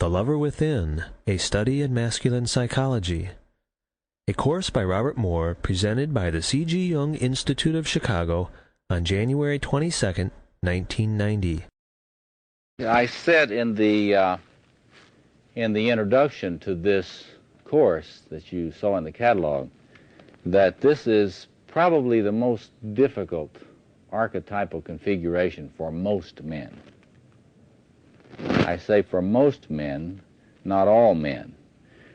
The Lover Within, A Study in Masculine Psychology. A course by Robert Moore presented by the C.G. Jung Institute of Chicago on January 22, 1990. I said in the introduction to this course that you saw in the catalog that this is probably the most difficult archetypal configuration for most men. I say for most men, not all men.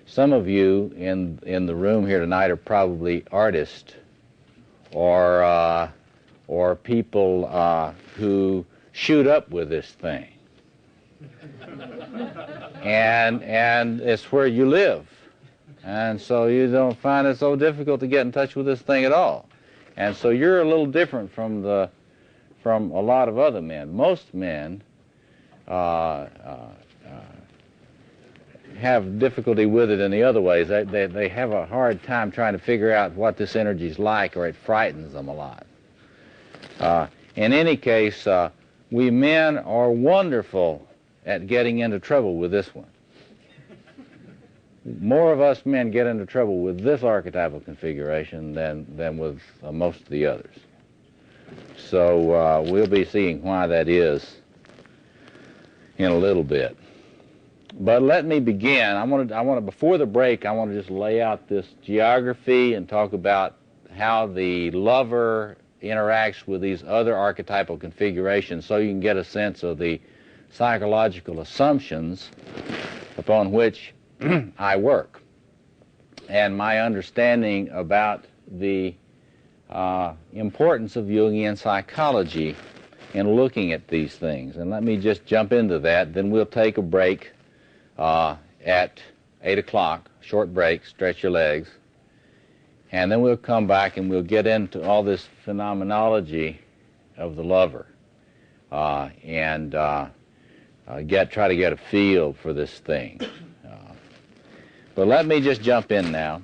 Some of you in the room here tonight are probably artists or people who shoot up with this thing. and it's where you live. And so you don't find it so difficult to get in touch with this thing at all. And so you're a little different from a lot of other men. Most men have difficulty with it in the other ways. They have a hard time trying to figure out what this energy is like, or it frightens them a lot. In any case, we men are wonderful at getting into trouble with this one. More of us men get into trouble with this archetypal configuration than with most of the others. So we'll be seeing why that is in a little bit. But let me begin. Before the break, I want to just lay out this geography and talk about how the lover interacts with these other archetypal configurations so you can get a sense of the psychological assumptions upon which I work and my understanding about the importance of Jungian psychology in looking at these things. And let me just jump into that, then we'll take a break at 8 o'clock, short break, stretch your legs, and then we'll come back and we'll get into all this phenomenology of the lover and try to get a feel for this thing. But let me just jump in now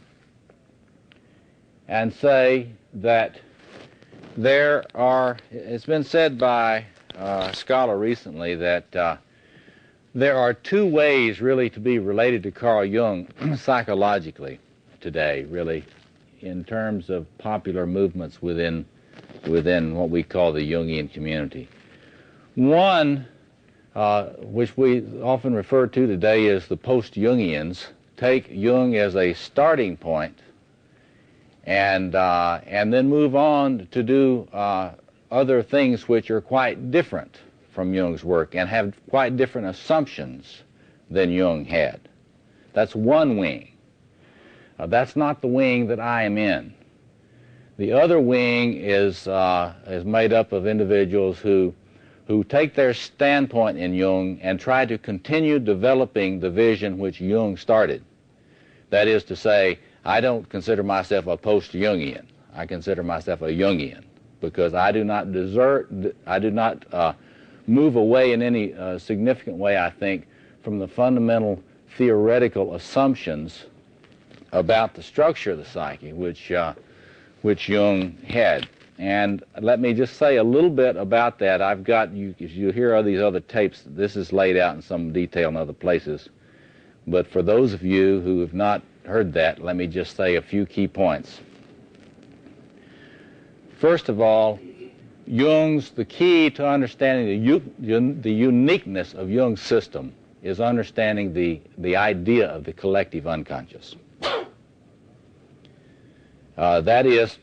and say that it's been said by a scholar recently that there are two ways really to be related to Carl Jung psychologically today, really, in terms of popular movements within what we call the Jungian community. One, which we often refer to today as the post-Jungians, take Jung as a starting point and then move on to do other things which are quite different from Jung's work and have quite different assumptions than Jung had. That's one wing. That's not the wing that I am in. The other wing is made up of individuals who take their standpoint in Jung and try to continue developing the vision which Jung started. That is to say, I don't consider myself a post-Jungian. I consider myself a Jungian because I do not move away in any significant way, I think, from the fundamental theoretical assumptions about the structure of the psyche which Jung had. And let me just say a little bit about that. I've got, you hear all these other tapes, this is laid out in some detail in other places. But for those of you who have not heard that, let me just say a few key points. First of all, the key to understanding the uniqueness of Jung's system is understanding the idea of the collective unconscious. That is,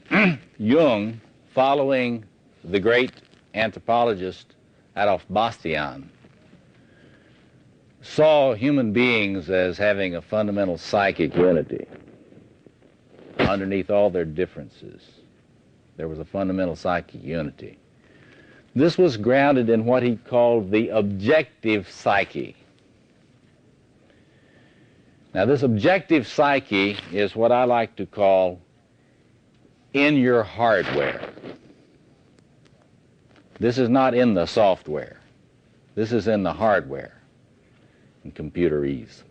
Jung, following the great anthropologist Adolf Bastian, saw human beings as having a fundamental psychic unity. Underneath all their differences, there was a fundamental psychic unity. This was grounded in what he called the objective psyche. Now, this objective psyche is what I like to call in your hardware. This is not in the software. This is in the hardware, in computerese.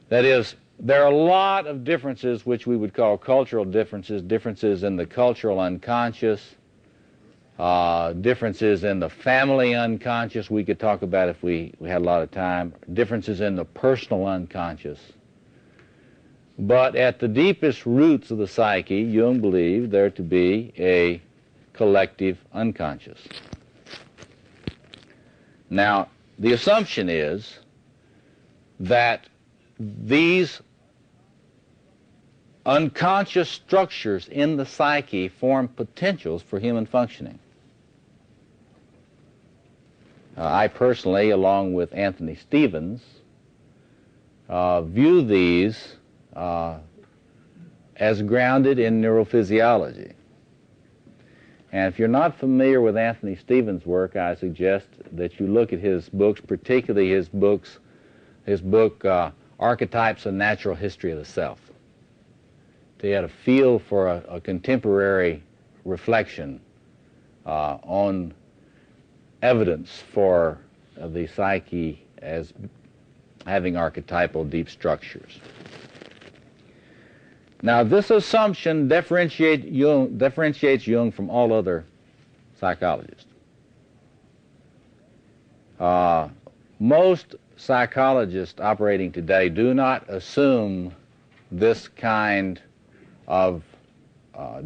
That is, there are a lot of differences which we would call cultural differences, differences in the cultural unconscious, differences in the family unconscious we could talk about if we had a lot of time, differences in the personal unconscious. But at the deepest roots of the psyche, Jung believed there to be a collective unconscious. Now, the assumption is that these unconscious structures in the psyche form potentials for human functioning. I personally, along with Anthony Stevens, view these as grounded in neurophysiology. And if you're not familiar with Anthony Stevens' work, I suggest that you look at his books, particularly his book, Archetypes: A Natural History of the Self, to get a feel for a contemporary reflection on evidence for the psyche as having archetypal deep structures. Now, this assumption differentiates Jung from all other psychologists. Most psychologists operating today do not assume this kind of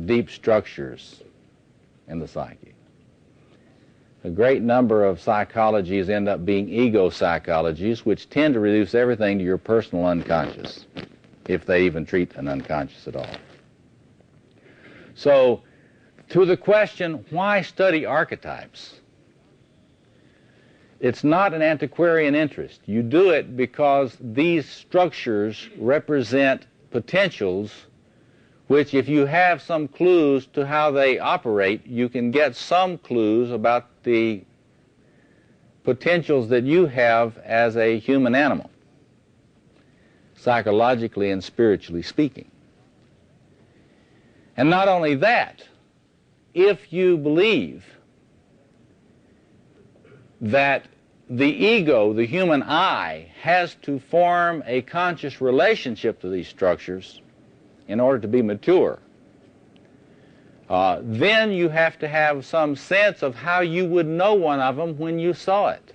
deep structures in the psyche. A great number of psychologies end up being ego psychologies, which tend to reduce everything to your personal unconscious, if they even treat an unconscious at all. So, to the question, why study archetypes? It's not an antiquarian interest. You do it because these structures represent potentials which, if you have some clues to how they operate, you can get some clues about the potentials that you have as a human animal, psychologically and spiritually speaking. And not only that, if you believe that the ego, the human I, has to form a conscious relationship to these structures in order to be mature, then you have to have some sense of how you would know one of them when you saw it.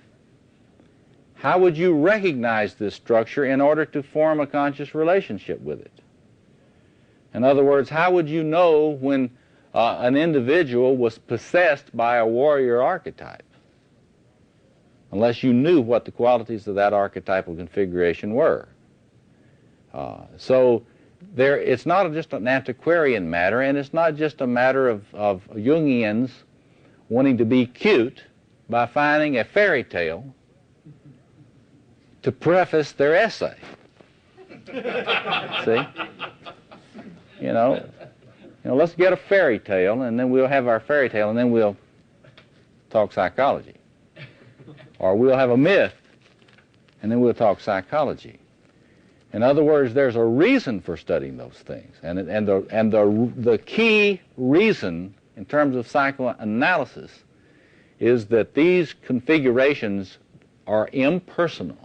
How would you recognize this structure in order to form a conscious relationship with it? In other words, how would you know when an individual was possessed by a warrior archetype, unless you knew what the qualities of that archetypal configuration were? So it's not just an antiquarian matter, and it's not just a matter of Jungians wanting to be cute by finding a fairy tale to preface their essay. See? You know, let's get a fairy tale, and then we'll have our fairy tale, and then we'll talk psychology. Or we'll have a myth, and then we'll talk psychology. In other words, there's a reason for studying those things, and the key reason in terms of psychoanalysis is that these configurations are impersonal.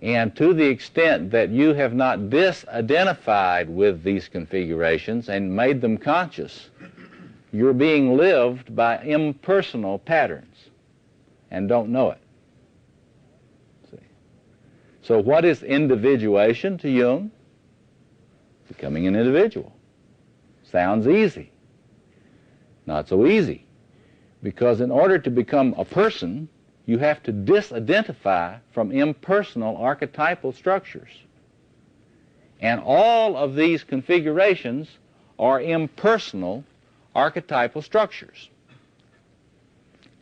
And to the extent that you have not disidentified with these configurations and made them conscious, you're being lived by impersonal patterns and don't know it. See? So what is individuation to Jung? Becoming an individual. Sounds easy. Not so easy. Because in order to become a person, you have to disidentify from impersonal archetypal structures. And all of these configurations are impersonal archetypal structures.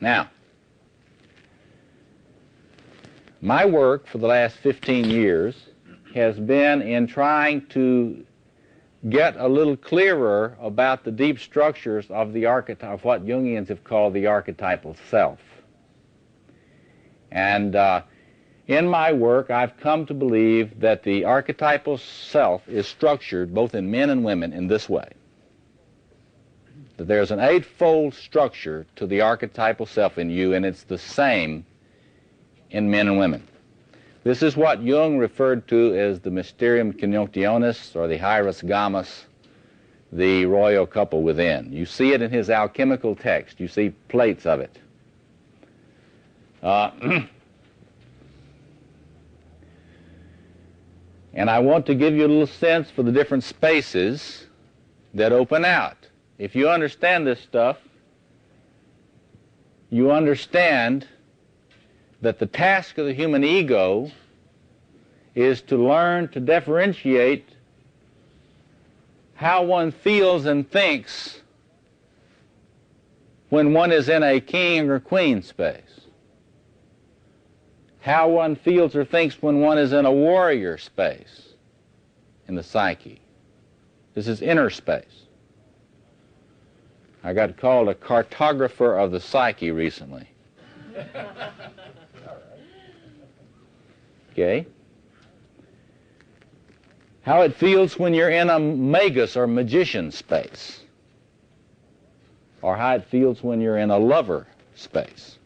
Now, my work for the last 15 years has been in trying to get a little clearer about the deep structures of the archetype, of what Jungians have called the archetypal self. And in my work, I've come to believe that the archetypal self is structured, both in men and women, in this way. That there's an eightfold structure to the archetypal self in you, and it's the same in men and women. This is what Jung referred to as the mysterium conjunctionis, or the hieros gammas, the royal couple within. You see it in his alchemical text. You see plates of it. And I want to give you a little sense for the different spaces that open out. If you understand this stuff, you understand that the task of the human ego is to learn to differentiate how one feels and thinks when one is in a king or queen space. How one feels or thinks when one is in a warrior space in the psyche. This is inner space. I got called a cartographer of the psyche recently. Okay? How it feels when you're in a magus or magician space. Or how it feels when you're in a lover space.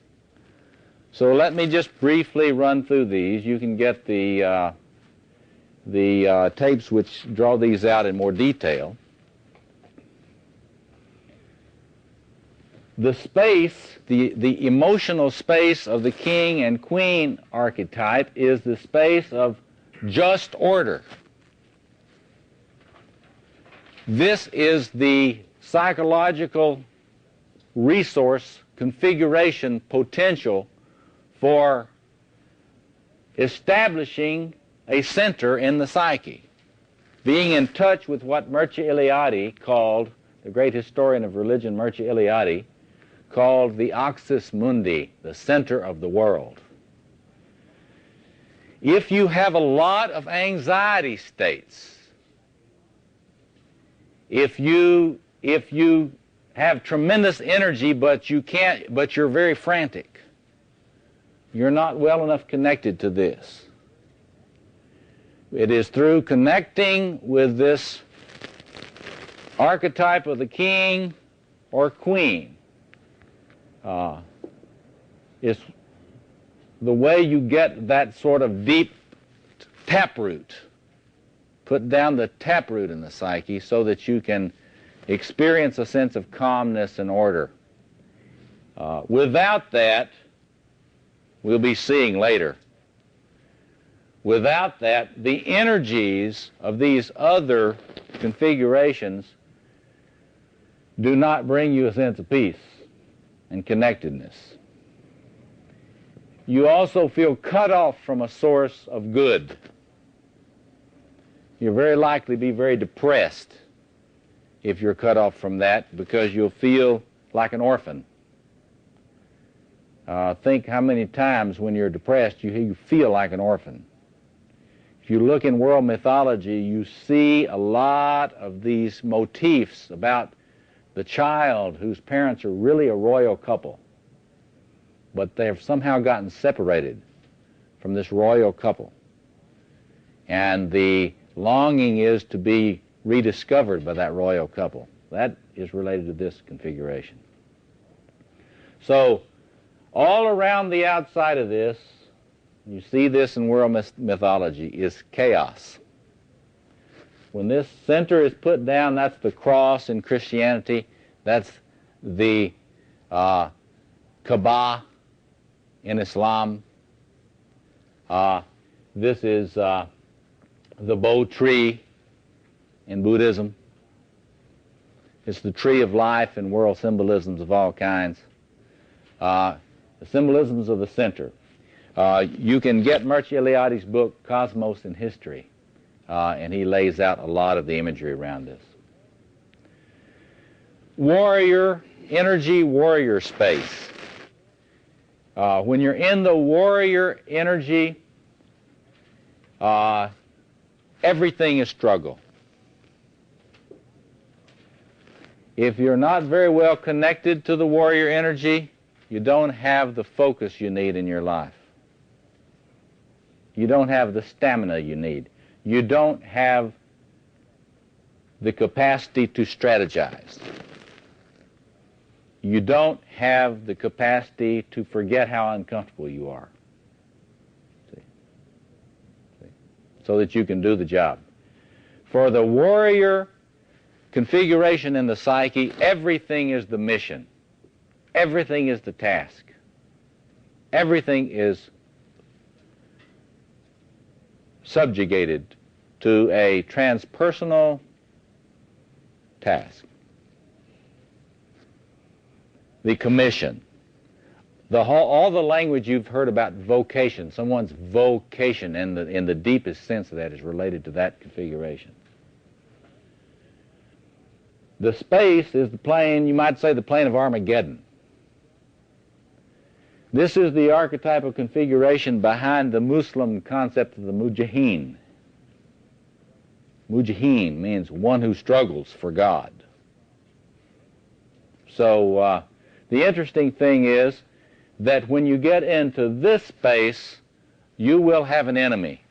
So let me just briefly run through these. You can get the tapes which draw these out in more detail. The space, the emotional space of the king and queen archetype is the space of just order. This is the psychological resource, configuration, potential for establishing a center in the psyche, being in touch with what Mircea Eliade called, the great historian of religion, Mircea Eliade, called the axis mundi, the center of the world. If you have a lot of anxiety states, if you have tremendous energy but you're very frantic, you're not well enough connected to this. It is through connecting with this archetype of the king or queen. It's the way you get that sort of deep taproot. Put down the taproot in the psyche so that you can experience a sense of calmness and order. Without that, we'll be seeing later, without that, the energies of these other configurations do not bring you a sense of peace and connectedness. You also feel cut off from a source of good. You'll very likely be very depressed if you're cut off from that, because you'll feel like an orphan. Think how many times when you're depressed you feel like an orphan. If you look in world mythology, you see a lot of these motifs about the child whose parents are really a royal couple, but they have somehow gotten separated from this royal couple. And the longing is to be rediscovered by that royal couple. That is related to this configuration. So, all around the outside of this, you see this in world mythology, is chaos. When this center is put down, that's the cross in Christianity, that's the Kaaba in Islam, this is the bow tree in Buddhism, it's the tree of life in world symbolisms of all kinds. The symbolisms of the center. You can get Mircea Eliade's book, Cosmos and History, and he lays out a lot of the imagery around this. Warrior, energy warrior space. When you're in the warrior energy, everything is struggle. If you're not very well connected to the warrior energy, you don't have the focus you need in your life. You don't have the stamina you need. You don't have the capacity to strategize. You don't have the capacity to forget how uncomfortable you are. See? So that you can do the job. For the warrior configuration in the psyche, everything is the mission. Everything is the task. Everything is subjugated to a transpersonal task. The commission. All the language you've heard about vocation, someone's vocation in the deepest sense of that is related to that configuration. The space is the plane, you might say the plane of Armageddon. This is the archetypal configuration behind the Muslim concept of the mujaheen. Mujaheen means one who struggles for God. So the interesting thing is that when you get into this space, you will have an enemy.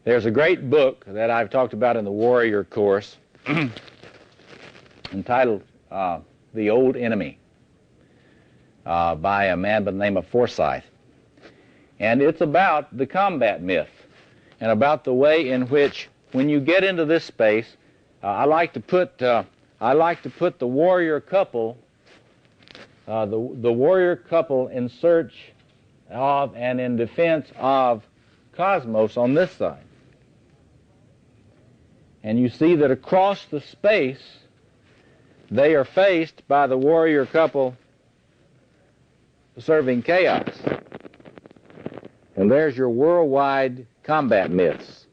There's a great book that I've talked about in the Warrior course entitled The Old Enemy by a man by the name of Forsyth. And it's about the combat myth and about the way in which when you get into this space, I like to put the warrior couple the warrior couple in search of and in defense of cosmos on this side. And you see that across the space, they are faced by the warrior couple serving chaos. And there's your worldwide combat myths.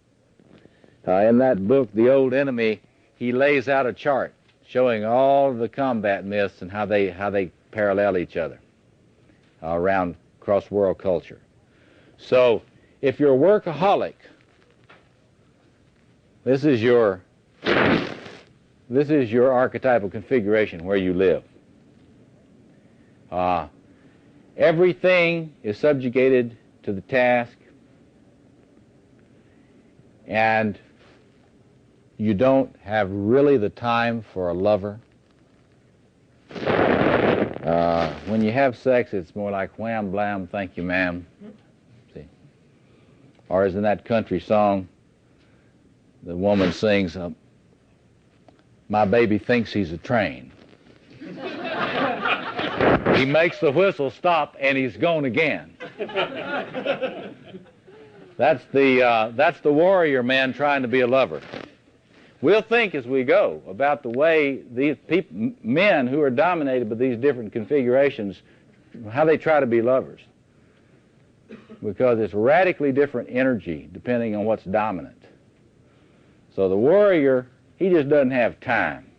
In that book, The Old Enemy, he lays out a chart showing all the combat myths and how they parallel each other around cross-world culture. So if you're a workaholic, this is your archetypal configuration where you live. Everything is subjugated to the task, and you don't have really the time for a lover. When you have sex, it's more like wham, blam, thank you, ma'am. See? Or as in that country song, the woman sings, my baby thinks he's a train. He makes the whistle stop and he's gone again. That's the warrior man trying to be a lover. We'll think as we go about the way these men who are dominated by these different configurations, how they try to be lovers. Because it's radically different energy depending on what's dominant. So the warrior, he just doesn't have time.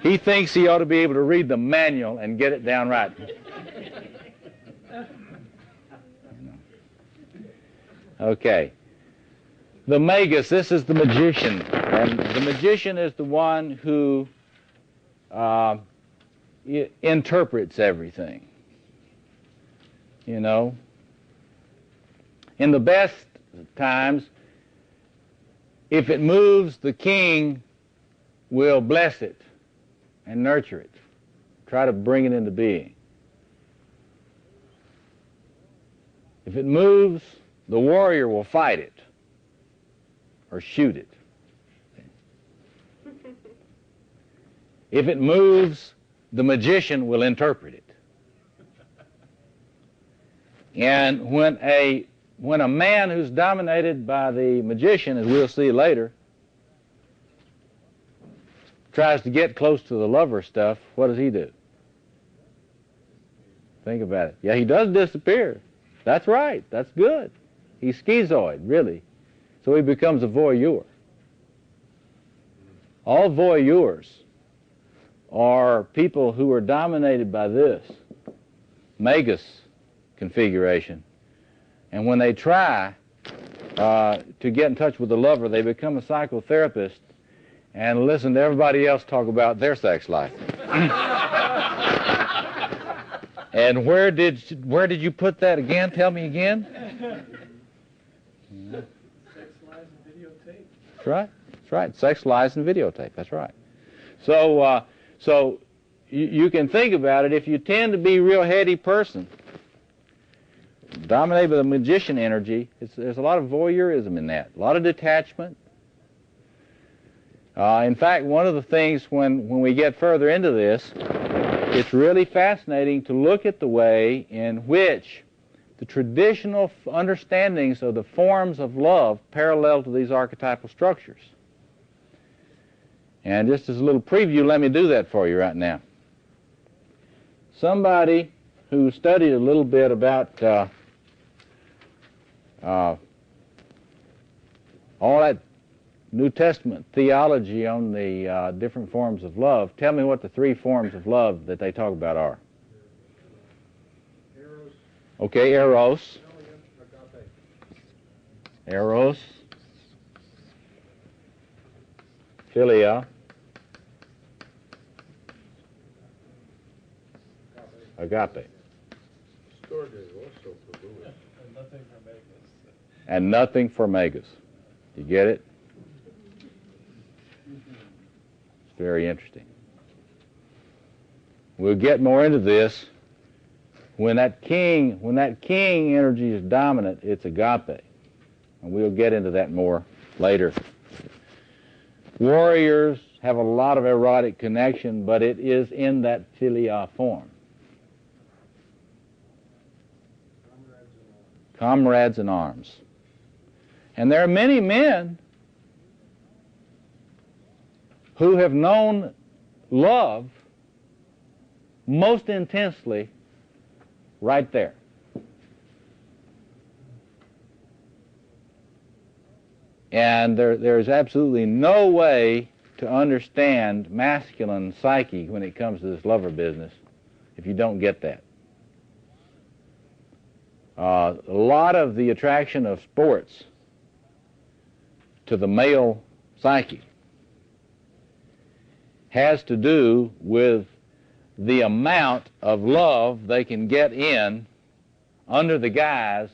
He thinks he ought to be able to read the manual and get it down right. Okay. The magus, this is the magician. And the magician is the one who interprets everything. You know? In the best times, if it moves, the king will bless it and nurture it. Try to bring it into being. If it moves, the warrior will fight it or shoot it. If it moves, the magician will interpret it. And when a man who's dominated by the magician, as we'll see later, tries to get close to the lover stuff, what does he do? Think about it. Yeah, he does disappear. That's right. That's good. He's schizoid, really. So he becomes a voyeur. All voyeurs are people who are dominated by this magus configuration. And when they try to get in touch with the lover, they become a psychotherapist and listen to everybody else talk about their sex life. And where did you put that again? Tell me again. Sex, lies, and videotape. That's right. That's right. Sex, lies, and videotape. That's right. So you can think about it. If you tend to be a real heady person, dominated by the magician energy, there's a lot of voyeurism in that. A lot of detachment, In fact, one of the things when we get further into this, it's really fascinating to look at the way in which the traditional understandings of the forms of love parallel to these archetypal structures. And just as a little preview, let me do that for you right now. Somebody who studied a little bit about all that New Testament theology on the different forms of love, tell me what the three forms of love that they talk about are. Eros. Okay, eros. Eros. Philia. Agape. And nothing for megas. You get it? It's very interesting. We'll get more into this. When that king energy is dominant, it's agape. And we'll get into that more later. Warriors have a lot of erotic connection, but it is in that philia form. Comrades in arms. And there are many men who have known love most intensely right there. And there's absolutely no way to understand masculine psyche when it comes to this lover business if you don't get that. A lot of the attraction of sports to the male psyche has to do with the amount of love they can get in under the guise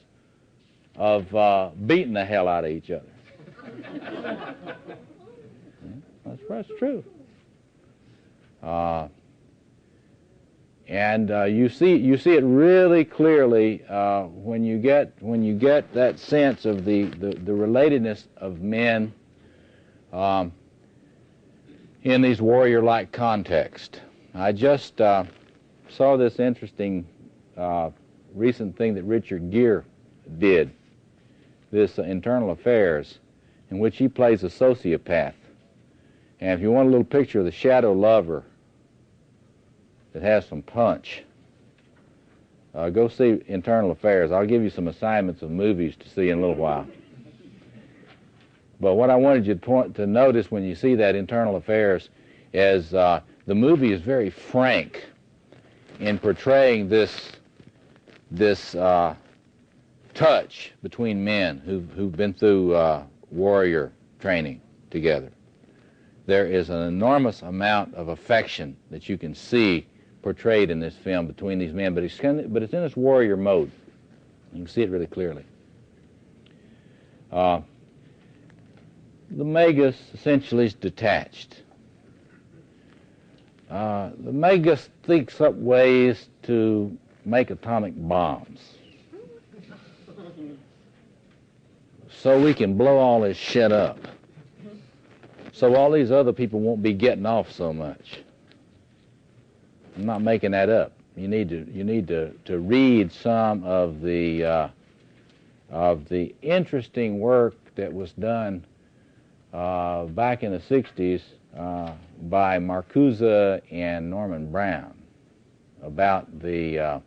of beating the hell out of each other. That's true. And you see it really clearly when you get that sense of the relatedness of men in these warrior-like contexts. I just saw this interesting recent thing that Richard Gere did, this Internal Affairs, in which he plays a sociopath. And if you want a little picture of the shadow lover that has some punch, go see Internal Affairs. I'll give you some assignments of movies to see in a little while. But what I wanted you to notice when you see that Internal Affairs is the movie is very frank in portraying this touch between men who've been through warrior training together. There is an enormous amount of affection that you can see portrayed in this film between these men, but it's in this warrior mode. You can see it really clearly. The Magus essentially is detached. The Magus thinks up ways to make atomic bombs so we can blow all this shit up, so all these other people won't be getting off so much. I'm not making that up. You need to read some of the interesting work that was done back in the 60s by Marcuse and Norman Brown about the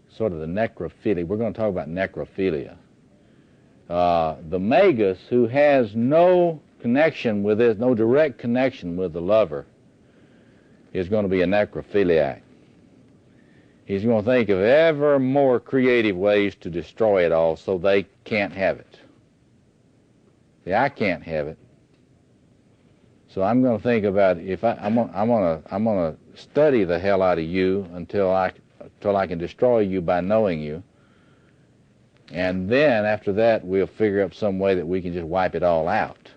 sort of the necrophilia. We're going to talk about necrophilia. The Magus, who has no connection with this, no direct connection with the lover, is going to be a necrophiliac. He's going to think of ever more creative ways to destroy it all so they can't have it. See, I can't have it. So I'm going to think about I'm going to study the hell out of you until I can destroy you by knowing you. And then after that, we'll figure up some way that we can just wipe it all out.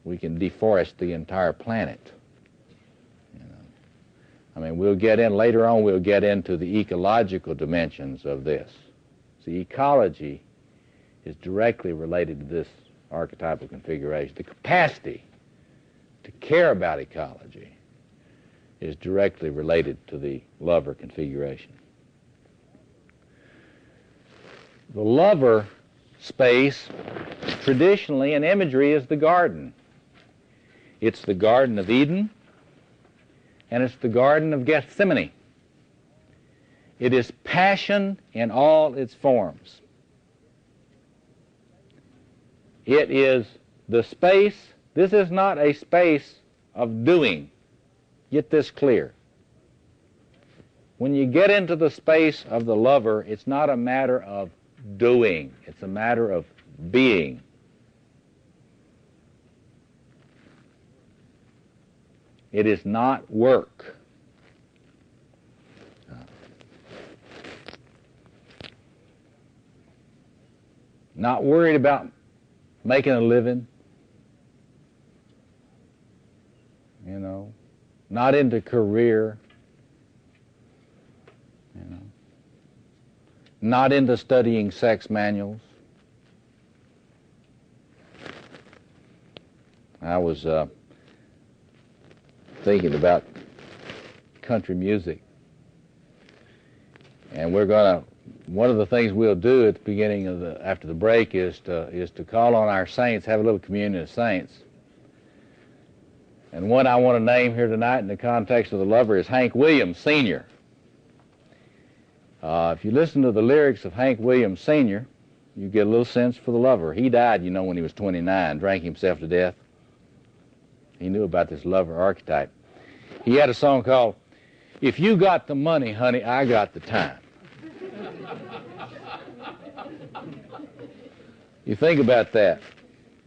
We can deforest the entire planet. I mean, later on we'll get into the ecological dimensions of this. See, ecology is directly related to this archetypal configuration. The capacity to care about ecology is directly related to the lover configuration. The lover space, traditionally in imagery, is the garden. It's the Garden of Eden, and it's the Garden of Gethsemane. It is passion in all its forms. It is the space. This is not a space of doing. Get this clear. When you get into the space of the lover, it's not a matter of doing. It's a matter of being. It is not work. Not worried about making a living, you know, not into career, you know, not into studying sex manuals. I was thinking about country music, and one of the things we'll do at the beginning of after the break is to call on our saints, have a little communion of saints. And one I want to name here tonight in the context of the lover is Hank Williams Sr. If you listen to the lyrics of Hank Williams Sr., you get a little sense for the lover. He died, you know, when he was 29, drank himself to death. He knew about this lover archetype. He had a song called, "If You Got the Money, Honey, I Got the Time." You think about that.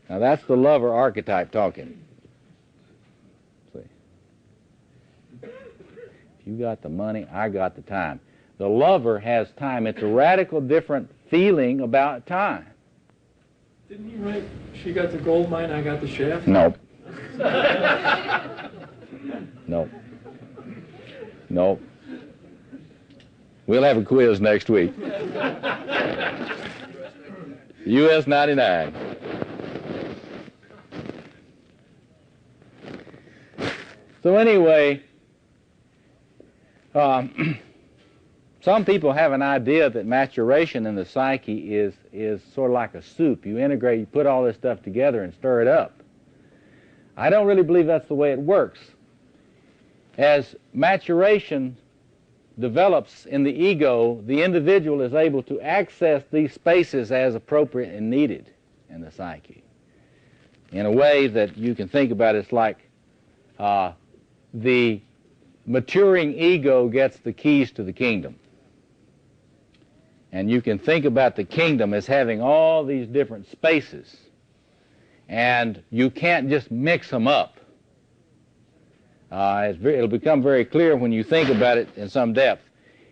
Now that's the lover archetype talking. See? If you got the money, I got the time. The lover has time. It's a radical different feeling about time. Didn't he write, "She got the gold mine, I got the shaft"? Nope. Nope. Nope. We'll have a quiz next week. US 99. So anyway, some people have an idea that maturation in the psyche is sort of like a soup. You integrate, you put all this stuff together and stir it up. I don't really believe that's the way it works. As maturation develops in the ego, the individual is able to access these spaces as appropriate and needed in the psyche. In a way that you can think about, it's like the maturing ego gets the keys to the kingdom. And you can think about the kingdom as having all these different spaces. And you can't just mix them up. It'll become very clear when you think about it in some depth.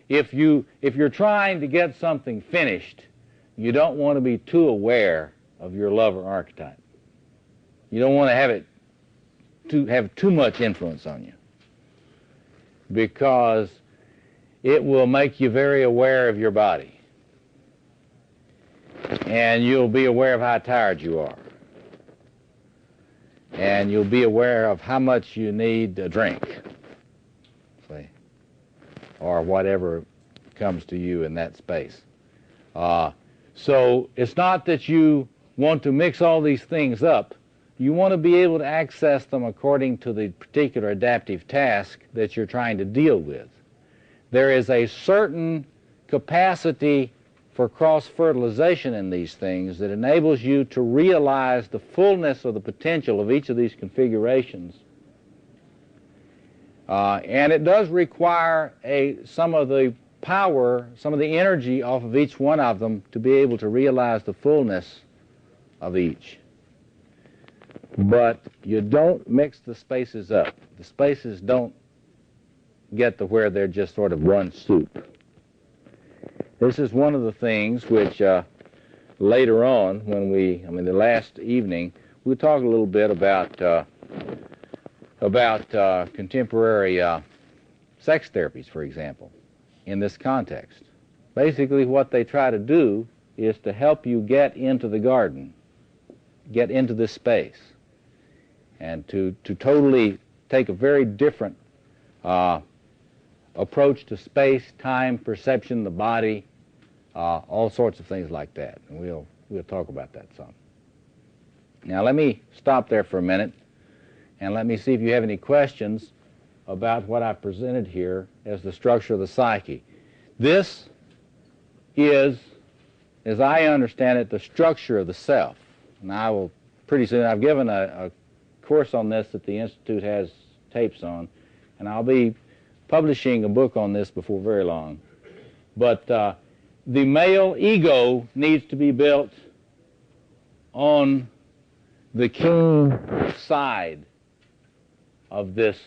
If you're trying to get something finished, you don't want to be too aware of your lover archetype. You don't want to have too much influence on you, because it will make you very aware of your body, and you'll be aware of how tired you are. And you'll be aware of how much you need a drink, see, or whatever comes to you in that space. So it's not that you want to mix all these things up. You want to be able to access them according to the particular adaptive task that you're trying to deal with. There is a certain capacity for cross-fertilization in these things that enables you to realize the fullness of the potential of each of these configurations. And it does require some of the power, some of the energy off of each one of them to be able to realize the fullness of each. But you don't mix the spaces up. The spaces don't get to where they're just sort of one soup. This is one of the things which later on, the last evening, we'll talk a little bit about contemporary sex therapies, for example, in this context. Basically, what they try to do is to help you get into the garden, get into this space. and to totally take a very different approach to space, time, perception, the body, all sorts of things like that. And we'll talk about that some. Now let me stop there for a minute and let me see if you have any questions about what I've presented here as the structure of the psyche. This is, as I understand it, the structure of the self. And I will pretty soon, I've given a course on this that the Institute has tapes on, and I'll be publishing a book on this before very long. But the male ego needs to be built on the key side of this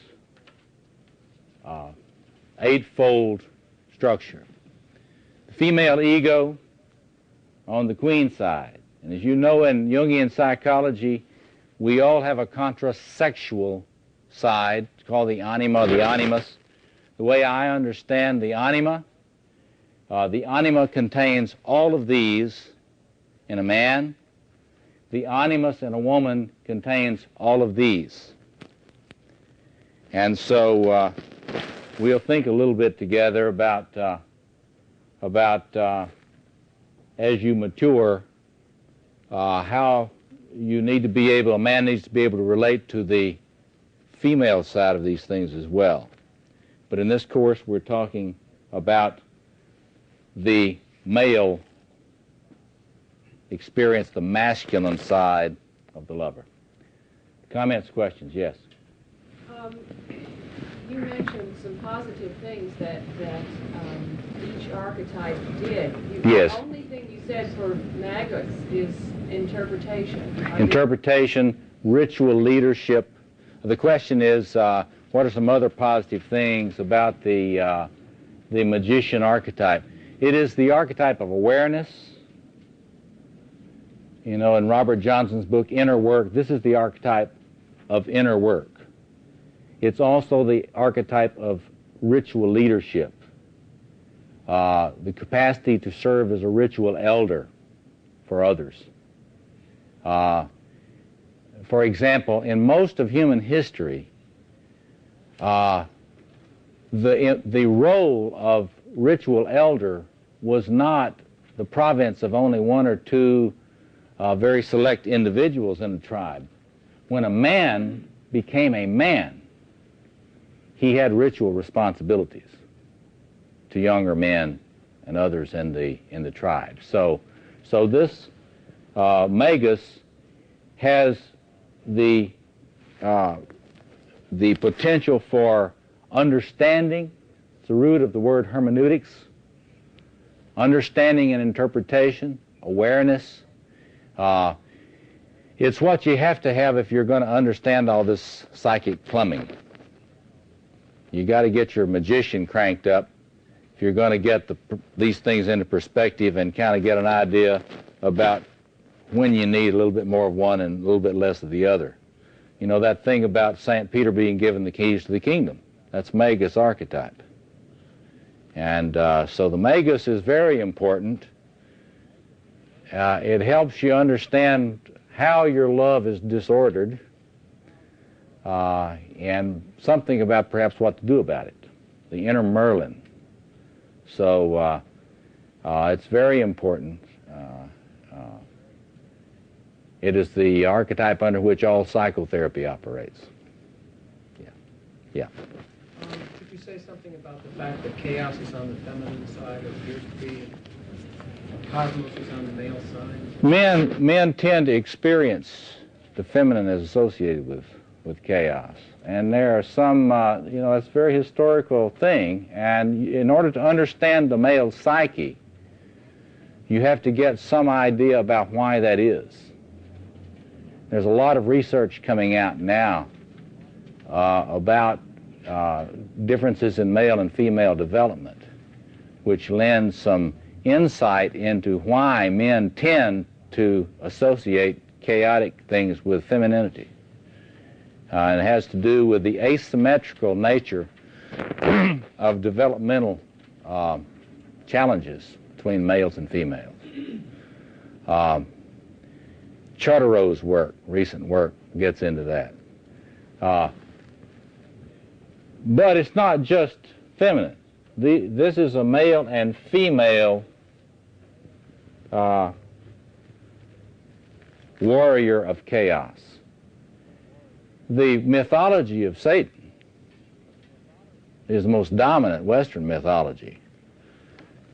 eightfold structure. The female ego on the queen side. And as you know, in Jungian psychology, we all have a contrasexual side called the anima or the animus. The way I understand the anima contains all of these in a man. The animus in a woman contains all of these. And so we'll think a little bit together about as you mature, how you need to be able, a man needs to be able to relate to the female side of these things as well. But in this course, we're talking about the male experience, the masculine side of the lover. Comments, questions? Yes. You mentioned some positive things that each archetype did. Yes. The only thing you said for maggots is interpretation. Interpretation, ritual leadership. The question is, what are some other positive things about the magician archetype? It is the archetype of awareness. You know, in Robert Johnson's book, Inner Work, this is the archetype of inner work. It's also the archetype of ritual leadership, the capacity to serve as a ritual elder for others. For example, in most of human history, the role of ritual elder was not the province of only one or two very select individuals in a tribe. When a man became a man, he had ritual responsibilities to younger men and others in the tribe. So this magus has the potential for understanding. It's the root of the word hermeneutics. Understanding and interpretation, awareness. It's what you have to have if you're going to understand all this psychic plumbing. You got to get your magician cranked up if you're going to get these things into perspective and kind of get an idea about when you need a little bit more of one and a little bit less of the other. You know, that thing about St. Peter being given the keys to the kingdom. That's magus archetype. And so the magus is very important. It helps you understand how your love is disordered and something about perhaps what to do about it, the inner Merlin. So it's very important. It is the archetype under which all psychotherapy operates. Yeah. Could you say something about the fact that chaos is on the feminine side, or appears to be, and cosmos is on the male side? Men tend to experience the feminine as associated with chaos. And there are some, it's a very historical thing. And in order to understand the male psyche, you have to get some idea about why that is. There's a lot of research coming out now about differences in male and female development, which lends some insight into why men tend to associate chaotic things with femininity. And it has to do with the asymmetrical nature of developmental challenges between males and females. Chartereau's work, recent work, gets into that. But it's not just feminine. This is a male and female warrior of chaos. The mythology of Satan is the most dominant Western mythology.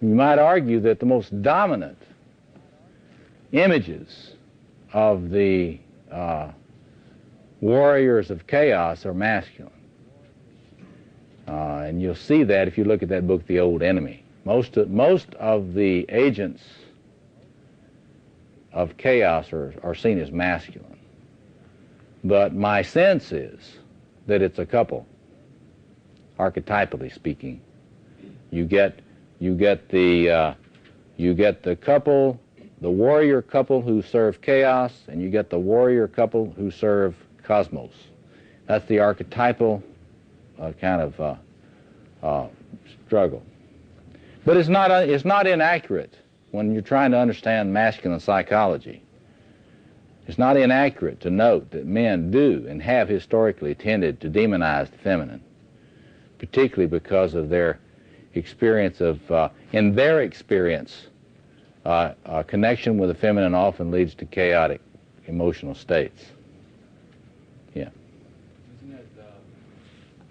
You might argue that the most dominant images of the warriors of chaos are masculine. And you'll see that if you look at that book, The Old Enemy. Most of the agents of chaos are seen as masculine. But my sense is that it's a couple, archetypally speaking. You get the couple, the warrior couple who serve chaos, and you get the warrior couple who serve cosmos. That's the archetypal kind of struggle. But it's not inaccurate when you're trying to understand masculine psychology. It's not inaccurate to note that men do and have historically tended to demonize the feminine, particularly because of their experience of, in their experience, a connection with the feminine often leads to chaotic emotional states. Yeah. Isn't that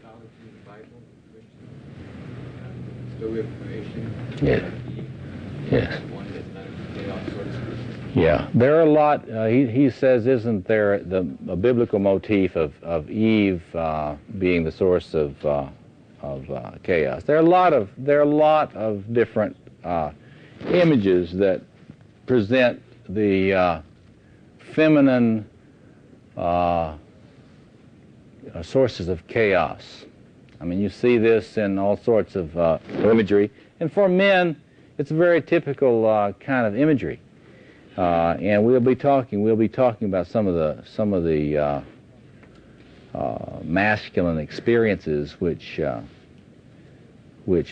common from the Bible? Story of creation? Yeah. Yes. One that's not chaos, so to speak. Yeah, there are a lot. He says, isn't there a biblical motif of Eve being the source of chaos? There are a lot of different images that present the feminine sources of chaos. I mean, you see this in all sorts of imagery, and for men, it's a very typical kind of imagery. And we'll be talking about some of the masculine experiences which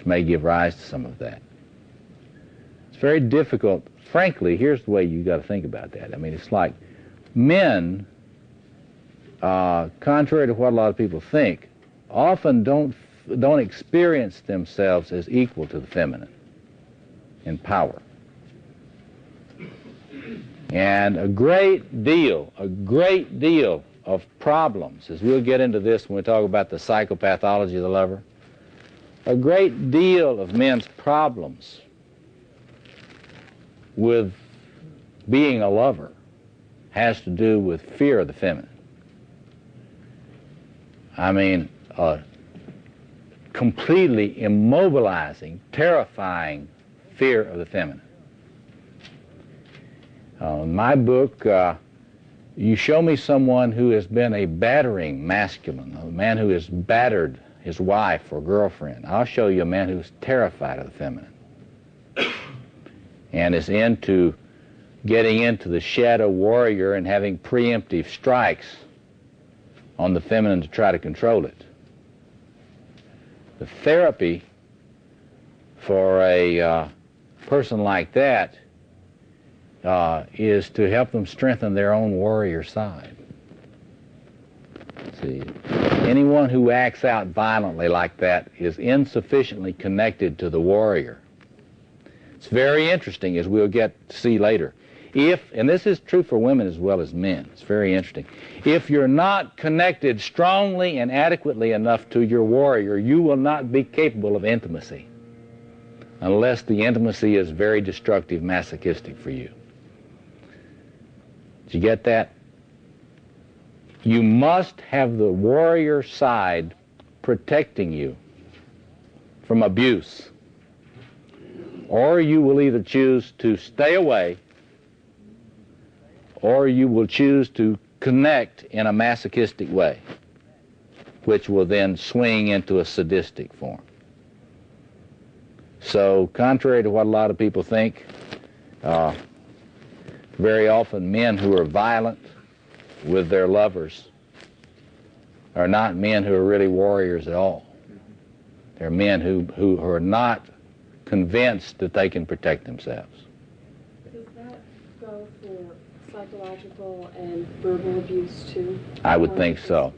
may give rise to some of that. It's very difficult. Frankly, here's the way you got to think about that. I mean, it's like men, contrary to what a lot of people think, often don't experience themselves as equal to the feminine in power. And a great deal of problems, as we'll get into this when we talk about the psychopathology of the lover, a great deal of men's problems with being a lover has to do with fear of the feminine. I mean, completely immobilizing, terrifying fear of the feminine. In my book, you show me someone who has been a battering masculine, a man who has battered his wife or girlfriend. I'll show you a man who's terrified of the feminine and is into getting into the shadow warrior and having preemptive strikes on the feminine to try to control it. The therapy for a person like that is to help them strengthen their own warrior side. See, anyone who acts out violently like that is insufficiently connected to the warrior. It's very interesting, as we'll get to see later. And this is true for women as well as men, it's very interesting. If you're not connected strongly and adequately enough to your warrior, you will not be capable of intimacy unless the intimacy is very destructive, masochistic for you. Did you get that? You must have the warrior side protecting you from abuse, or you will either choose to stay away or you will choose to connect in a masochistic way, which will then swing into a sadistic form. So, contrary to what a lot of people think, very often men who are violent with their lovers are not men who are really warriors at all. They're men who are not convinced that they can protect themselves. Does that go for psychological and verbal abuse too? I would think so.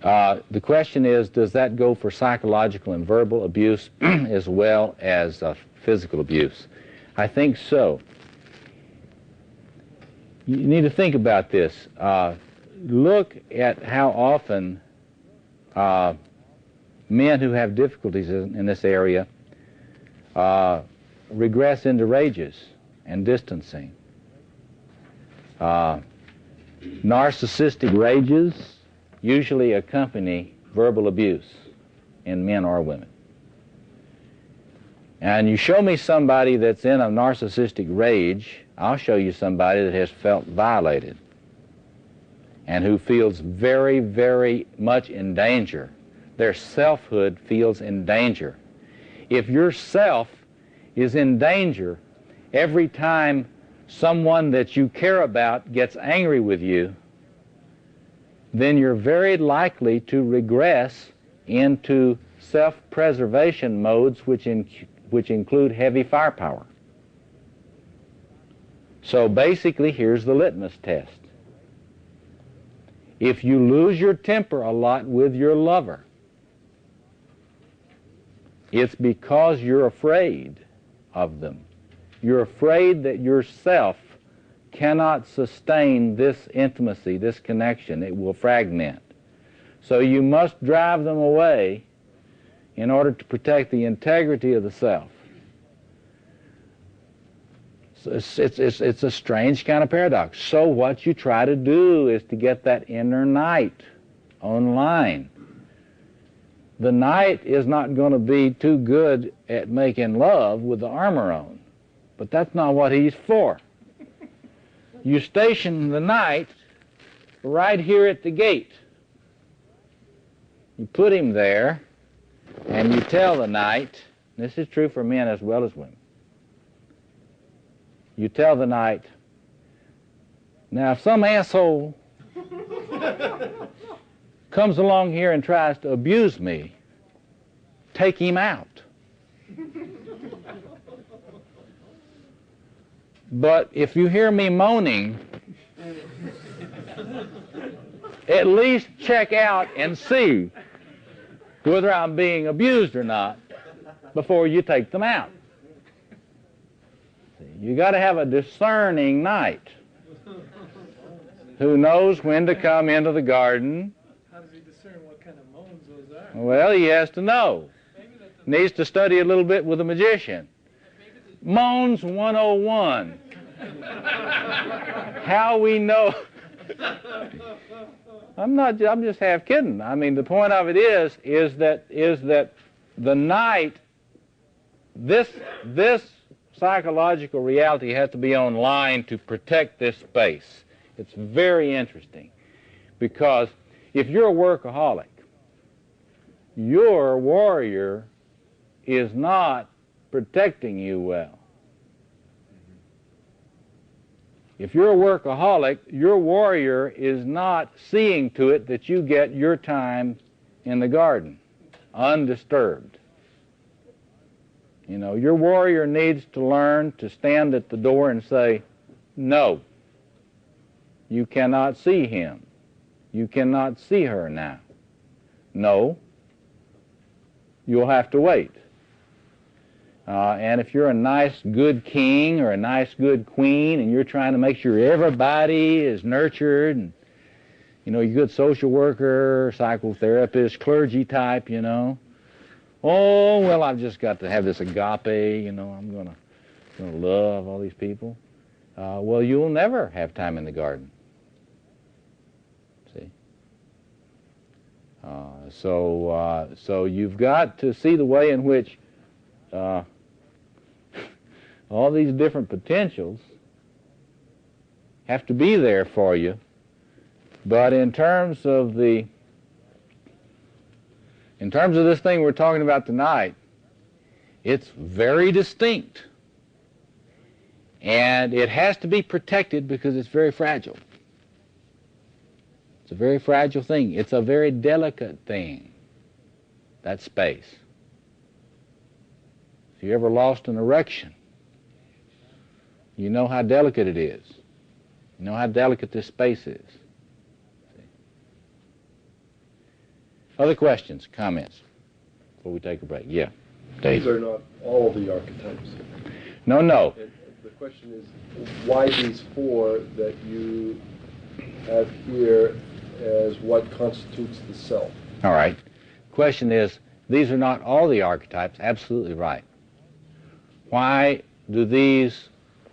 The question is, does that go for psychological and verbal abuse as well as physical abuse? I think so. You need to think about this. Look at how often men who have difficulties in this area regress into rages and distancing. Narcissistic rages usually accompany verbal abuse in men or women. And you show me somebody that's in a narcissistic rage, I'll show you somebody that has felt violated and who feels very, very much in danger. Their selfhood feels in danger. If your self is in danger every time someone that you care about gets angry with you, then you're very likely to regress into self-preservation modes which include heavy firepower. So basically, here's the litmus test. If you lose your temper a lot with your lover, it's because you're afraid of them. You're afraid that yourself cannot sustain this intimacy, this connection. It will fragment. So you must drive them away in order to protect the integrity of the self. So it's a strange kind of paradox. So what you try to do is to get that inner knight online. The knight is not going to be too good at making love with the armor on, but that's not what he's for. You station the knight right here at the gate. You put him there, and you tell the knight, this is true for men as well as women, you tell the knight, now if some asshole comes along here and tries to abuse me, take him out. But if you hear me moaning, at least check out and see whether I'm being abused or not before you take them out. You got to have a discerning knight who knows when to come into the garden. How does he discern what kind of moans those are? Well, he has to know. Needs to study a little bit with a magician. Moans 101. How we know. I'm just half kidding. I mean, the point of it is that the night, this psychological reality has to be online to protect this space. It's very interesting, because if you're a workaholic, your warrior is not protecting you well. If you're a workaholic, your warrior is not seeing to it that you get your time in the garden undisturbed. You know, your warrior needs to learn to stand at the door and say, no, you cannot see him. You cannot see her now. No, you'll have to wait. And if you're a nice, good king or a nice, good queen and you're trying to make sure everybody is nurtured and, you know, you're a good social worker, psychotherapist, clergy type, you know, oh, well, I've just got to have this agape, you know, I'm going to love all these people. Well, you'll never have time in the garden. See? So you've got to see the way in which all these different potentials have to be there for you, but in terms of this thing we're talking about tonight, it's very distinct, and it has to be protected because it's very fragile. It's a very fragile thing. It's a very delicate thing, that space. If you ever lost an erection, you know how delicate it is. You know how delicate this space is. See? Other questions, comments before we take a break? Yeah, Dave. These are not all the archetypes. No. And the question is, why these four that you have here as what constitutes the self? All right. Question is, these are not all the archetypes. Absolutely right. Why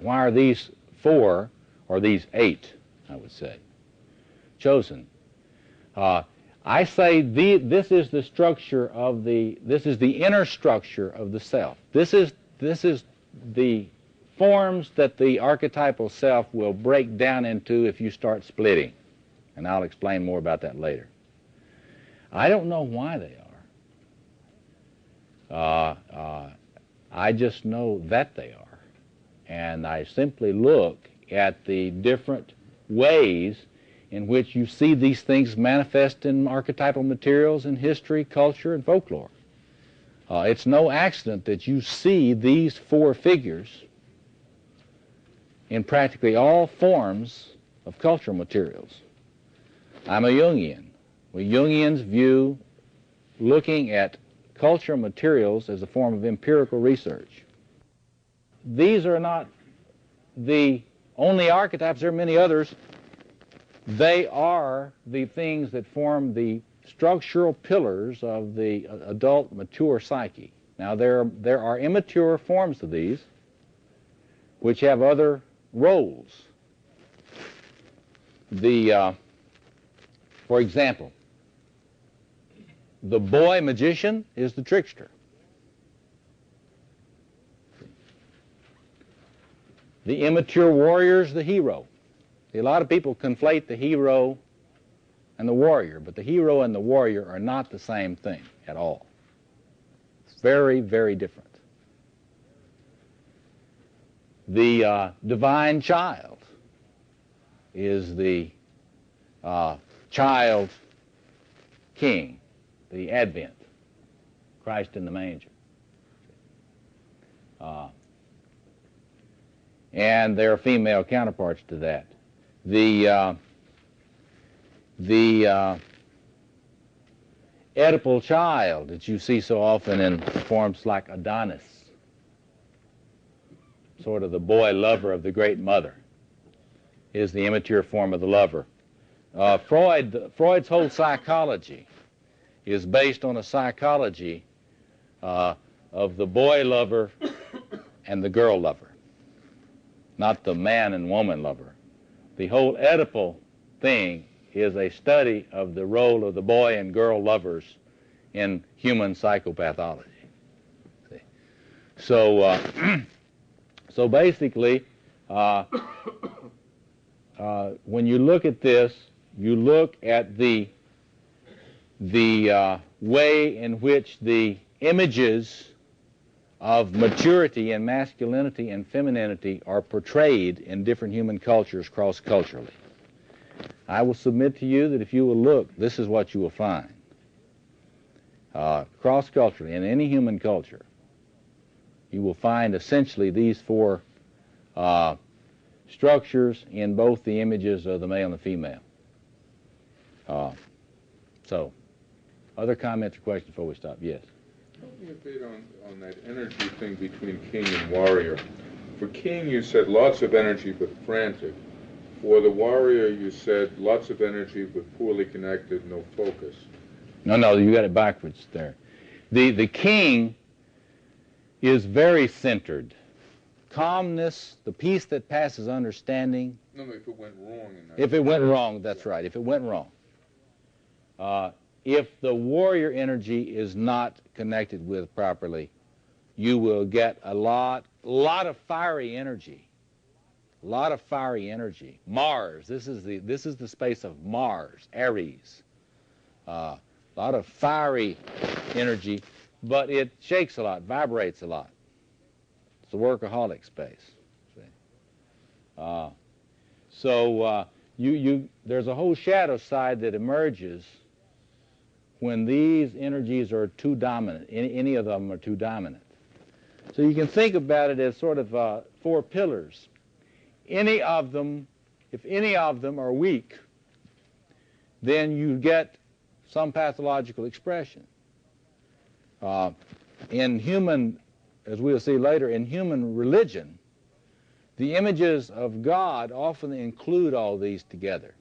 are these four, or these 8, I would say, chosen? I say this is the structure of this is the inner structure of the self. This is the forms that the archetypal self will break down into if you start splitting. And I'll explain more about that later. I don't know why they are. I just know that they are. And I simply look at the different ways in which you see these things manifest in archetypal materials in history, culture, and folklore. It's no accident that you see these 4 figures in practically all forms of cultural materials. I'm a Jungian. We Jungians view looking at cultural materials as a form of empirical research. These are not the only archetypes. There are many others. They are the things that form the structural pillars of the adult, mature psyche. Now, there are immature forms of these which have other roles. For example, the boy magician is the trickster. The immature warrior is the hero. A lot of people conflate the hero and the warrior, but the hero and the warrior are not the same thing at all. It's very, very different. The divine child is the child king, the Advent, Christ in the manger. And there are female counterparts to that. The Oedipal child that you see so often in forms like Adonis, sort of the boy lover of the great mother, is the immature form of the lover. Freud's whole psychology is based on a psychology of the boy lover and the girl lover, not the man and woman lover. The whole Oedipal thing is a study of the role of the boy and girl lovers in human psychopathology. See? So, so basically, when you look at this, you look at the way in which the images of maturity and masculinity and femininity are portrayed in different human cultures cross-culturally. I will submit to you that if you will look, this is what you will find. Cross-culturally, in any human culture, you will find essentially these 4 structures in both the images of the male and the female. So, other comments or questions before we stop? Yes. Help me a bit on that energy thing between king and warrior. For king, you said lots of energy but frantic. For the warrior, you said lots of energy but poorly connected, no focus. No, you got it backwards there. The king is very centered. Calmness, the peace that passes understanding. No, if it went wrong. If it went wrong, that's right, if it went wrong. If the warrior energy is not connected with properly, you will get a lot of fiery energy. A lot of fiery energy. Mars, this is the space of Mars, Aries. A lot of fiery energy, but it shakes a lot, vibrates a lot. It's the workaholic space. There's a whole shadow side that emerges when these energies are too dominant. Any of them are too dominant. So you can think about it as sort of 4 pillars. If any of them are weak, then you get some pathological expression. In human, as we'll see later, in human religion, the images of God often include all these together.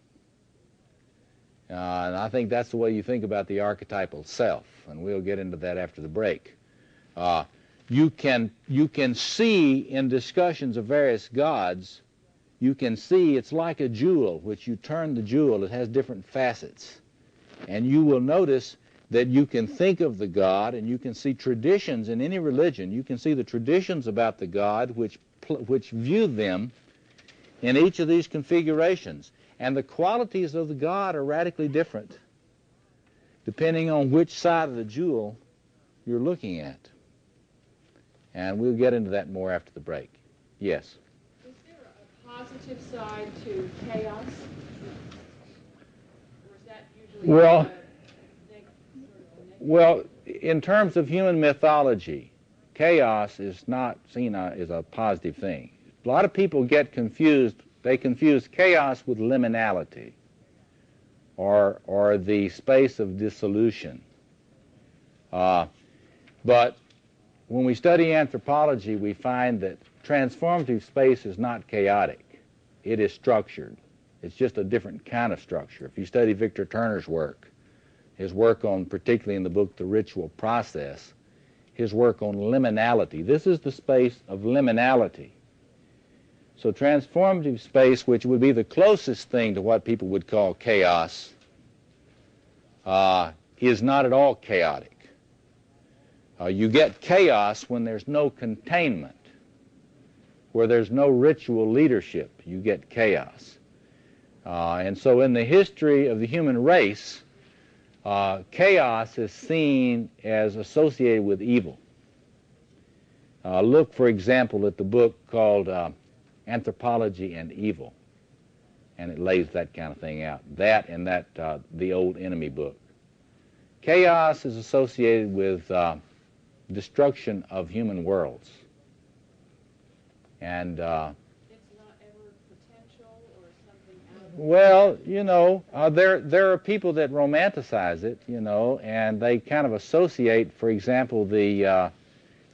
And I think that's the way you think about the archetypal self, and we'll get into that after the break. You can see in discussions of various gods, you can see it's like a jewel, which you turn the jewel, it has different facets. And you will notice that you can think of the god, and you can see traditions in any religion. You can see the traditions about the god which view them in each of these configurations. And the qualities of the god are radically different depending on which side of the jewel you're looking at. And we'll get into that more after the break. Yes? Is there a positive side to chaos? Or is that usually Well, well, in terms of human mythology, chaos is not seen as a positive thing. A lot of people get confused. They confuse chaos with liminality, or the space of dissolution. But when we study anthropology, we find that transformative space is not chaotic. It is structured. It's just a different kind of structure. If you study Victor Turner's work, his work on, particularly in the book The Ritual Process, his work on liminality. This is the space of liminality. So transformative space, which would be the closest thing to what people would call chaos, is not at all chaotic. You get chaos when there's no containment, where there's no ritual leadership. You get chaos. And so in the history of the human race, chaos is seen as associated with evil. Look, for example, at the book called Anthropology and Evil, and it lays that kind of thing out. That and the Old Enemy book. Chaos is associated with destruction of human worlds. And it's not ever potential or something out of well, you know, there are people that romanticize it, you know, and they kind of associate, for example, they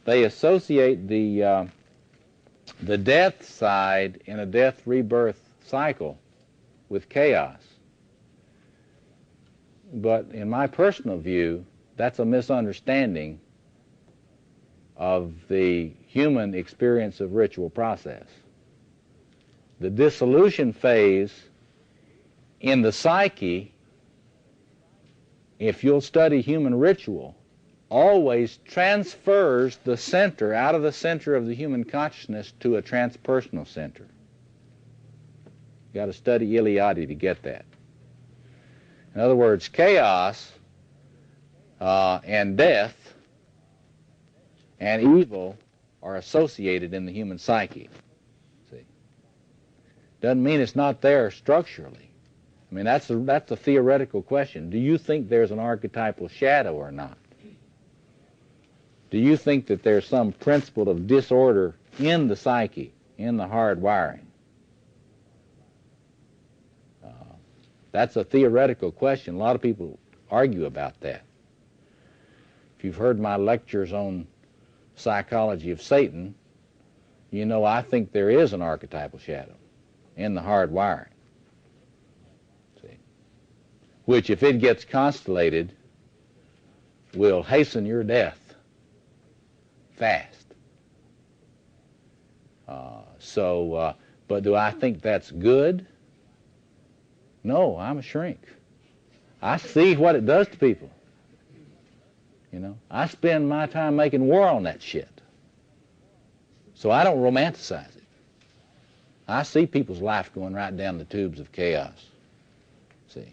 associate the death side in a death rebirth cycle with chaos. But in my personal view, that's a misunderstanding of the human experience of ritual process. The dissolution phase in the psyche, if you'll study human ritual, always transfers the center out of the center of the human consciousness to a transpersonal center. You've got to study Iliadi to get that. In other words, chaos and death and evil are associated in the human psyche. See, doesn't mean it's not there structurally. I mean, that's a theoretical question. Do you think there's an archetypal shadow or not? Do you think that there's some principle of disorder in the psyche, in the hard wiring? That's a theoretical question. A lot of people argue about that. If you've heard my lectures on psychology of Satan, you know I think there is an archetypal shadow in the hard wiring. See? Which, if it gets constellated, will hasten your death fast. But do I think that's good? No, I'm a shrink. I see what it does to people. You know, I spend my time making war on that shit. So I don't romanticize it. I see people's life going right down the tubes of chaos. See?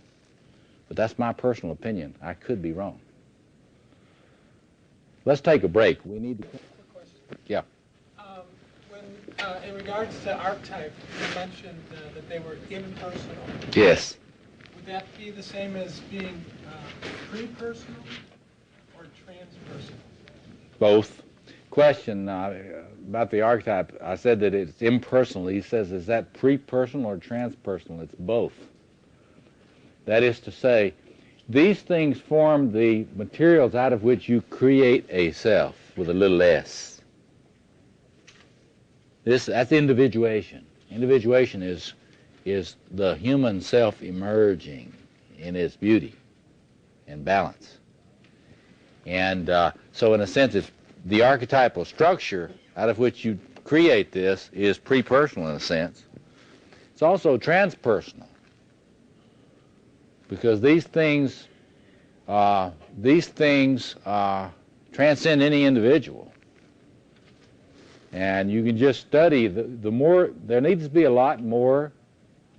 But that's my personal opinion. I could be wrong. Let's take a break. We need to... Quick question. Yeah. In regards to archetype, you mentioned that they were impersonal. Yes. Would that be the same as being pre-personal or transpersonal? Both. Question about the archetype. I said that it's impersonal. He says, is that pre-personal or transpersonal? It's both. That is to say, These things form the materials out of which you create a self with a little s. That's individuation. Individuation is the human self emerging in its beauty and balance. And so in a sense, it's the archetypal structure out of which you create this is pre-personal in a sense. It's also transpersonal, because these things transcend any individual. And you can just study, the more, there needs to be a lot more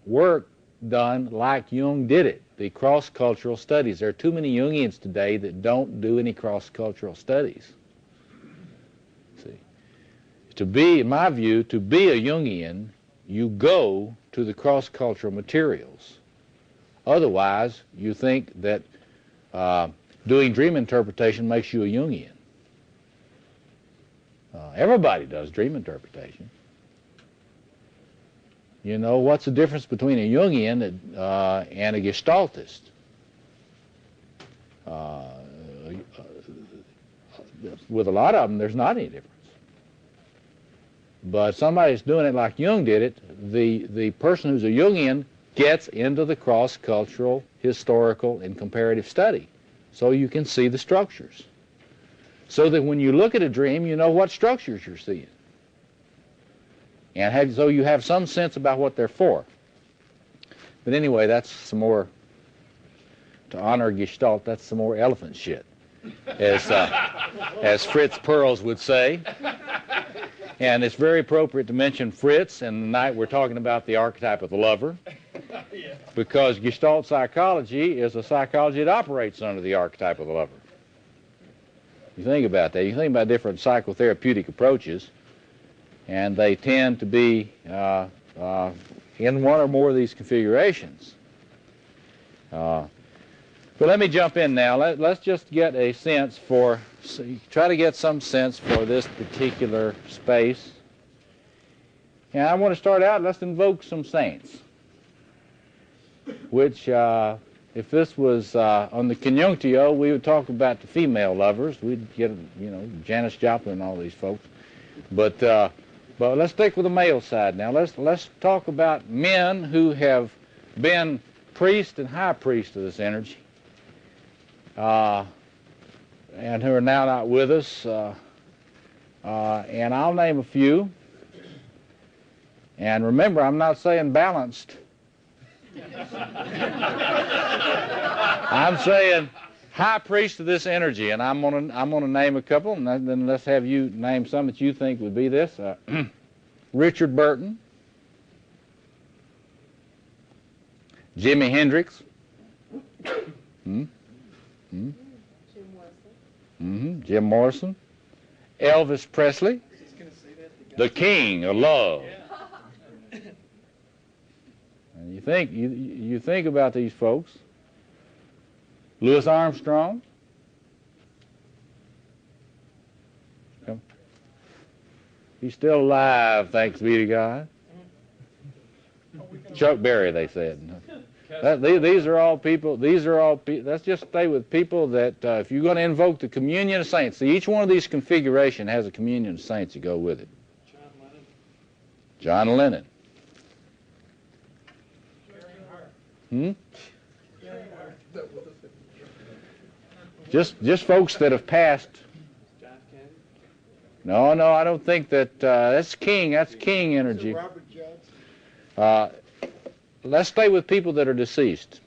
work done like Jung did it, the cross-cultural studies. There are too many Jungians today that don't do any cross-cultural studies. See, to be, in my view, to be a Jungian, you go to the cross-cultural materials. Otherwise, you think that doing dream interpretation makes you a Jungian. Everybody does dream interpretation. You know, what's the difference between a Jungian and a Gestaltist? With a lot of them, there's not any difference. But somebody's doing it like Jung did it, the person who's a Jungian gets into the cross-cultural, historical, and comparative study. So you can see the structures. So that when you look at a dream, you know what structures you're seeing. And so you have some sense about what they're for. But anyway, that's some more, to honor Gestalt, that's some more elephant shit, as Fritz Perls would say. And it's very appropriate to mention Fritz, and tonight we're talking about the archetype of the lover, because Gestalt psychology is a psychology that operates under the archetype of the lover. You think about that. You think about different psychotherapeutic approaches, and they tend to be in one or more of these configurations. But let me jump in now. Let's just get a sense for, try to get some sense for this particular space. And I want to start out, let's invoke some saints, which if this was on the conjunctio, we would talk about the female lovers. We'd get, you know, Janis Joplin and all these folks. But let's stick with the male side now. Let's talk about men who have been priest and high priest of this energy, and who are now not with us. And I'll name a few. And remember, I'm not saying balanced. I'm saying high priest of this energy, and I'm gonna name a couple, and then let's have you name some that you think would be this. Richard Burton, Jimi Hendrix, Jim Morrison, Elvis Presley, the king of love. And you think about these folks. Louis Armstrong. He's still alive, thanks be to God. Chuck Berry, they said. These are all people. Let's just stay with people that if you're going to invoke the communion of saints, see, each one of these configuration has a communion of saints to go with it. John Lennon. Just folks that have passed. No, I don't think that. That's king energy. Let's stay with people that are deceased.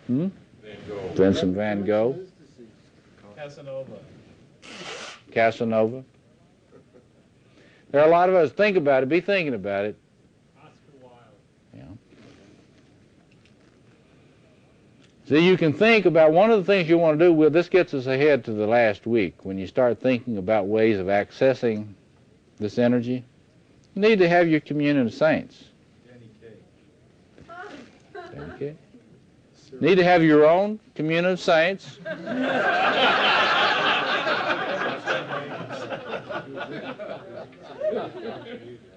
Vincent Van Gogh. Casanova. There are a lot of us. Think about it. Be thinking about it. So you can think about one of the things you want to do. Well, this gets us ahead to the last week. When you start thinking about ways of accessing this energy, you need to have your communion of saints. Danny Kaye. Need to have your own communion of saints.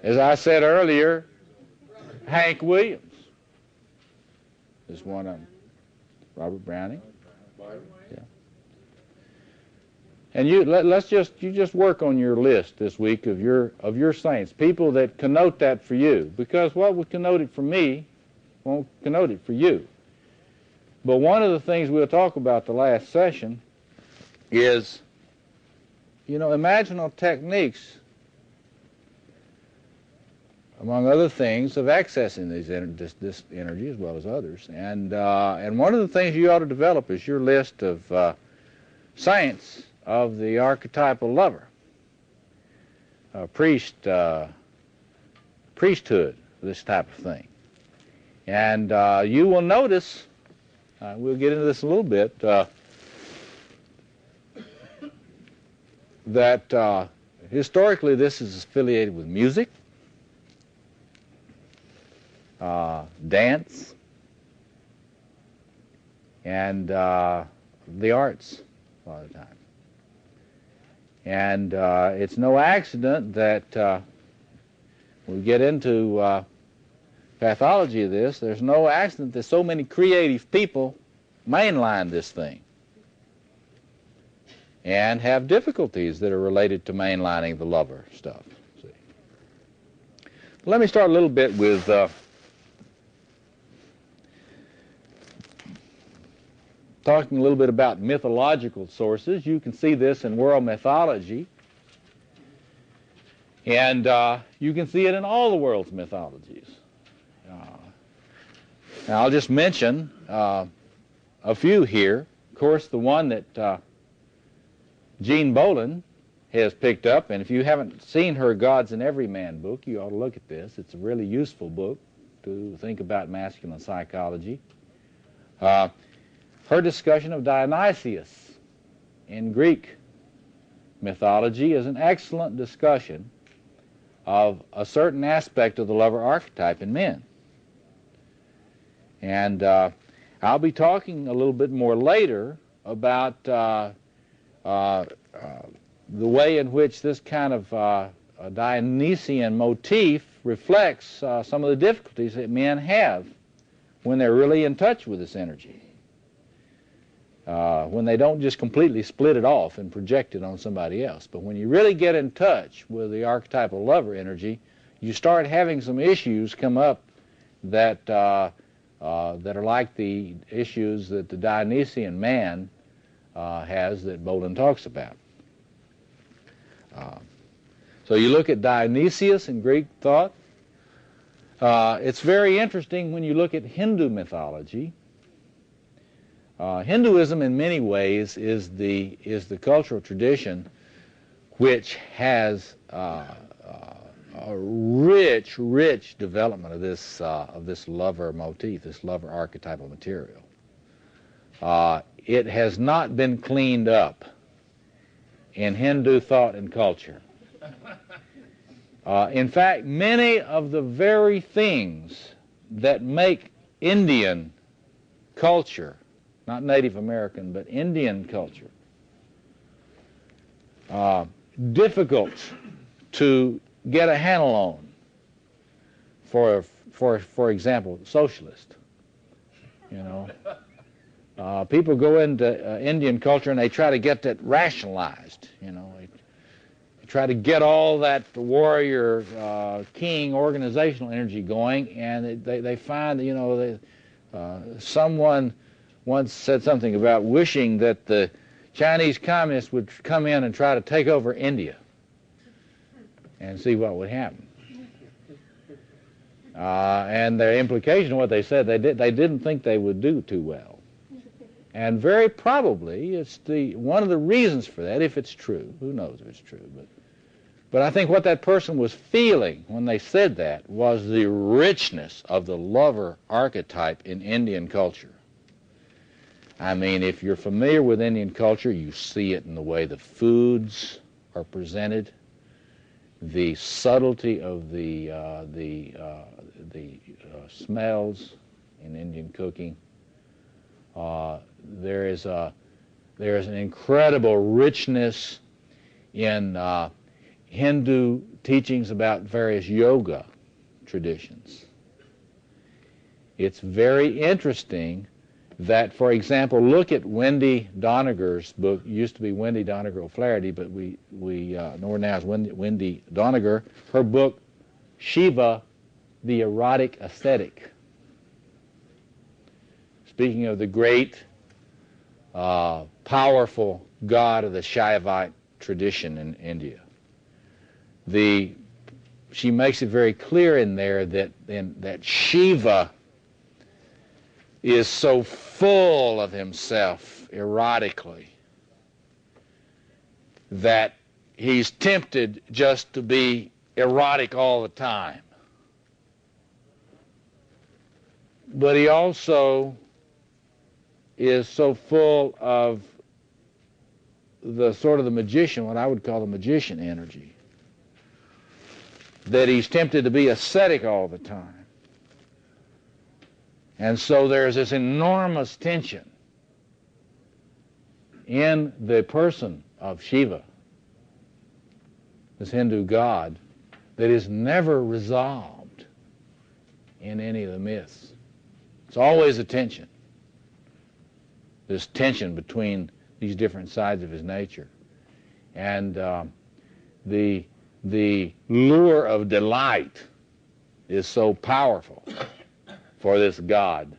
As I said earlier, Hank Williams is one of them. Robert Browning. Byron. Yeah. And you just work on your list this week of your saints, people that connote that for you, because what would connote it for me won't connote it for you. But one of the things we'll talk about the last session is, imaginal techniques, among other things, of accessing this energy as well as others. And one of the things you ought to develop is your list of saints of the archetypal lover, priesthood, this type of thing. And you will notice, we'll get into this a little bit, that historically this is affiliated with music, dance, and the arts a lot of the time. And it's no accident that when we get into pathology of this, there's no accident that so many creative people mainline this thing and have difficulties that are related to mainlining the lover stuff. See. Let me start a little bit with talking a little bit about mythological sources. You can see this in world mythology, and you can see it in all the world's mythologies. Now I'll just mention a few here. Of course, the one that Jean Bolin has picked up, and if you haven't seen her Gods and Every Man book, you ought to look at this. It's a really useful book to think about masculine psychology. Her discussion of Dionysius in Greek mythology is an excellent discussion of a certain aspect of the lover archetype in men. And I'll be talking a little bit more later about the way in which this kind of Dionysian motif reflects some of the difficulties that men have when they're really in touch with this energy. When they don't just completely split it off and project it on somebody else. But when you really get in touch with the archetypal lover energy, you start having some issues come up that that are like the issues that the Dionysian man has that Bolin talks about. So you look at Dionysius in Greek thought. It's very interesting when you look at Hindu mythology. Hinduism in many ways is the cultural tradition which has a rich development of this lover motif, this lover archetypal material. It has not been cleaned up in Hindu thought and culture. In fact, many of the very things that make Indian culture, not Native American, but Indian culture, difficult to get a handle on. For example, socialist. People go into Indian culture and they try to get that rationalized. They try to get all that warrior, king, organizational energy going, and they find that someone once said something about wishing that the Chinese communists would come in and try to take over India and see what would happen. And their implication of what they said, they didn't think they would do too well. And very probably it's one of the reasons for that, if it's true. Who knows if it's true? But I think what that person was feeling when they said that was the richness of the lover archetype in Indian culture. I mean, if you're familiar with Indian culture, you see it in the way the foods are presented, the subtlety of the smells in Indian cooking. There is an incredible richness in Hindu teachings about various yoga traditions. It's very interesting that, for example, look at Wendy Doniger's book. It used to be Wendy Doniger O'Flaherty, but we know her now as Wendy Doniger. Her book, Shiva, the Erotic Ascetic. Speaking of the great, powerful god of the Shaivite tradition in India. She makes it very clear in there that Shiva is so full of himself erotically that he's tempted just to be erotic all the time. But he also is so full of the sort of the magician, what I would call the magician energy, that he's tempted to be ascetic all the time. And so there's this enormous tension in the person of Shiva, this Hindu god, that is never resolved in any of the myths. It's always a tension, this tension between these different sides of his nature. And the lure of delight is so powerful for this god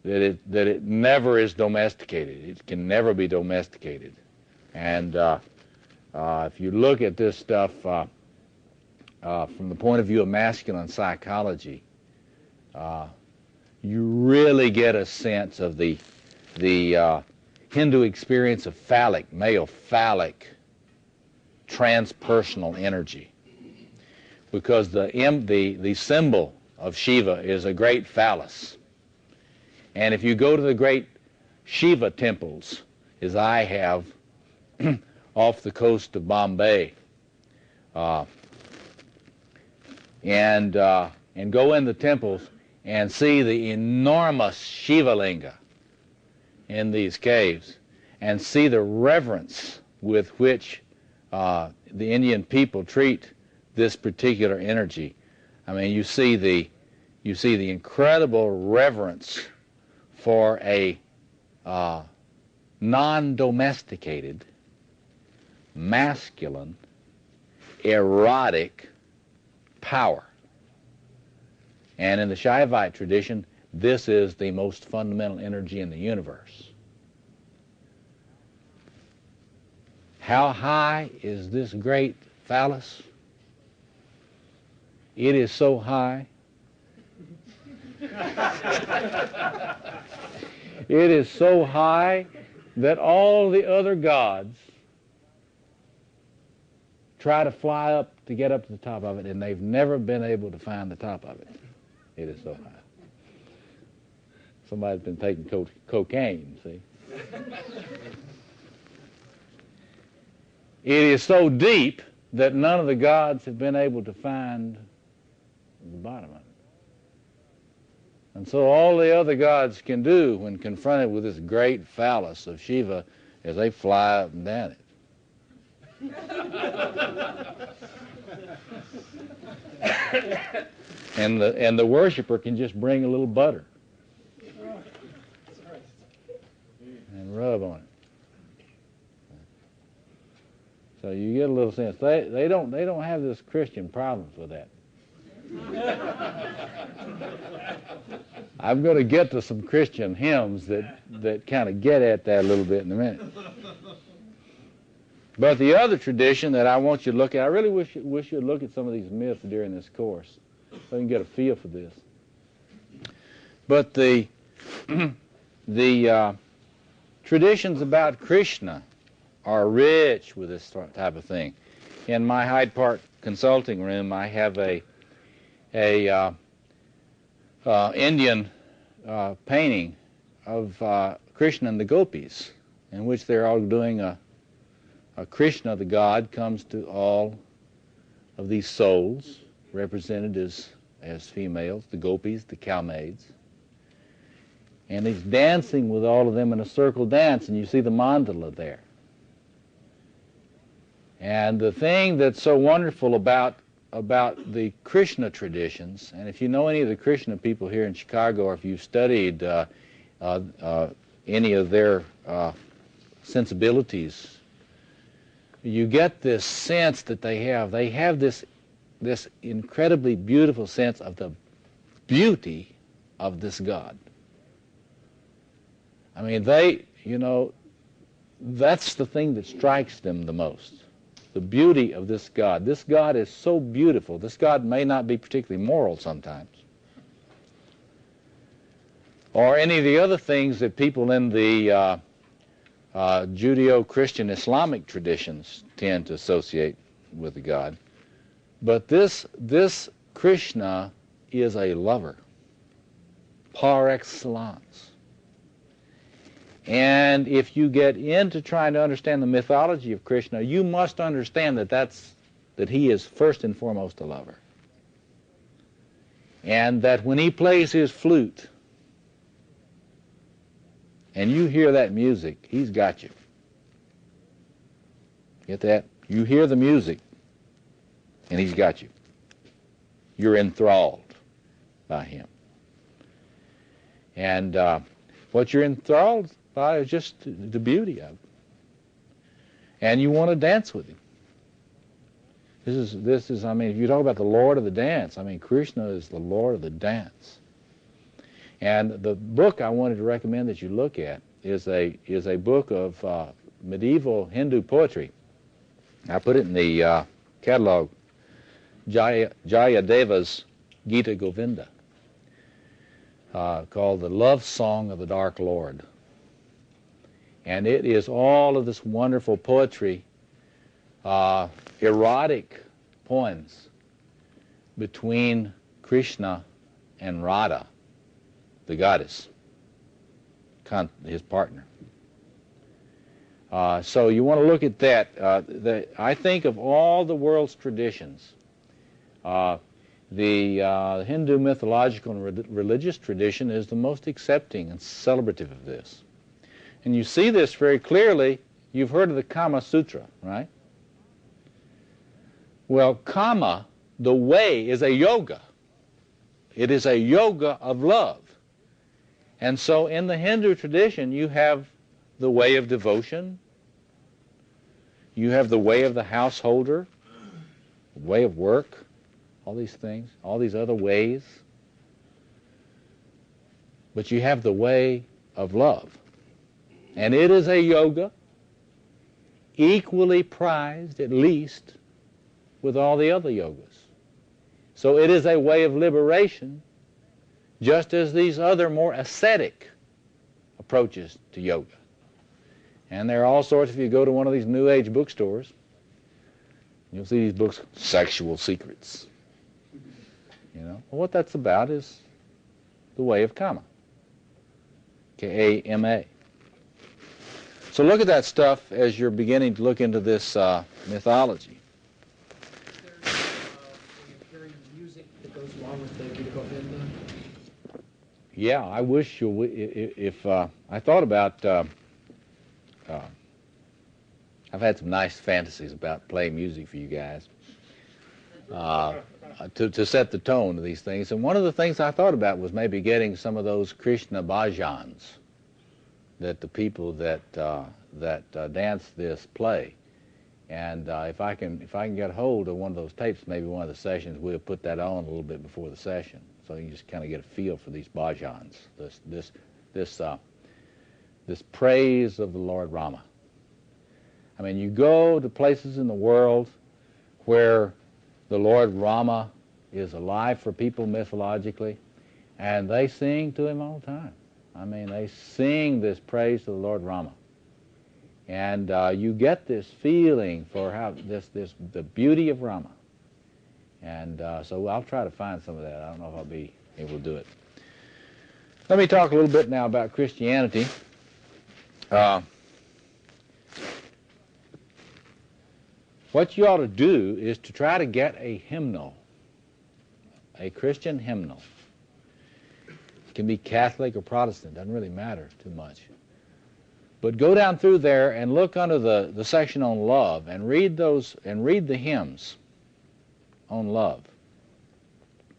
that it never is domesticated. It can never be domesticated. And if you look at this stuff from the point of view of masculine psychology, you really get a sense of the Hindu experience of male phallic, transpersonal energy, because the symbol of Shiva is a great phallus. And if you go to the great Shiva temples, as I have, off the coast of Bombay, and go in the temples and see the enormous Shiva linga in these caves, and see the reverence with which the Indian people treat this particular energy. I mean, you see the incredible reverence for a non-domesticated, masculine, erotic power. And in the Shaivite tradition, this is the most fundamental energy in the universe. How high is this great phallus? It is so high. It is so high that all the other gods try to fly up to get up to the top of it, and they've never been able to find the top of it. It is so high. Somebody's been taking cocaine, see? It is so deep that none of the gods have been able to find the bottom of it. And so all the other gods can do when confronted with this great phallus of Shiva is they fly up and down it. And the worshiper can just bring a little butter and rub on it. So you get a little sense. They don't have this Christian problems with that. I'm going to get to some Christian hymns that kind of get at that a little bit in a minute. But the other tradition that I want you to look at, I really wish you'd look at some of these myths during this course so you can get a feel for this. But the traditions about Krishna are rich with this type of thing. In my Hyde Park consulting room, I have a Indian painting of Krishna and the gopis, in which they're all doing a Krishna, the god, comes to all of these souls, represented as females, the gopis, the cowmaids, and he's dancing with all of them in a circle dance, and you see the mandala there. And the thing that's so wonderful about the Krishna traditions, and if you know any of the Krishna people here in Chicago, or if you've studied any of their sensibilities, you get this sense that they have this incredibly beautiful sense of the beauty of this God. I mean, that's the thing that strikes them the most, the beauty of this God. This God is so beautiful. This God may not be particularly moral sometimes, or any of the other things that people in the Judeo-Christian Islamic traditions tend to associate with the God. But this Krishna is a lover par excellence. And if you get into trying to understand the mythology of Krishna, you must understand that he is first and foremost a lover. And that when he plays his flute, and you hear that music, he's got you. Get that? You hear the music, and he's got you. You're enthralled by him. And what you're enthralled by is just the beauty of it. And you want to dance with him. This is, I mean, if you talk about the Lord of the dance, I mean, Krishna is the Lord of the dance. And the book I wanted to recommend that you look at is a book of medieval Hindu poetry. I put it in the catalog, Jayadeva's Gita Govinda, called The Love Song of the Dark Lord. And it is all of this wonderful poetry, erotic poems between Krishna and Radha, the goddess, his partner. So you want to look at that. I think of all the world's traditions, the Hindu mythological and religious tradition is the most accepting and celebrative of this. And you see this very clearly. You've heard of the Kama Sutra, right? Well, Kama, the way, is a yoga. It is a yoga of love. And so in the Hindu tradition, you have the way of devotion, you have the way of the householder, the way of work, all these things, all these other ways. But you have the way of love. And it is a yoga equally prized, at least, with all the other yogas. So it is a way of liberation, just as these other more ascetic approaches to yoga. And there are all sorts. If you go to one of these New Age bookstores, you'll see these books, Sexual Secrets. You know, well, what that's about is the way of Kama, K-A-M-A. So look at that stuff as you're beginning to look into this mythology. There's hearing music that goes along with the Gita Govinda. Yeah, I wish if I thought about. I've had some nice fantasies about playing music for you guys to set the tone of these things. And one of the things I thought about was maybe getting some of those Krishna bhajans that the people that dance this play. And if I can get hold of one of those tapes, maybe one of the sessions, we'll put that on a little bit before the session, so you just kind of get a feel for these bhajans, this praise of the Lord Rama. I mean, you go to places in the world where the Lord Rama is alive for people mythologically, and they sing to him all the time. I mean, they sing this praise to the Lord Rama. And you get this feeling for how the beauty of Rama. And so I'll try to find some of that. I don't know if I'll be able to do it. Let me talk a little bit now about Christianity. What you ought to do is to try to get a hymnal, a Christian hymnal. It can be Catholic or Protestant, doesn't really matter too much. But go down through there and look under the section on love and read those and read the hymns on love.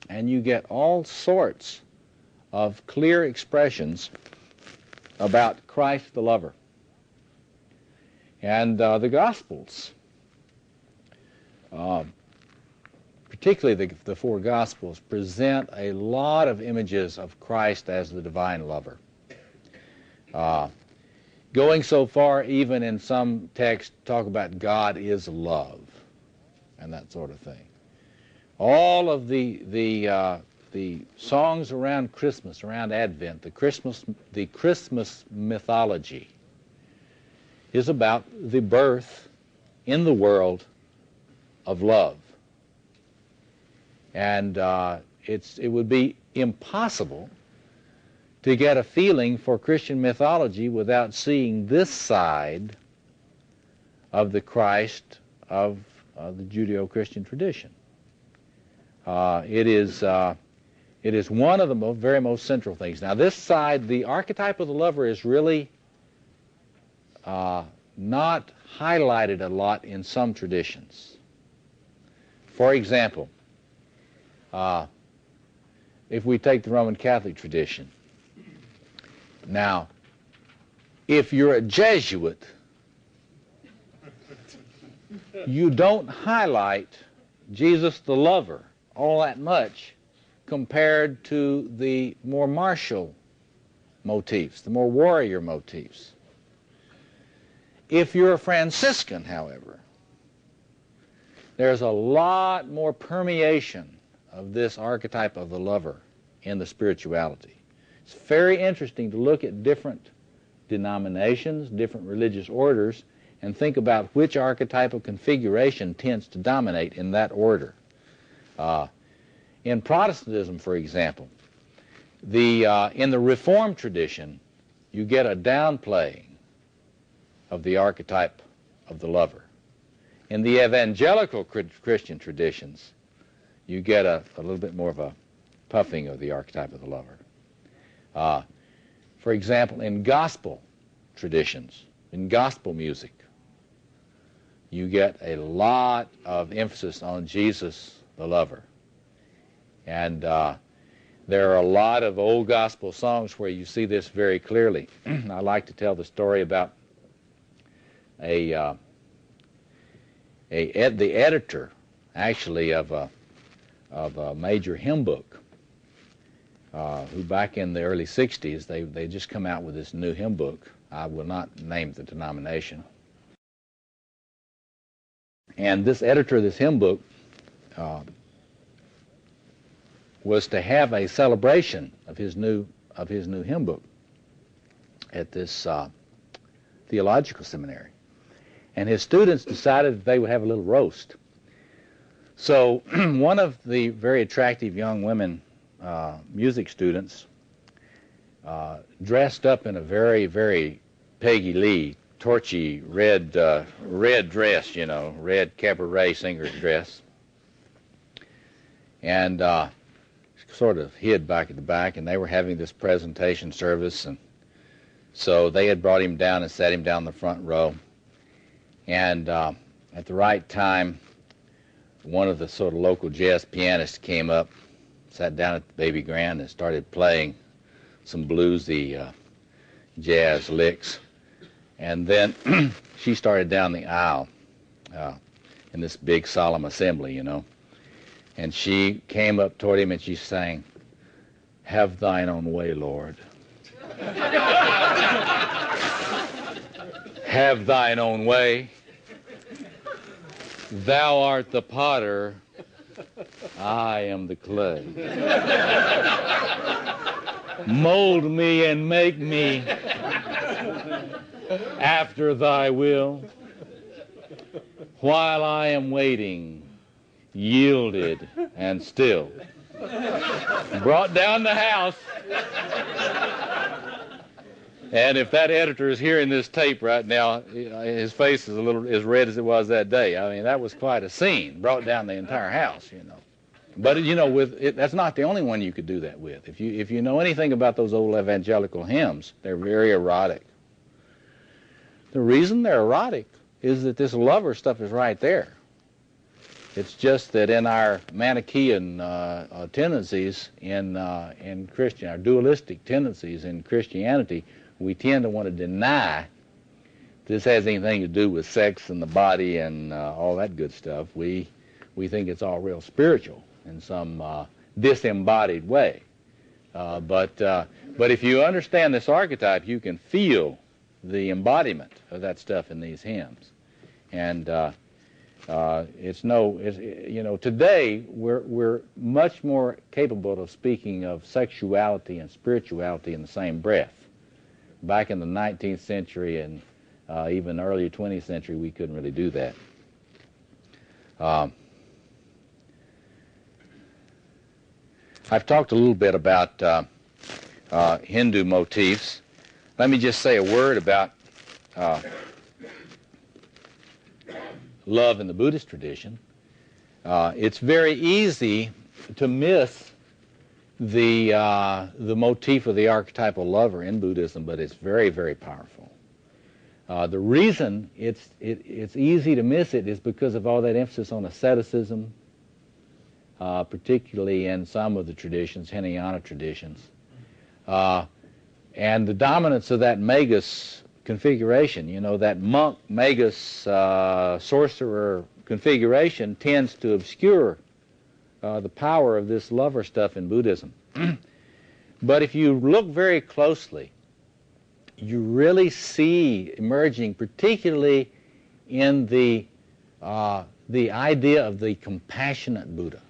And you get all sorts of clear expressions about Christ the lover. And the Gospels, particularly the four Gospels, present a lot of images of Christ as the divine lover. Going so far, even in some texts, talk about God is love and that sort of thing. All of the songs around Christmas, around Advent, the Christmas mythology is about the birth in the world of love. And it would be impossible to get a feeling for Christian mythology without seeing this side of the Christ of the Judeo-Christian tradition. It is one of the very most central things. Now, this side, the archetype of the lover, is really not highlighted a lot in some traditions. For example, if we take the Roman Catholic tradition, now, if you're a Jesuit, you don't highlight Jesus the lover all that much compared to the more martial motifs, the more warrior motifs. If you're a Franciscan, however, there's a lot more permeation of this archetype of the lover in the spirituality. It's very interesting to look at different denominations, different religious orders, and think about which archetypal configuration tends to dominate in that order. In Protestantism, for example, in the Reformed tradition, you get a downplaying of the archetype of the lover. In the evangelical Christian traditions, you get a little bit more of a puffing of the archetype of the lover. For example, in gospel traditions, in gospel music, you get a lot of emphasis on Jesus the lover. And there are a lot of old gospel songs where you see this very clearly. I like to tell the story about the editor, actually, of a major hymn book, who back in the early 60s, they just come out with this new hymn book. I will not name the denomination. And this editor of this hymn book was to have a celebration of his new hymn book at this theological seminary. And his students decided that they would have a little roast. So one of the very attractive young women music students dressed up in a very, very Peggy Lee, torchy red dress, red cabaret singer's dress, and sort of hid back at the back, and they were having this presentation service, and so they had brought him down and sat him down in the front row, and at the right time, one of the sort of local jazz pianists came up, sat down at the baby grand and started playing some bluesy jazz licks. And then she started down the aisle in this big solemn assembly, And she came up toward him and she sang, "Have thine own way, Lord. Have thine own way. Thou art the potter, I am the clay. Mold me and make me after thy will, while I am waiting, yielded and still." Brought down the house. And if that editor is hearing this tape right now, his face is a little as red as it was that day. I mean, that was quite a scene. Brought down the entire house, But that's not the only one you could do that with. If you know anything about those old evangelical hymns, they're very erotic. The reason they're erotic is that this lover stuff is right there. It's just that in our Manichaean tendencies in Christian, our dualistic tendencies in Christianity, we tend to want to deny this has anything to do with sex and the body and all that good stuff. We think it's all real spiritual in some disembodied way. But if you understand this archetype, you can feel the embodiment of that stuff in these hymns. And today we're much more capable of speaking of sexuality and spirituality in the same breath. Back in the 19th century and even early 20th century, we couldn't really do that. I've talked a little bit about Hindu motifs. Let me just say a word about love in the Buddhist tradition. It's very easy to miss the motif of the archetypal lover in Buddhism, but it's very, very powerful. The reason it's easy to miss it is because of all that emphasis on asceticism, particularly in some of the traditions, Hinayana traditions, and the dominance of that magus configuration. You know, that monk magus sorcerer configuration tends to obscure the power of this lover stuff in Buddhism. But if you look very closely, you really see emerging, particularly in the idea of the compassionate Buddha.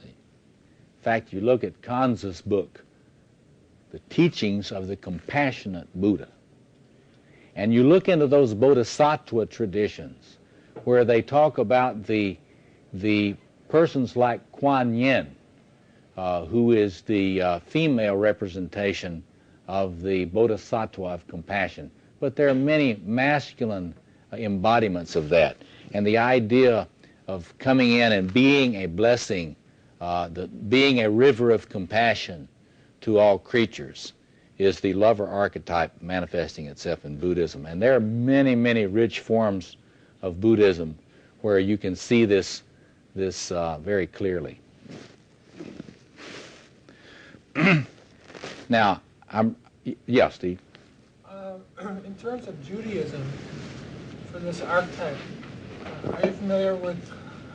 See? In fact, you look at Kanza's book, The Teachings of the Compassionate Buddha, and you look into those bodhisattva traditions where they talk about the persons like Kuan Yin, who is the female representation of the bodhisattva of compassion. But there are many masculine embodiments of that. And the idea of coming in and being a blessing, being a river of compassion to all creatures is the lover archetype manifesting itself in Buddhism. And there are many, many rich forms of Buddhism where you can see this very clearly. Now, yeah, Steve? In terms of Judaism, for this archetype, are you familiar with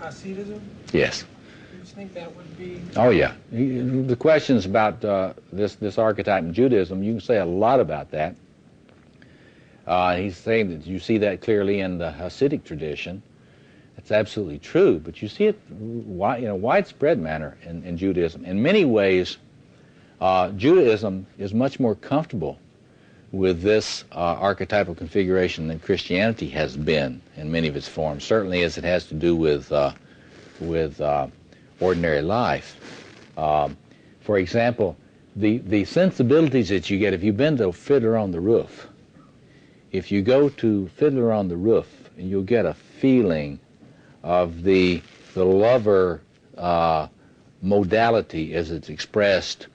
Hasidism? Yes. Do you think that would be... Oh, yeah. The questions about this archetype in Judaism, you can say a lot about that. He's saying that you see that clearly in the Hasidic tradition. It's absolutely true, but you see it in a widespread manner in Judaism. In many ways, Judaism is much more comfortable with this archetypal configuration than Christianity has been in many of its forms, certainly as it has to do with ordinary life. For example, the sensibilities that you get, if you've been to Fiddler on the Roof, if you go to Fiddler on the Roof, you'll get a feeling of the lover modality as it's expressed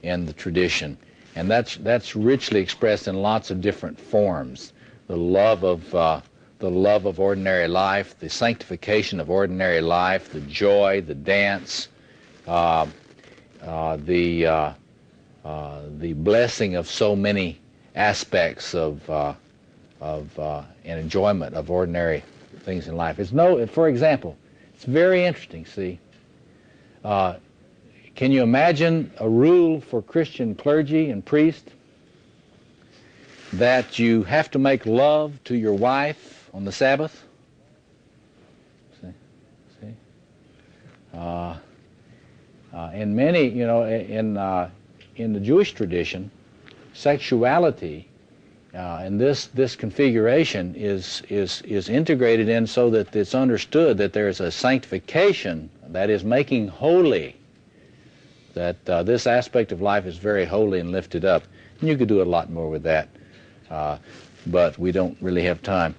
in the tradition, and that's richly expressed in lots of different forms. The love of ordinary life, the sanctification of ordinary life, the joy, the dance, the blessing of so many aspects of an enjoyment of ordinary things in life. For example, it's very interesting. See. Can you imagine a rule for Christian clergy and priests that you have to make love to your wife on the Sabbath? See? In many, in the Jewish tradition, sexuality and this configuration is integrated in so that it's understood that there's a sanctification, that is making holy, that this aspect of life is very holy and lifted up. And you could do a lot more with that, but we don't really have time.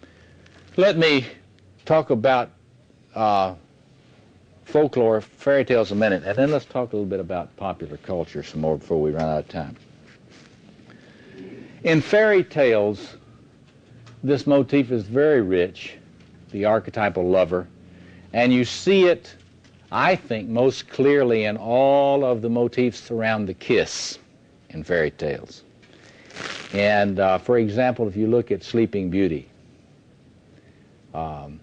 Let me talk about folklore, fairy tales a minute, and then let's talk a little bit about popular culture some more before we run out of time. In fairy tales, this motif is very rich, the archetypal lover, and you see it, I think, most clearly in all of the motifs around the kiss in fairy tales. And for example, if you look at Sleeping Beauty, the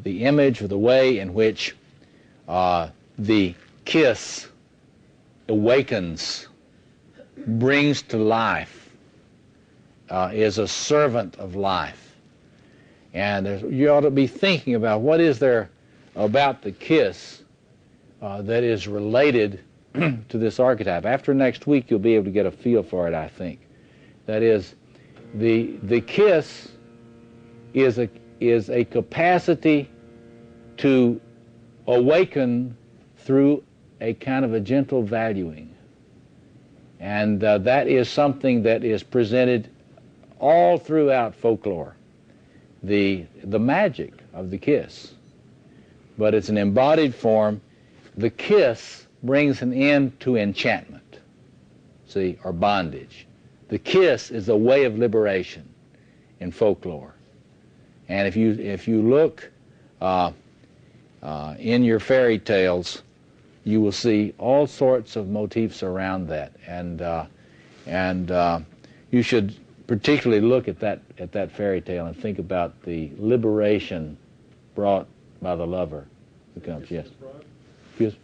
image or the way in which the kiss awakens, brings to life, is a servant of life. And you ought to be thinking about what is there about the kiss that is related to this archetype. After next week, you'll be able to get a feel for it, I think. That is, the kiss is a capacity to awaken through a kind of a gentle valuing. And that is something that is presented all throughout folklore, the magic of the kiss. But it's an embodied form. The kiss brings an end to enchantment, see, or bondage. The kiss is a way of liberation in folklore. And if you look in your fairy tales, you will see all sorts of motifs around that. And you should particularly look at that fairy tale and think about the liberation brought by the lover who comes. Yes. Excuse?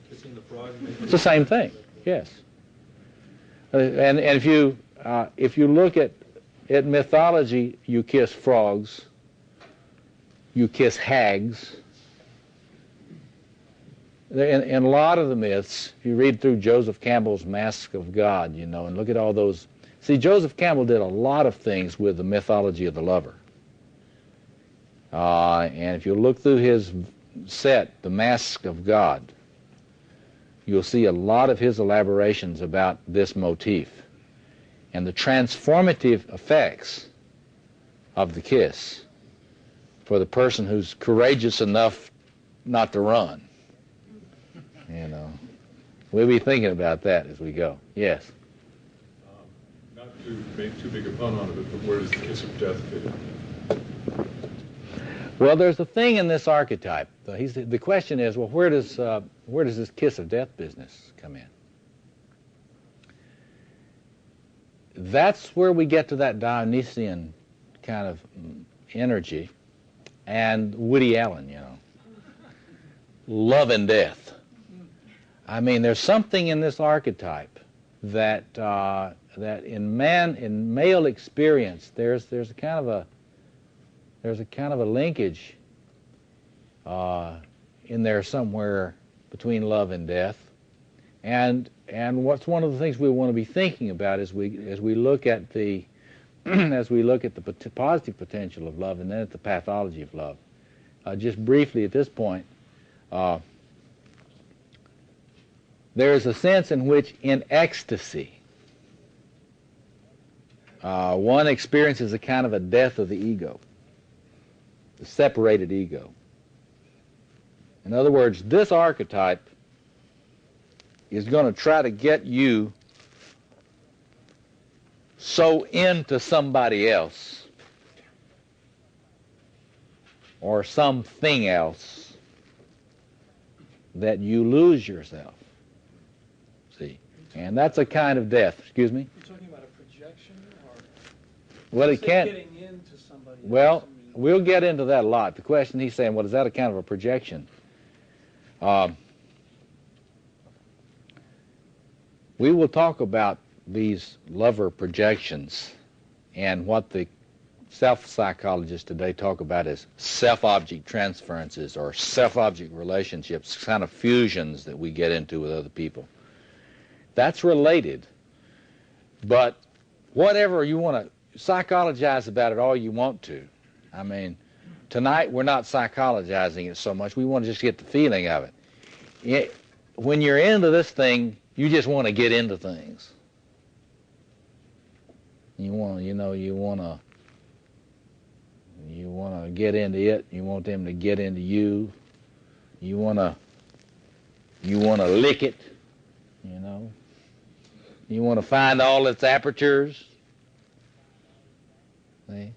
It's the same thing. Yes. And if you look at mythology, you kiss frogs, you kiss hags. In a lot of the myths, if you read through Joseph Campbell's Mask of God, you know, and look at all those. See, Joseph Campbell did a lot of things with the mythology of the lover. And if you look through his set, The Mask of God, you'll see a lot of his elaborations about this motif and the transformative effects of the kiss for the person who's courageous enough not to run. You know, we'll be thinking about that as we go. Yes? Not to make too big a pun on it, but where does the kiss of death fit in? Well, there's a thing in this archetype. The question is, well, where does this kiss of death business come in? That's where we get to that Dionysian kind of energy, and Woody Allen, you know, love and death. I mean, there's something in this archetype that in male experience, there's a kind of a linkage in there somewhere between love and death, and what's one of the things we want to be thinking about as we look at the positive potential of love and then at the pathology of love. Just briefly at this point, there is a sense in which in ecstasy one experiences a kind of a death of the ego, the separated ego. In other words, this archetype is going to try to get you so into somebody else or something else that you lose yourself. See? And that's a kind of death. Excuse me? You're talking about a projection, or well, it can't. Getting into somebody well, else? we'll get into that a lot. The question he's saying, well, is that a kind of a projection? We will talk about these lover projections and what the self-psychologists today talk about as self-object transferences or self-object relationships, kind of fusions that we get into with other people. That's related, but whatever you want to psychologize about it all you want to. I mean, tonight we're not psychologizing it so much. We want to just get the feeling of it. When you're into this thing, you just want to get into things. You want to get into it. You want them to get into you. You want to lick it. You know. You want to find all its apertures. See?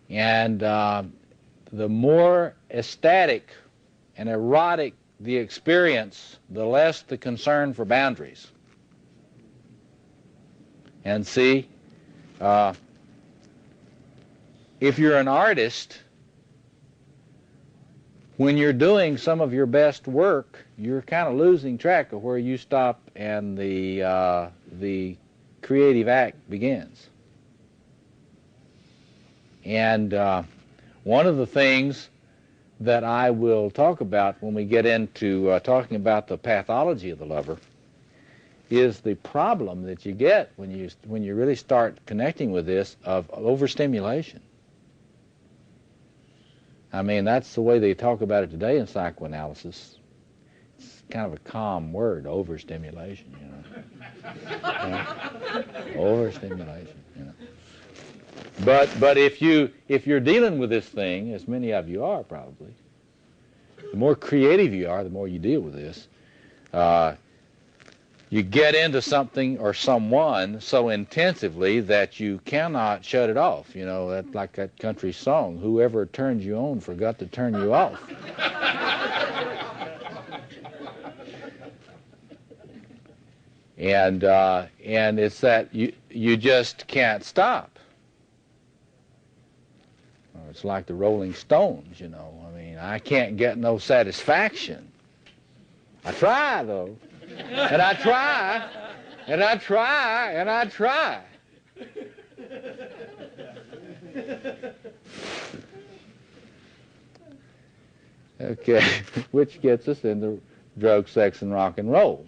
And the more ecstatic and erotic the experience, the less the concern for boundaries. And see, if you're an artist, when you're doing some of your best work, you're kind of losing track of where you stop and the creative act begins. And one of the things that I will talk about when we get into talking about the pathology of the lover is the problem that you get when you really start connecting with this of overstimulation. I mean, that's the way they talk about it today in psychoanalysis. It's kind of a calm word, overstimulation, you know. Overstimulation, you know. But if you're dealing with this thing, as many of you are probably, the more creative you are, the more you deal with this. You get into something or someone so intensively that you cannot shut it off. You know, that, like that country song, whoever turned you on forgot to turn you off. And it's that you just can't stop. It's like the Rolling Stones, you know. I mean, I can't get no satisfaction. I try, though. And I try, and I try, and I try. Okay, which gets us into drug, sex, and rock and roll,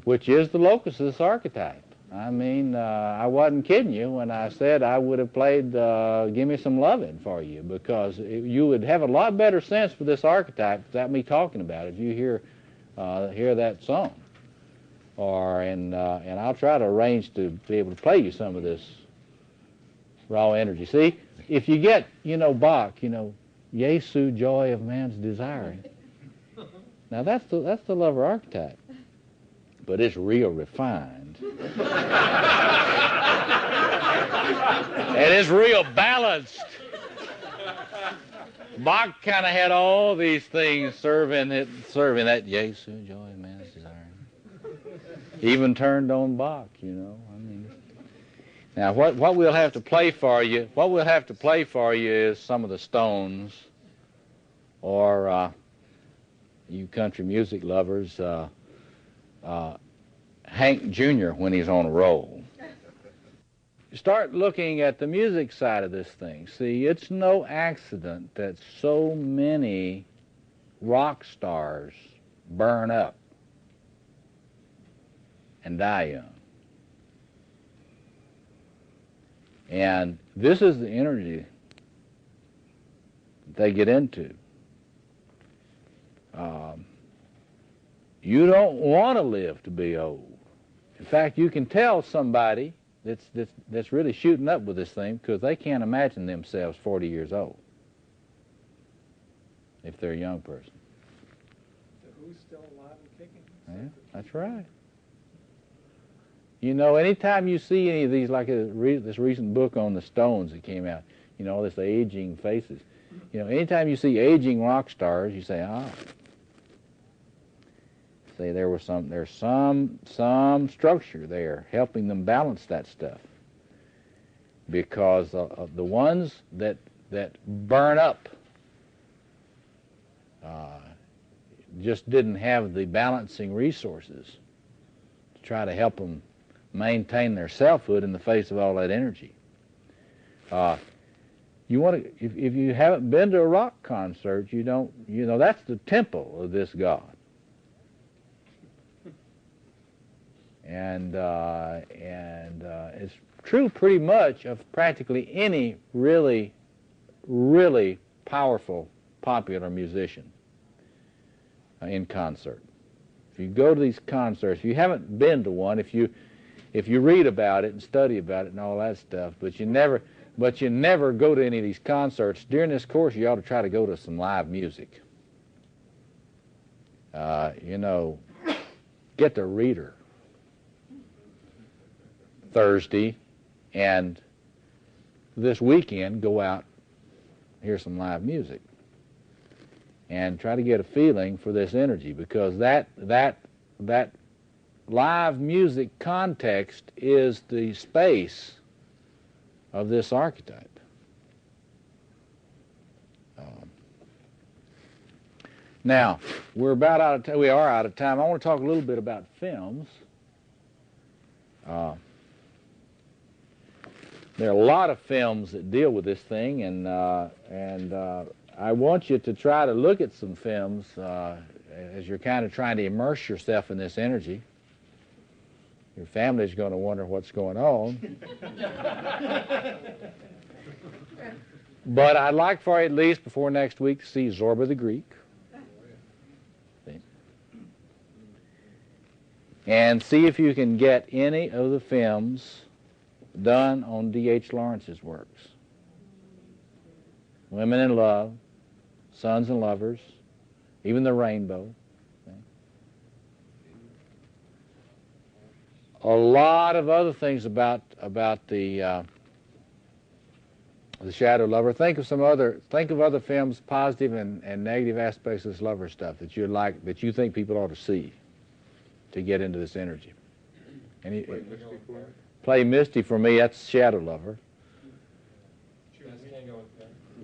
which is the locus of this archetype. I mean, I wasn't kidding you when I said I would have played Give Me Some Lovin' for you, because you would have a lot better sense for this archetype without me talking about it if you hear that song. And I'll try to arrange to be able to play you some of this raw energy. See, if you get, you know, Bach, you know, Jesu, joy of man's desiring. Now that's the lover archetype, but it's real refined. And it's real balanced. Bach kind of had all these things serving that Jesu, joy of man's desiring. Even turned on Bach, you know. I mean, now what we'll have to play for you, is some of the Stones, or you country music lovers, Hank Jr. when he's on a roll. Start looking at the music side of this thing. See, it's no accident that so many rock stars burn up and die young. And this is the energy they get into. You don't want to live to be old. In fact, you can tell somebody that's really shooting up with this thing because they can't imagine themselves 40 years old if they're a young person. So who's still alive and kicking? Yeah, that's right. You know, anytime you see any of these, like this recent book on the Stones that came out, you know, this aging faces. You know, anytime you see aging rock stars, you say, say there's some structure there helping them balance that stuff, because the ones that burn up just didn't have the balancing resources to try to help them maintain their selfhood in the face of all that energy. You want to, if you haven't been to a rock concert, you know that's the temple of this god. And it's true pretty much of practically any really, really powerful, popular musician in concert. If you go to these concerts, if you haven't been to one, if you read about it and study about it and all that stuff, but you never go to any of these concerts, during this course you ought to try to go to some live music. You know, get the reader Thursday, and this weekend go out, hear some live music, and try to get a feeling for this energy, because that live music context is the space of this archetype. Now, we are out of time. I want to talk a little bit about films. There are a lot of films that deal with this thing, and I want you to try to look at some films as you're kind of trying to immerse yourself in this energy. Your family's going to wonder what's going on. But I'd like for you at least before next week to see Zorba the Greek. And see if you can get any of the films done on D.H. Lawrence's works. Women in Love, Sons and Lovers, even The Rainbow. A lot of other things about the shadow lover. Think of other films, positive and negative aspects of this lover stuff that you like, that you think people ought to see to get into this energy. Play Misty for me. That's Shadow Lover.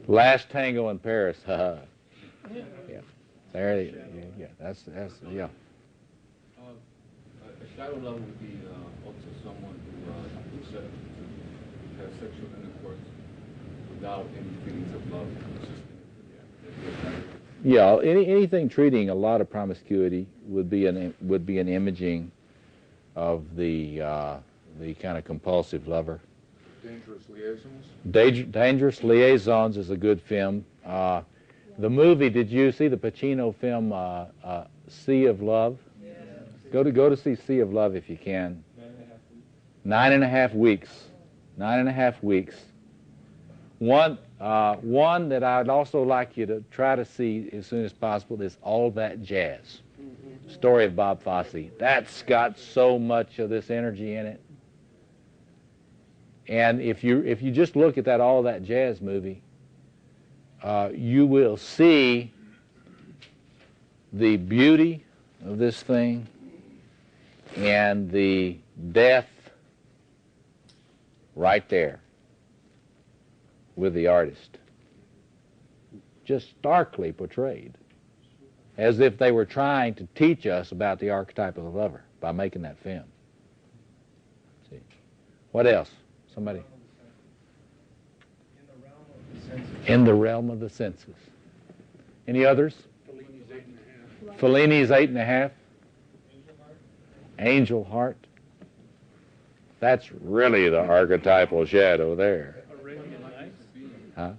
Last Tango in Paris. Yeah. There. Yeah. That's yeah. A shadow lover would be also someone who has sexual intercourse without any feelings of love. Yeah, anything treating a lot of promiscuity would be an imaging of the kind of compulsive lover. Dangerous Liaisons? Dangerous Liaisons is a good film. The movie, did you see the Pacino film Sea of Love? Yes. Go to see Sea of Love if you can. 9.5 weeks. 9.5 weeks. One that I'd also like you to try to see as soon as possible is All That Jazz. Story of Bob Fosse. That's got so much of this energy in it. And if you just look at that All That Jazz movie, you will see the beauty of this thing and the death right there with the artist, just starkly portrayed, as if they were trying to teach us about the archetype of the lover by making that film. See, what else? Somebody. In the realm of the senses. Any others? Fellini's 8.5. Angel Heart. That's really the archetypal shadow there. Huh?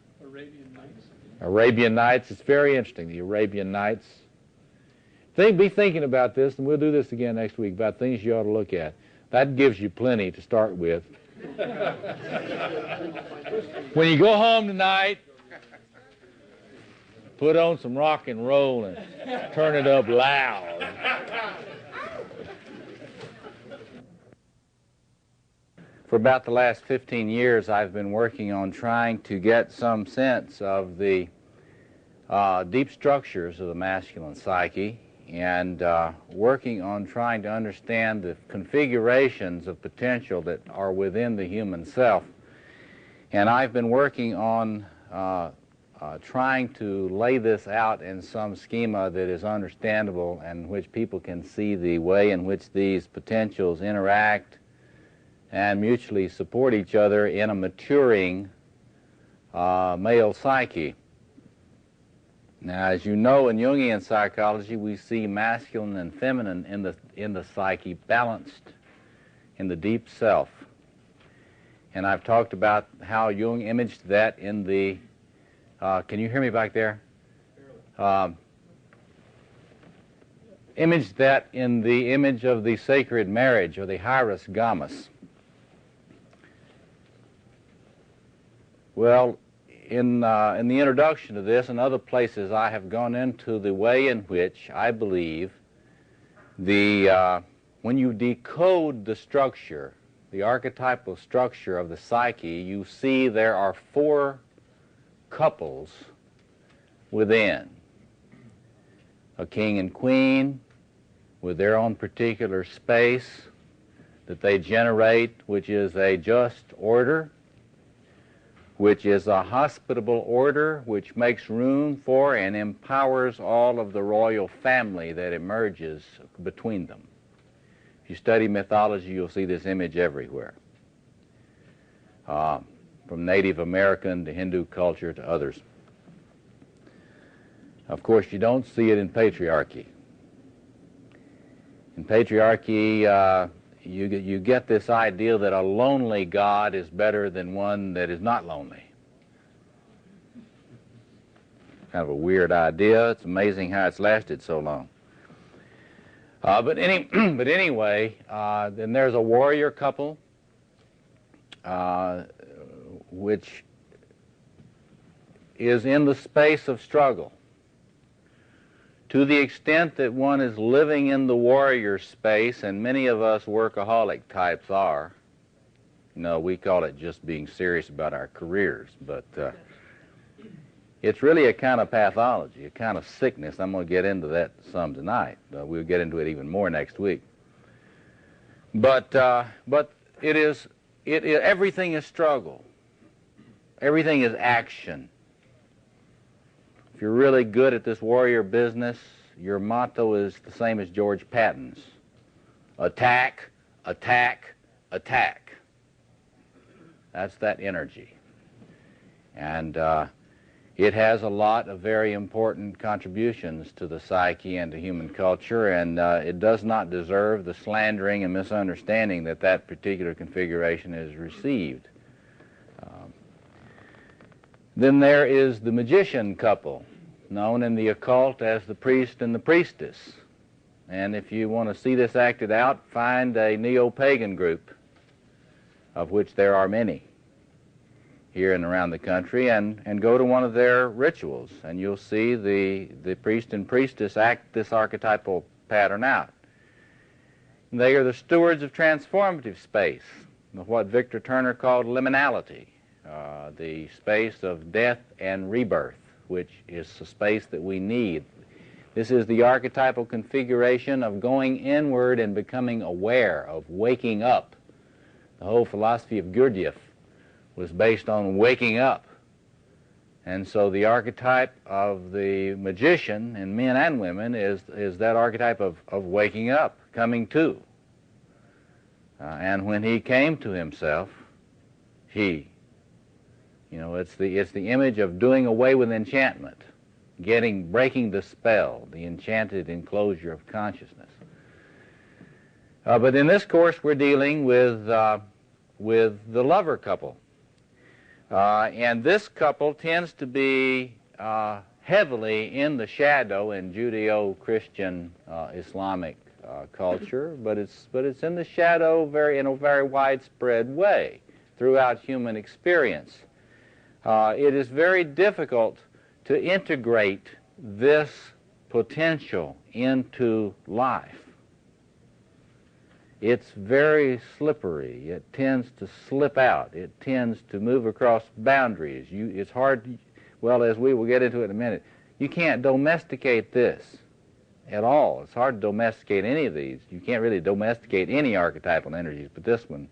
Arabian Nights. It's very interesting, the Arabian Nights. Be thinking about this, and we'll do this again next week, about things you ought to look at. That gives you plenty to start with. When you go home tonight, put on some rock and roll and turn it up loud. For about the last 15 years, I've been working on trying to get some sense of the deep structures of the masculine psyche, and working on trying to understand the configurations of potential that are within the human self. And I've been working on trying to lay this out in some schema that is understandable and which people can see the way in which these potentials interact and mutually support each other in a maturing male psyche. Now, as you know, in Jungian psychology, we see masculine and feminine in the psyche balanced in the deep self. And I've talked about how Jung imaged that in the, can you hear me back there? Imaged that in the image of the sacred marriage, or the hieros gamos. Well, in the introduction to this and other places, I have gone into the way in which I believe when you decode the structure, the archetypal structure of the psyche, you see there are 4 couples within: a king and queen, with their own particular space that they generate, which is a just order, which is a hospitable order, which makes room for and empowers all of the royal family that emerges between them. If you study mythology, you'll see this image everywhere, from Native American to Hindu culture to others. Of course, you don't see it in patriarchy. In patriarchy, you get this idea that a lonely God is better than one that is not lonely. Kind of a weird idea. It's amazing how it's lasted so long. But anyway, then there's a warrior couple, which is in the space of struggle. To the extent that one is living in the warrior space, and many of us workaholic types are, we call it just being serious about our careers, but it's really a kind of pathology, a kind of sickness. I'm going to get into that some tonight. We'll get into it even more next week. But everything is struggle. Everything is action. If you're really good at this warrior business, your motto is the same as George Patton's: attack, attack, attack. That's that energy. And it has a lot of very important contributions to the psyche and to human culture, and it does not deserve the slandering and misunderstanding that that particular configuration has received. Then there is the magician couple, known in the occult as the priest and the priestess. And if you want to see this acted out, find a neo-pagan group, of which there are many here and around the country, and go to one of their rituals, and you'll see the priest and priestess act this archetypal pattern out. They are the stewards of transformative space, what Victor Turner called liminality, the space of death and rebirth, which is the space that we need. This is the archetypal configuration of going inward and becoming aware, of waking up. The whole philosophy of Gurdjieff was based on waking up. And so the archetype of the magician in men and women is that archetype of waking up, coming to. And when he came to himself, it's the image of doing away with enchantment, breaking the spell, the enchanted enclosure of consciousness. But in this course, we're dealing with the lover couple. And this couple tends to be heavily in the shadow in Judeo-Christian Islamic culture, but it's in the shadow in a very widespread way throughout human experience. It is very difficult to integrate this potential into life. It's very slippery. It tends to slip out. It tends to move across boundaries. It's hard, as we will get into it in a minute, you can't domesticate this at all. It's hard to domesticate any of these. You can't really domesticate any archetypal energies, but this one,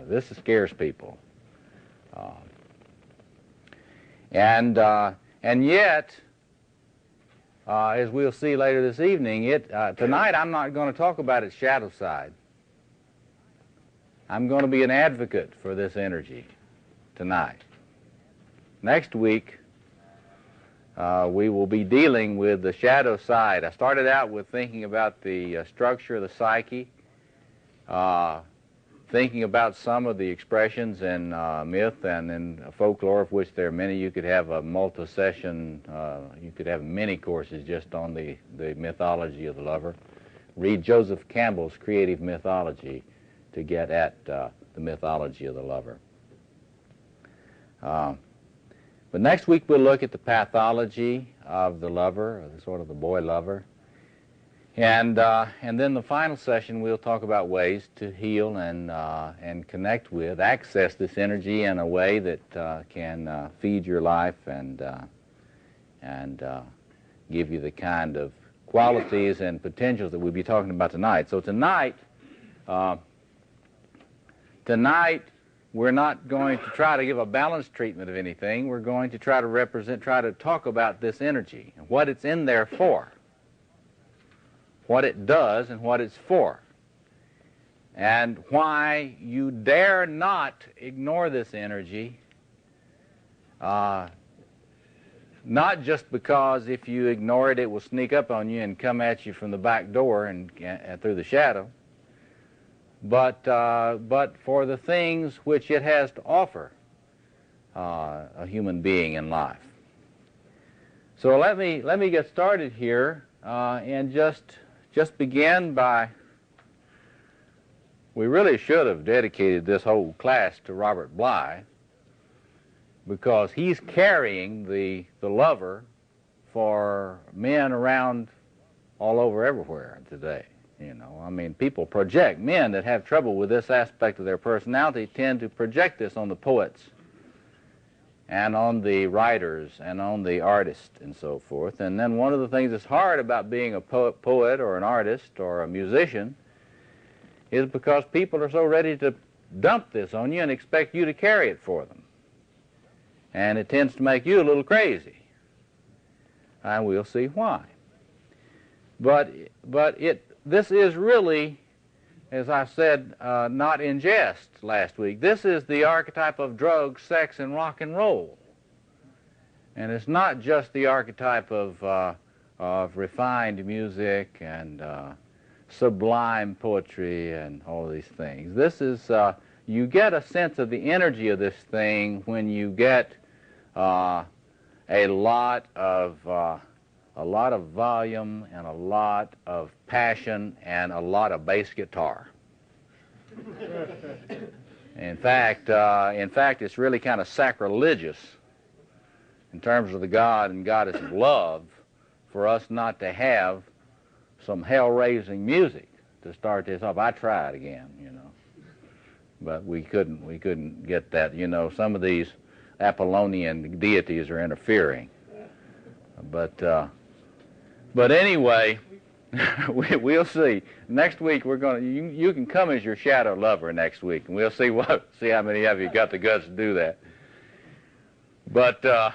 this scares people. And yet, as we'll see later this evening, tonight I'm not going to talk about its shadow side. I'm going to be an advocate for this energy tonight. Next week, we will be dealing with the shadow side. I started out with thinking about the structure of the psyche, thinking about some of the expressions in myth and in folklore, of which there are many. You could have a multi-session, you could have many courses just on the mythology of the lover. Read Joseph Campbell's Creative Mythology to get at the mythology of the lover. But next week we'll look at the pathology of the lover, or sort of the boy lover. And then the final session, we'll talk about ways to heal and connect with, access this energy in a way that can feed your life and give you the kind of qualities and potentials that we'll be talking about tonight. So tonight we're not going to try to give a balanced treatment of anything. We're going to try to talk about this energy, and what it's in there for, what it does and what it's for, and why you dare not ignore this energy, not just because if you ignore it, it will sneak up on you and come at you from the back door and through the shadow, but for the things which it has to offer a human being in life. So let me get started here and just begin by, we really should have dedicated this whole class to Robert Bly, because he's carrying the lover for men around all over everywhere today. You know, I mean, people project, men that have trouble with this aspect of their personality tend to project this on the poets and on the writers and on the artists and so forth. And then one of the things that's hard about being a poet or an artist or a musician is because people are so ready to dump this on you and expect you to carry it for them. And it tends to make you a little crazy. And we'll see why. But this is really, as I said, not in jest last week. This is the archetype of drugs, sex, and rock and roll. And it's not just the archetype of refined music and sublime poetry and all these things. This is, you get a sense of the energy of this thing when you get a lot of volume and a lot of passion and a lot of bass guitar. In fact, it's really kind of sacrilegious in terms of the God and Goddess of love for us not to have some hell-raising music to start this off. I tried again, you know, but we couldn't get that. You know, some of these Apollonian deities are interfering. But anyway, we'll see. Next week we're going to, you can come as your shadow lover next week, and we'll see how many of you got the guts to do that. But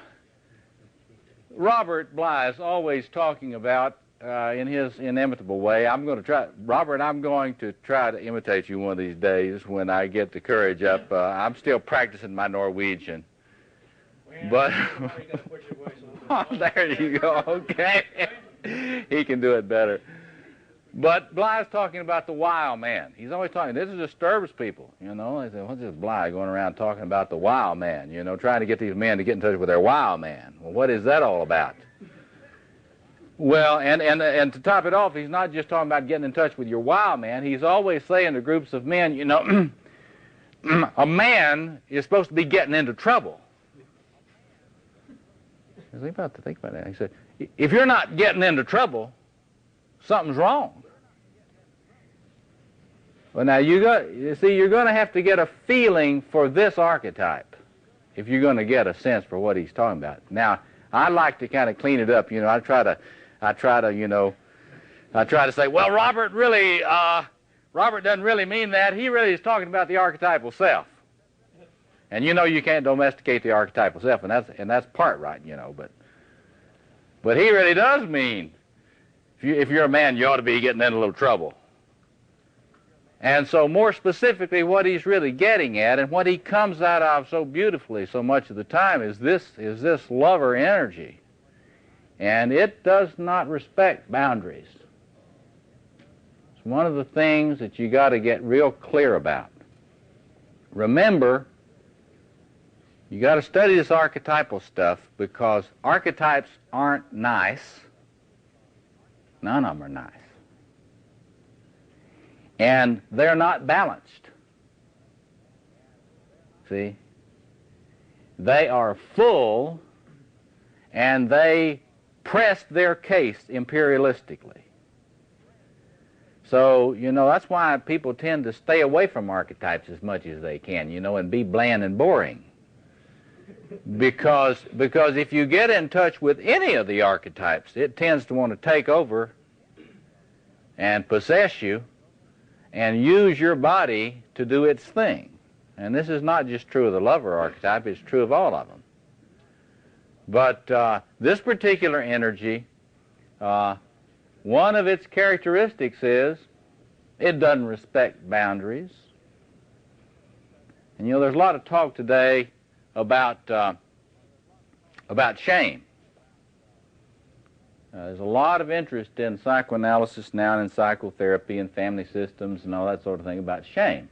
Robert Bly is always talking about, in his inimitable way, Robert, I'm going to try to imitate you one of these days when I get the courage up. I'm still practicing my Norwegian. But there you go. Okay, he can do it better. But Bly's talking about the wild man. He's always talking. This disturbs people. You know, they say, "What's this Bly going around talking about the wild man?" You know, trying to get these men to get in touch with their wild man. Well, what is that all about? Well, and to top it off, he's not just talking about getting in touch with your wild man. He's always saying to groups of men, you know, a man is supposed to be getting into trouble. Think about that. He said, if you're not getting into trouble, something's wrong. Well, now you're going to have to get a feeling for this archetype if you're going to get a sense for what he's talking about. Now, I like to kind of clean it up. You know, I try to say, well, Robert doesn't really mean that. He really is talking about the archetypal self. And you know you can't domesticate the archetypal self, and that's part right, you know. But he really does mean, if you're a man, you ought to be getting in a little trouble. And so more specifically, what he's really getting at, and what he comes out of so beautifully so much of the time, is this lover energy. And it does not respect boundaries. It's one of the things that you got to get real clear about. Remember, you got to study this archetypal stuff, because archetypes aren't nice. None of them are nice. And they're not balanced. See? They are full, and they press their case imperialistically. So, you know, that's why people tend to stay away from archetypes as much as they can, you know, and be bland and boring. Because if you get in touch with any of the archetypes, it tends to want to take over and possess you and use your body to do its thing. And this is not just true of the lover archetype, it's true of all of them. But this particular energy, one of its characteristics is it doesn't respect boundaries. And you know, there's a lot of talk today about shame. There's a lot of interest in psychoanalysis now and in psychotherapy and family systems and all that sort of thing about shame.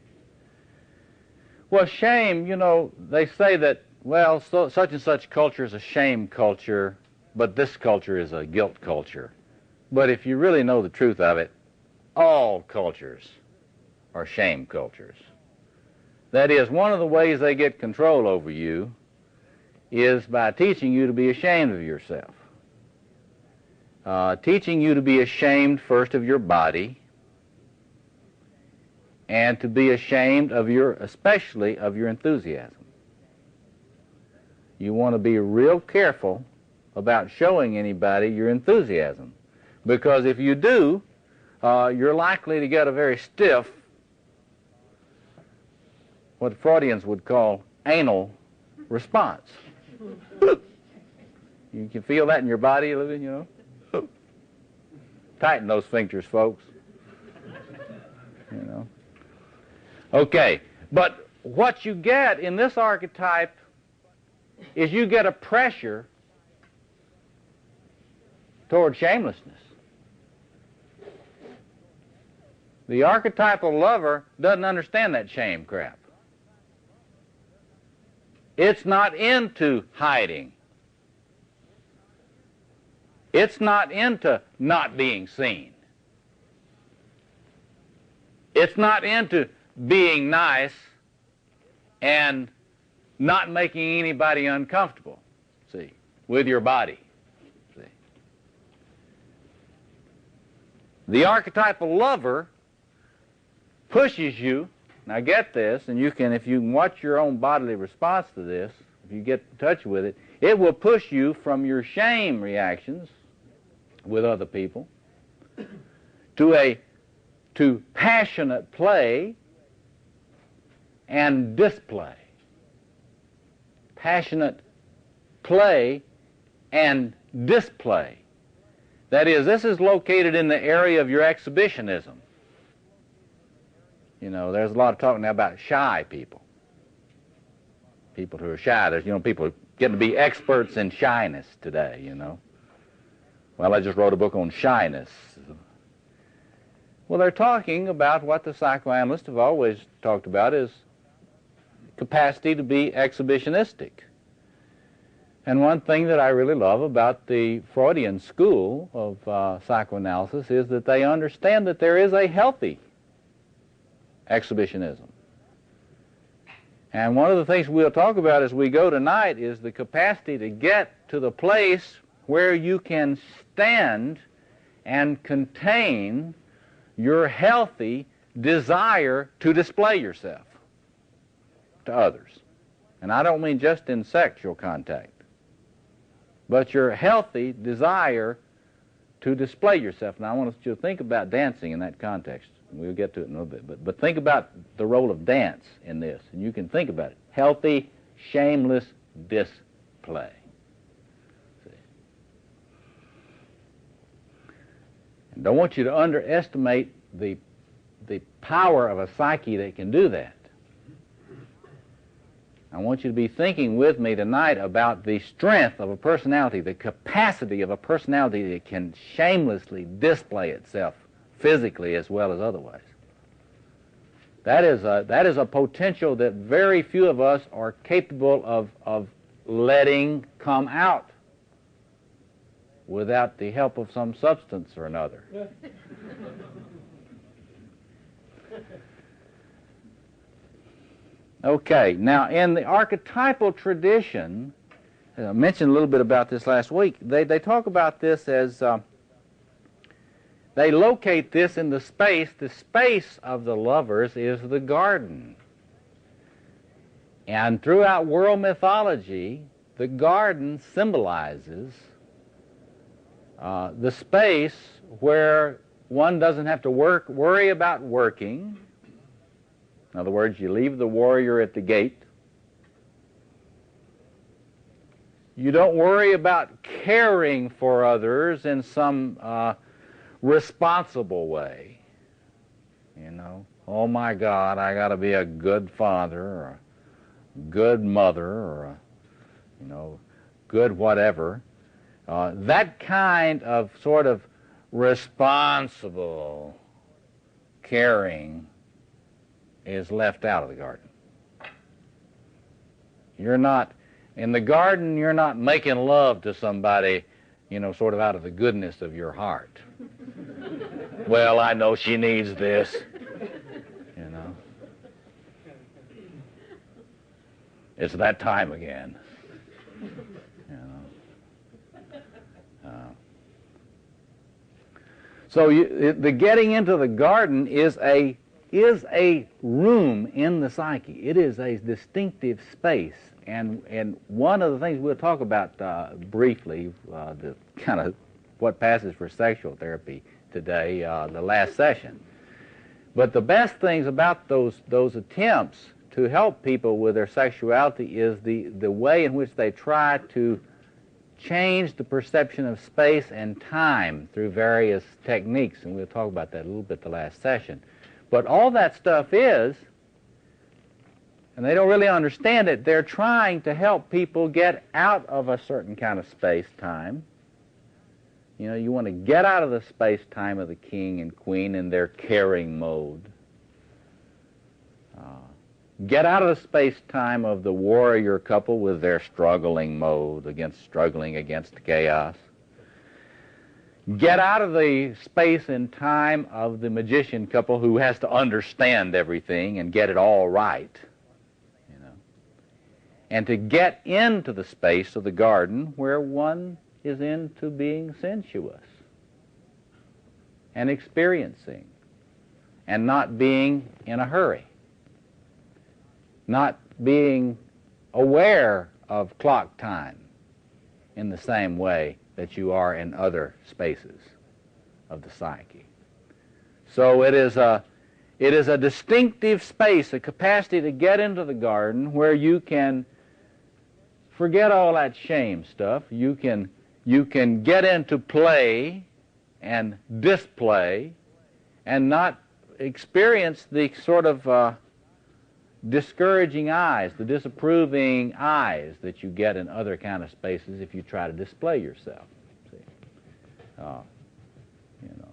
Well, shame, you know, they say that, well, such and such culture is a shame culture, but this culture is a guilt culture. But if you really know the truth of it, all cultures are shame cultures. That is, one of the ways they get control over you is by teaching you to be ashamed of yourself. Teaching you to be ashamed first of your body, and to be ashamed of especially of your enthusiasm. You want to be real careful about showing anybody your enthusiasm, because if you do, you're likely to get a very stiff, what Freudians would call anal response. You can feel that in your body, you know. Tighten those sphincters, folks. You know. Okay, but what you get in this archetype is you get a pressure toward shamelessness. The archetypal lover doesn't understand that shame crap. It's not into hiding. It's not into not being seen. It's not into being nice and not making anybody uncomfortable, see, with your body. See. The archetypal lover pushes you, now get this, and you can, if you can watch your own bodily response to this, if you get in touch with it, it will push you from your shame reactions with other people to passionate play and display. Passionate play and display. That is, this is located in the area of your exhibitionism. You know, there's a lot of talk now about shy people. People who are shy. There's, you know, people getting to be experts in shyness today, you know. Well, I just wrote a book on shyness. Well, they're talking about what the psychoanalysts have always talked about is capacity to be exhibitionistic. And one thing that I really love about the Freudian school of psychoanalysis is that they understand that there is a healthy exhibitionism. And one of the things we'll talk about as we go tonight is the capacity to get to the place where you can stand and contain your healthy desire to display yourself to others. And I don't mean just in sexual contact, but your healthy desire to display yourself. Now I want you to think about dancing in that context. We'll get to it in a little bit. But think about the role of dance in this, and you can think about it. Healthy, shameless display. See? And don't want you to underestimate the power of a psyche that can do that. I want you to be thinking with me tonight about the strength of a personality, the capacity of a personality that can shamelessly display itself physically as well as otherwise. That is a potential that very few of us are capable of letting come out without the help of some substance or another. Okay, now in the archetypal tradition, I mentioned a little bit about this last week, they talk about this as, they locate this in the space of the lovers is the garden. And throughout world mythology, the garden symbolizes the space where one doesn't have to worry about working. In other words, you leave the warrior at the gate. You don't worry about caring for others in some responsible way. You know, oh my God, I got to be a good father or a good mother or a, you know, good whatever. That kind of sort of responsible caring is left out of the garden. You're not, in the garden, you're not making love to somebody, you know, sort of out of the goodness of your heart. Well, I know she needs this, you know. It's that time again, you know. So the getting into the garden is a room in the psyche. It is a distinctive space. And one of the things we'll talk about briefly, the kind of what passes for sexual therapy today, the last session. But the best things about those attempts to help people with their sexuality is the way in which they try to change the perception of space and time through various techniques, and we'll talk about that a little bit the last session. But all that stuff is, and they don't really understand it, they're trying to help people get out of a certain kind of space-time. You know, you want to get out of the space-time of the king and queen in their caring mode. Get out of the space-time of the warrior couple with their struggling mode, struggling against chaos. Get out of the space and time of the magician couple who has to understand everything and get it all right, you know. And to get into the space of the garden where one is into being sensuous and experiencing and not being in a hurry, not being aware of clock time in the same way that you are in other spaces of the psyche. So it is a distinctive space, a capacity to get into the garden where you can forget all that shame stuff. You can get into play and display and not experience the sort of discouraging eyes, the disapproving eyes that you get in other kind of spaces if you try to display yourself. See? You know,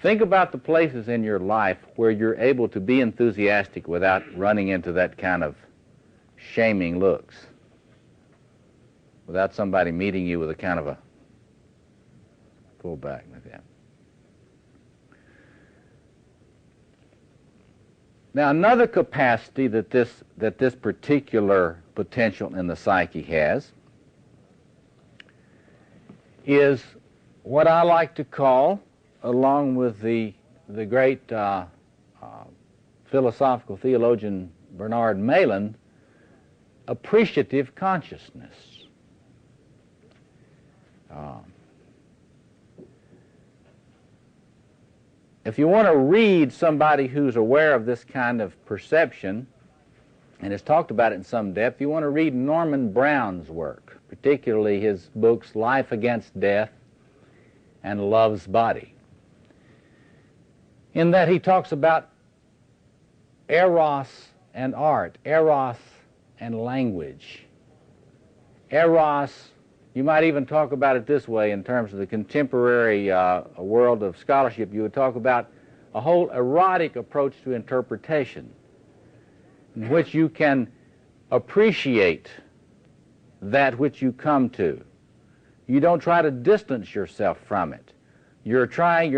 think about the places in your life where you're able to be enthusiastic without running into that kind of shaming looks, without somebody meeting you with a kind of a pull back like that. Now, another capacity that this particular potential in the psyche has is what I like to call, along with the great philosophical theologian Bernard Malin, appreciative consciousness. If you want to read somebody who's aware of this kind of perception, and has talked about it in some depth, you want to read Norman Brown's work, particularly his books Life Against Death and Love's Body, in that he talks about eros and art, eros and language. Eros, you might even talk about it this way in terms of the contemporary world of scholarship. You would talk about a whole erotic approach to interpretation in which you can appreciate that which you come to. You don't try to distance yourself from it. You're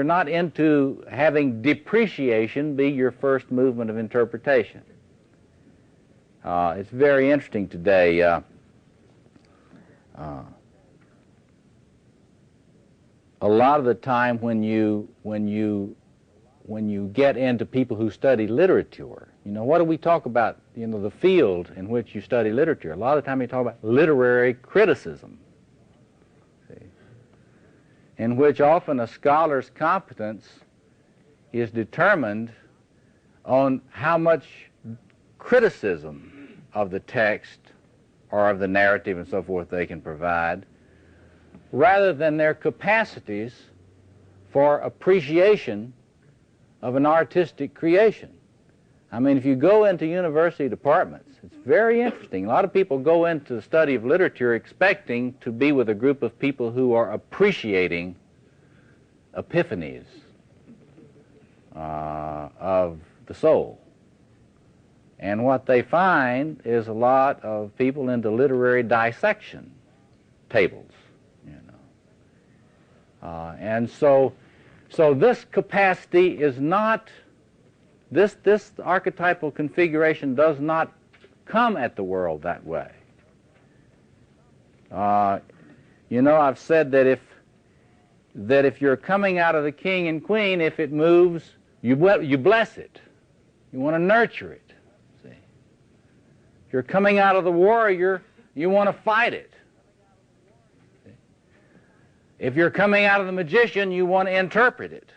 not into having depreciation be your first movement of interpretation. It's very interesting today. A lot of the time when you get into people who study literature, you know, what do we talk about, you know, the field in which you study literature? A lot of the time you talk about literary criticism, see, in which often a scholar's competence is determined on how much criticism of the text or of the narrative and so forth they can provide, rather than their capacities for appreciation of an artistic creation. I mean, if you go into university departments, it's very interesting. A lot of people go into the study of literature expecting to be with a group of people who are appreciating epiphanies of the soul. And what they find is a lot of people into literary dissection tables, you know. And so this capacity is not, this archetypal configuration does not come at the world that way. You know, I've said that if you're coming out of the king and queen, if it moves, you bless it. You want to nurture it. See? If you're coming out of the warrior, you want to fight it. See? If you're coming out of the magician, you want to interpret it.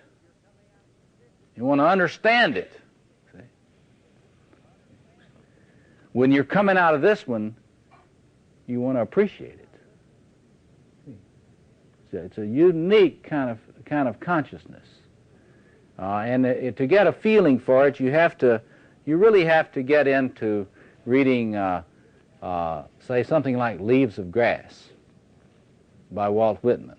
You want to understand it. See? When you're coming out of this one, you want to appreciate it. See? It's a unique kind of consciousness. And to get a feeling for it, you really have to get into reading, say, something like Leaves of Grass by Walt Whitman.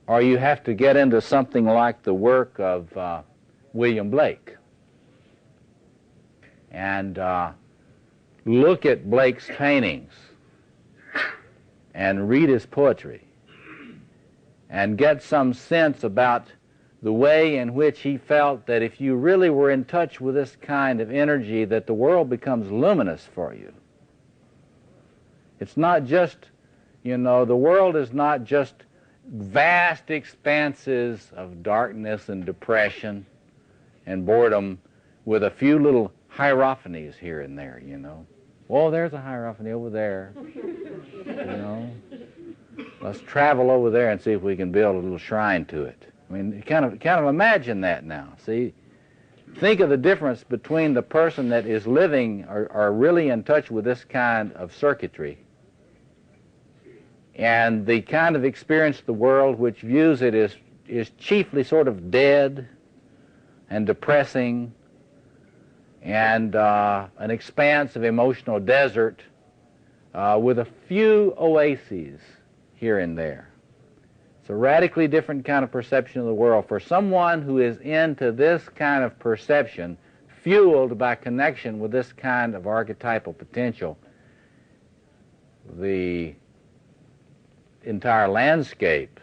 Or you have to get into something like the work of William Blake and look at Blake's paintings and read his poetry and get some sense about the way in which he felt that if you really were in touch with this kind of energy, that the world becomes luminous for you. It's not just, you know, the world is not just vast expanses of darkness and depression and boredom with a few little hierophanies here and there, you know. Oh, there's a hierophany over there, you know. Let's travel over there and see if we can build a little shrine to it. I mean, kind of imagine that now. See, think of the difference between the person that is living or really in touch with this kind of circuitry and the kind of experience of the world which views it as is chiefly sort of dead and depressing and an expanse of emotional desert with a few oases here and there. It's a radically different kind of perception of the world. For someone who is into this kind of perception, fueled by connection with this kind of archetypal potential, the entire landscape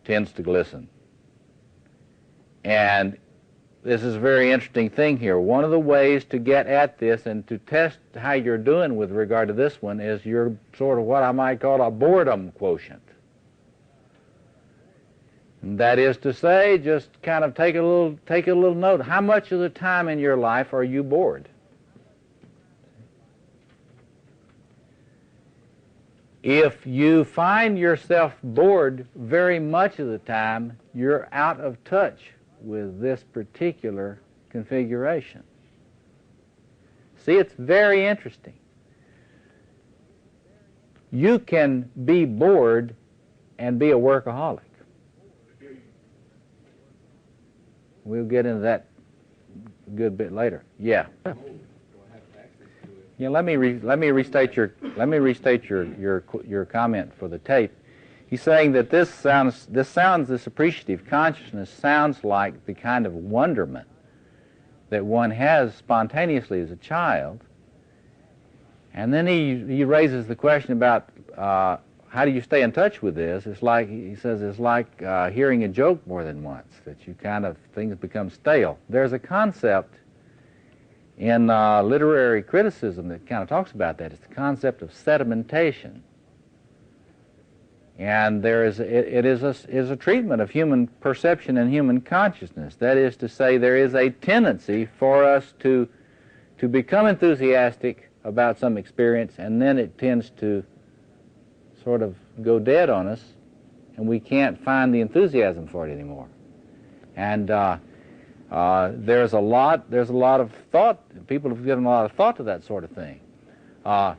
tends to glisten. And this is a very interesting thing here. One of the ways to get at this and to test how you're doing with regard to this one is your sort of what I might call a boredom quotient. And that is to say, just kind of take a little note. How much of the time in your life are you bored? If you find yourself bored very much of the time, you're out of touch with this particular configuration. See, it's very interesting. You can be bored and be a workaholic. We'll get into that a good bit later. Yeah. Yeah. Let me restate your comment for the tape. He's saying that this appreciative consciousness sounds like the kind of wonderment that one has spontaneously as a child. And then he raises the question about how do you stay in touch with this? It's like, he says, it's like hearing a joke more than once, that you things become stale. There's a concept in literary criticism that kind of talks about that. It's the concept of sedimentation. And it is a treatment of human perception and human consciousness. That is to say, there is a tendency for us to become enthusiastic about some experience, and then it tends to sort of go dead on us, and we can't find the enthusiasm for it anymore. And there's a lot of thought. People have given a lot of thought to that sort of thing. I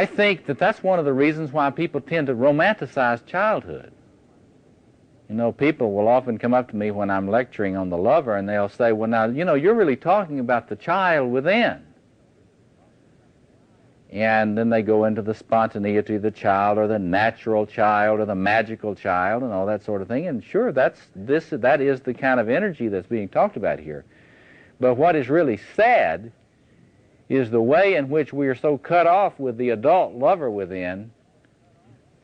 think that that's one of the reasons why people tend to romanticize childhood. You know, people will often come up to me when I'm lecturing on the lover, and they'll say, well, now, you know, you're really talking about the child within. And then they go into the spontaneity of the child, or the natural child, or the magical child, and all that sort of thing. And sure, that is the kind of energy that's being talked about here. But what is really sad is the way in which we are so cut off with the adult lover within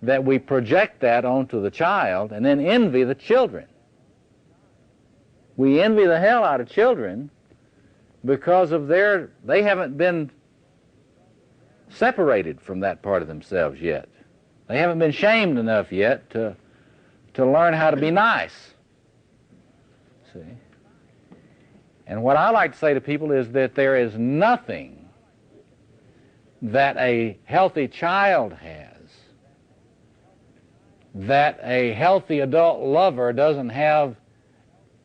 that we project that onto the child and then envy the children. We envy the hell out of children because of they haven't been separated from that part of themselves yet. They haven't been shamed enough yet to learn how to be nice. See? And what I like to say to people is that there is nothing that a healthy child has that a healthy adult lover doesn't have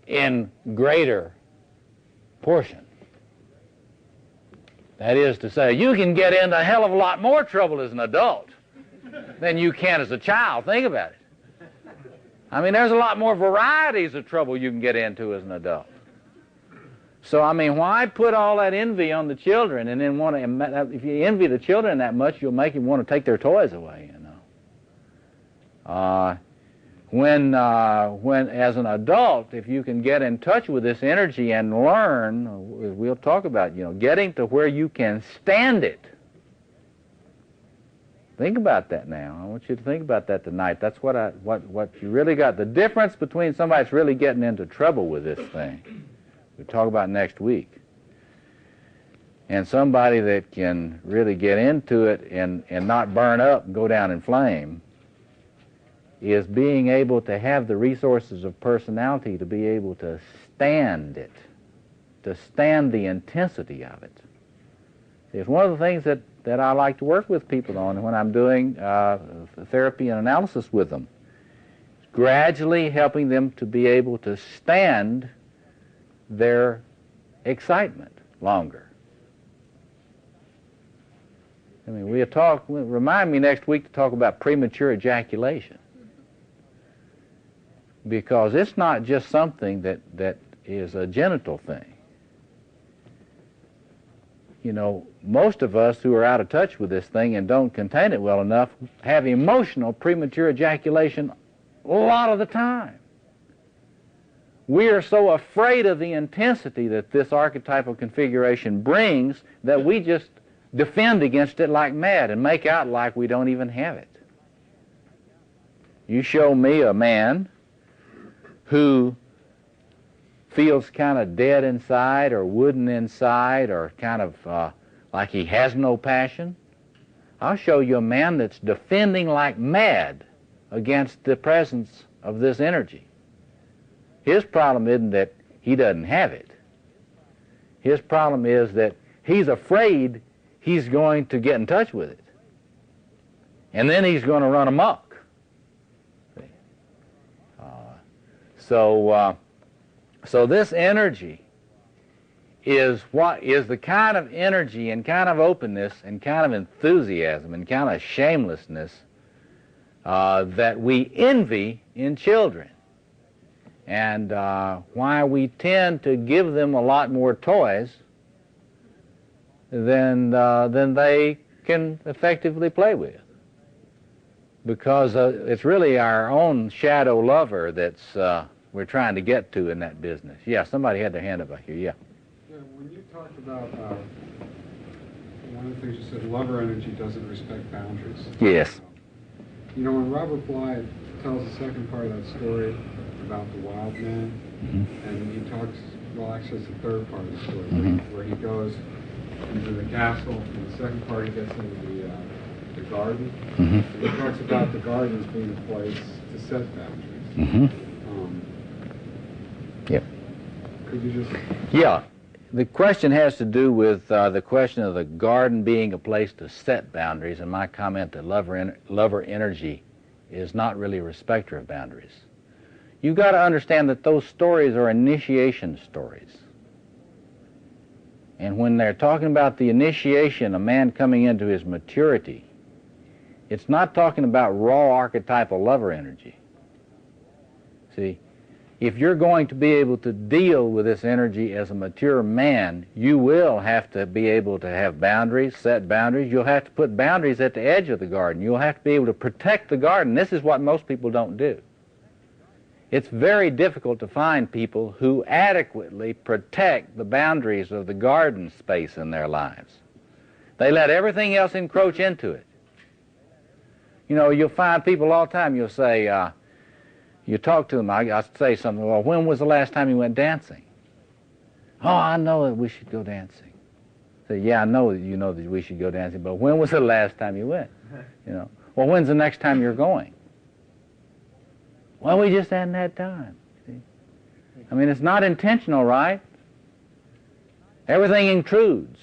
in greater portion. That is to say, you can get into a hell of a lot more trouble as an adult than you can as a child. Think about it. I mean, there's a lot more varieties of trouble you can get into as an adult. So, I mean, why put all that envy on the children and then want to, if you envy the children that much, you'll make them want to take their toys away, you know. When as an adult, if you can get in touch with this energy and learn, we'll talk about, you know, getting to where you can stand it. Think about that now. I want you to think about that tonight. That's what you really got. The difference between somebody that's really getting into trouble with this thing, we'll talk about next week, and somebody that can really get into it and not burn up and go down in flame, is being able to have the resources of personality to be able to stand it, to stand the intensity of it. It's one of the things that I like to work with people on when I'm doing therapy and analysis with them. Gradually helping them to be able to stand their excitement longer. I mean, remind me next week to talk about premature ejaculation. Because it's not just something that is a genital thing. You know, most of us who are out of touch with this thing and don't contain it well enough have emotional premature ejaculation a lot of the time. We are so afraid of the intensity that this archetypal configuration brings that we just defend against it like mad and make out like we don't even have it. You show me a man who feels kind of dead inside or wooden inside or kind of like he has no passion, I'll show you a man that's defending like mad against the presence of this energy. His problem isn't that he doesn't have it. His problem is that he's afraid he's going to get in touch with it. And then he's going to run amok. So this energy is the kind of energy and kind of openness and kind of enthusiasm and kind of shamelessness that we envy in children, and why we tend to give them a lot more toys than they can effectively play with, because it's really our own shadow lover that's we're trying to get to in that business. Yeah, somebody had their hand up back here. Yeah. Yeah, when you talked about one of the things you said, lover energy doesn't respect boundaries. Yes. You know, when Robert Bly tells the second part of that story about the wild man, and he talks, well, actually it's the third part of the story, where he goes into the castle, and the second part he gets into the garden. And he talks about the garden as being a place to set boundaries. Yep. Could you just... Yeah. The question has to do with the question of the garden being a place to set boundaries, and my comment that lover energy is not really a respecter of boundaries. You've got to understand that those stories are initiation stories. And when they're talking about the initiation, a man coming into his maturity, it's not talking about raw archetypal lover energy. See, if you're going to be able to deal with this energy as a mature man, you will have to be able to have boundaries, set boundaries. You'll have to put boundaries at the edge of the garden. You'll have to be able to protect the garden. This is what most people don't do. It's very difficult to find people who adequately protect the boundaries of the garden space in their lives. They let everything else encroach into it. You know, you'll find people all the time, you'll say, you talk to them, I say something, well, when was the last time you went dancing? Oh, I know that we should go dancing. Say, yeah, I know that you know that we should go dancing, but when was the last time you went? You know, well, when's the next time you're going? Well, we just hadn't had time. See? I mean, it's not intentional, right? Everything intrudes.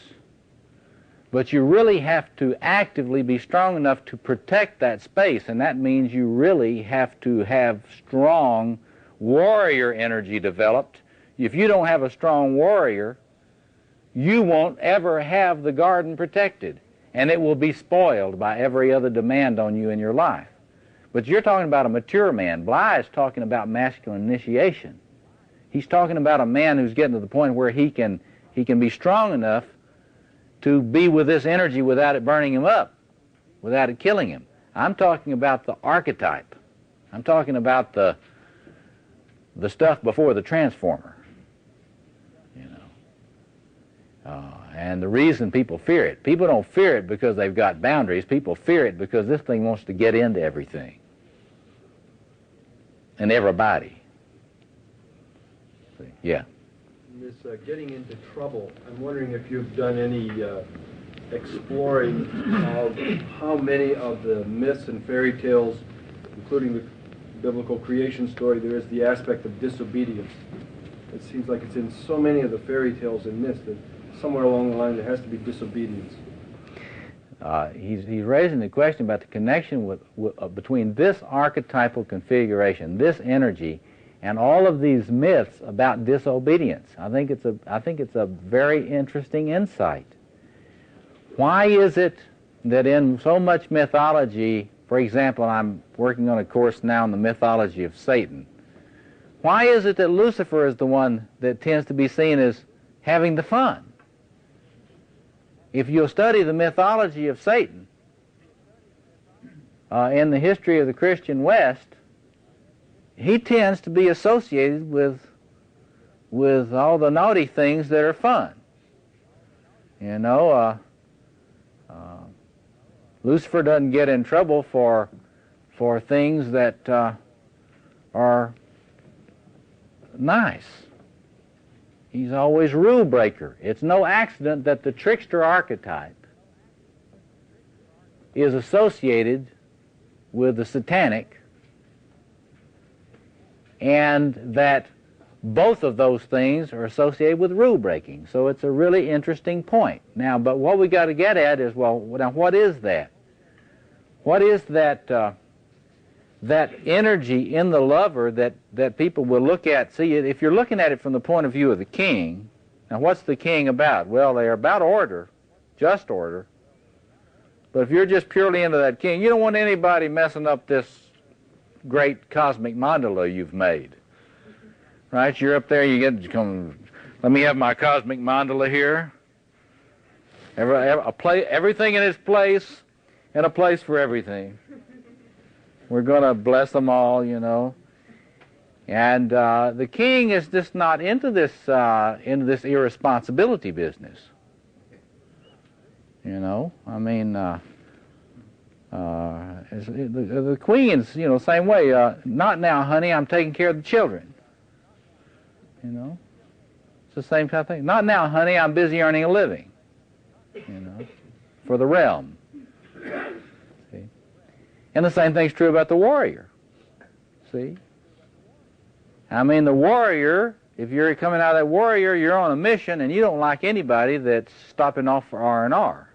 But you really have to actively be strong enough to protect that space, and that means you really have to have strong warrior energy developed. If you don't have a strong warrior, you won't ever have the garden protected, and it will be spoiled by every other demand on you in your life. But you're talking about a mature man. Bly is talking about masculine initiation. He's talking about a man who's getting to the point where he can be strong enough to be with this energy without it burning him up, without it killing him. I'm talking about the archetype. I'm talking about the stuff before the transformer. You know, and the reason people fear it. People don't fear it because they've got boundaries. People fear it because this thing wants to get into everything and everybody. Yeah. This getting into trouble, I'm wondering if you've done any exploring of how many of the myths and fairy tales, including the biblical creation story, there is the aspect of disobedience. It seems like it's in so many of the fairy tales and myths that somewhere along the line there has to be disobedience. He's raising the question about the connection between this archetypal configuration, this energy, and all of these myths about disobedience. I think it's a very interesting insight. Why is it that in so much mythology, for example, I'm working on a course now on the mythology of Satan. Why is it that Lucifer is the one that tends to be seen as having the fun? If you'll study the mythology of Satan in the history of the Christian West, he tends to be associated with all the naughty things that are fun. You know, Lucifer doesn't get in trouble for things that are nice. He's always rule breaker. It's no accident that the trickster archetype is associated with the satanic, and that both of those things are associated with rule breaking. So it's a really interesting point. Now, but what we got to get at is, well, now what is that? What is that that energy in the lover that people will look at? See, if you're looking at it from the point of view of the king, now what's the king about? Well, they're about order, just order. But if you're just purely into that king, you don't want anybody messing up this great cosmic mandala you've made. Right? You're up there, let me have my cosmic mandala here. Everything in its place, and a place for everything. We're going to bless them all, you know. And the king is just not into this irresponsibility business. You know, I mean, the queen's, you know, same way. Not now, honey, I'm taking care of the children. You know, it's the same kind of thing. Not now, honey, I'm busy earning a living. You know, for the realm. See? And the same thing's true about the warrior. See? I mean, the warrior, if you're coming out of that warrior, you're on a mission, and you don't like anybody that's stopping off for R&R.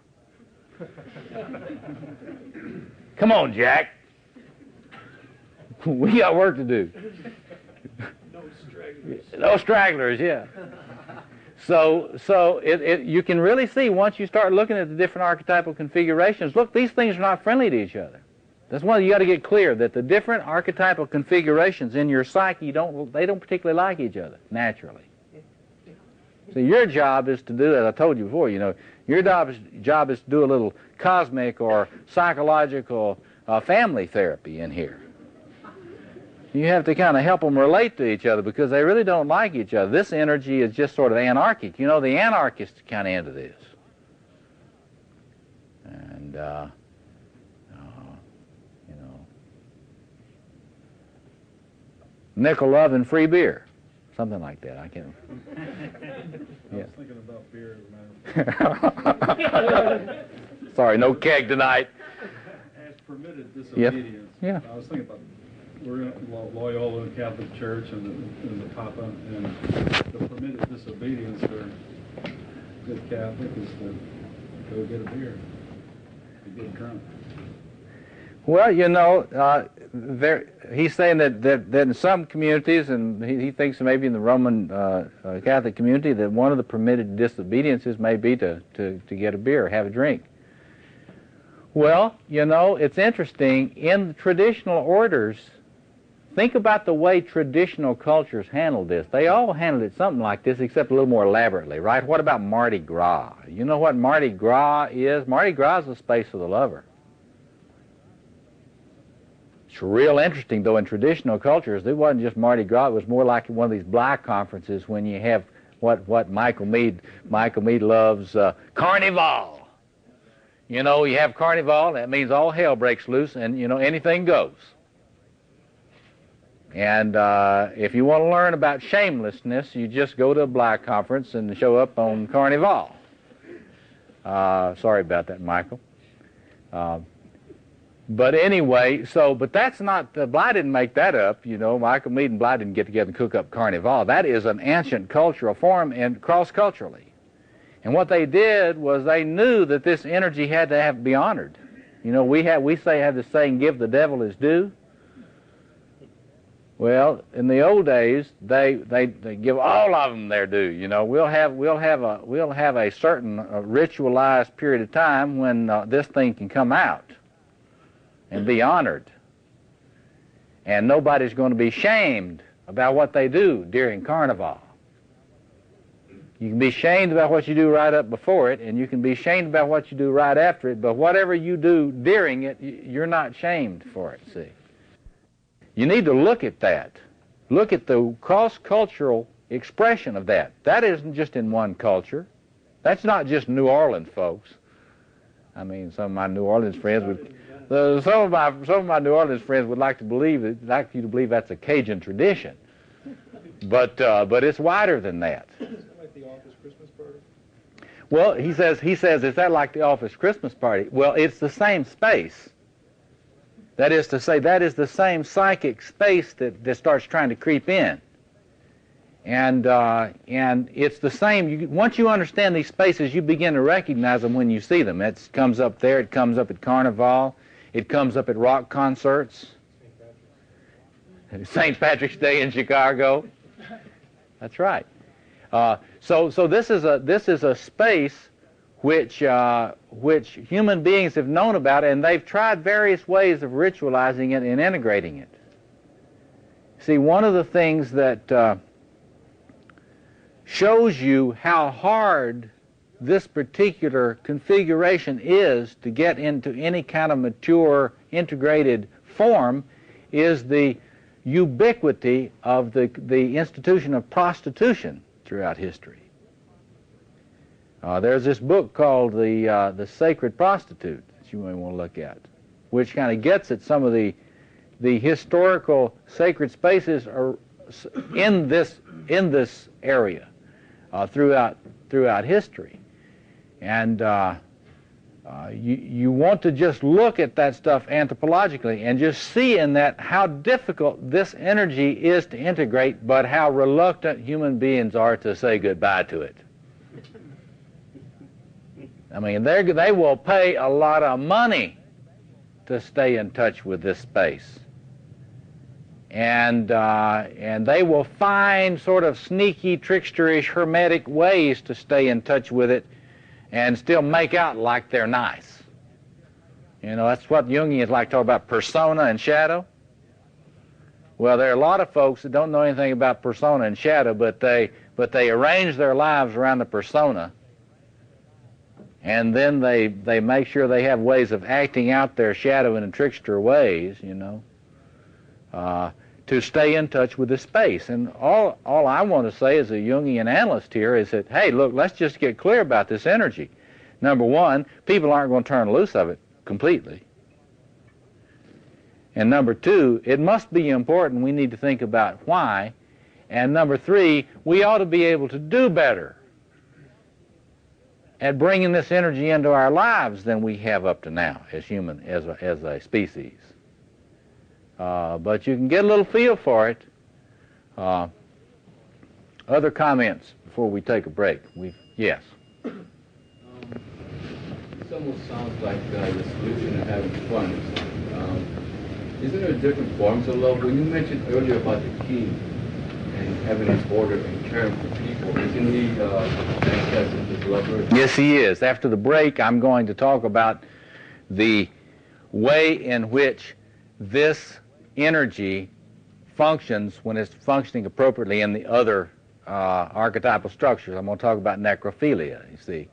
Come on, Jack. We got work to do. No stragglers. No stragglers, yeah. So you can really see once you start looking at the different archetypal configurations, look, these things are not friendly to each other. That's why you got to get clear that the different archetypal configurations in your psyche, they don't particularly like each other, naturally. So your job is to do, as I told you before, your job is to do a little cosmic or psychological family therapy in here. You have to kind of help them relate to each other because they really don't like each other. This energy is just sort of anarchic. The anarchists are kind of into this. And, nickel love and free beer. Something like that. I can't. I was thinking about beer, as a matter of Sorry, no keg tonight. As permitted disobedience. Yeah. I was thinking about we're in Loyola Catholic Church and the Papa, and the permitted disobedience for good Catholic is to go get a beer, to get drunk. Well, he's saying that in some communities, and he thinks maybe in the Roman Catholic community, that one of the permitted disobediences may be to get a beer, have a drink. Well, it's interesting. In the traditional orders, think about the way traditional cultures handled this. They all handled it something like this, except a little more elaborately, right? What about Mardi Gras? You know what Mardi Gras is? Mardi Gras is the space of the lover. It's real interesting, though, in traditional cultures, it wasn't just Mardi Gras. It was more like one of these black conferences when you have what Michael Meade loves, Carnival. You have Carnival, that means all hell breaks loose and, anything goes. And if you want to learn about shamelessness, you just go to a black conference and show up on Carnival. Sorry about that, Michael. But anyway, but that's not, Bly didn't make that up, Michael Meade and Bly didn't get together and cook up Carnival. That is an ancient cultural form and cross-culturally. And what they did was they knew that this energy had to be honored. We have the saying, give the devil his due. Well, in the old days, they give all of them their due. We'll have a certain ritualized period of time when this thing can come out and be honored. And nobody's going to be shamed about what they do during Carnival. You can be shamed about what you do right up before it, and you can be shamed about what you do right after it, but whatever you do during it, you're not shamed for it, see. You need to look at that. Look at the cross-cultural expression of that. That isn't just in one culture. That's not just New Orleans folks. I mean, some of my New Orleans friends would... Some of my New Orleans friends would like you to believe that's a Cajun tradition, but it's wider than that. Is that like the office Christmas party? Well, he says, is that like the office Christmas party? Well, it's the same space. That is to say, that is the same psychic space that starts trying to creep in, and it's the same. Once you understand these spaces, you begin to recognize them when you see them. It comes up there. It comes up at Carnival. It comes up at rock concerts. St. Patrick's Day in Chicago. That's right. So this is a space which human beings have known about, and they've tried various ways of ritualizing it and integrating it. See, one of the things that shows you how hard this particular configuration is to get into any kind of mature, integrated form is the ubiquity of the institution of prostitution throughout history. There's this book called The Sacred Prostitute that you may want to look at, which kind of gets at some of the historical sacred spaces are in this area throughout history. And you want to just look at that stuff anthropologically and just see in that how difficult this energy is to integrate, but how reluctant human beings are to say goodbye to it. I mean, they will pay a lot of money to stay in touch with this space. and they will find sort of sneaky, tricksterish, hermetic ways to stay in touch with it and still make out like they're nice. You know, that's what Jungians like to talk about, persona and shadow. Well, there are a lot of folks that don't know anything about persona and shadow, but they arrange their lives around the persona, and then they make sure they have ways of acting out their shadow in trickster ways, you know, to stay in touch with the space. And all I want to say as a Jungian analyst here is that, hey, look, let's just get clear about this energy. Number one, people aren't going to turn loose of it completely. And number two, it must be important. We need to think about why. And number three, we ought to be able to do better at bringing this energy into our lives than we have up to now as a species. But you can get a little feel for it. Other comments before we take a break? Yes. This almost sounds like the solution of having fun. Isn't there different forms of love? When you mentioned earlier about the king and having his order and care for people, isn't he manifesting his lover? Yes, he is. After the break, I'm going to talk about the way in which this energy functions when it's functioning appropriately in the other archetypal structures. I'm going to talk about necrophilia, you see.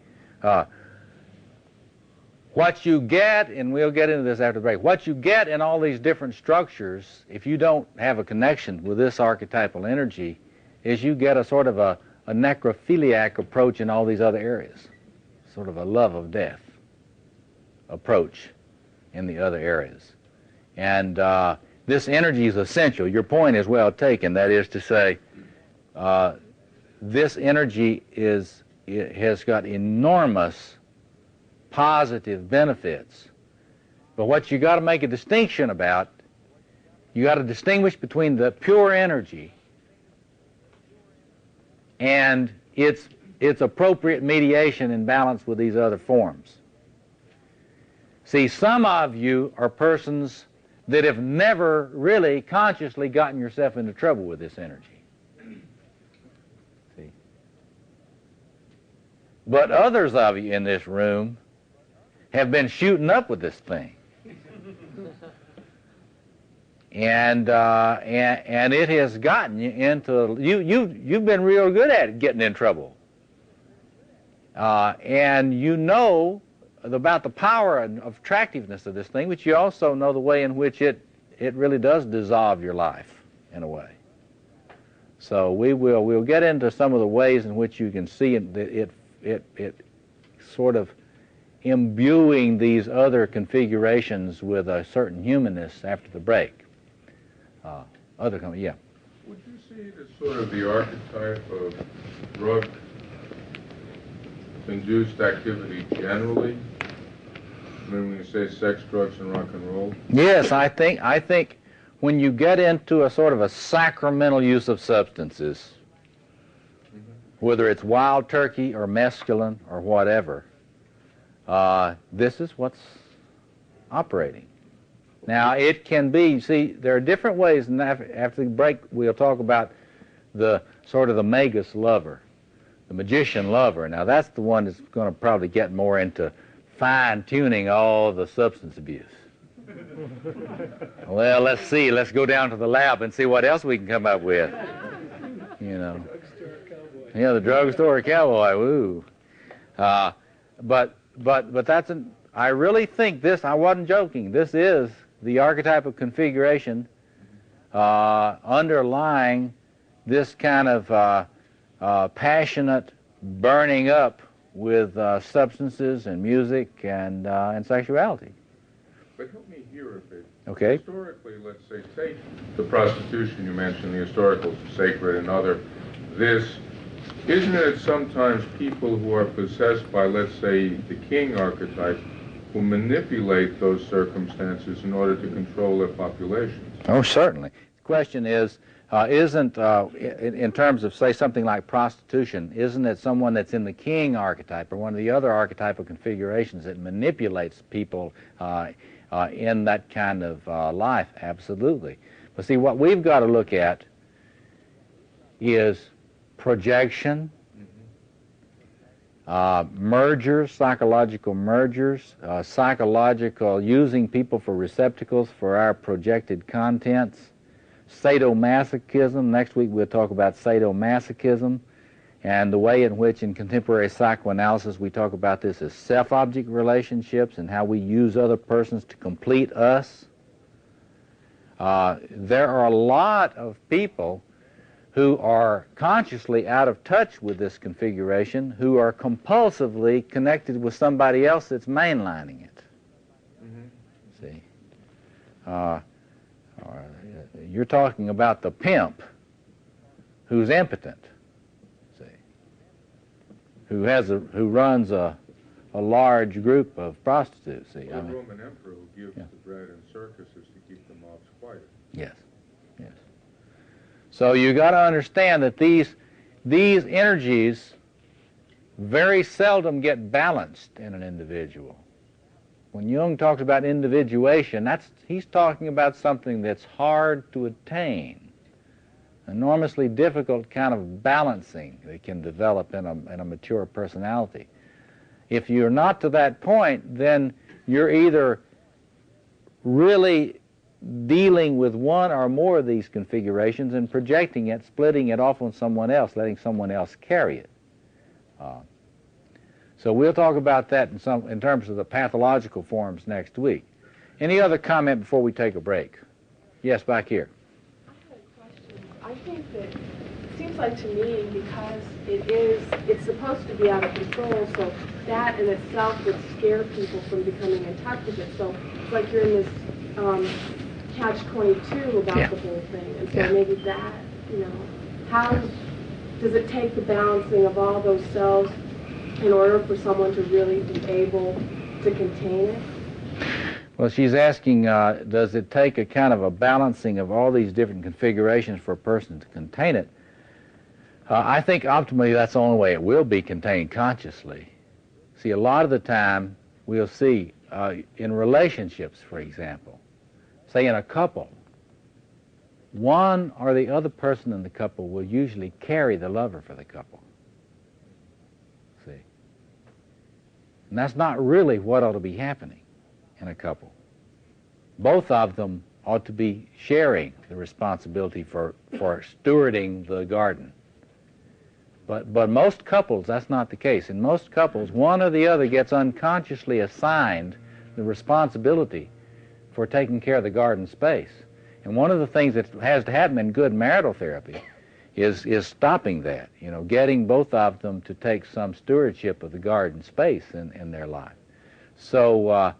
What you get, and we'll get into this after the break, what you get in all these different structures, if you don't have a connection with this archetypal energy, is you get a sort of a necrophiliac approach in all these other areas, sort of a love of death approach in the other areas. And this energy is essential. Your point is well taken. That is to say, this energy has got enormous positive benefits. But what you got to make a distinction about, you got to distinguish between the pure energy and its appropriate mediation and balance with these other forms. See, some of you are persons that have never really consciously gotten yourself into trouble with this energy. See? But others of you in this room have been shooting up with this thing. And it has gotten you into, you've been real good at it, getting in trouble. And you know about the power of attractiveness of this thing, but you also know the way in which it really does dissolve your life in a way. So we'll get into some of the ways in which you can see it sort of imbuing these other configurations with a certain humanness after the break. Yeah. Would you see it as sort of the archetype of drug-induced activity generally? I mean, when you say sex, drugs, and rock and roll? Yes, I think when you get into a sort of a sacramental use of substances, whether it's wild turkey or mescaline or whatever, this is what's operating. Now, it can be, see, there are different ways, and after the break we'll talk about the sort of the magus lover, the magician lover. Now, that's the one that's going to probably get more into fine-tuning all the substance abuse. Well, let's see. Let's go down to the lab and see what else we can come up with. You know. Yeah, the drugstore cowboy. Woo. But that's I really think this. I wasn't joking. This is the archetypal configuration underlying this kind of passionate burning up with substances and music and sexuality. But help me here a bit. Okay. Historically, let's say, take the prostitution you mentioned, the historical sacred and other. Isn't it sometimes people who are possessed by, let's say, the king archetype who manipulate those circumstances in order to control their populations? Oh, certainly. The question is, in terms of, say, something like prostitution, isn't it someone that's in the king archetype or one of the other archetypal configurations that manipulates people in that kind of life? Absolutely. But see, what we've got to look at is projection, mergers, psychological mergers, psychological using people for receptacles for our projected contents, sadomasochism. Next week we'll talk about sadomasochism and the way in which in contemporary psychoanalysis we talk about this as self-object relationships and how we use other persons to complete us. There are a lot of people who are consciously out of touch with this configuration, who are compulsively connected with somebody else that's mainlining it. See? You're talking about the pimp who's impotent, see, who runs a large group of prostitutes. See, the Roman emperor who gives the bread and circuses to keep the mobs quiet. Yes, yes. So you got to understand that these energies very seldom get balanced in an individual. When Jung talks about individuation, he's talking about something that's hard to attain, enormously difficult kind of balancing that can develop in a mature personality. If you're not to that point, then you're either really dealing with one or more of these configurations and projecting it, splitting it off on someone else, letting someone else carry it. So we'll talk about that in terms of the pathological forms next week. Any other comment before we take a break? Yes, back here. I have a question. I think that it seems like to me, because it's supposed to be out of control, so that in itself would scare people from becoming in touch with it. So it's like you're in this catch-22 about the whole thing. And so maybe that, how does it take the balancing of all those selves in order for someone to really be able to contain it? Well, she's asking, does it take a kind of a balancing of all these different configurations for a person to contain it? I think optimally that's the only way it will be contained consciously. See, a lot of the time we'll see in relationships, for example, say in a couple, one or the other person in the couple will usually carry the lover for the couple. See? And that's not really what ought to be happening in a couple. Both of them ought to be sharing the responsibility for stewarding the garden. But most couples, that's not the case. In most couples, one or the other gets unconsciously assigned the responsibility for taking care of the garden space. And one of the things that has to happen in good marital therapy is stopping that, getting both of them to take some stewardship of the garden space in their life. So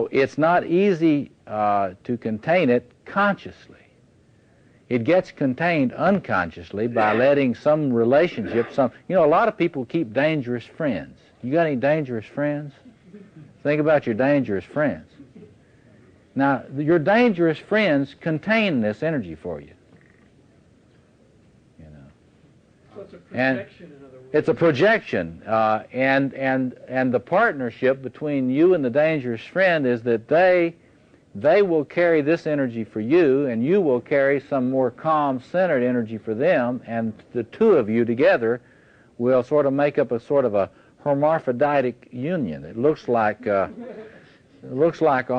it's not easy to contain it consciously. It gets contained unconsciously by letting some relationship, a lot of people keep dangerous friends. You got any dangerous friends? Think about your dangerous friends. Now, your dangerous friends contain this energy for you. So it's a projection, in other words. It's a projection, and the partnership between you and the dangerous friend is that they will carry this energy for you, and you will carry some more calm, centered energy for them, and the two of you together will sort of make up a sort of a hermaphroditic union. It looks like a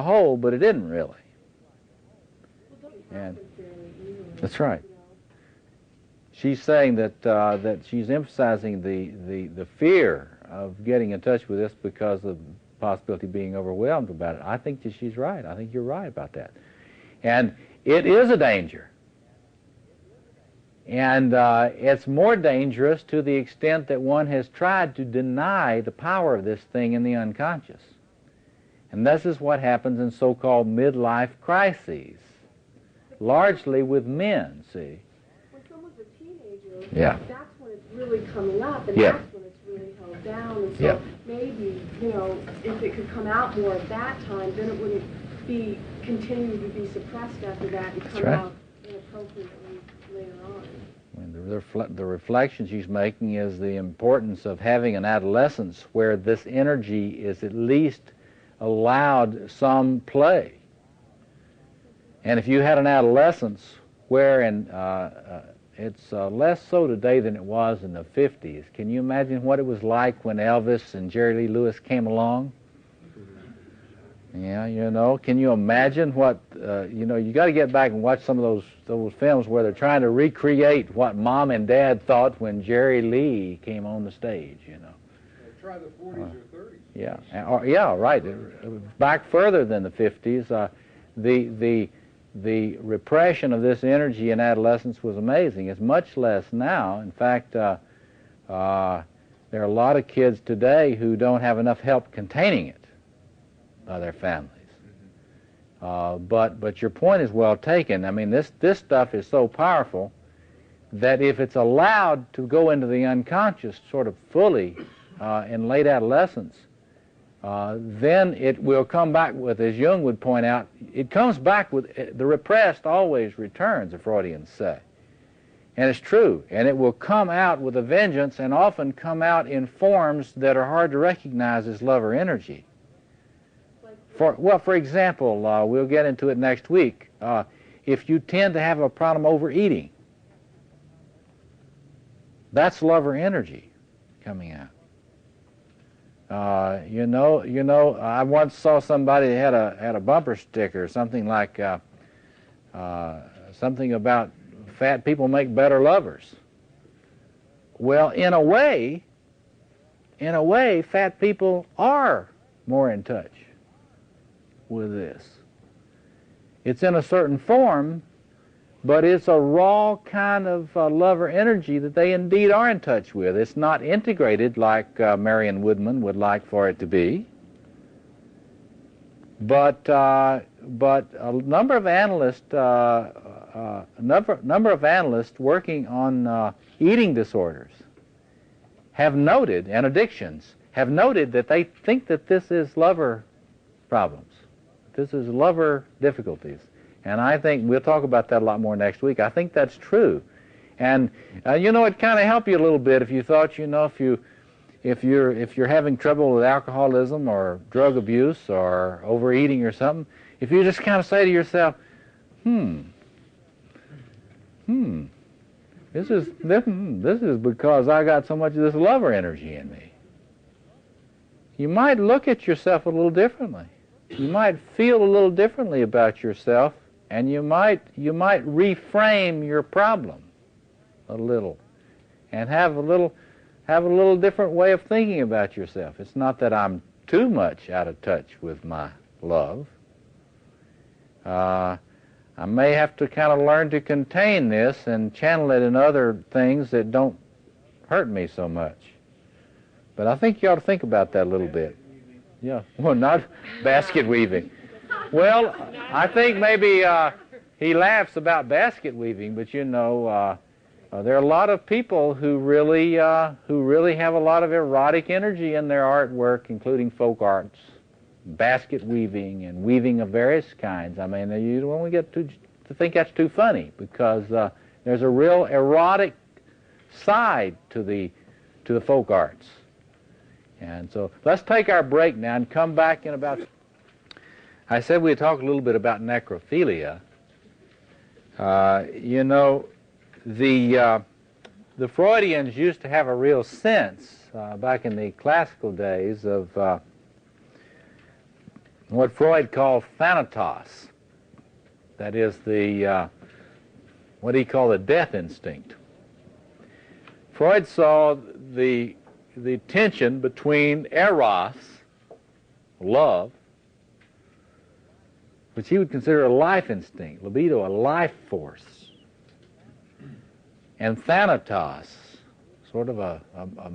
whole, but it isn't really. And that's right. She's saying that she's emphasizing the fear of getting in touch with this because of the possibility of being overwhelmed about it. I think that she's right. I think you're right about that. And it is a danger. And it's more dangerous to the extent that one has tried to deny the power of this thing in the unconscious. And this is what happens in so-called midlife crises, largely with men, see. When someone's a teenager, Yeah. that's when it's really coming up, and Yeah. that's when it's really held down. And so Yeah. maybe, if it could come out more at that time, then it wouldn't be continue to be suppressed after that and come right. out inappropriately later on. The reflection she's making is the importance of having an adolescence where this energy is at least allowed some play. And if you had an adolescence wherein it's less so today than it was in the 50s. Can you imagine what it was like when Elvis and Jerry Lee Lewis came along? Yeah, you know, can you imagine what, you know, you got to get back and watch some of those films where they're trying to recreate what Mom and Dad thought when Jerry Lee came on the stage, you know. Try the 40s or 30s. Yeah, yeah, right. Back further than the 50s, the repression of this energy in adolescence was amazing. It's much less now. In fact, there are a lot of kids today who don't have enough help containing it by their families. But your point is well taken. I mean, this stuff is so powerful that if it's allowed to go into the unconscious sort of fully in late adolescence, then it will come back with, as Jung would point out, it comes back with, the repressed always returns, the Freudians say. And it's true. And it will come out with a vengeance and often come out in forms that are hard to recognize as love or energy. For example, we'll get into it next week. If you tend to have a problem overeating, that's love or energy coming out. You know, I once saw somebody that had a bumper sticker, something like something about fat people make better lovers. Well, in a way, fat people are more in touch with this. It's in a certain form, but it's a raw kind of love or energy that they indeed are in touch with. It's not integrated like Marion Woodman would like for it to be. But a number of analysts, working on eating disorders have noted, and addictions, have noted that they think that this is lover problems. This is lover difficulties. And I think we'll talk about that a lot more next week. I think that's true. And you know, it kind of help you a little bit if you thought, you know, if you're having trouble with alcoholism or drug abuse or overeating or something, if you just kind of say to yourself, this is because I got so much of this lover energy in me. You might look at yourself a little differently. You might feel a little differently about yourself, and you might reframe your problem a little, and have a little different way of thinking about yourself. It's not that I'm too much out of touch with my love. I may have to kind of learn to contain this and channel it in other things that don't hurt me so much. But I think you ought to think about that a little bit. Yeah, well, not basket weaving. Well, I think maybe he laughs about basket weaving, but you know, there are a lot of people who really have a lot of erotic energy in their artwork, including folk arts, basket weaving and weaving of various kinds. I mean, you don't want to get to think that's too funny, because there's a real erotic side to the folk arts. And so let's take our break now and come back in about... I said we'd talk a little bit about necrophilia. You know, the Freudians used to have a real sense back in the classical days of what Freud called thanatos. That is what he called the death instinct. Freud saw the tension between eros, love, which he would consider a life instinct, libido, a life force, and thanatos, sort of a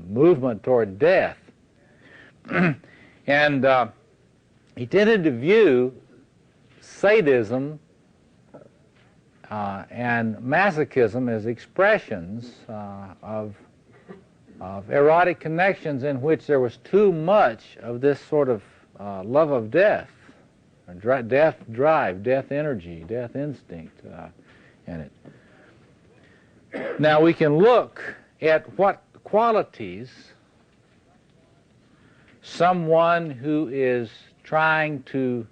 movement toward death. And he tended to view sadism and masochism as expressions of erotic connections in which there was too much of this sort of love of death, or death drive, death energy, death instinct in it. Now we can look at what qualities someone who is trying to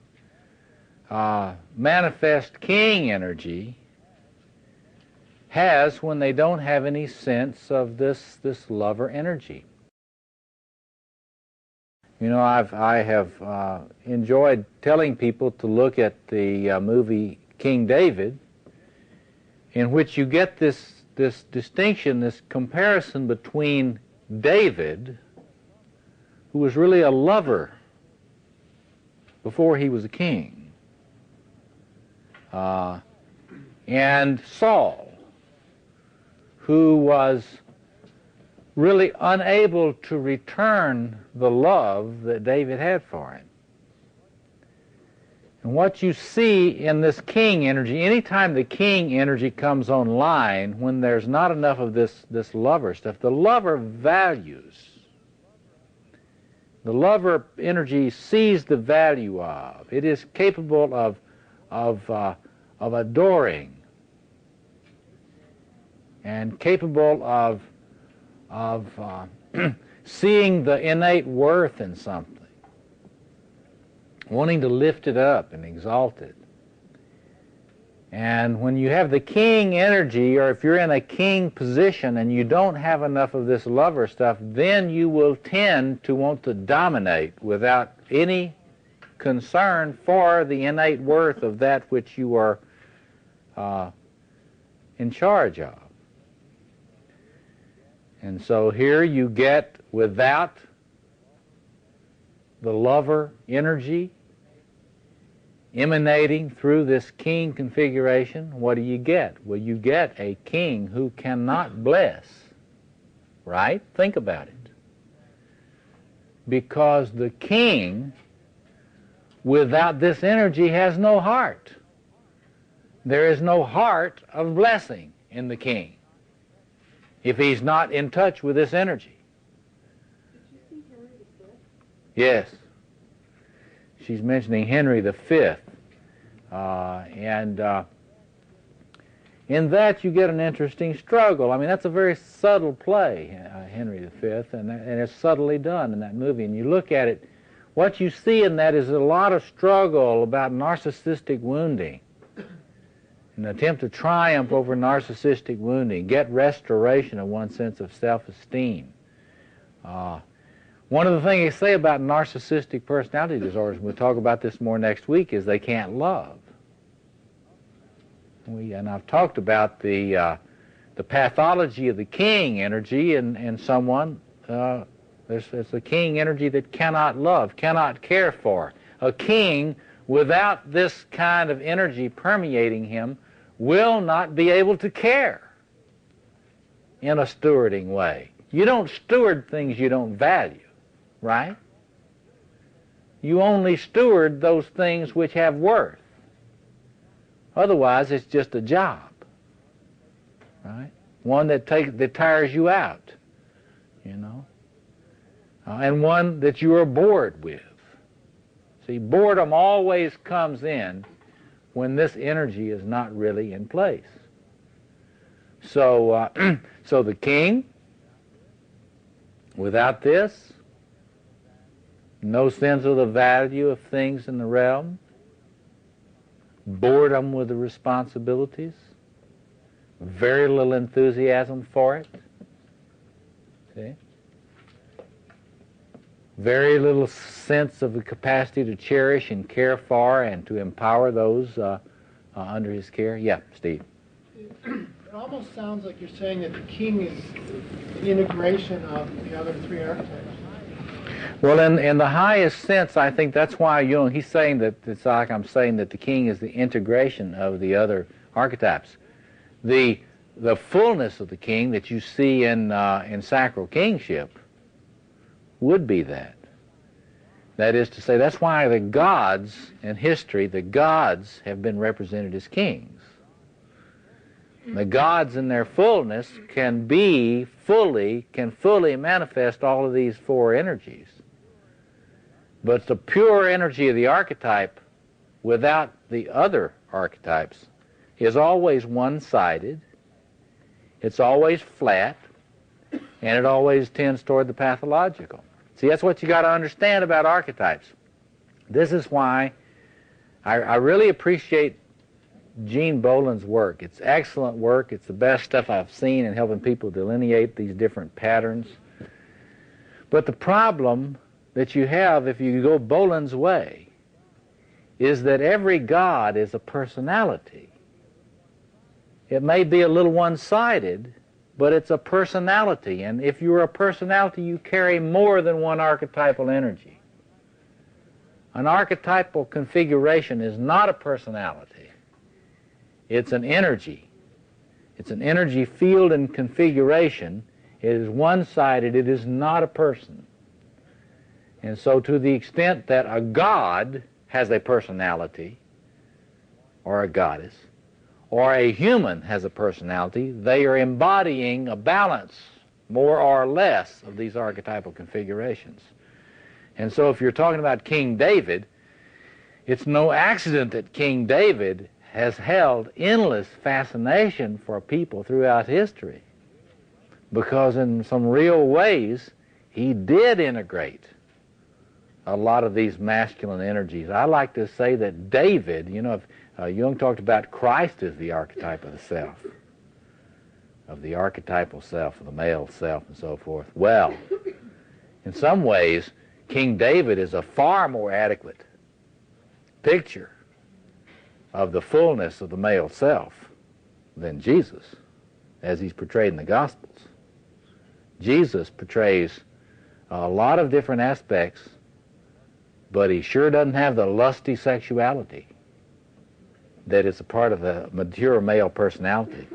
manifest king energy has when they don't have any sense of this lover energy. You know, I have enjoyed telling people to look at the movie King David, in which you get this distinction, this comparison between David, who was really a lover before he was a king, and Saul, who was really unable to return the love that David had for him. And what you see in this king energy, anytime the king energy comes online, when there's not enough of this lover stuff, the lover values. The lover energy sees the value of. It is capable of adoring and capable of seeing the innate worth in something, wanting to lift it up and exalt it. And when you have the king energy, or if you're in a king position and you don't have enough of this lover stuff, then you will tend to want to dominate without any concern for the innate worth of that which you are in charge of. And so here you get, without the lover energy emanating through this king configuration, what do you get? Well, you get a king who cannot bless, right? Think about it. Because the king, without this energy, has no heart. There is no heart of blessing in the king if he's not in touch with this energy. Did you see Henry V? Yes. She's mentioning Henry V. And in that you get an interesting struggle. I mean, that's a very subtle play, Henry V, and it's subtly done in that movie. And you look at it, what you see in that is a lot of struggle about narcissistic wounding, an attempt to triumph over narcissistic wounding, get restoration of one's sense of self-esteem. One of the things they say about narcissistic personality disorders, and we'll talk about this more next week, is they can't love. And I've talked about the pathology of the king energy in someone. It's the king energy that cannot love, cannot care for. A king without this kind of energy permeating him will not be able to care in a stewarding way. You don't steward things you don't value, right? You only steward those things which have worth. Otherwise, it's just a job, right? One that tires you out, you know, and one that you are bored with. See, boredom always comes in when this energy is not really in place. So, so the king, without this, no sense of the value of things in the realm, boredom with the responsibilities, very little enthusiasm for it, see? Very little sense of the capacity to cherish and care for and to empower those under his care. Yeah, Steve. It almost sounds like you're saying that the king is the integration of the other three archetypes. Well, in the highest sense, I think that's why Jung, he's saying that, it's like I'm saying that the king is the integration of the other archetypes. The fullness of the king that you see in sacral kingship would be that. That is to say, that's why the gods in history, the gods have been represented as kings. The gods in their fullness can fully manifest all of these four energies. But the pure energy of the archetype without the other archetypes is always one-sided, it's always flat, and it always tends toward the pathological. See, that's what you got to understand about archetypes. This is why I really appreciate Gene Boland's work. It's excellent work. It's the best stuff I've seen in helping people delineate these different patterns. But the problem that you have if you go Boland's way is that every God is a personality. It may be a little one-sided, but it's a personality. And if you're a personality, you carry more than one archetypal energy. An archetypal configuration is not a personality. It's an energy. It's an energy field and configuration. It is one-sided. It is not a person. And so to the extent that a god has a personality, or a goddess, or a human has a personality, they are embodying a balance, more or less, of these archetypal configurations. And so if you're talking about King David, it's no accident that King David has held endless fascination for people throughout history, because in some real ways he did integrate a lot of these masculine energies. I like to say that David, you know, Jung talked about Christ as the archetype of the self, of the archetypal self, of the male self, and so forth. Well, in some ways, King David is a far more adequate picture of the fullness of the male self than Jesus, as he's portrayed in the Gospels. Jesus portrays a lot of different aspects, but he sure doesn't have the lusty sexuality that is a part of the mature male personality.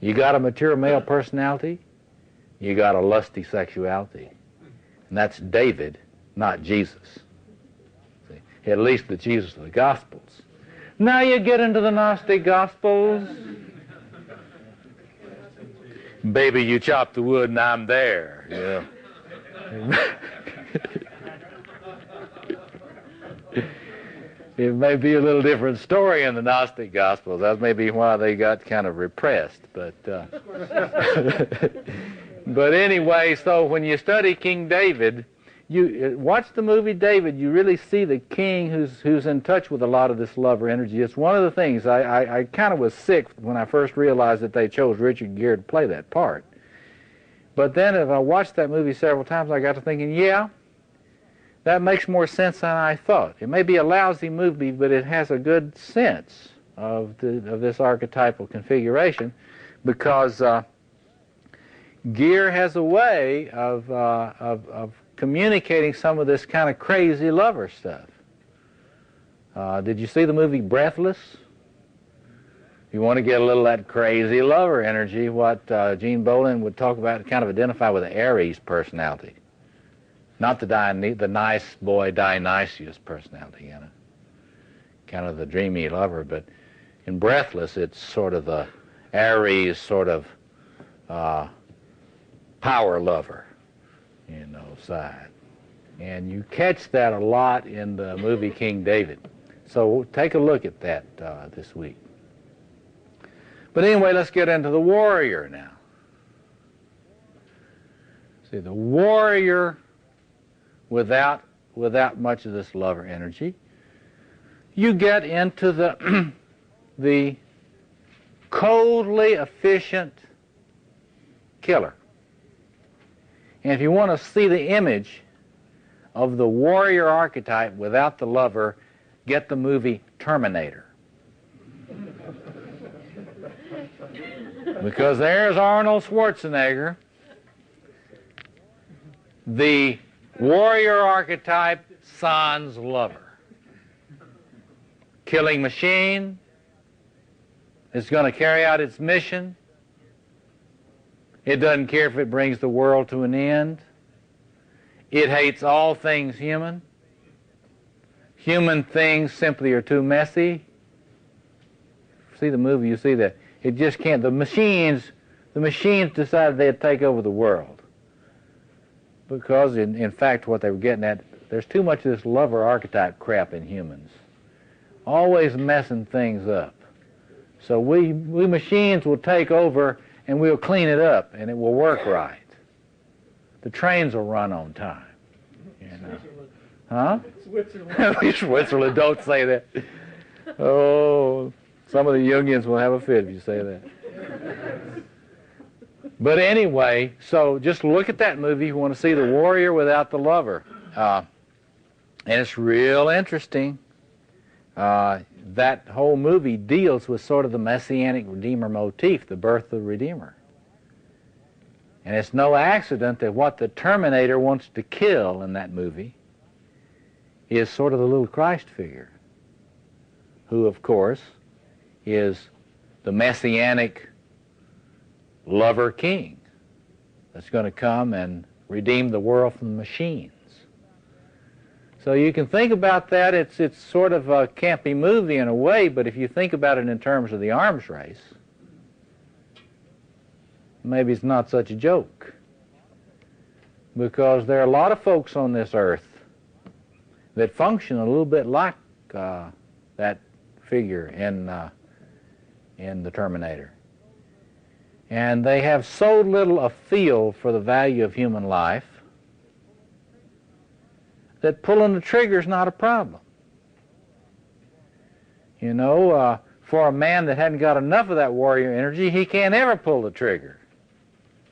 You got a mature male personality, you got a lusty sexuality. And that's David, not Jesus. See? At least the Jesus of the Gospels. Now you get into the Gnostic Gospels. Baby, you chop the wood and I'm there. Yeah. It may be a little different story in the Gnostic Gospels. That may be why they got kind of repressed. But but anyway, so when you study King David, you watch the movie David, you really see the king who's in touch with a lot of this lover energy. It's one of the things I kind of was sick when I first realized that they chose Richard Gere to play that part. But then as I watched that movie several times, I got to thinking, yeah, that makes more sense than I thought. It may be a lousy movie, but it has a good sense of this archetypal configuration, because Gere has a way of communicating some of this kind of crazy lover stuff. Did you see the movie Breathless? If you want to get a little of that crazy lover energy, what Gene Boland would talk about, kind of identify with the Aries personality. Not the nice boy Dionysius personality, you know, kind of the dreamy lover, but in Breathless it's sort of the Aries sort of power lover, you know, side. And you catch that a lot in the movie King David. So take a look at that this week. But anyway, let's get into the warrior now. See, the warrior without much of this lover energy, you get into the the coldly efficient killer. And if you want to see the image of the warrior archetype without the lover, get the movie Terminator. Because there's Arnold Schwarzenegger, the warrior archetype, sans lover. Killing machine. It's going to carry out its mission. It doesn't care if it brings the world to an end. It hates all things human. Human things simply are too messy. See the movie, you see that. It just can't. The machines decided they'd take over the world. Because, in fact, what they were getting at, there's too much of this lover archetype crap in humans. Always messing things up. So we machines will take over and we'll clean it up and it will work right. The trains will run on time. You know? Huh? Switzerland. Switzerland, don't say that. Oh, some of the Jungians will have a fit if you say that. But anyway, so just look at that movie. You want to see the warrior without the lover. And it's real interesting. That whole movie deals with sort of the Messianic Redeemer motif, the birth of the Redeemer. And it's no accident that what the Terminator wants to kill in that movie is sort of the little Christ figure, who, of course, is the Messianic lover king that's going to come and redeem the world from the machines. So you can think about that. It's sort of a campy movie in a way, but if you think about it in terms of the arms race, maybe it's not such a joke. Because there are a lot of folks on this earth that function a little bit like that figure in the Terminator. And they have so little a feel for the value of human life that pulling the trigger is not a problem. You know, for a man that hadn't got enough of that warrior energy, he can't ever pull the trigger.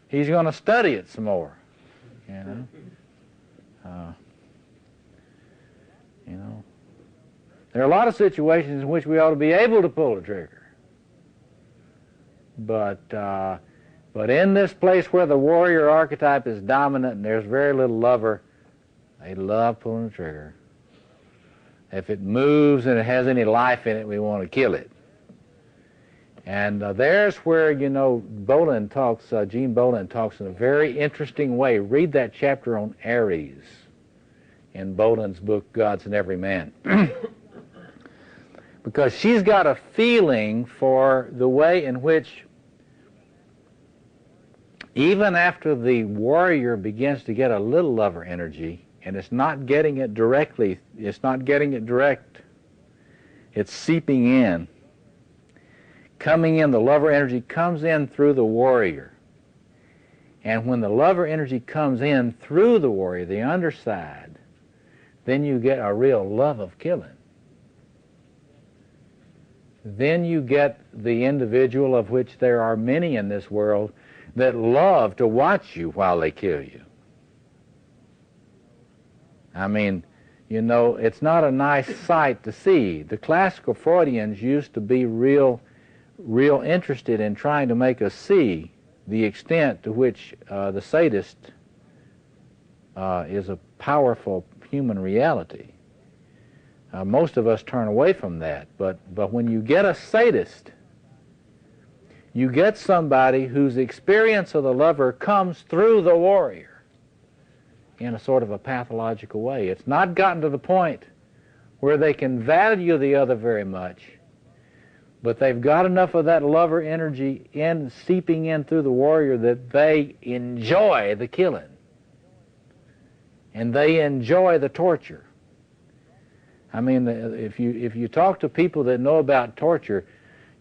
He's going to study it some more, you know. There are a lot of situations in which we ought to be able to pull the trigger. But in this place where the warrior archetype is dominant and there's very little lover, they love pulling the trigger. If it moves and it has any life in it, we want to kill it. And there's where, you know, Bolin talks, Gene Bolin talks in a very interesting way. Read that chapter on Aries in Bolin's book, Gods in Every Man. Because she's got a feeling for the way in which, even after the warrior begins to get a little lover energy, and it's not getting it directly, it's not getting it direct, it's seeping in. Coming in, the lover energy comes in through the warrior. And when the lover energy comes in through the warrior, the underside, then you get a real love of killing. Then you get the individual, of which there are many in this world, that love to watch you while they kill you. I mean, you know, it's not a nice sight to see. The classical Freudians used to be real interested in trying to make us see the extent to which the sadist is a powerful human reality. Most of us turn away from that, but when you get a sadist, you get somebody whose experience of the lover comes through the warrior in a sort of a pathological way. It's not gotten to the point where they can value the other very much, but they've got enough of that lover energy seeping in through the warrior that they enjoy the killing. And they enjoy the torture. I mean, if you talk to people that know about torture,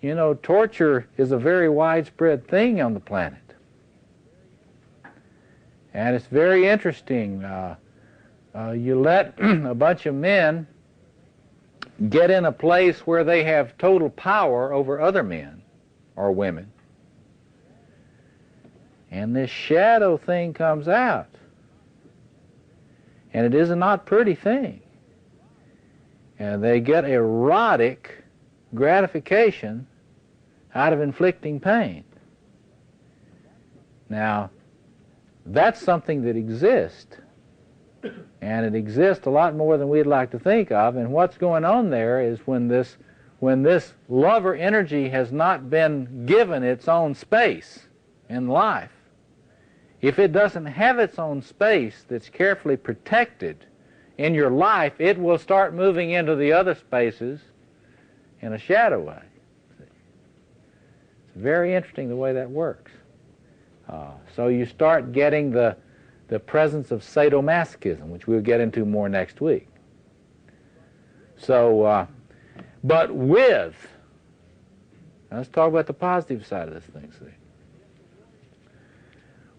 you know, torture is a very widespread thing on the planet. And it's very interesting. You let a bunch of men get in a place where they have total power over other men or women, and this shadow thing comes out. And it is a not pretty thing. And they get erotic gratification out of inflicting pain. Now, that's something that exists. And it exists a lot more than we'd like to think of. And what's going on there is when this lover energy has not been given its own space in life, if it doesn't have its own space that's carefully protected in your life, it will start moving into the other spaces in a shadow way. It's very interesting the way that works. So you start getting the presence of sadomasochism, which we'll get into more next week. So, but with, let's talk about the positive side of this thing, see.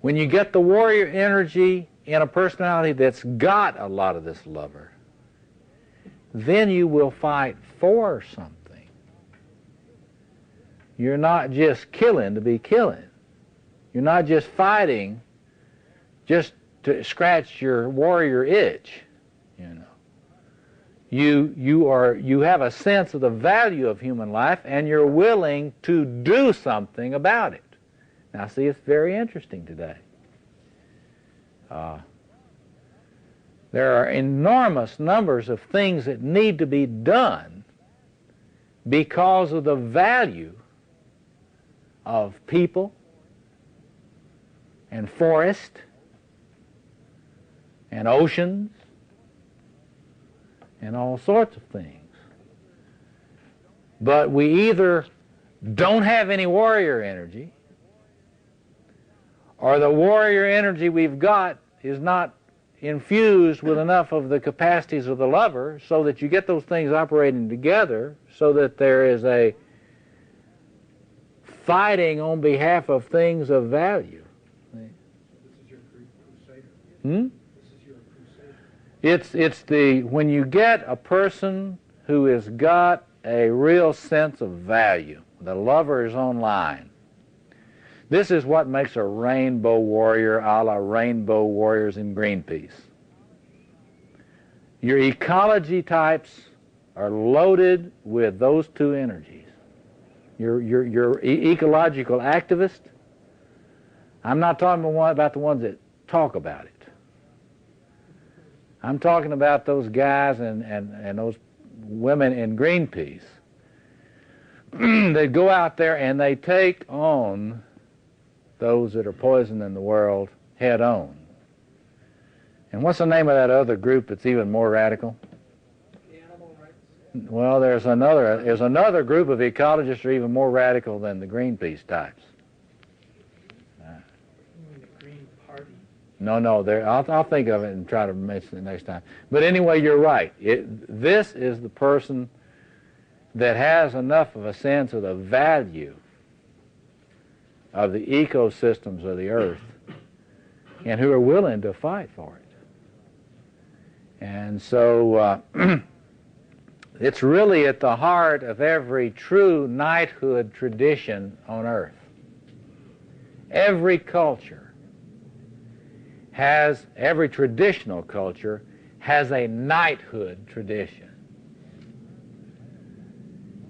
When you get the warrior energy in a personality that's got a lot of this lover, then you will fight for something. You're not just killing to be killing. You're not just fighting just to scratch your warrior itch, you know. You have a sense of the value of human life, and you're willing to do something about it. Now, see, it's very interesting today. There are enormous numbers of things that need to be done because of the value of people and forest and oceans and all sorts of things. But we either don't have any warrior energy, or the warrior energy we've got is not infused with enough of the capacities of the lover so that you get those things operating together so that there is a fighting on behalf of things of value. This is your crusader. Hmm? This is your crusader. It's the, when you get a person who has got a real sense of value, the lover is online. This is what makes a rainbow warrior a la rainbow warriors in Greenpeace. Your ecology types are loaded with those two energies. Your ecological activist, I'm not talking about the ones that talk about it. I'm talking about those guys and those women in Greenpeace that go out there and they take on those that are poisoning the world head on. And what's the name of that other group that's even more radical? The animal rights. Well, there's another group of ecologists that are even more radical than the Greenpeace types. You mean the Green Party? No, I'll think of it and try to mention it next time. But anyway, you're right. This is the person that has enough of a sense of the value of the ecosystems of the earth and who are willing to fight for it. And so it's really at the heart of every true knighthood tradition on earth. Every traditional culture has a knighthood tradition.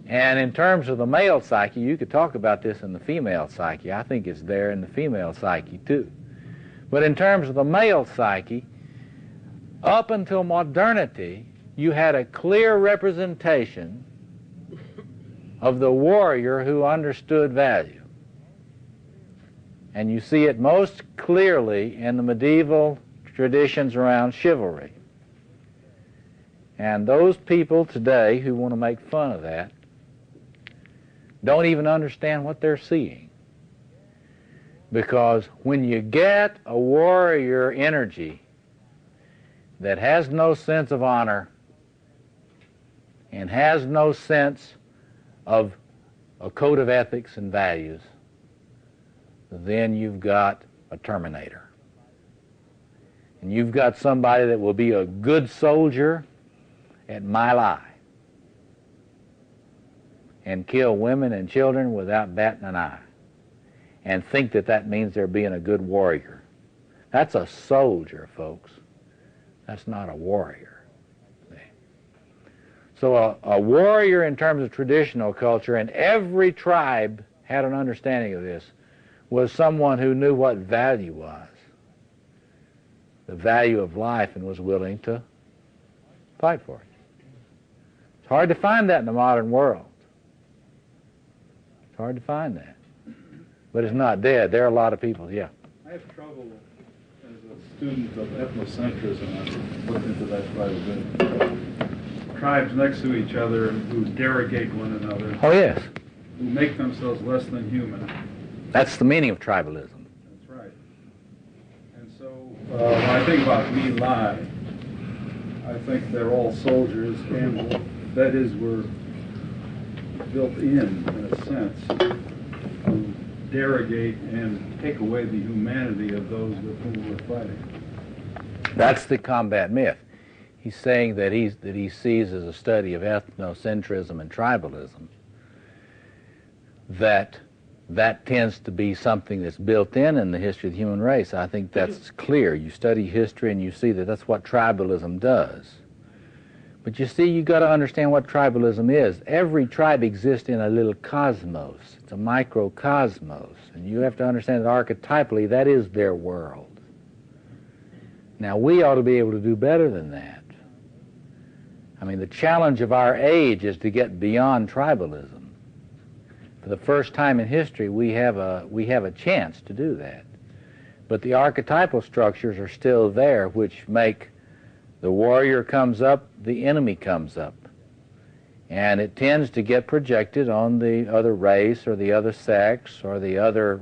And in terms of the male psyche, you could talk about this in the female psyche. I think it's there in the female psyche too. But in terms of the male psyche, up until modernity, you had a clear representation of the warrior who understood value. And you see it most clearly in the medieval traditions around chivalry. And those people today who want to make fun of that don't even understand what they're seeing. Because when you get a warrior energy that has no sense of honor and has no sense of a code of ethics and values, then you've got a terminator. And you've got somebody that will be a good soldier at mile high and kill women and children without batting an eye and think that that means they're being a good warrior. That's a soldier, folks. That's not a warrior. So a warrior in terms of traditional culture, and every tribe had an understanding of this, was someone who knew what value was, the value of life, and was willing to fight for it. It's hard to find that in the modern world. It's hard to find that. But it's not dead. There are a lot of people, yeah. I have trouble as a student of ethnocentrism. I've looked into that quite a bit. Tribes next to each other who derogate one another. Oh, yes. Who make themselves less than human. That's the meaning of tribalism. That's right. And so when I think about Me Lai, I think they're all soldiers, and that is, we're built in a sense, to derogate and take away the humanity of those with whom we're fighting. That's the combat myth. he's saying that he sees as a study of ethnocentrism and tribalism, that tends to be something that's built in the history of the human race. I think that's clear. You study history and you see that that's what tribalism does. But you see, you've got to understand what tribalism is. Every tribe exists in a little cosmos. It's a microcosmos. And you have to understand that archetypally, that is their world. Now, we ought to be able to do better than that. I mean, the challenge of our age is to get beyond tribalism. For the first time in history, we have a chance to do that. But the archetypal structures are still there, which make the warrior comes up, the enemy comes up. And it tends to get projected on the other race or the other sex or the other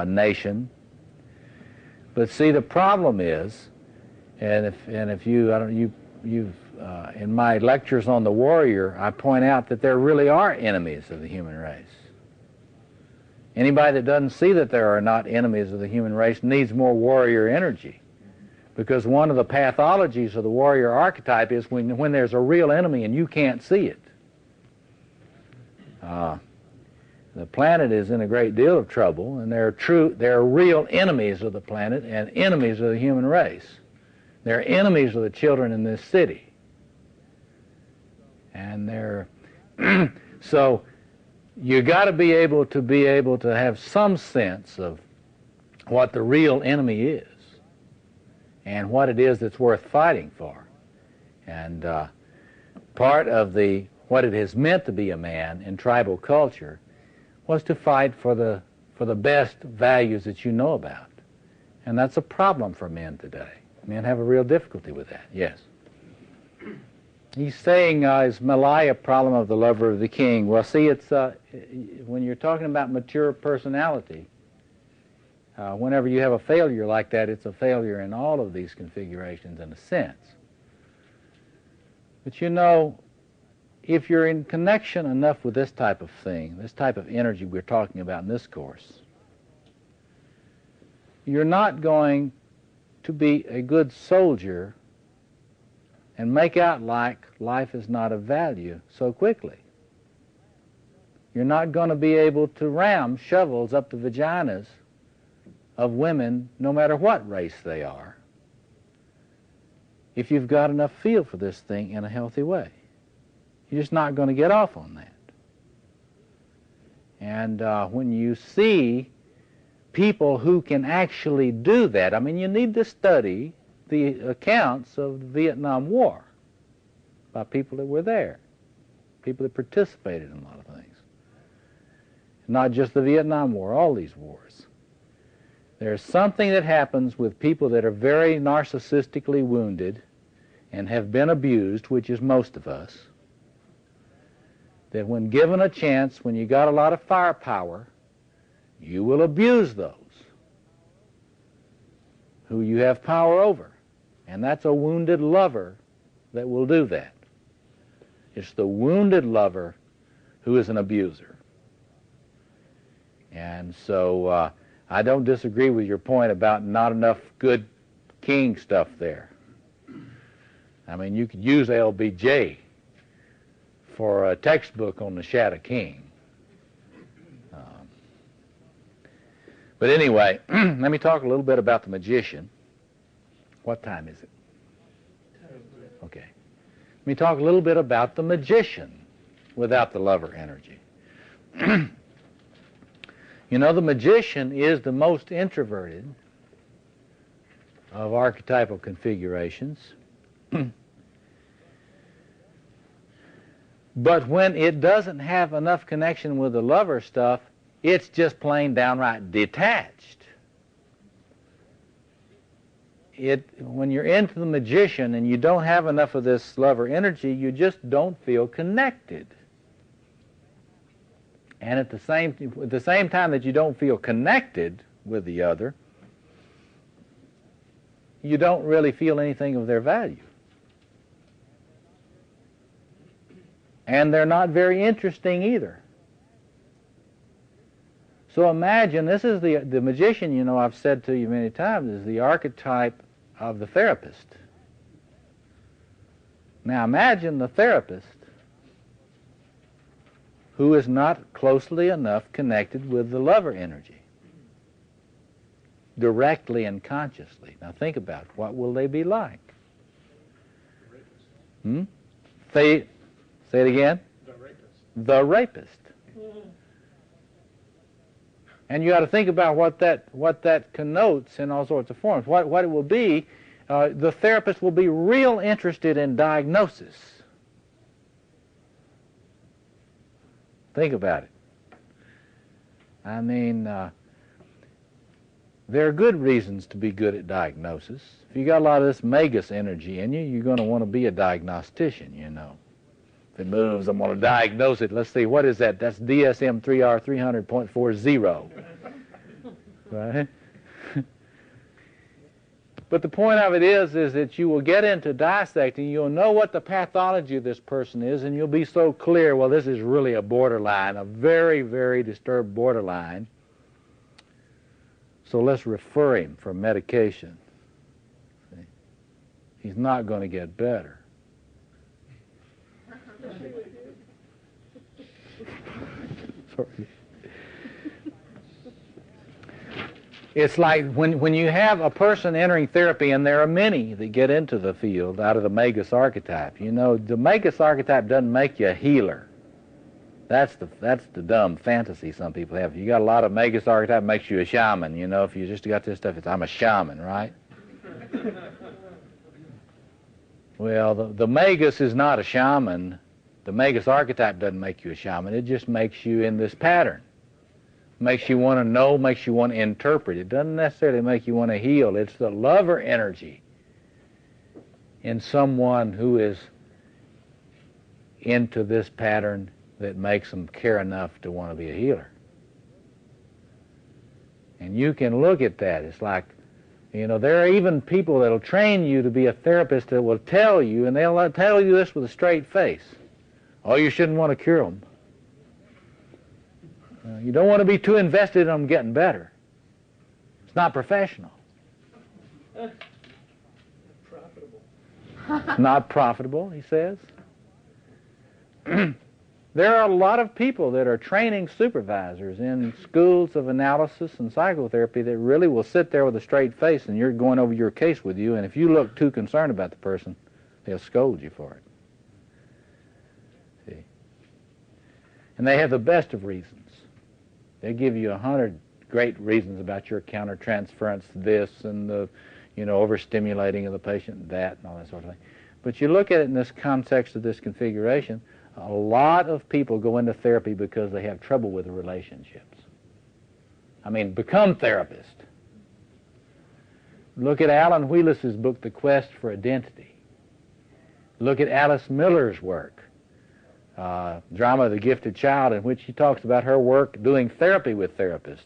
nation. But see, the problem is, if you, I don't, you've in my lectures on the warrior, I point out that there really are enemies of the human race. Anybody that doesn't see that there are not enemies of the human race needs more warrior energy. Because one of the pathologies of the warrior archetype is when there's a real enemy and you can't see it. The planet is in a great deal of trouble, and there are real enemies of the planet and enemies of the human race. There are enemies of the children in this city. And they're so you got to be able to have some sense of what the real enemy is and what it is that's worth fighting for. And part of what it has meant to be a man in tribal culture was to fight for the best values that you know about. And that's a problem for men today. Men have a real difficulty with that, yes. He's saying, is Malaya a problem of the lover of the king? Well, see, it's when you're talking about mature personality, whenever you have a failure like that, it's a failure in all of these configurations in a sense. But you know, if you're in connection enough with this type of thing, this type of energy we're talking about in this course, you're not going to be a good soldier and make out like life is not of value so quickly. You're not going to be able to ram shovels up the vaginas of women, no matter what race they are, if you've got enough feel for this thing in a healthy way. You're just not going to get off on that. And when you see people who can actually do that, I mean, you need to study the accounts of the Vietnam War by people that were there, people that participated in a lot of things. Not just the Vietnam War, all these wars. There's something that happens with people that are very narcissistically wounded and have been abused, which is most of us, that when given a chance, when you got a lot of firepower, you will abuse those who you have power over. And that's a wounded lover that will do that. It's the wounded lover who is an abuser. And so I don't disagree with your point about not enough good king stuff there. I mean, you could use LBJ for a textbook on the Shadow King. But anyway, let me talk a little bit about the magician. What time is it? Okay. Let me talk a little bit about the magician without the lover energy. You know, the magician is the most introverted of archetypal configurations. But when it doesn't have enough connection with the lover stuff, it's just plain downright detached. When you're into the magician and you don't have enough of this lover energy, you just don't feel connected. And at the same time that you don't feel connected with the other, you don't really feel anything of their value. And they're not very interesting either. So imagine, this is the magician, you know, I've said to you many times, is the archetype of the therapist. Now imagine the therapist who is not closely enough connected with the lover energy, directly and consciously. Now think about it. What will they be like? Say it again. The rapist. The rapist. And you got to think about what that connotes in all sorts of forms. What it will be, the therapist will be real interested in diagnosis. Think about it. I mean, there are good reasons to be good at diagnosis. If you got a lot of this magus energy in you, you're going to want to be a diagnostician, you know. If it moves, I'm going to diagnose it. Let's see, what is that? That's DSM-3R 300.40. Right? But the point of it is that you will get into dissecting, you'll know what the pathology of this person is, and you'll be so clear, well, this is really a borderline, a very, very disturbed borderline. So let's refer him for medication. See? He's not going to get better. Sorry. It's like when you have a person entering therapy, and there are many that get into the field out of the magus archetype. You know, the magus archetype doesn't make you a healer. That's the dumb fantasy some people have. If you got a lot of magus archetype, it makes you a shaman. You know, if you just got this stuff, I'm a shaman, right? Well, the magus is not a shaman. The magus archetype doesn't make you a shaman. It just makes you in this pattern. Makes you want to know, makes you want to interpret. It doesn't necessarily make you want to heal. It's the lover energy in someone who is into this pattern that makes them care enough to want to be a healer. And you can look at that. It's like, you know, there are even people that will train you to be a therapist that will tell you, and they'll tell you this with a straight face, oh, you shouldn't want to cure them. You don't want to be too invested in them getting better. It's not professional. Profitable. It's not profitable, he says. There are a lot of people that are training supervisors in schools of analysis and psychotherapy that really will sit there with a straight face, and you're going over your case with you, and if you look too concerned about the person, they'll scold you for it. See? And they have the best of reasons. They give you 100 great reasons about your countertransference, this, and the, you know, overstimulating of the patient, that, and all that sort of thing. But you look at it in this context of this configuration, a lot of people go into therapy because they have trouble with the relationships. I mean, become therapists. Look at Alan Wheelis's book, The Quest for Identity. Look at Alice Miller's work, Drama of the Gifted Child, in which she talks about her work doing therapy with therapists.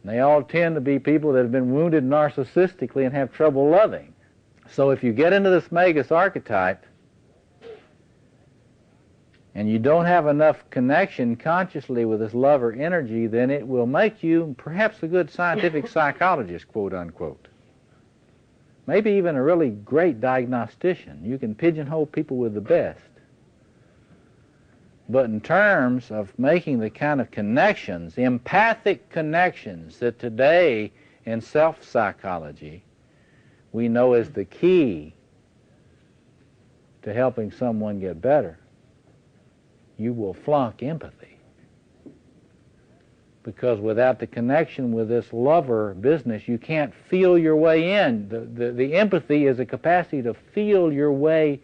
And they all tend to be people that have been wounded narcissistically and have trouble loving. So if you get into this magus archetype and you don't have enough connection consciously with this lover energy, then it will make you perhaps a good scientific psychologist, quote unquote. Maybe even a really great diagnostician. You can pigeonhole people with the best. But in terms of making the kind of connections, empathic connections that today in self-psychology we know is the key to helping someone get better, you will flunk empathy. Because without the connection with this lover business, you can't feel your way in. The empathy is a capacity to feel your way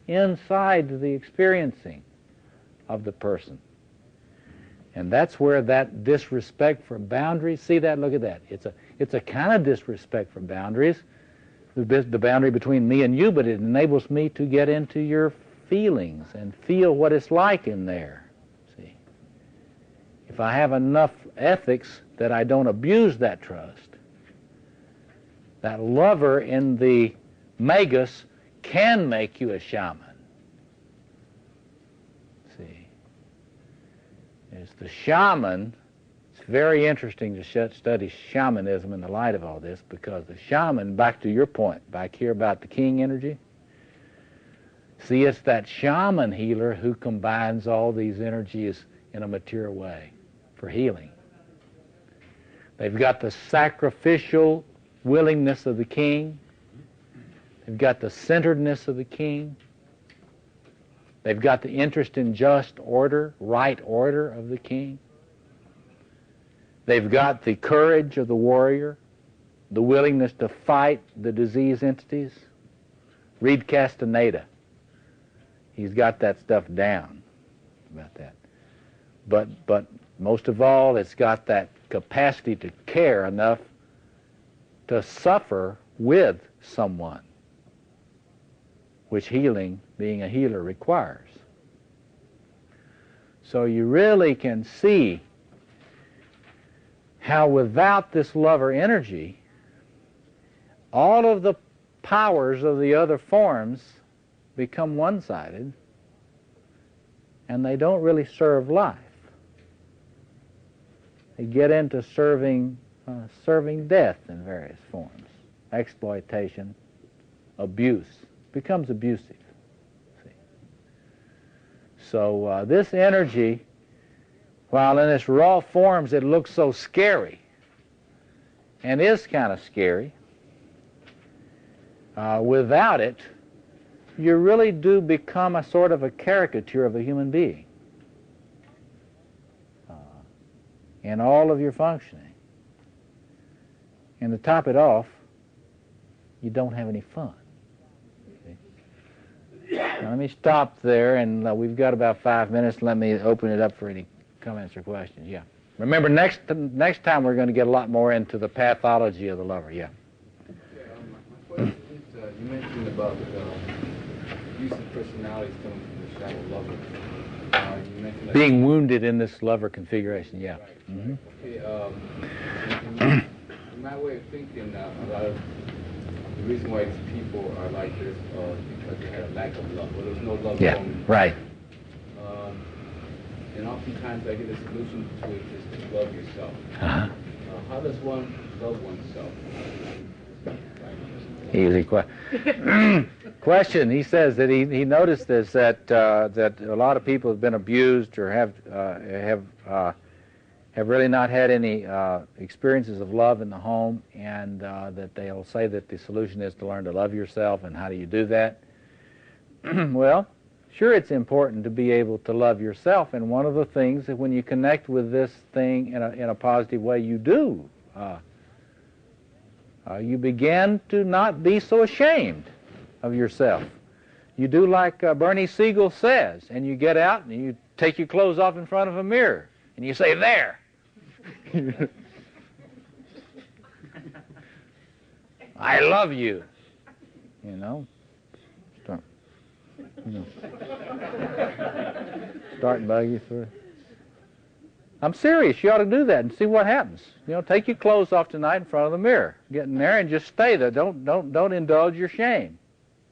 inside the experiencing of the person. And that's where that disrespect for boundaries, see that, look at that. It's a kind of disrespect for boundaries, the boundary between me and you, but it enables me to get into your feelings and feel what it's like in there. See, if I have enough ethics that I don't abuse that trust, that lover in the magus can make you a shaman. See, it's the shaman. It's very interesting to study shamanism in the light of all this, because the shaman, back to your point, back here about the king energy, See, it's that shaman healer who combines all these energies in a material way for healing. They've got the sacrificial willingness of the king. They've got the centeredness of the king. They've got the interest in just order, right order of the king. They've got the courage of the warrior, the willingness to fight the disease entities. Read Castaneda. He's got that stuff down about that. But most of all, it's got that capacity to care enough to suffer with someone, which healing, being a healer, requires. So you really can see how without this lover energy, all of the powers of the other forms become one-sided, and they don't really serve life. They get into serving death in various forms, exploitation, abuse, becomes abusive. See? So this energy, while in its raw forms it looks so scary, and is kind of scary, without it, you really do become a sort of a caricature of a human being in all of your functioning. And to top it off, you don't have any fun. Okay? Now let me stop there, and we've got about 5 minutes. Let me open it up for any comments or questions. Yeah. Remember, next time we're going to get a lot more into the pathology of the lover. Yeah. My question is, you mentioned about abusive personalities coming from the shadow lover. You mentioned that Being wounded in this lover configuration, yeah. Right. Mm-hmm. Okay, in my way of thinking, a lot of the reason why these people are like this is because they had a lack of love. Well, there's no love. Yeah, right. And oftentimes I get a solution to it is to love yourself. Uh-huh. How does one love oneself? Easy question. He says that he noticed this, that a lot of people have been abused or have really not had any experiences of love in the home, and that they'll say that the solution is to learn to love yourself. And how do you do that? Well, sure, it's important to be able to love yourself, and one of the things that when you connect with this thing in a positive way, you do. You begin to not be so ashamed of yourself. You do like Bernie Siegel says, and you get out and you take your clothes off in front of a mirror, and you say, "There." I love you. You know. Start buggy through. I'm serious. You ought to do that and see what happens. You know, take your clothes off tonight in front of the mirror. Get in there and just stay there. Don't indulge your shame.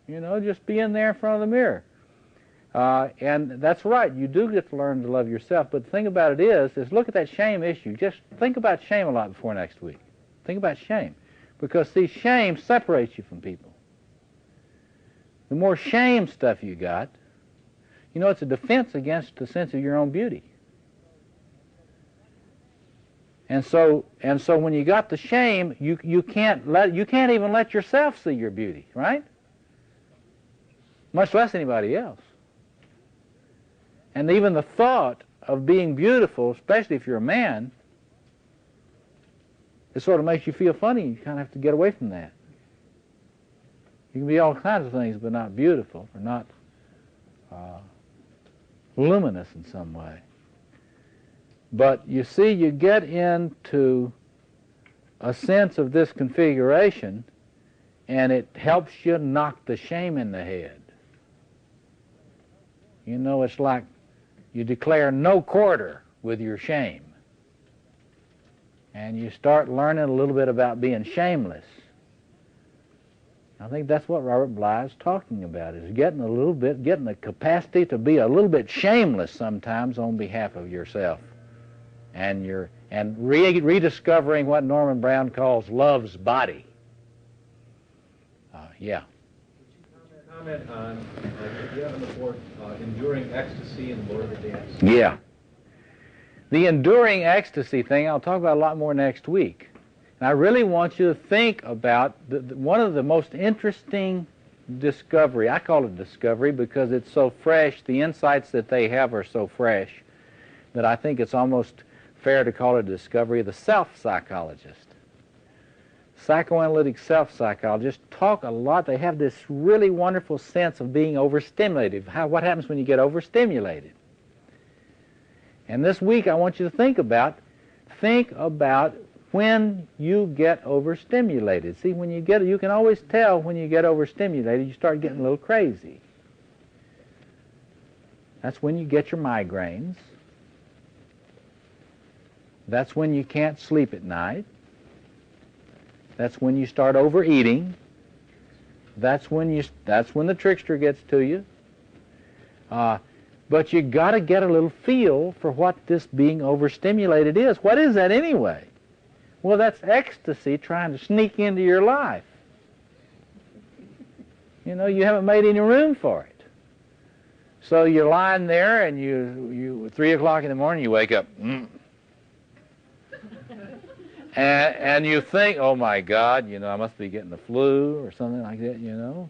You know, just be in there in front of the mirror. And that's right. You do get to learn to love yourself. But the thing about it is look at that shame issue. Just think about shame a lot before next week. Think about shame, because see, shame separates you from people. The more shame stuff you got, you know, it's a defense against the sense of your own beauty. And so when you got the shame, you can't even let yourself see your beauty, right? Much less anybody else. And even the thought of being beautiful, especially if you're a man, it sort of makes you feel funny. You kind of have to get away from that. You can be all kinds of things, but not beautiful, or not luminous in some way. But you see, you get into a sense of this configuration, and it helps you knock the shame in the head. You know, it's like you declare no quarter with your shame. And you start learning a little bit about being shameless. I think that's what Robert Bly is talking about, is getting the capacity to be a little bit shameless sometimes on behalf of yourself. And rediscovering what Norman Brown calls love's body. Yeah. Could you comment comment on, you have on the board, enduring ecstasy and Lord of the Dance? Yeah. The enduring ecstasy thing, I'll talk about a lot more next week. And I really want you to think about one of the most interesting discovery. I call it discovery because it's so fresh. The insights that they have are so fresh that I think it's almost fair to call it a discovery of the self-psychologist. Psychoanalytic self-psychologists talk a lot. They have this really wonderful sense of being overstimulated. What happens when you get overstimulated? And this week I want you to think about when you get overstimulated. See, you can always tell when you get overstimulated, you start getting a little crazy. That's when you get your migraines. That's when you can't sleep at night. That's when you start overeating. That's when the trickster gets to you. But you got to get a little feel for what this being overstimulated is. What is that anyway? Well, that's ecstasy trying to sneak into your life. You know, you haven't made any room for it. So you're lying there, and you 3 o'clock in the morning, you wake up, and you think, oh my God, you know, I must be getting the flu or something like that, you know.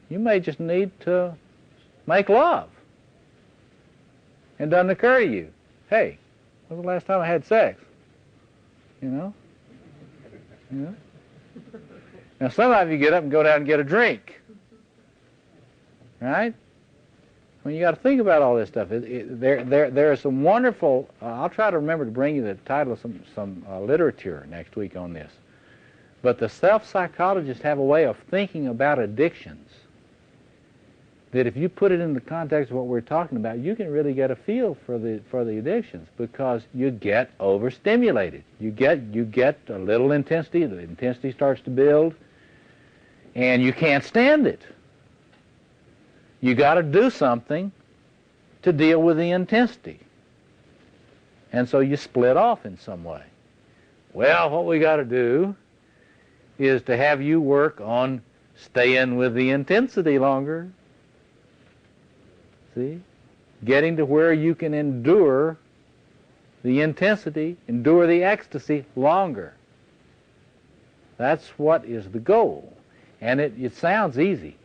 You may just need to make love. It doesn't occur to you, hey, when was the last time I had sex? You know? Now some of you get up and go down and get a drink. Right? I mean, you got to think about all this stuff. There are some wonderful, I'll try to remember to bring you the title of some literature next week on this. But the self-psychologists have a way of thinking about addictions that if you put it in the context of what we're talking about, you can really get a feel for the addictions because you get overstimulated. You get a little intensity, the intensity starts to build, and you can't stand it. You got to do something to deal with the intensity. And so you split off in some way. Well, what we got to do is to have you work on staying with the intensity longer. See? Getting to where you can endure the intensity, endure the ecstasy longer. That's what is the goal. And it sounds easy.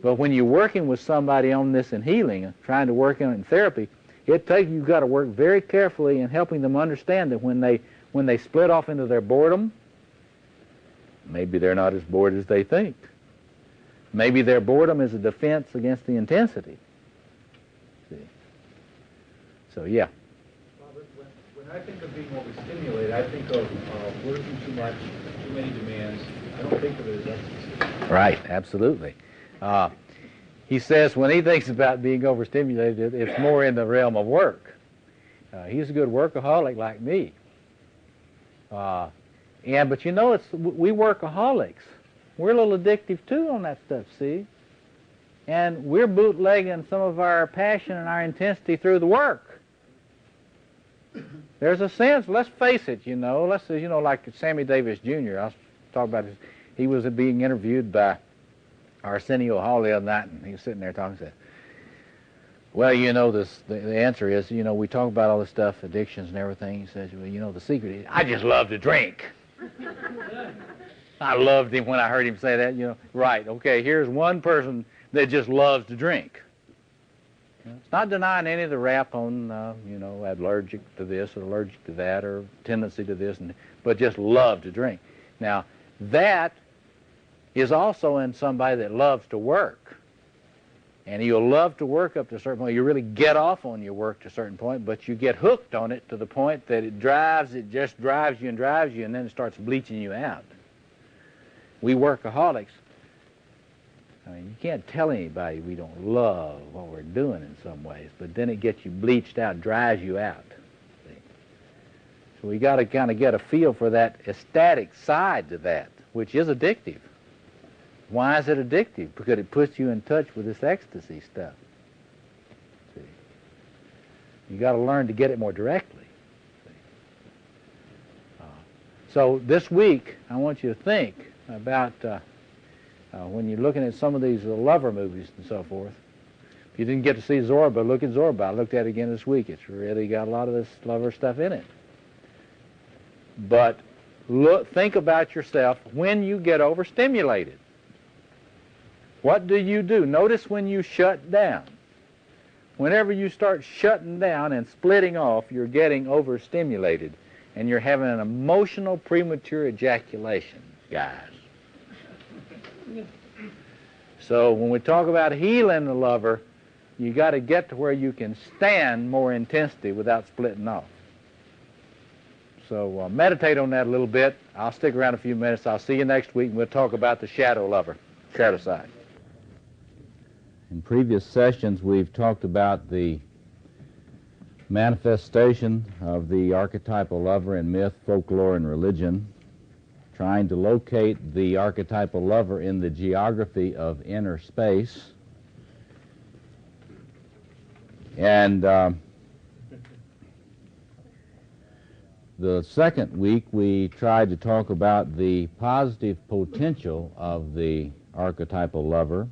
But when you're working with somebody on this in healing, trying to work on it in therapy, you've got to work very carefully in helping them understand that when they split off into their boredom, maybe they're not as bored as they think. Maybe their boredom is a defense against the intensity. See? So, yeah. Robert, when I think of being overstimulated, I think of working too much, too many demands. I don't think of it as ecstasy. Right, absolutely. He says when he thinks about being overstimulated, it's more in the realm of work. He's a good workaholic like me. But you know, we workaholics. We're a little addictive too on that stuff, see? And we're bootlegging some of our passion and our intensity through the work. There's a sense, let's face it, you know, like Sammy Davis Jr., I'll talk about this. He was being interviewed by Arsenio Hall the other night, and he was sitting there talking and said, well, you know, the answer is, you know, we talk about all this stuff, addictions and everything. He says, well, you know, the secret is, I just love to drink. I loved him when I heard him say that, you know. Right, okay, here's one person that just loves to drink. You know, it's not denying any of the rap on, you know, allergic to this or allergic to that or tendency to this, but just love to drink. Now, that is also in somebody that loves to work. And you'll love to work up to a certain point. You really get off on your work to a certain point, but you get hooked on it to the point that it just drives you, and then it starts bleaching you out. We workaholics, I mean, you can't tell anybody we don't love what we're doing in some ways, but then it gets you bleached out, drives you out. See? So we got to kind of get a feel for that ecstatic side to that, which is addictive. Why is it addictive? Because it puts you in touch with this ecstasy stuff. See? You got to learn to get it more directly. So this week, I want you to think about When you're looking at some of these lover movies and so forth, if you didn't get to see Zorba, look at Zorba. I looked at it again this week. It's really got a lot of this lover stuff in it. But think about yourself when you get overstimulated. What do you do? Notice when you shut down. Whenever you start shutting down and splitting off, you're getting overstimulated, and you're having an emotional premature ejaculation, guys. So when we talk about healing the lover, you got to get to where you can stand more intensity without splitting off. So meditate on that a little bit. I'll stick around a few minutes. I'll see you next week, and we'll talk about the shadow lover, shadow side. In previous sessions, we've talked about the manifestation of the archetypal lover in myth, folklore, and religion, trying to locate the archetypal lover in the geography of inner space. And the second week, we tried to talk about the positive potential of the archetypal lover,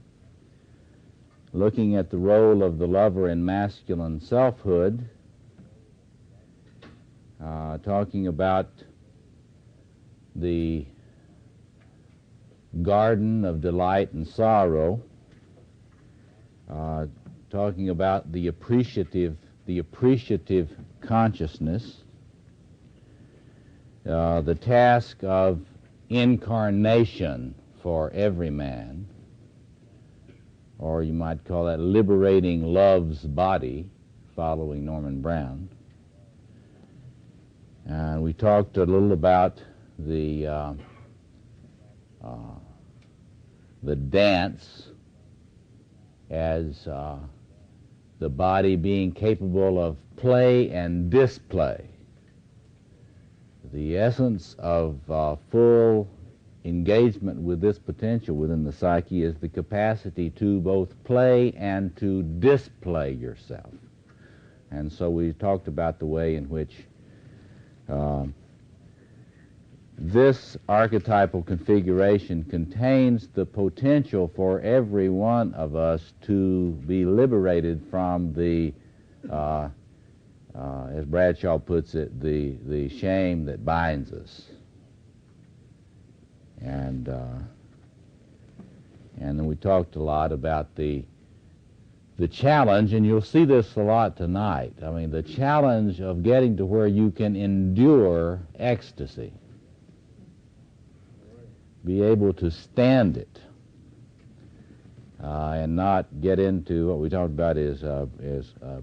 looking at the role of the lover in masculine selfhood, talking about the garden of delight and sorrow, talking about the appreciative consciousness, the task of incarnation for every man, or you might call that liberating love's body, following Norman Brown. And we talked a little about the dance as the body being capable of play and display. The essence of full engagement with this potential within the psyche is the capacity to both play and to display yourself. And so we talked about the way in which this archetypal configuration contains the potential for every one of us to be liberated from the, as Bradshaw puts it, the shame that binds us. And then we talked a lot about the challenge, and you'll see this a lot tonight. I mean, the challenge of getting to where you can endure ecstasy, be able to stand it, and not get into what we talked about is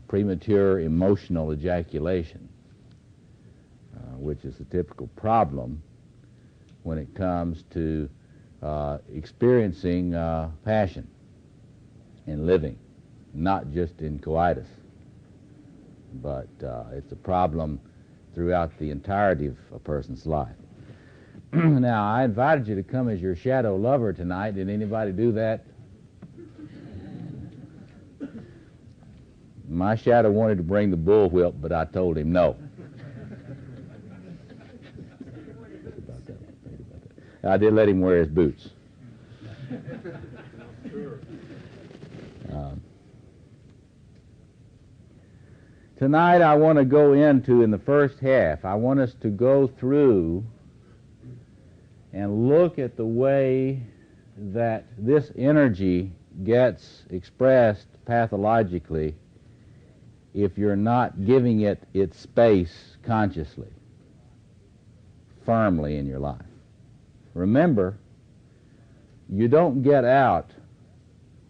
premature emotional ejaculation, which is a typical problem when it comes to experiencing passion in living, not just in coitus, but it's a problem throughout the entirety of a person's life. Now, I invited you to come as your shadow lover tonight. Did anybody do that? My shadow wanted to bring the bullwhip, but I told him no. I did let him wear his boots. Tonight I want to go into, in the first half, I want us to go through and look at the way that this energy gets expressed pathologically if you're not giving it its space consciously, firmly in your life. Remember, you don't get out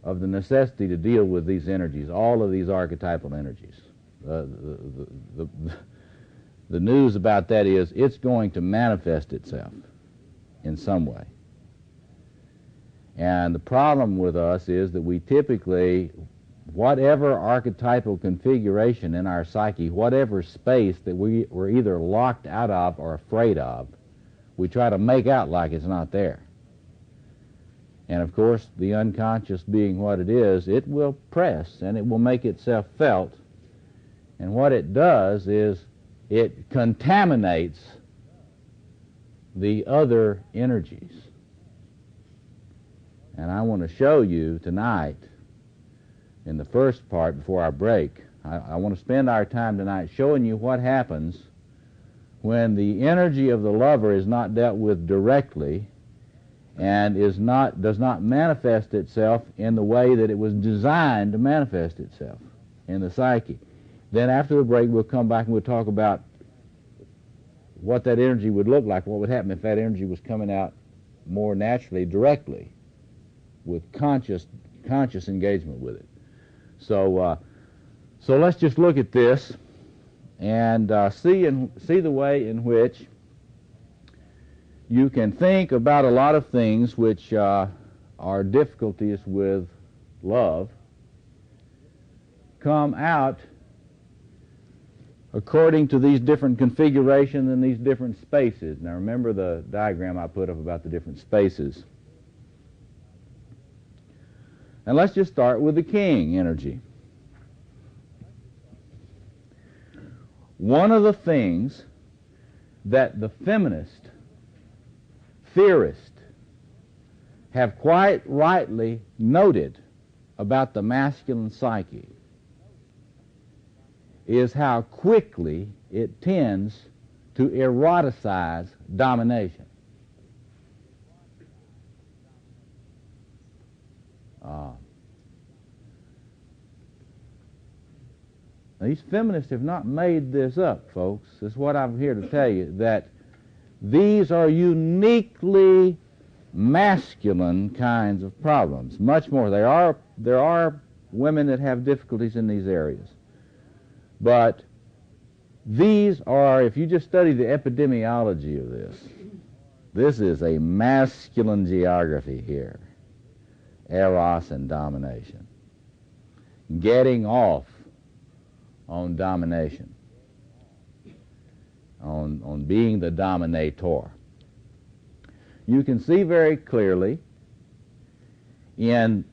of the necessity to deal with these energies, all of these archetypal energies. The news about that is it's going to manifest itself in some way. And the problem with us is that we typically, whatever archetypal configuration in our psyche, whatever space that we're either locked out of or afraid of, we try to make out like it's not there. And of course, the unconscious being what it is, it will press and it will make itself felt. And what it does is it contaminates the other energies. And I want to show you tonight, in the first part before our break, I want to spend our time tonight showing you what happens when the energy of the lover is not dealt with directly and does not manifest itself in the way that it was designed to manifest itself in the psyche. Then after the break, we'll come back and we'll talk about what that energy would look like, what would happen if that energy was coming out more naturally, directly, with conscious engagement with it. So let's just look at this and see the way in which you can think about a lot of things which are difficulties with love come out according to these different configurations and these different spaces. Now remember the diagram I put up about the different spaces. And let's just start with the king energy. One of the things that the feminist theorists have quite rightly noted about the masculine psyche is how quickly it tends to eroticize domination. These feminists have not made this up, folks. This is what I'm here to tell you, that these are uniquely masculine kinds of problems. Much more. There are women that have difficulties in these areas. But these are, if you just study the epidemiology of this is a masculine geography here. Eros and domination. Getting off on domination. On being the dominator. You can see very clearly in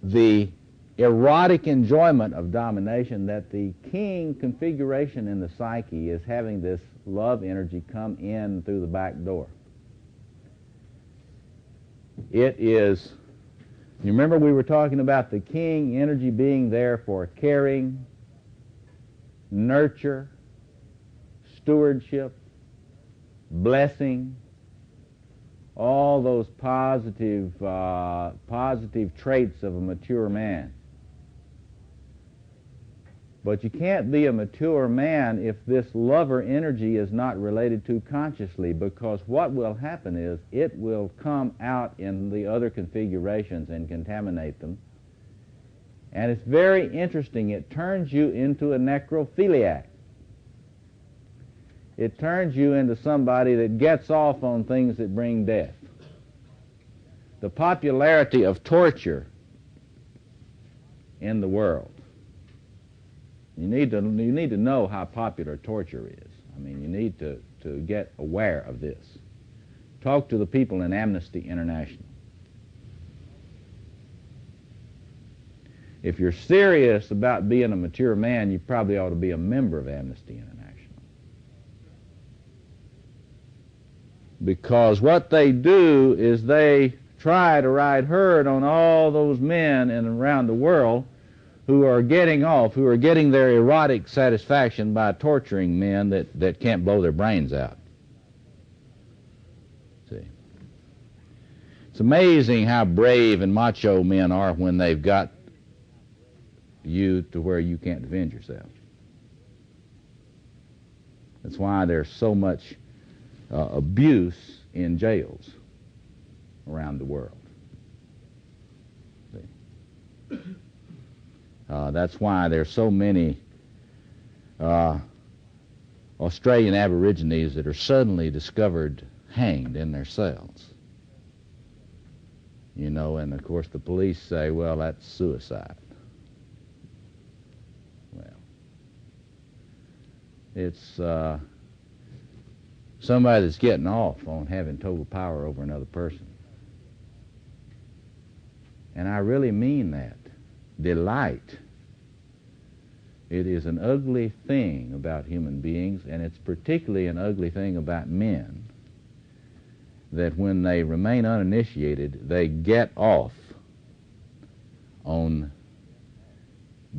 the erotic enjoyment of domination that the king configuration in the psyche is having this love energy come in through the back door. It is, you remember we were talking about the king energy being there for caring, nurture, stewardship, blessing, all those positive traits of a mature man. But you can't be a mature man if this lover energy is not related to consciously, because what will happen is it will come out in the other configurations and contaminate them. And it's very interesting. It turns you into a necrophiliac. It turns you into somebody that gets off on things that bring death. The popularity of torture in the world. You need to know how popular torture is. I mean, you need to get aware of this. Talk to the people in Amnesty International. If you're serious about being a mature man, you probably ought to be a member of Amnesty International. Because what they do is they try to ride herd on all those men and around the world who are getting off, who are getting their erotic satisfaction by torturing men that can't blow their brains out. See? It's amazing how brave and macho men are when they've got you to where you can't defend yourself. That's why there's so much abuse in jails around the world. See? That's why there's so many Australian Aborigines that are suddenly discovered hanged in their cells. You know, and of course the police say, well, that's suicide. Well, it's somebody that's getting off on having total power over another person. And I really mean that. Delight. It is an ugly thing about human beings, and it's particularly an ugly thing about men, that when they remain uninitiated, they get off on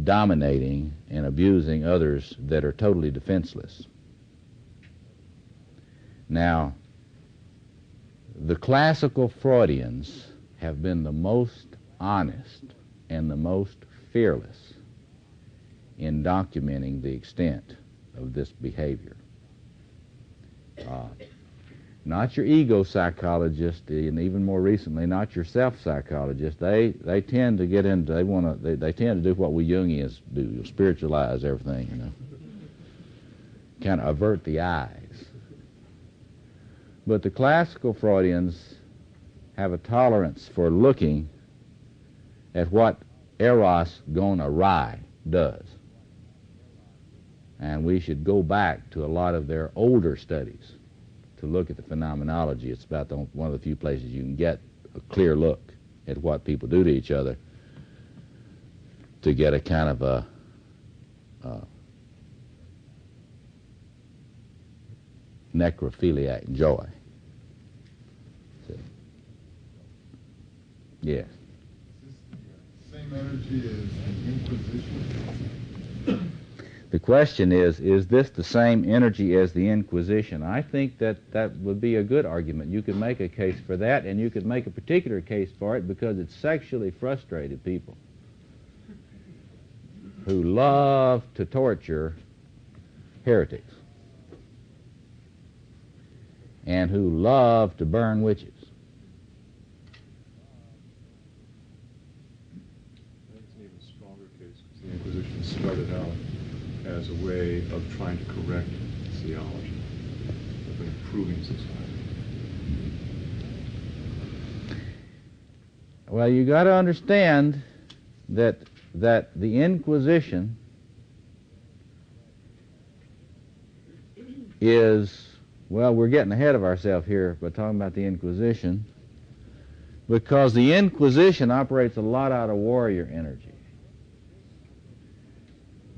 dominating and abusing others that are totally defenseless. Now, the classical Freudians have been the most honest and the most fearless in documenting the extent of this behavior. Not your ego psychologist, and even more recently, not your self psychologist. They tend to get into, they tend to do what we Jungians do, spiritualize everything, you know, kind of avert the eyes. But the classical Freudians have a tolerance for looking at what Eros gone awry does. And we should go back to a lot of their older studies to look at the phenomenology. It's about one of the few places you can get a clear look at what people do to each other to get a kind of a necrophiliac joy. See? Yes. Is this the same energy as the Inquisition? The question is this the same energy as the Inquisition? I think that would be a good argument. You could make a case for that, and you could make a particular case for it because it's sexually frustrated people who love to torture heretics and who love to burn witches. That's an even stronger case because the Inquisition started out as a way of trying to correct theology, of improving society. Well, you got to understand that the Inquisition is, well, we're getting ahead of ourselves here by talking about the Inquisition, because the Inquisition operates a lot out of warrior energy.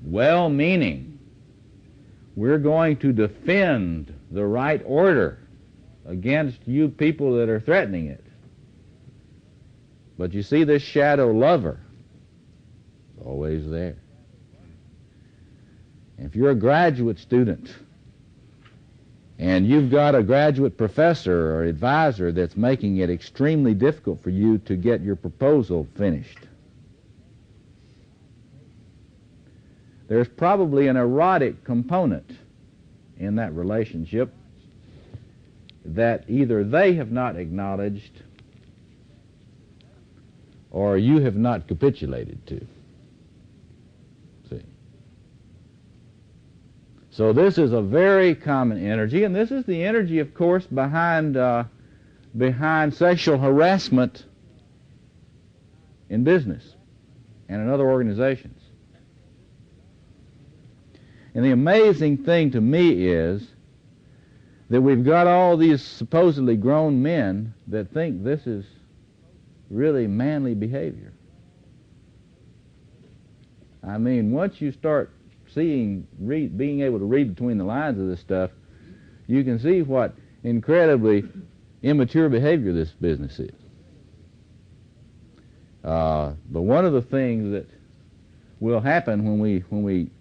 Well-meaning, we're going to defend the right order against you people that are threatening it. But you see, this shadow lover is always there. If you're a graduate student and you've got a graduate professor or advisor that's making it extremely difficult for you to get your proposal finished, there's probably an erotic component in that relationship that either they have not acknowledged or you have not capitulated to. See? So this is a very common energy, and this is the energy, of course, behind sexual harassment in business and in other organizations. And the amazing thing to me is that we've got all these supposedly grown men that think this is really manly behavior. I mean, once you start being able to read between the lines of this stuff, you can see what incredibly immature behavior this business is. But one of the things that will happen when we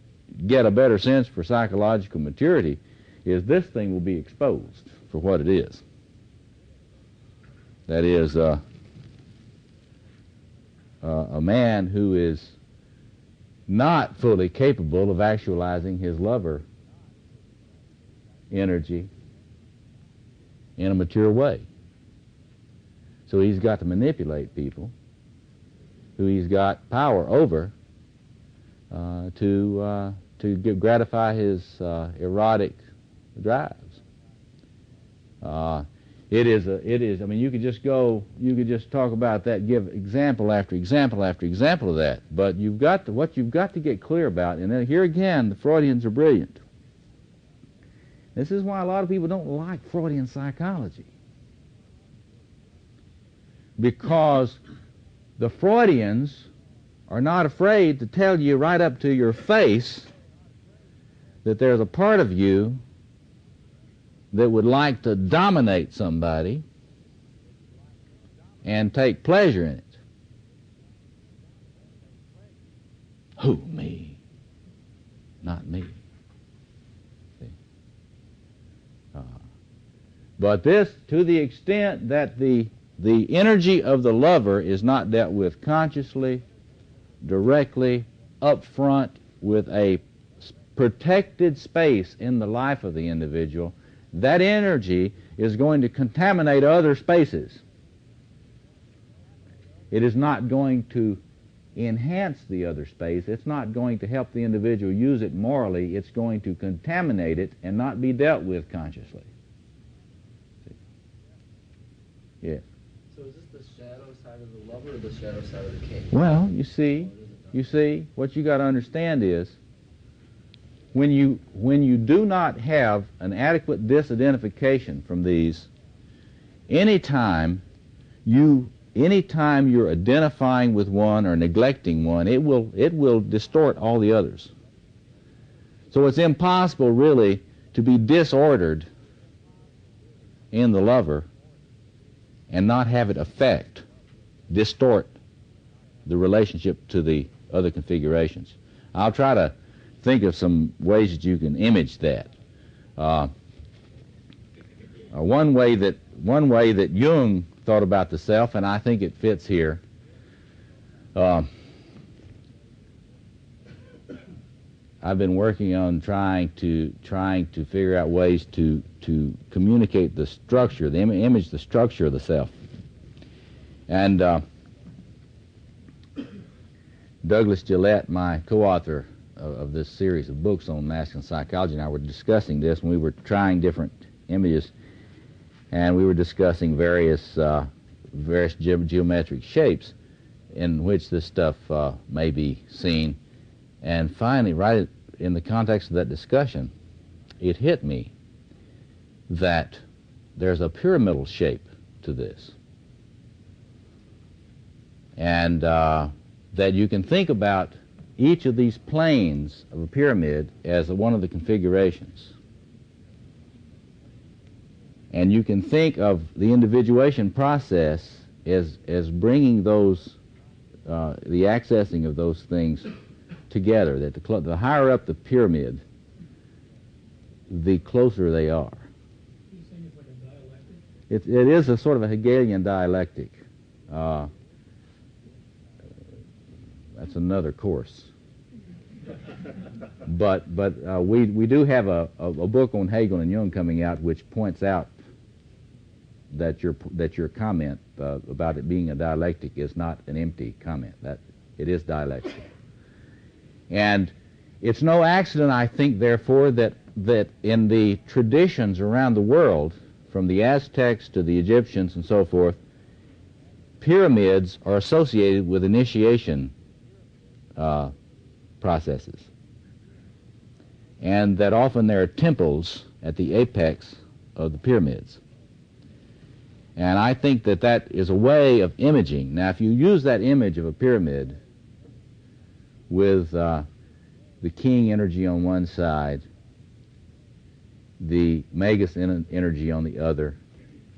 get a better sense for psychological maturity is this thing will be exposed for what it is. That is, a man who is not fully capable of actualizing his lover energy in a mature way. So he's got to manipulate people who he's got power over to gratify his erotic drives. It is. I mean, you could just talk about that, give example after example after example of that. But what you've got to get clear about, and then here again, the Freudians are brilliant. This is why a lot of people don't like Freudian psychology, because the Freudians are not afraid to tell you right up to your face that there's a part of you that would like to dominate somebody and take pleasure in it. Who? Me? Not me. See? But this, to the extent that the energy of the lover is not dealt with consciously, directly, up front, with a protected space in the life of the individual, that energy is going to contaminate other spaces. It is not going to enhance the other space. It's not going to help the individual use it morally. It's going to contaminate it and not be dealt with consciously. Yes. So is this the shadow side of the lover or the shadow side of the king? Well, you see, what you got to understand is when you do not have an adequate disidentification from these, anytime you're identifying with one or neglecting one, it will distort all the others. So it's impossible really to be disordered in the lover and not have it distort the relationship to the other configurations. I'll try to think of some ways that you can image that. One way that Jung thought about the self, and I think it fits here. I've been working on trying to figure out ways to communicate the structure, the structure of the self. And Douglas Gillette, my co-author of this series of books on masculine psychology, and I were discussing this when we were trying different images, and we were discussing various geometric shapes in which this stuff may be seen. And finally, right in the context of that discussion, it hit me that there's a pyramidal shape to this. And that you can think about each of these planes of a pyramid as one of the configurations. And you can think of the individuation process as bringing those, the accessing of those things together, that the higher up the pyramid, the closer they are. You're saying it's like a dialectic? It is a sort of a Hegelian dialectic. That's another course. But we do have a book on Hegel and Jung coming out which points out that your comment about it being a dialectic is not an empty comment. That it is dialectic. And it's no accident, I think, therefore, that in the traditions around the world, from the Aztecs to the Egyptians and so forth, pyramids are associated with initiation processes. And that often there are temples at the apex of the pyramids. And I think that is a way of imaging. Now, if you use that image of a pyramid with the king energy on one side, the magus energy on the other,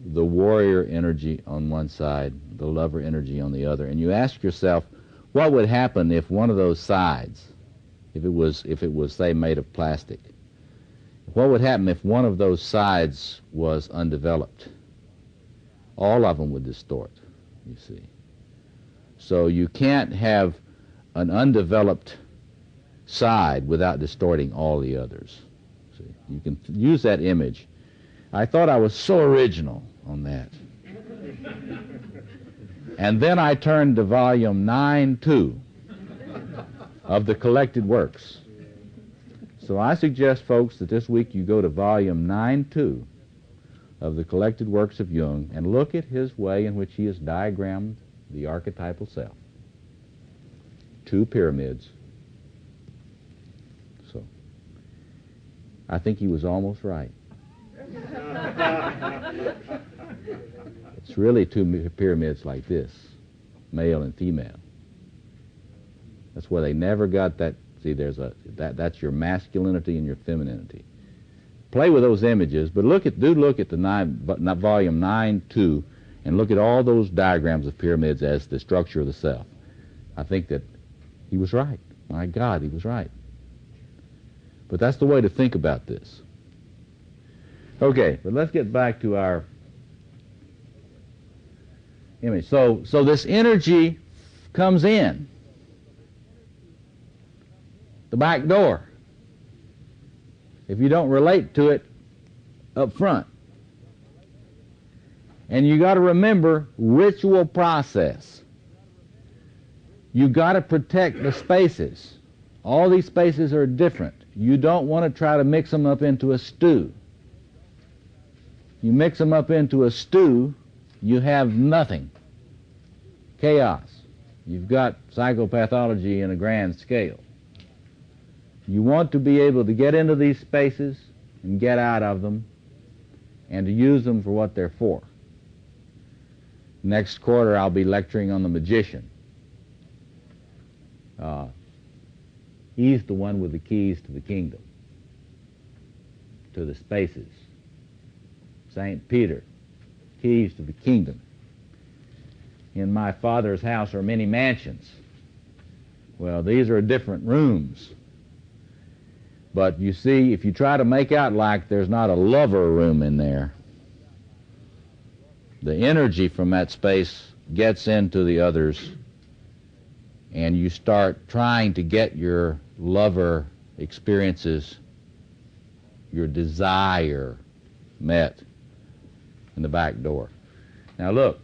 the warrior energy on one side, the lover energy on the other, and you ask yourself, what would happen if one of those sides, if it was say made of plastic, what would happen if one of those sides was undeveloped? All of them would distort, you see. So you can't have an undeveloped side without distorting all the others. See, you can use that image. I thought I was so original on that. And then I turned to volume 9-2 of the collected works. So I suggest, folks, that this week you go to volume 9-2 of the collected works of Jung and look at his way in which he has diagrammed the archetypal self. 2 pyramids. So I think he was almost right. It's really 2 pyramids like this, male and female. That's why they never got that. See, that's your masculinity and your femininity. Play with those images, but do look at the volume 9-2, and look at all those diagrams of pyramids as the structure of the self. I think that he was right. My God, he was right. But that's the way to think about this. Okay, but let's get back to our image. So this energy comes in the back door if you don't relate to it up front. And you got to remember ritual process. You got to protect the spaces. All these spaces are different. You don't want to try to mix them up into a stew. You mix them up into a stew, you have nothing. Chaos. You've got psychopathology in a grand scale. You want to be able to get into these spaces and get out of them and to use them for what they're for. Next quarter I'll be lecturing on the magician. He's the one with the keys to the kingdom, to the spaces. St. Peter, keys to the kingdom. In my Father's house are many mansions. Well, these are different rooms. But you see, if you try to make out like there's not a lover room in there, the energy from that space gets into the others, and you start trying to get your lover experiences, your desire met in the back door. Now look,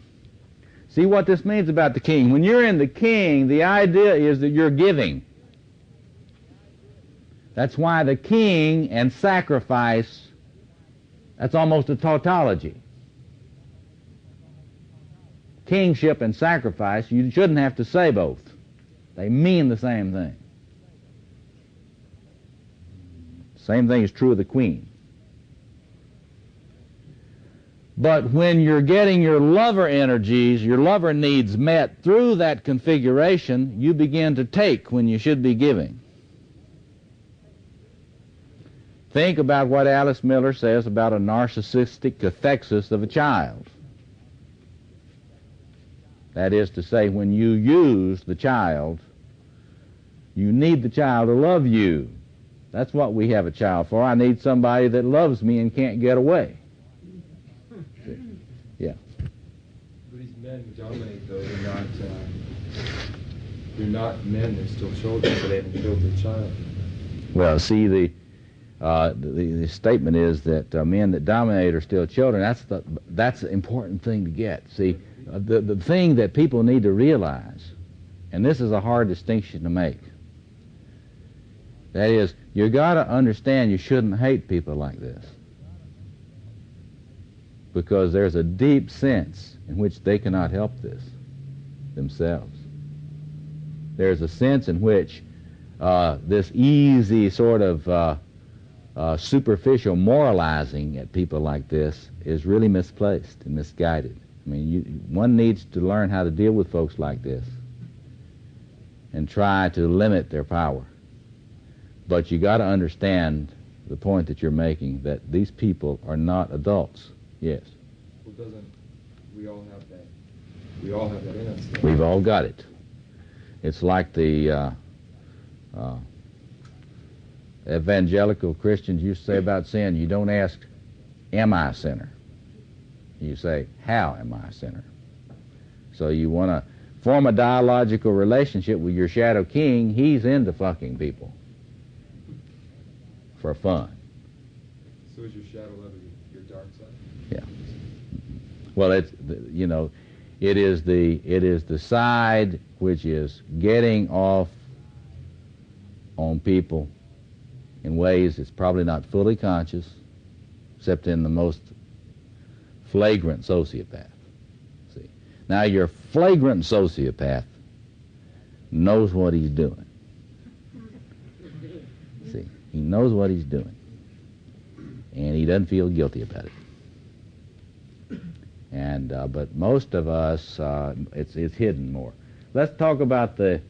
see what this means about the king. When you're in the king, the idea is that you're giving. That's why the king and sacrifice, that's almost a tautology. Kingship and sacrifice, you shouldn't have to say both. They mean the same thing. Same thing is true of the queen. But when you're getting your lover energies, your lover needs met through that configuration, you begin to take when you should be giving. Think about what Alice Miller says about a narcissistic cathexis of a child. That is to say, when you use the child, you need the child to love you. That's what we have a child for. I need somebody that loves me and can't get away. Yeah. These men who dominate, though, they're not men, they're still children, but they haven't killed their child. Well, see, the statement is that men that dominate are still children. That's the important thing to get. See, the thing that people need to realize, and this is a hard distinction to make, that is, you got to understand you shouldn't hate people like this, because there's a deep sense in which they cannot help this themselves. There's a sense in which this easy sort of superficial moralizing at people like this is really misplaced and misguided. I mean, one needs to learn how to deal with folks like this and try to limit their power. But you got to understand the point that you're making, that these people are not adults. Yes. Well, we all have that? We all have that in us. Though. We've all got it. It's like the evangelical Christians used to say about sin. You don't ask, am I a sinner? You say, how am I a sinner? So you want to form a dialogical relationship with your shadow king. He's into fucking people for fun. So is your shadow lover your dark side? Yeah. Well, it is the side which is getting off on people in ways it's probably not fully conscious, except in the most flagrant sociopath. See, now your flagrant sociopath knows what he's doing. See, he knows what he's doing, and he doesn't feel guilty about it. And but most of us, it's hidden more. Let's talk about the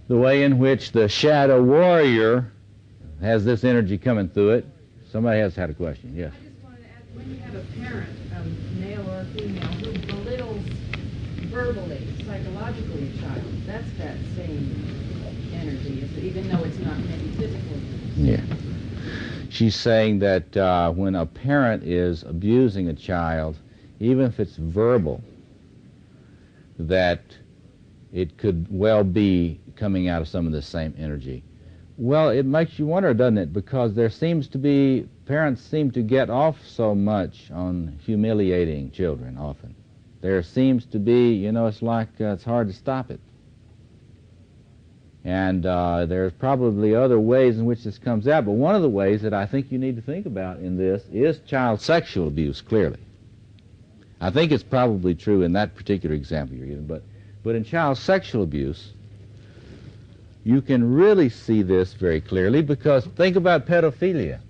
way in which the shadow warrior has this energy coming through it. Somebody else had a question. Yes. I just wanted to add when you have a parent, male or female, who belittles verbally, psychologically a child, that's that same energy, even though it's not maybe physical. Yeah. She's saying that when a parent is abusing a child, even if it's verbal, that it could well be coming out of some of the same energy. Well, it makes you wonder, doesn't it? Because there seems to be, parents seem to get off so much on humiliating children often. There seems to be, you know, it's like it's hard to stop it. And there's probably other ways in which this comes out, but one of the ways that I think you need to think about in this is child sexual abuse, clearly. I think it's probably true in that particular example you're giving, but in child sexual abuse, you can really see this very clearly, because think about pedophilia.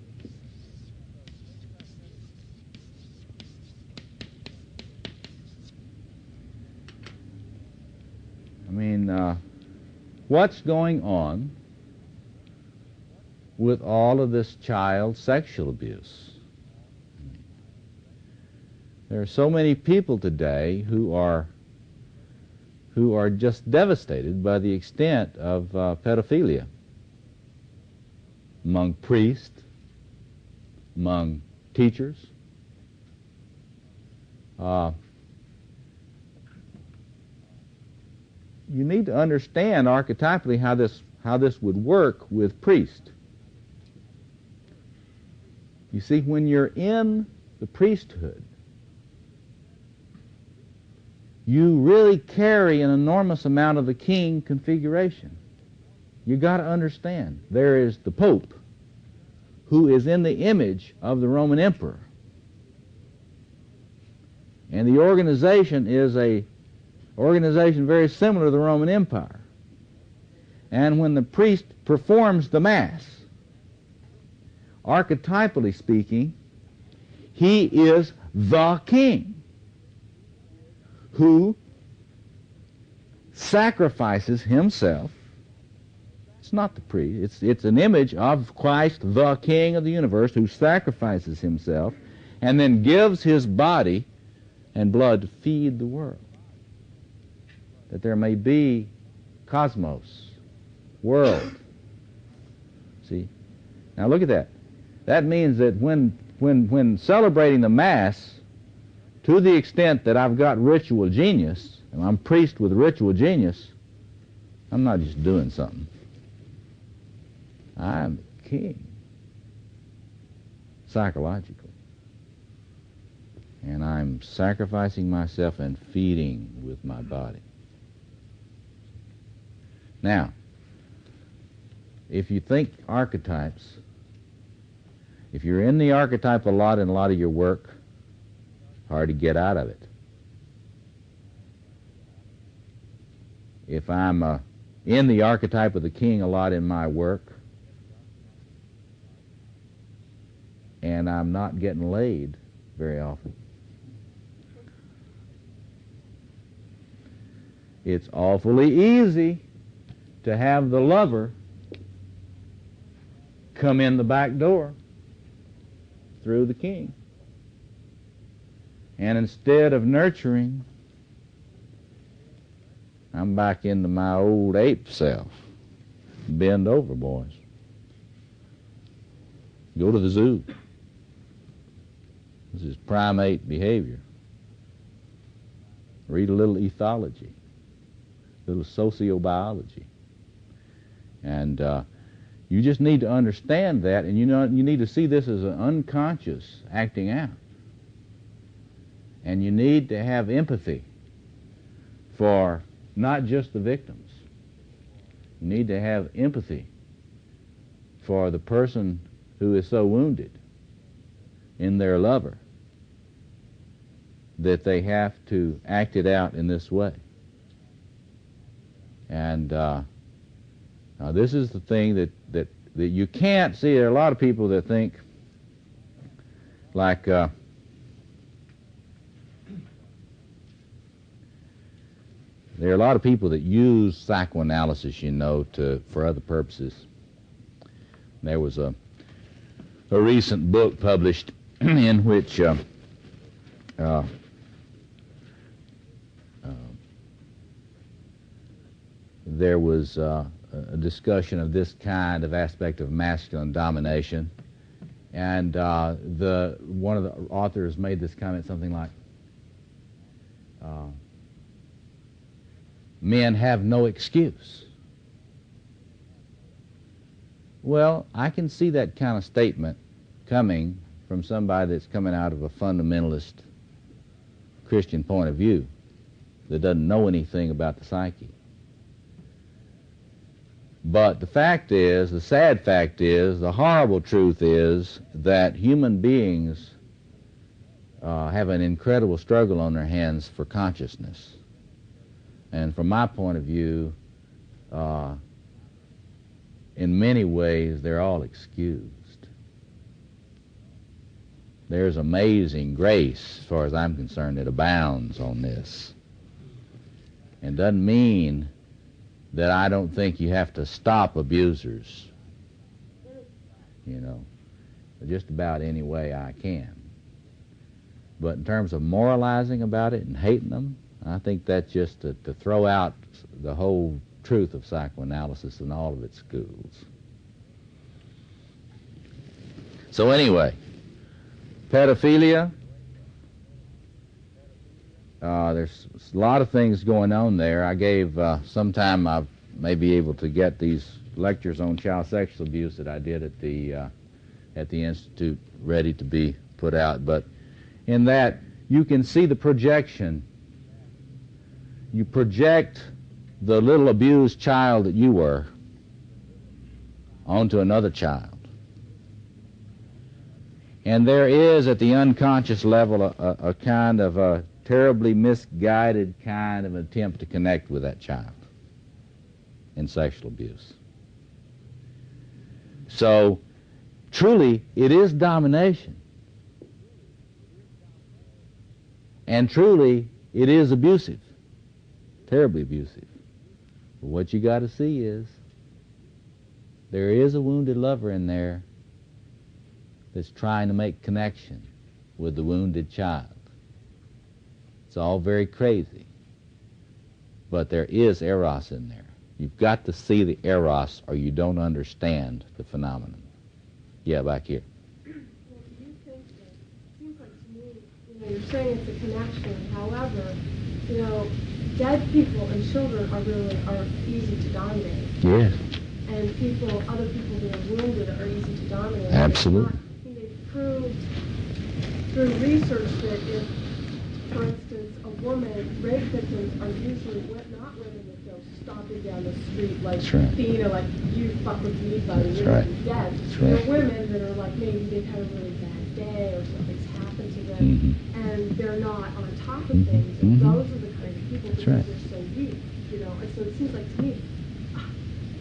I mean, what's going on with all of this child sexual abuse? There are so many people today who are just devastated by the extent of pedophilia among priests, among teachers. You need to understand archetypally how this would work with priests. You see, when you're in the priesthood, you really carry an enormous amount of the king configuration. You got to understand, there is the Pope, who is in the image of the Roman Emperor. And the organization is a organization very similar to the Roman Empire. And when the priest performs the Mass, archetypally speaking, he is the king who sacrifices himself. It's not the priest. It's an image of Christ, the King of the universe, who sacrifices himself and then gives his body and blood to feed the world, that there may be cosmos, world. See? Now look at that. That means that when celebrating the Mass, to the extent that I've got ritual genius, and I'm priest with ritual genius, I'm not just doing something. I'm the king, psychologically. And I'm sacrificing myself and feeding with my body. Now, if you think archetypes, if you're in the archetype a lot in a lot of your work, hard to get out of it. If I'm in the archetype of the king a lot in my work, and I'm not getting laid very often, it's awfully easy to have the lover come in the back door through the king. And instead of nurturing, I'm back into my old ape self. Bend over, boys. Go to the zoo. This is primate behavior. Read a little ethology, a little sociobiology. And you just need to understand that, and you need to see this as an unconscious acting out. And you need to have empathy for not just the victims. You need to have empathy for the person who is so wounded in their lover that they have to act it out in this way. And now this is the thing that you can't see. There are a lot of people that think like there are a lot of people that use psychoanalysis, you know, for other purposes. There was a recent book published in which there was a discussion of this kind of aspect of masculine domination, and one of the authors made this comment, something like, men have no excuse. Well, I can see that kind of statement coming from somebody that's coming out of a fundamentalist Christian point of view that doesn't know anything about the psyche. But the fact is, the sad fact is, the horrible truth is that human beings have an incredible struggle on their hands for consciousness. And from my point of view, in many ways, they're all excused. There's amazing grace, as far as I'm concerned, that abounds on this. And doesn't mean that I don't think you have to stop abusers, you know, just about any way I can. But in terms of moralizing about it and hating them, I think that's just to throw out the whole truth of psychoanalysis and all of its schools. So anyway, pedophilia, there's a lot of things going on there. I gave, sometime I may be able to get these lectures on child sexual abuse that I did at the Institute ready to be put out. But in that, you can see the projection. You project the little abused child that you were onto another child. And there is, at the unconscious level, a kind of a terribly misguided kind of attempt to connect with that child in sexual abuse. So, truly, it is domination. And truly, it is abusive, terribly abusive. But what you got to see is there is a wounded lover in there that's trying to make connection with the wounded child. It's all very crazy, but there is eros in there. You've got to see the eros or you don't understand the phenomenon. Yeah, back here. Well, do you think that, it seems like to me, you're saying it's a connection, however, dead people and children are easy to dominate. Yes. And other people that are wounded are easy to dominate. Absolutely. They've proved through research that if, for instance, a woman, rape victims are usually not women that go stomping down the street like, like you fuck with me, buddy, you're dead. They're women that are like, maybe they've had a really bad day or something's happened to them, and they're not on top of things. And those are the kind of people because they're so weak, And so it seems like to me,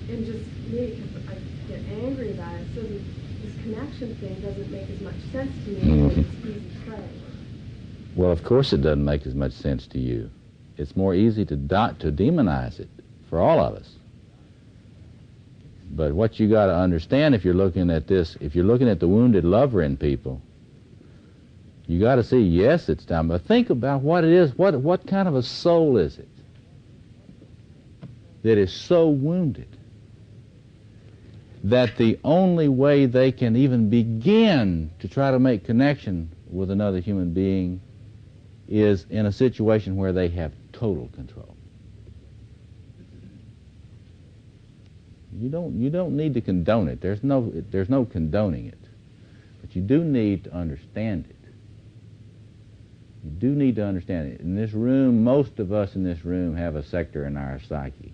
and just me, because I get angry about it, so this connection thing doesn't make as much sense to me as it's easy prey. Well, of course it doesn't make as much sense to you. It's more easy to demonize it for all of us. But what you got to understand if you're looking at this, if you're looking at the wounded lover in people, you got to see, yes, it's time, but think about what it is, what kind of a soul is it that is so wounded that the only way they can even begin to try to make connection with another human being is in a situation where they have total control. You don't need to condone it. There's no condoning it. But you do need to understand it. You do need to understand it. In this room, most of us in this room have a sector in our psyche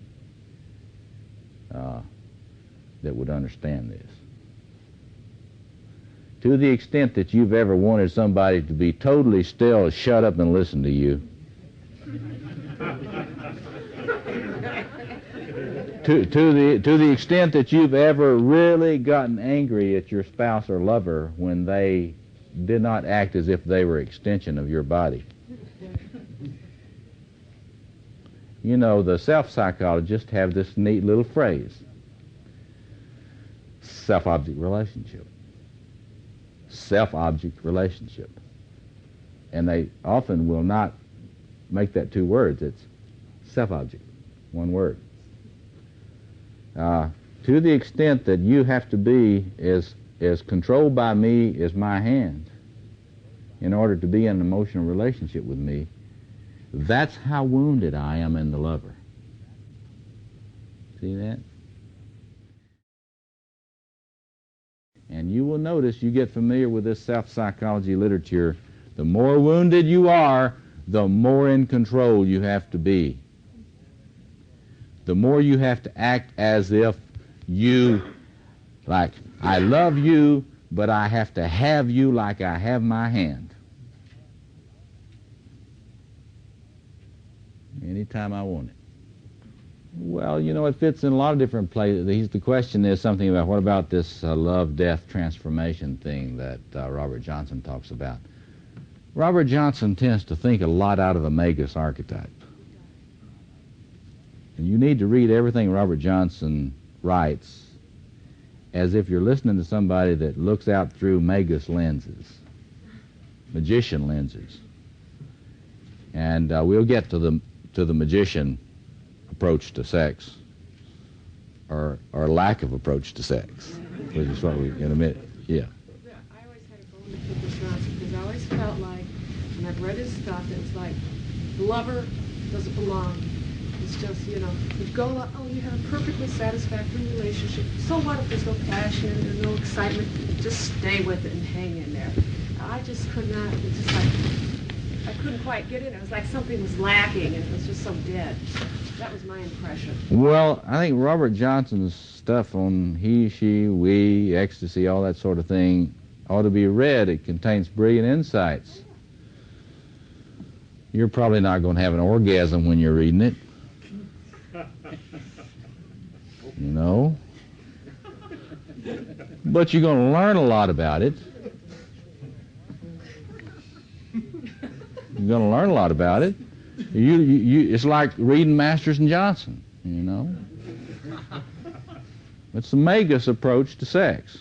that would understand this. To the extent that you've ever wanted somebody to be totally still, shut up and listen to you, to the extent that you've ever really gotten angry at your spouse or lover when they did not act as if they were an extension of your body. The self-psychologists have this neat little phrase, self-object relationship. self-object relationship. And they often will not make that two words. It's self-object, one word. To the extent that you have to be as controlled by me as my hand in order to be in an emotional relationship with me, that's how wounded I am in the lover. See that? And you will notice, you get familiar with this self-psychology literature, the more wounded you are, the more in control you have to be. The more you have to act as if you, like, I love you, but I have to have you like I have my hand. Anytime I want it. Well, you know, it fits in a lot of different places. The question is something about, what about this love-death transformation thing that Robert Johnson talks about? Robert Johnson tends to think a lot out of the Magus archetype. And you need to read everything Robert Johnson writes as if you're listening to somebody that looks out through Magus lenses, magician lenses. And we'll get to the magician approach to sex, or lack of approach to sex, which is what we're going to admit. Yeah. I always had a bone to pick with Johnson because I always felt like, when I've read his stuff, it's like, the lover doesn't belong. It's just, you know, you go, oh, you have a perfectly satisfactory relationship. So what if there's no passion and there's no excitement? Just stay with it and hang in there. I just could not, it's just like, I couldn't quite get it. It was like something was lacking and it was just so dead. That was my impression. Well, I think Robert Johnson's stuff on he, she, we, ecstasy, all that sort of thing ought to be read. It contains brilliant insights. You're probably not going to have an orgasm when you're reading it. You know? But you're going to learn a lot about it. You're going to learn a lot about it. It's like reading Masters and Johnson, you know? It's the Magus approach to sex.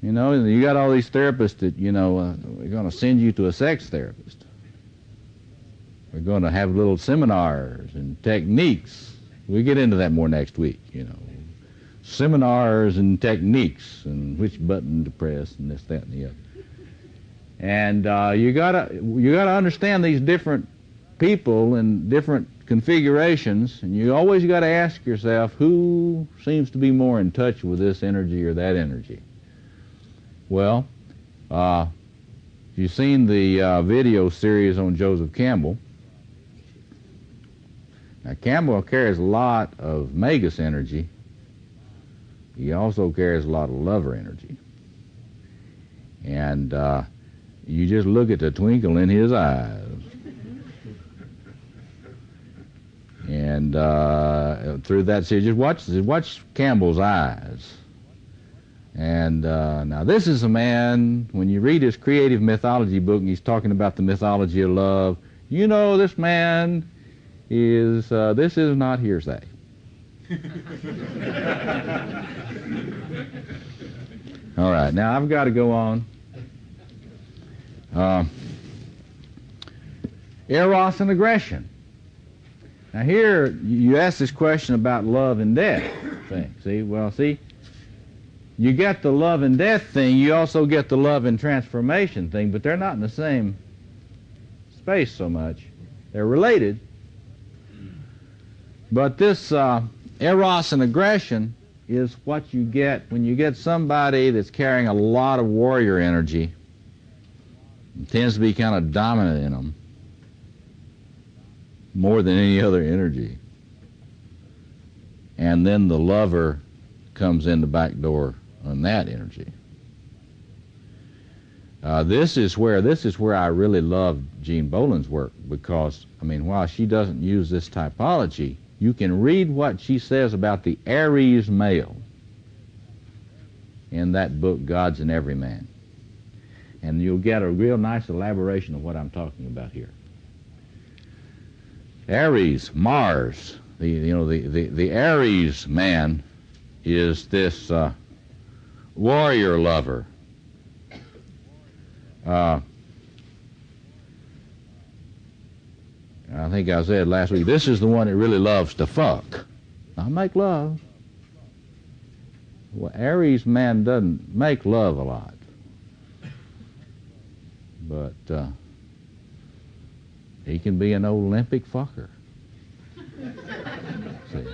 You know, and you got all these therapists that, you know, we're going to send you to a sex therapist. We're going to have little seminars and techniques. We'll get into that more next week, you know. Seminars and techniques and which button to press and this, that, and the other. And you gotta understand these different people in different configurations, and you always got to ask yourself, who seems to be more in touch with this energy or that energy? Well, you've seen the video series on Joseph Campbell. Now, Campbell carries a lot of Magus energy. He also carries a lot of lover energy. And you just look at the twinkle in his eyes. And through that series, just watch Campbell's eyes. And now this is a man, when you read his creative mythology book, and he's talking about the mythology of love, you know this man is, this is not hearsay. All right, now I've got to go on. Eros and aggression. Now here, you ask this question about love and death thing. See, you get the love and death thing, you also get the love and transformation thing, but they're not in the same space so much. They're related. But this eros and aggression is what you get when you get somebody that's carrying a lot of warrior energy. It tends to be kind of dominant in them, more than any other energy. And then the lover comes in the back door on that energy. This is where I really love Jean Boland's work, because, I mean, while she doesn't use this typology, you can read what she says about the Aries male in that book, Gods in Every Man. And you'll get a real nice elaboration of what I'm talking about here. Aries, Mars, the Aries man is this warrior lover. I think I said last week, this is the one that really loves to fuck. Not make love. Well, Aries man doesn't make love a lot. But he can be an Olympic fucker. See?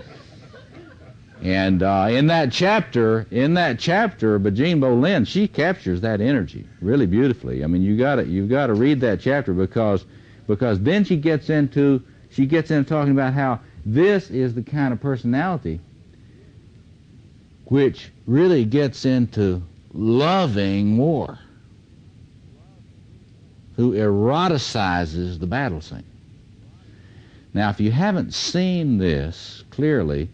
And in that chapter, Bajeen Bolin, she captures that energy really beautifully. I mean, you've got to read that chapter because then she gets into talking about how this is the kind of personality which really gets into loving war, who eroticizes the battle scene. Now, if you haven't seen this clearly,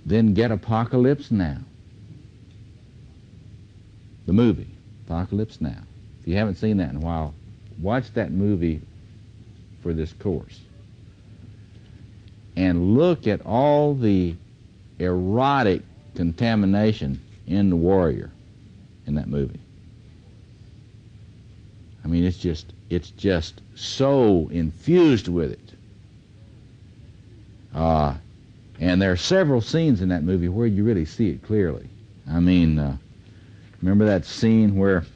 then get Apocalypse Now. The movie, Apocalypse Now. If you haven't seen that in a while, watch that movie for this course. And look at all the erotic contamination in the warrior in that movie. I mean, it's just so infused with it. And there are several scenes in that movie where you really see it clearly. I mean, remember that scene where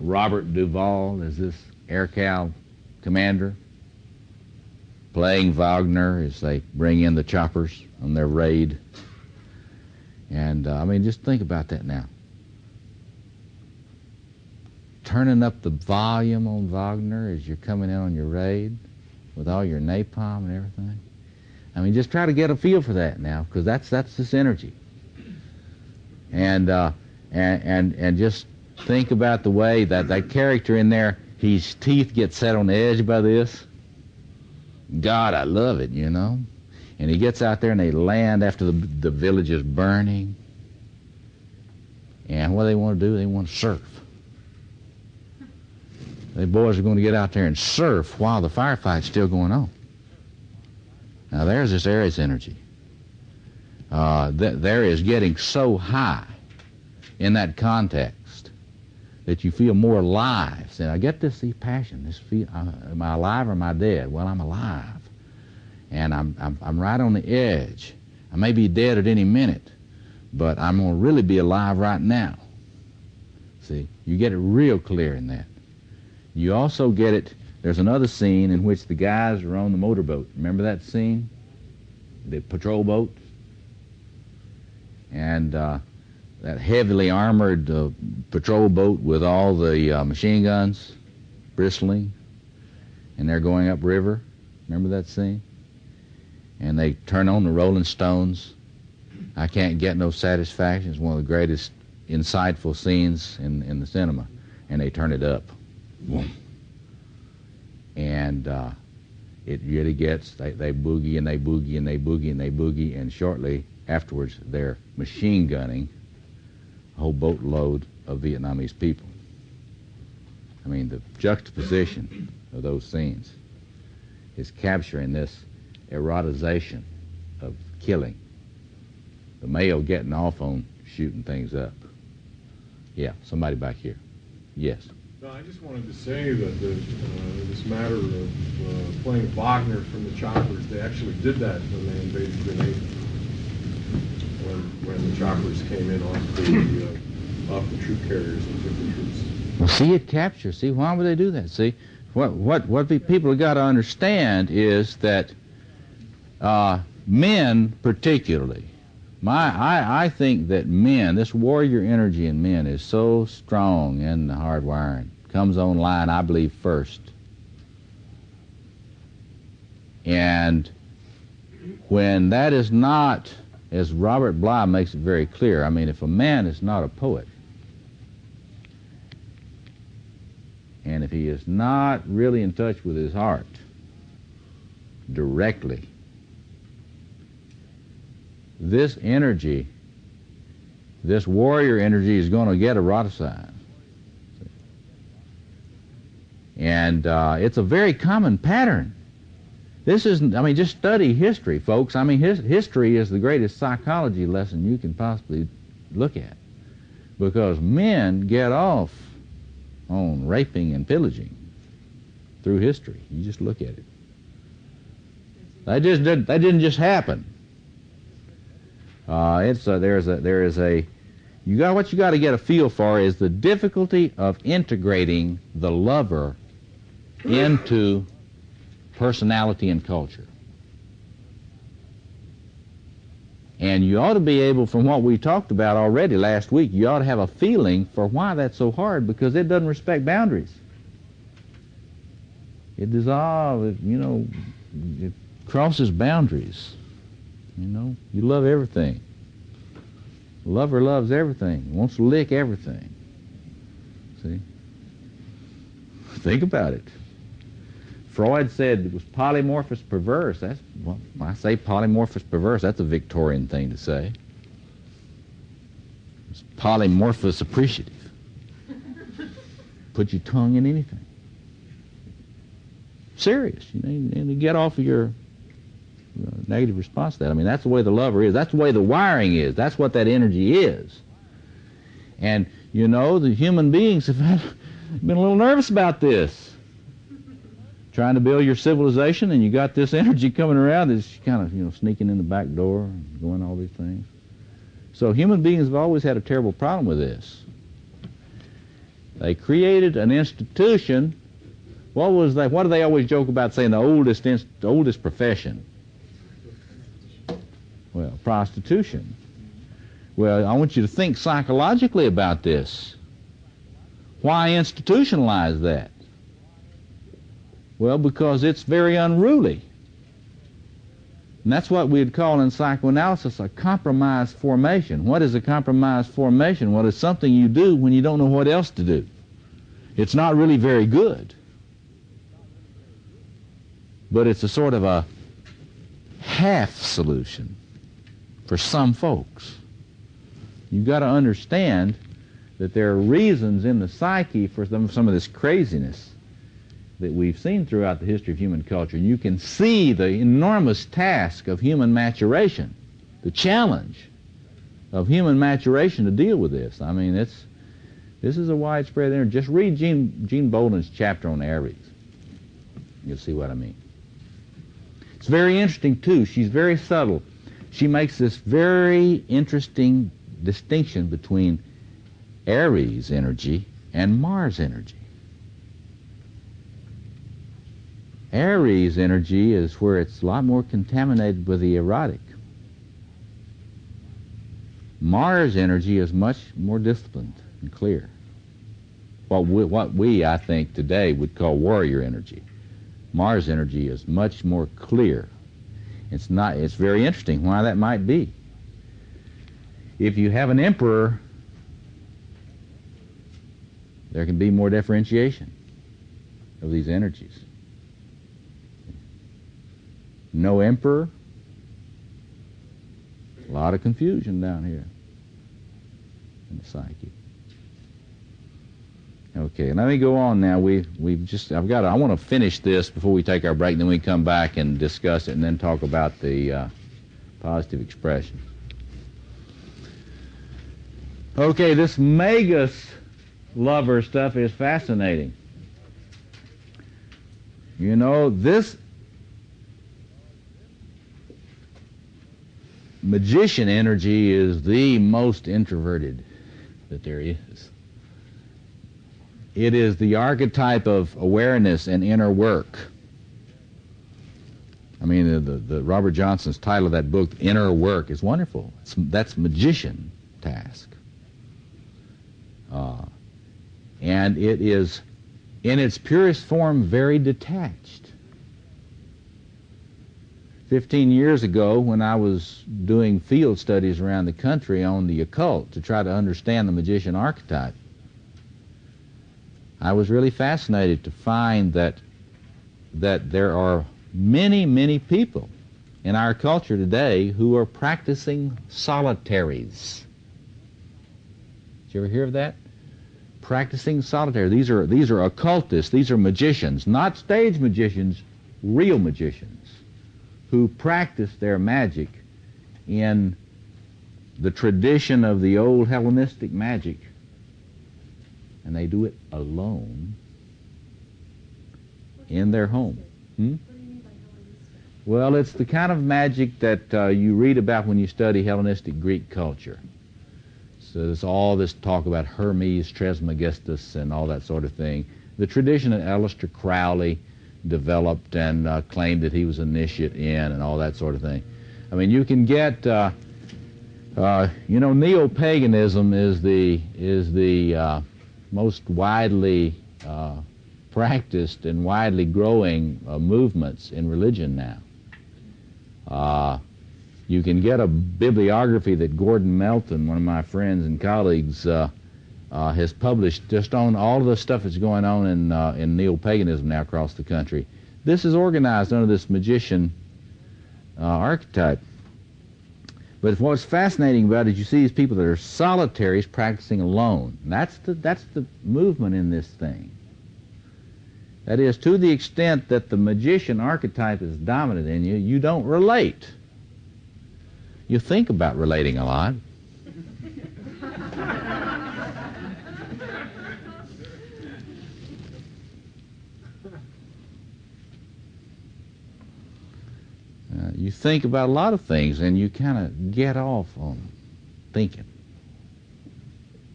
Robert Duvall is this air-cow commander playing Wagner as they bring in the choppers on their raid? And, I mean, just think about that now. Turning up the volume on Wagner as you're coming in on your raid with all your napalm and everything. I mean, just try to get a feel for that now, because that's this energy. And just think about the way that character in there, his teeth get set on the edge by this. God, I love it, you know. And he gets out there and they land after the village is burning. And what do they want to do? They want to surf. The boys are going to get out there and surf while the firefight's still going on. Now there's this Aries energy. There is getting so high in that context that you feel more alive. So I get this passion, this feel, am I alive or am I dead? Well, I'm alive. And I'm right on the edge. I may be dead at any minute, but I'm going to really be alive right now. See, you get it real clear in that. You also get it, there's another scene in which the guys are on the motorboat. Remember that scene? The patrol boat? And that heavily armored patrol boat with all the machine guns bristling, and they're going upriver. Remember that scene? And they turn on the Rolling Stones. I Can't Get No Satisfaction. It's one of the greatest insightful scenes in the cinema. And they turn it up. And it really gets, they boogie and they boogie and they boogie and they boogie, and shortly afterwards they're machine gunning a whole boatload of Vietnamese people. I mean, the juxtaposition of those scenes is capturing this erotization of killing. The male getting off on shooting things up. Yeah, somebody back here. Yes. No, I just wanted to say that this matter of playing Wagner from the choppers, they actually did that when they invaded Grenada. When the choppers came in off the troop carriers and took the troops. Well, see, it captures. See, why would they do that? See, what people have got to understand is that men particularly, I think that men, this warrior energy in men is so strong in the hard wiring. Comes online, I believe, first. And when that is not, as Robert Bly makes it very clear, I mean, if a man is not a poet, and if he is not really in touch with his heart directly, this energy, this warrior energy, is going to get eroticized. And it's a very common pattern. This isn't, I mean, just study history, folks. I mean, history is the greatest psychology lesson you can possibly look at. Because men get off on raping and pillaging through history. You just look at it. That didn't just happen. You got to get a feel for is the difficulty of integrating the lover into personality and culture. And you ought to be able, from what we talked about already last week, you ought to have a feeling for why that's so hard, because it doesn't respect boundaries. It dissolves, it crosses boundaries. You love everything. The lover loves everything, wants to lick everything. See? Think about it. Freud said it was polymorphous perverse. When I say polymorphous perverse, that's a Victorian thing to say. It's polymorphous appreciative. Put your tongue in anything. Serious, and get off of your negative response to that. I mean, that's the way the lover is. That's the way the wiring is. That's what that energy is. And, the human beings have been a little nervous about this. Trying to build your civilization, and you got this energy coming around that's kind of, sneaking in the back door and doing all these things. So human beings have always had a terrible problem with this. They created an institution. What do they always joke about saying the oldest profession? Well, prostitution. Well, I want you to think psychologically about this. Why institutionalize that? Well, because it's very unruly. And that's what we'd call in psychoanalysis a compromise formation. What is a compromise formation? Well, it's something you do when you don't know what else to do. It's not really very good. But it's a sort of a half solution for some folks. You've got to understand that there are reasons in the psyche for some of this craziness that we've seen throughout the history of human culture. And you can see the enormous task of human maturation, the challenge of human maturation to deal with this. I mean, this is a widespread energy. Just read Jean Bolden's chapter on Aries. You'll see what I mean. It's very interesting, too. She's very subtle. She makes this very interesting distinction between Aries energy and Mars energy. Aries energy is where it's a lot more contaminated with the erotic. Mars energy is much more disciplined and clear. What we, I think, today would call warrior energy. Mars energy is much more clear. It's very interesting why that might be. If you have an emperor, there can be more differentiation of these energies. No emperor, a lot of confusion down here in the psyche. Okay, let me go on now. I want to finish this before we take our break, and then we come back and discuss it and then talk about the positive expression. Okay, this Magus lover stuff is fascinating. This magician energy is the most introverted that there is. It is the archetype of awareness and inner work. I mean, the Robert Johnson's title of that book, Inner Work, is wonderful. That's magician task. And it is, in its purest form, very detached. 15 years ago, when I was doing field studies around the country on the occult to try to understand the magician archetype, I was really fascinated to find that there are many, many people in our culture today who are practicing solitaries. Did you ever hear of that? Practicing solitaire. These are occultists. These are magicians, not stage magicians, real magicians who practice their magic in the tradition of the old Hellenistic magic and they do it alone in their home. Well, it's the kind of magic that you read about when you study Hellenistic Greek culture. So there's all this talk about Hermes Trismegistus and all that sort of thing. The tradition that Aleister Crowley developed and claimed that he was initiate in and all that sort of thing. I mean, you can get, neo-paganism is the most widely practiced and widely growing movements in religion now. You can get a bibliography that Gordon Melton, one of my friends and colleagues, has published just on all of the stuff that's going on in neo-paganism now across the country. This is organized under this magician archetype. But what's fascinating about it is you see these people that are solitaries practicing alone. And that's the movement in this thing. That is, to the extent that the magician archetype is dominant in you, you don't relate. You think about relating a lot. You think about a lot of things, and you kind of get off on thinking.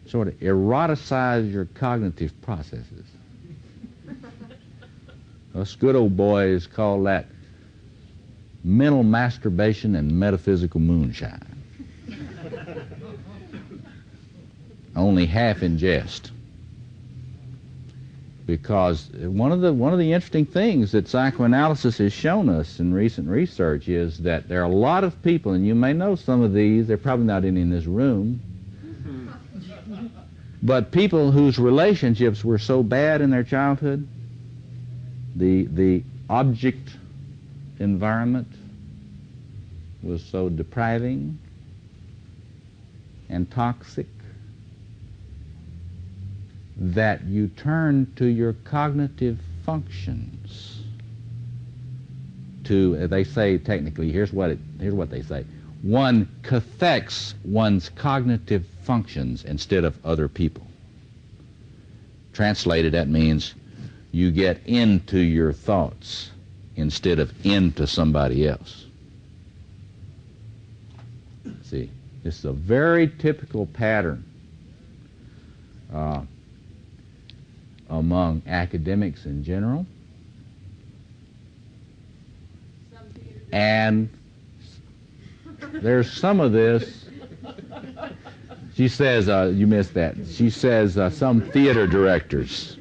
Sort of eroticize your cognitive processes. Us good old boys call that mental masturbation and metaphysical moonshine. Only half in jest. Because one of the interesting things that psychoanalysis has shown us in recent research is that there are a lot of people, and you may know some of these, they're probably not any in this room, but people whose relationships were so bad in their childhood, the object environment was so depriving and toxic that you turn to your cognitive functions to, they say technically, here's what they say, one cathects one's cognitive functions instead of other people. Translated, that means you get into your thoughts instead of into somebody else. See, this is a very typical pattern among academics in general, and there's some of this. She says, you missed that. She says some theater directors.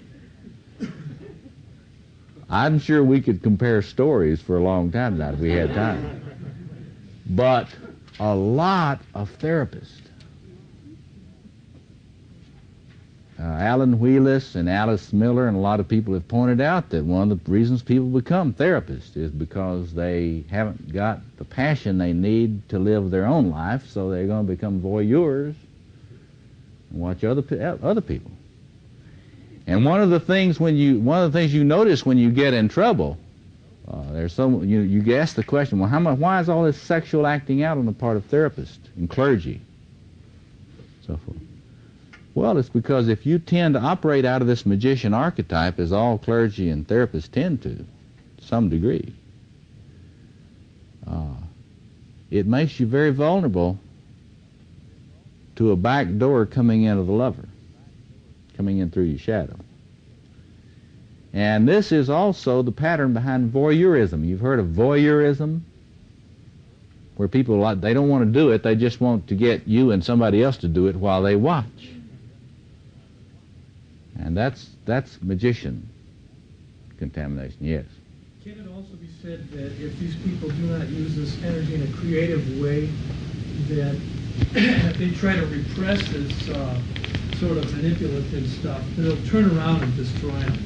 I'm sure we could compare stories for a long time tonight if we had time. But a lot of therapists. Alan Wheelis and Alice Miller and a lot of people have pointed out that one of the reasons people become therapists is because they haven't got the passion they need to live their own life, so they're going to become voyeurs and watch other people. And one of the things you notice when you get in trouble, you ask the question, well, why is all this sexual acting out on the part of therapists and clergy, so forth? Well, it's because if you tend to operate out of this magician archetype, as all clergy and therapists tend to some degree, it makes you very vulnerable to a back door coming in of the lover, coming in through your shadow. And this is also the pattern behind voyeurism. You've heard of voyeurism, where people, they don't want to do it, they just want to get you and somebody else to do it while they watch. And that's magician contamination, yes. Can it also be said that if these people do not use this energy in a creative way, that they try to repress this sort of manipulative stuff, they'll turn around and destroy them?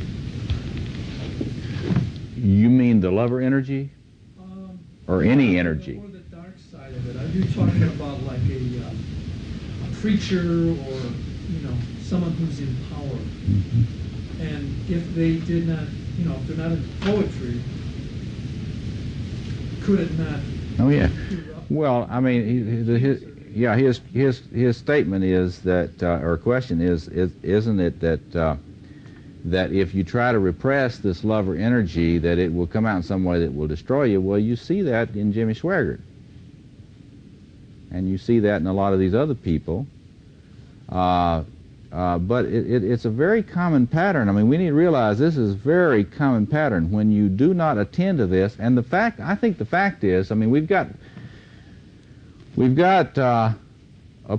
You mean the lover energy? Or any energy? Or the dark side of it. Are you talking about like a preacher or, someone who's in power? Mm-hmm. And if they did not, if they're not in poetry, could it not? Oh, yeah. Well, I mean, yeah, his statement is that, or question is isn't it that that if you try to repress this love or energy, that it will come out in some way that will destroy you? Well, you see that in Jimmy Swaggart, and you see that in a lot of these other people. But it's a very common pattern. I mean, we need to realize this is a very common pattern when you do not attend to this. And I think the fact is, I mean, we've got a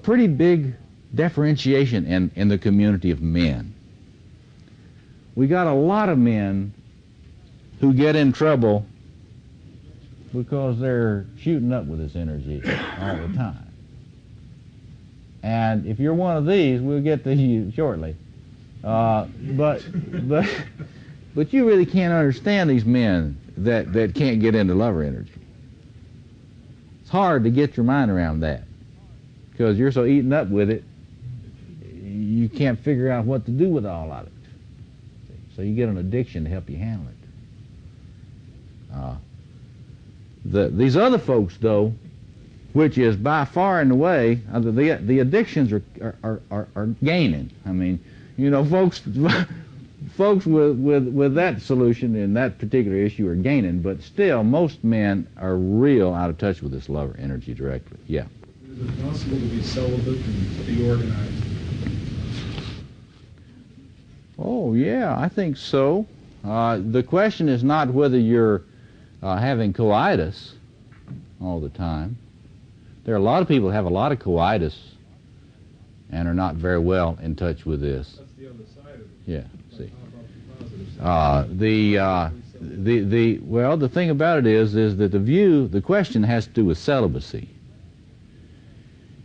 pretty big differentiation in the community of men. We got a lot of men who get in trouble because they're shooting up with this energy all the time. And if you're one of these, we'll get to you shortly. But you really can't understand these men that can't get into lover energy. It's hard to get your mind around that because you're so eaten up with it, you can't figure out what to do with all of it. So you get an addiction to help you handle it. These other folks, though, which is by far and away, the addictions are gaining. I mean, you know, folks with that solution in that particular issue are gaining, but still, most men are real out of touch with this lover energy directly. Yeah. Is it possible to be celibate and be organized? Oh, yeah, I think so. The question is not whether you're having coitus all the time. There are a lot of people who have a lot of coitus and are not very well in touch with this. That's the other side of it. Yeah, see. How about the positive side? Well, the thing about it is that the question has to do with celibacy.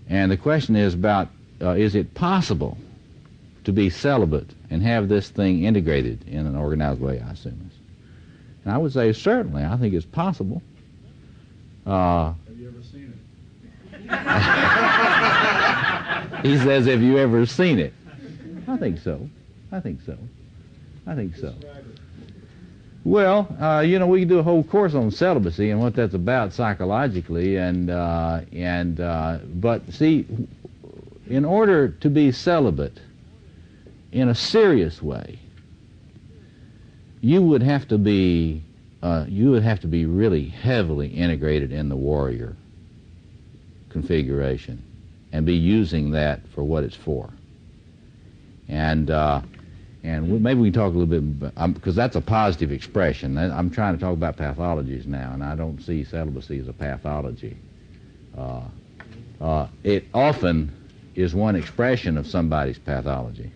And the question is about, is it possible to be celibate and have this thing integrated in an organized way, I assume. And I would say certainly, I think it's possible. Have you ever seen it? He says, have you ever seen it? I think so. I think so. I think so. Well, you know, we can do a whole course on celibacy and what that's about psychologically, but see, in order to be celibate in a serious way, you would have to be really heavily integrated in the warrior configuration and be using that for what it's for. And maybe we can talk a little bit, because that's a positive expression. I'm trying to talk about pathologies now, and I don't see celibacy as a pathology. It often is one expression of somebody's pathology.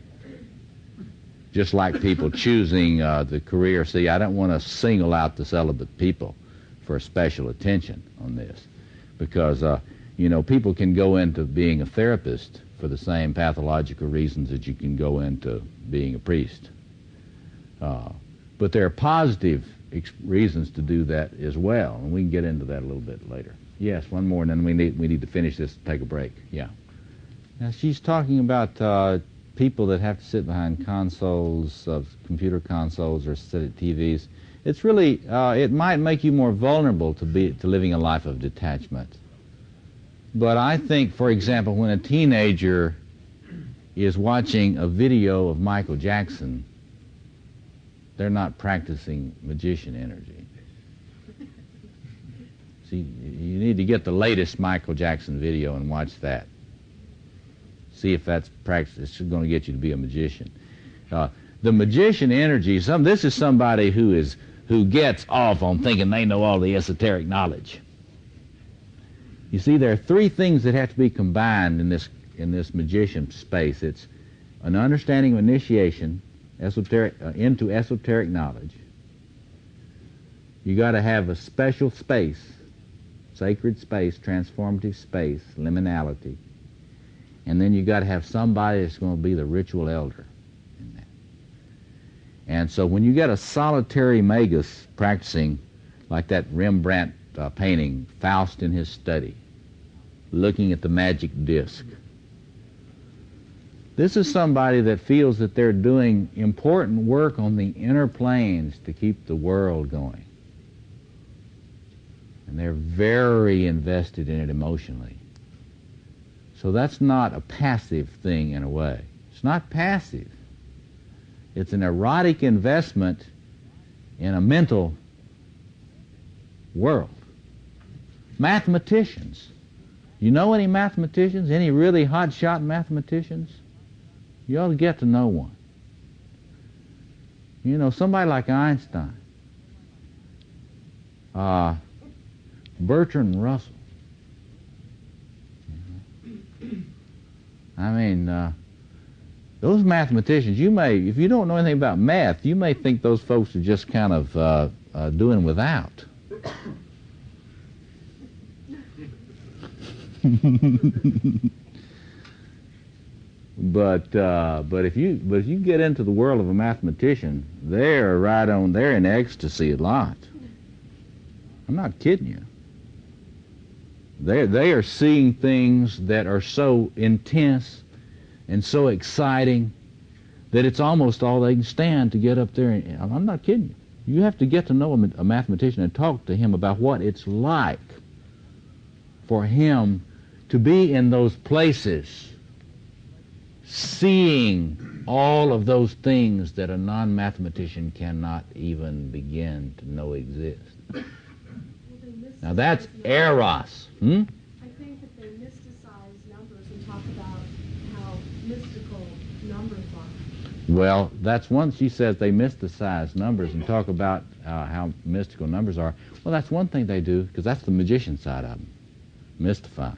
Just like people choosing the career. See, I don't want to single out the celibate people for special attention on this, because, you know, people can go into being a therapist for the same pathological reasons that you can go into being a priest. But there are positive reasons to do that as well, and we can get into that a little bit later. Yes, one more, and then we need to finish this and take a break. Yeah. Now, she's talking about people that have to sit behind consoles, computer consoles, or sit at TVs. It's really, it might make you more vulnerable to living a life of detachment. But I think, for example, when a teenager is watching a video of Michael Jackson, they're not practicing magician energy. See, you need to get the latest Michael Jackson video and watch that. See if that's practice. It's going to get you to be a magician. The magician energy, this is somebody who gets off on thinking they know all the esoteric knowledge. You see, there are three things that have to be combined in this magician space. It's an understanding of initiation, into esoteric knowledge. You got to have a special space, sacred space, transformative space, liminality. And then you got to have somebody that's going to be the ritual elder in that. And so when you get a solitary magus practicing, like that Rembrandt painting, Faust in his study, looking at the magic disc, this is somebody that feels that they're doing important work on the inner planes to keep the world going. And they're very invested in it emotionally. So that's not a passive thing in a way. It's not passive. It's an erotic investment in a mental world. Mathematicians. You know any mathematicians? Any really hot-shot mathematicians? You ought to get to know one. You know, somebody like Einstein. Bertrand Russell. I mean, those mathematicians, you may, if you don't know anything about math, you may think those folks are just kind of doing without. But if you get into the world of a mathematician, they're in ecstasy a lot. I'm not kidding you. They are seeing things that are so intense and so exciting that it's almost all they can stand to get up there. I'm not kidding you. You have to get to know a mathematician and talk to him about what it's like for him to be in those places, seeing all of those things that a non-mathematician cannot even begin to know exist. Now that's eros. I think that they mysticize numbers and talk about how mystical numbers are. Well, that's one. She says they mysticize numbers and talk about how mystical numbers are. Well, that's one thing they do, because that's the magician side of them, mystify.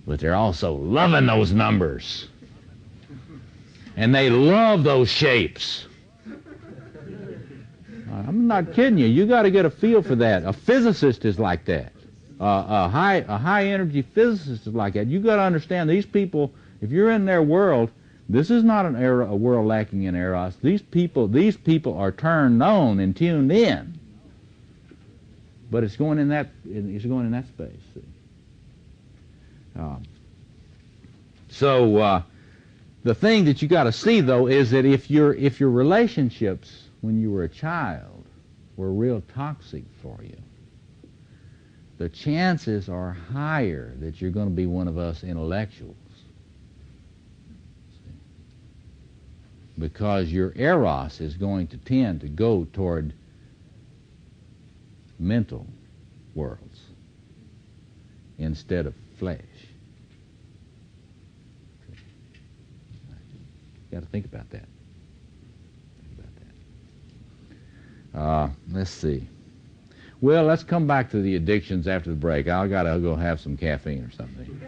But they're also loving those numbers. And they love those shapes. I'm not kidding you. You got to get a feel for that. A physicist is like that. A high energy physicist is like that. You got to understand these people. If you're in their world, this is not a world lacking in eros. These people are turned on and tuned in. But it's going in that space. See? So the thing that you got to see though is that if your relationships when you were a child were real toxic for you, the chances are higher that you're going to be one of us intellectuals. See? Because your eros is going to tend to go toward mental worlds instead of flesh. You got to think about that. Let's see. Well, let's come back to the addictions after the break. I gotta go have some caffeine or something.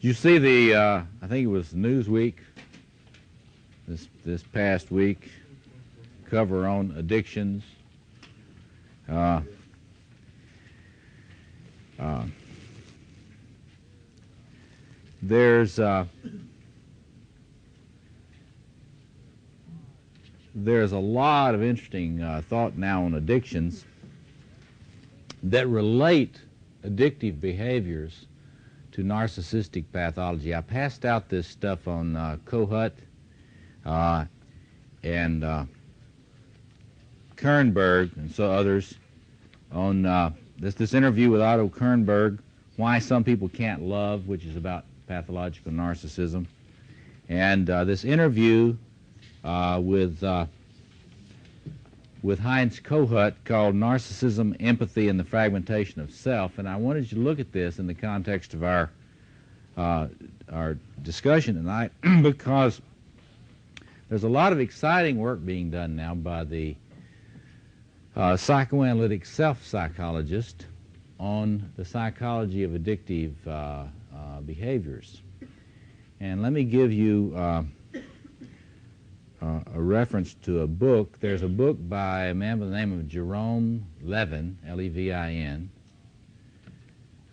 You see the, I think it was Newsweek this past week, cover on addictions. There's a lot of interesting thought now on addictions that relate addictive behaviors to narcissistic pathology. I passed out this stuff on Kohut and Kernberg and so others on this interview with Otto Kernberg, Why Some People Can't Love, which is about pathological narcissism, and this interview with Heinz Kohut called Narcissism, Empathy, and the Fragmentation of Self. And I wanted you to look at this in the context of our discussion tonight because there's a lot of exciting work being done now by the psychoanalytic self-psychologist on the psychology of addictive behaviors. And let me give you a reference to a book. There's a book by a man by the name of Jerome Levin, Levin,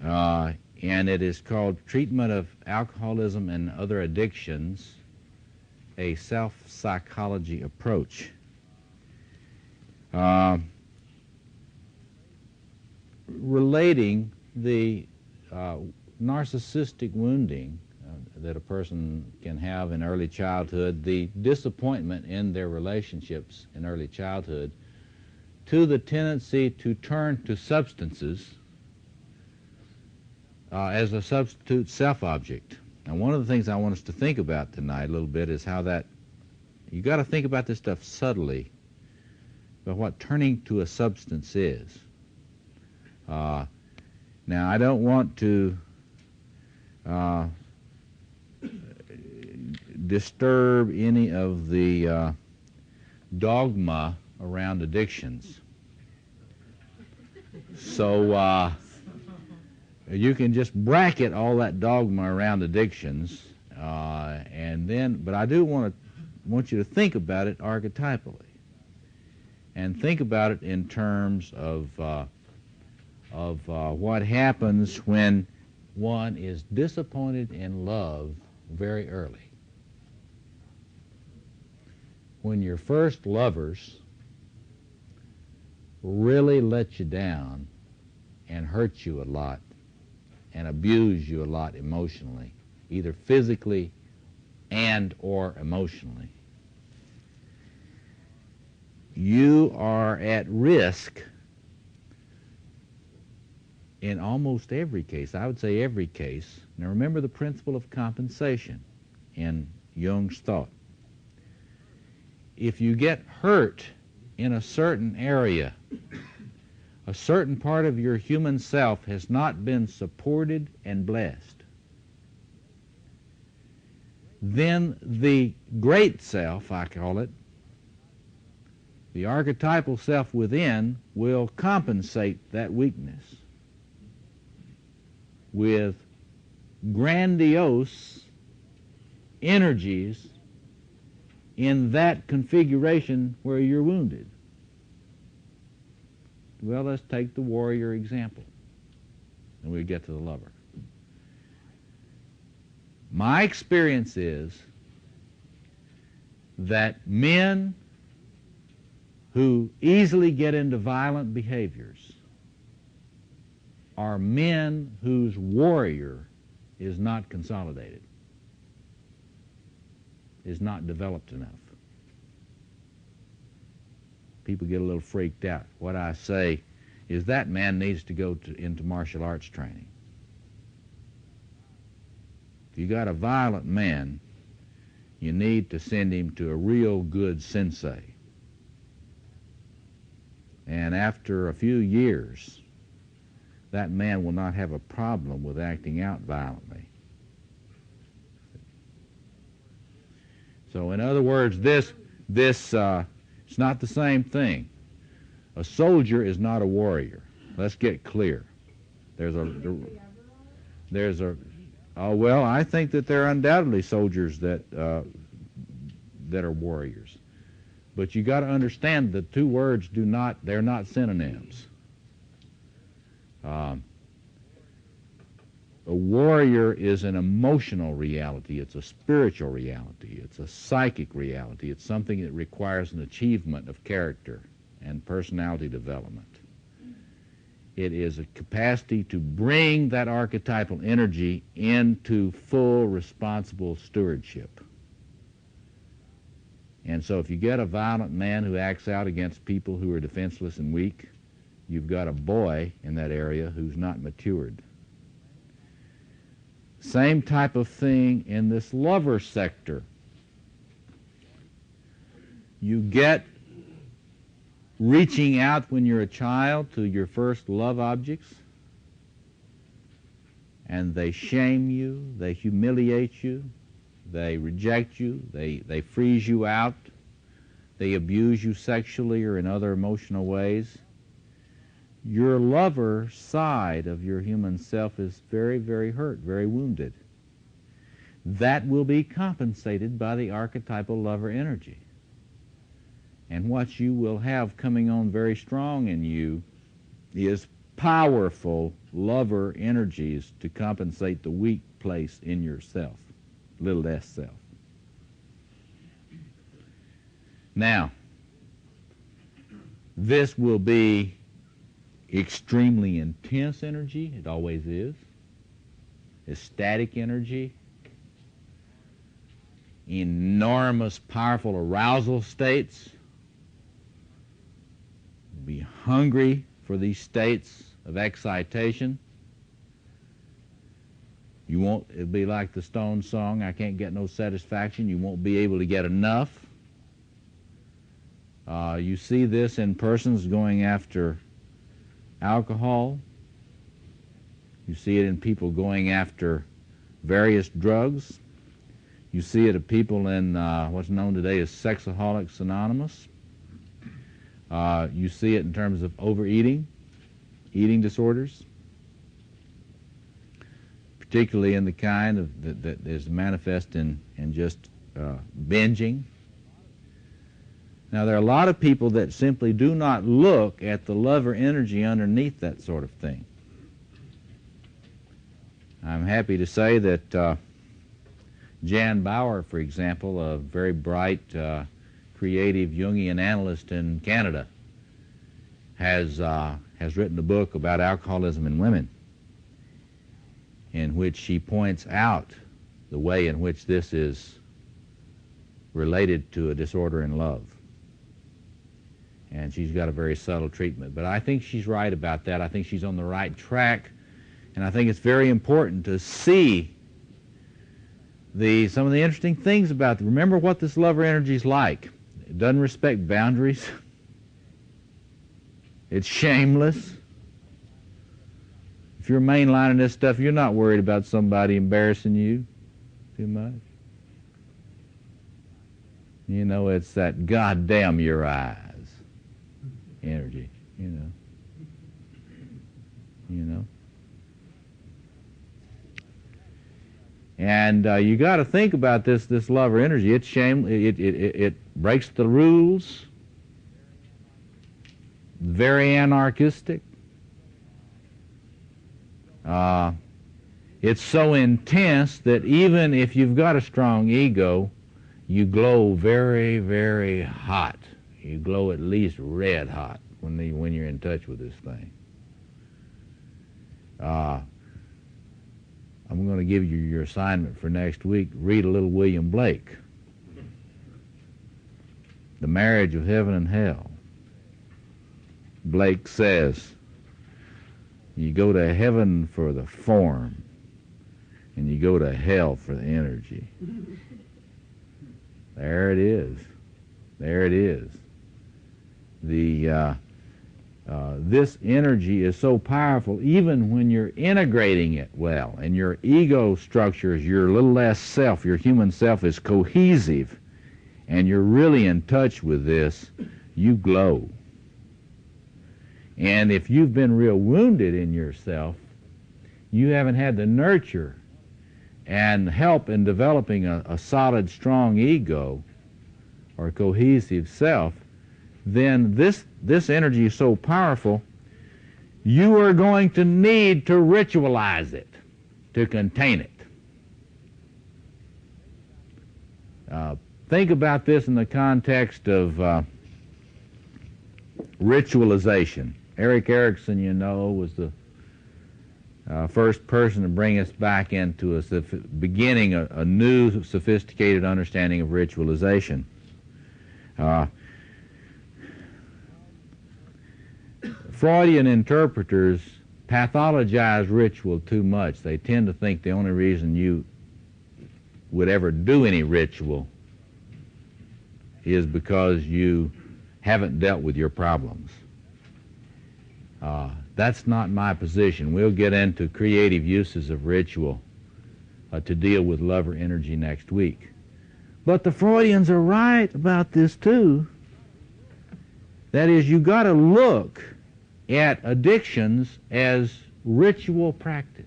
and it is called Treatment of Alcoholism and Other Addictions, a Self-Psychology Approach. Relating the narcissistic wounding that a person can have in early childhood, the disappointment in their relationships in early childhood, to the tendency to turn to substances as a substitute self-object. And one of the things I want us to think about tonight a little bit is how that, you got to think about this stuff subtly, about what turning to a substance is. Now, I don't want to disturb any of the dogma around addictions. So you can just bracket all that dogma around addictions, and then, but I do want you to think about it archetypally, and think about it in terms of what happens when one is disappointed in love very early. When your first lovers really let you down and hurt you a lot and abuse you a lot emotionally, either physically and or emotionally, you are at risk in almost every case. I would say every case. Now remember the principle of compensation in Jung's thought. If you get hurt in a certain area, a certain part of your human self has not been supported and blessed, then the great self, I call it, the archetypal self within, will compensate that weakness with grandiose energies in that configuration where you're wounded. Well, let's take the warrior example, and we'll get to the lover. My experience is that men who easily get into violent behaviors are men whose warrior is not consolidated, is not developed enough. People get a little freaked out. What I say is that man needs to go into martial arts training. If you got a violent man, you need to send him to a real good sensei. And after a few years, that man will not have a problem with acting out violently. So in other words, it's not the same thing. A soldier is not a warrior. Let's get clear. Well, I think that there are undoubtedly soldiers that are warriors. But you got to understand the two words they're not synonyms. A warrior is an emotional reality. It's a spiritual reality. It's a psychic reality. It's something that requires an achievement of character and personality development. It is a capacity to bring that archetypal energy into full responsible stewardship. And so if you get a violent man who acts out against people who are defenseless and weak, you've got a boy in that area who's not matured. Same type of thing in this lover sector. You get reaching out when you're a child to your first love objects, and they shame you, they humiliate you, they reject you, they freeze you out, they abuse you sexually or in other emotional ways. Your lover side of your human self is very, very hurt, very wounded. That will be compensated by the archetypal lover energy. And what you will have coming on very strong in you is powerful lover energies to compensate the weak place in yourself, little s self. Now, this will be extremely intense energy. It always is. Ecstatic energy. Enormous, powerful arousal states. Be hungry for these states of excitation. You won't, it'll be like the Stones song, I can't get no satisfaction. You won't be able to get enough. You see this in persons going after alcohol. You see it in people going after various drugs. You see it in people in what's known today as Sexaholics Anonymous. You see it in terms of overeating, eating disorders, particularly in the kind of that is manifest in just binging. Now, there are a lot of people that simply do not look at the love or energy underneath that sort of thing. I'm happy to say that Jan Bauer, for example, a very bright, creative Jungian analyst in Canada, has written a book about alcoholism in women, in which she points out the way in which this is related to a disorder in love. And she's got a very subtle treatment. But I think she's right about that. I think she's on the right track. And I think it's very important to see some of the interesting things about it. Remember what this lover energy is like. It doesn't respect boundaries. It's shameless. If you're mainlining this stuff, you're not worried about somebody embarrassing you too much. You know, it's that goddamn your eyes energy, you know. And you got to think about this lover energy. It's it breaks the rules, very anarchistic. It's so intense that even if you've got a strong ego, you glow very, very hot. You glow at least red hot when you're in touch with this thing. I'm going to give you your assignment for next week. Read a little William Blake, The Marriage of Heaven and Hell. Blake says, you go to heaven for the form, and you go to hell for the energy. There it is. There it is. This energy is so powerful, even when you're integrating it well, and your ego structures, your little less self, your human self is cohesive, and you're really in touch with this, you glow. And if you've been real wounded in yourself, you haven't had the nurture and help in developing a solid, strong ego or cohesive self, then this energy is so powerful, you are going to need to ritualize it, to contain it. Think about this in the context of ritualization. Erik Erikson, you know, was the first person to bring us back into beginning a new, sophisticated understanding of ritualization. Freudian interpreters pathologize ritual too much. They tend to think the only reason you would ever do any ritual is because you haven't dealt with your problems. That's not my position. We'll get into creative uses of ritual to deal with lover energy next week. But the Freudians are right about this too. That is, you got to look at addictions as ritual practice.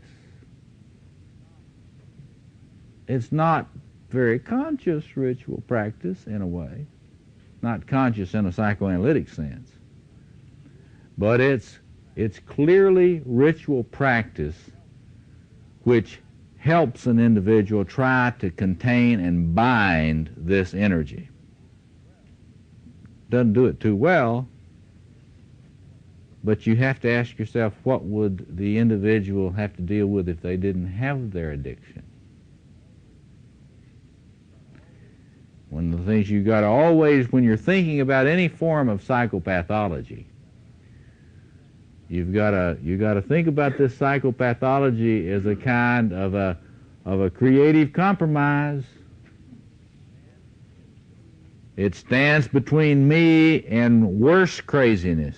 It's not very conscious ritual practice in a way, not conscious in a psychoanalytic sense, but it's clearly ritual practice which helps an individual try to contain and bind this energy. Doesn't do it too well, but you have to ask yourself, what would the individual have to deal with if they didn't have their addiction? One of the things you got to always, when you're thinking about any form of psychopathology, you got to think about this psychopathology as a kind of of a creative compromise. It stands between me and worse craziness.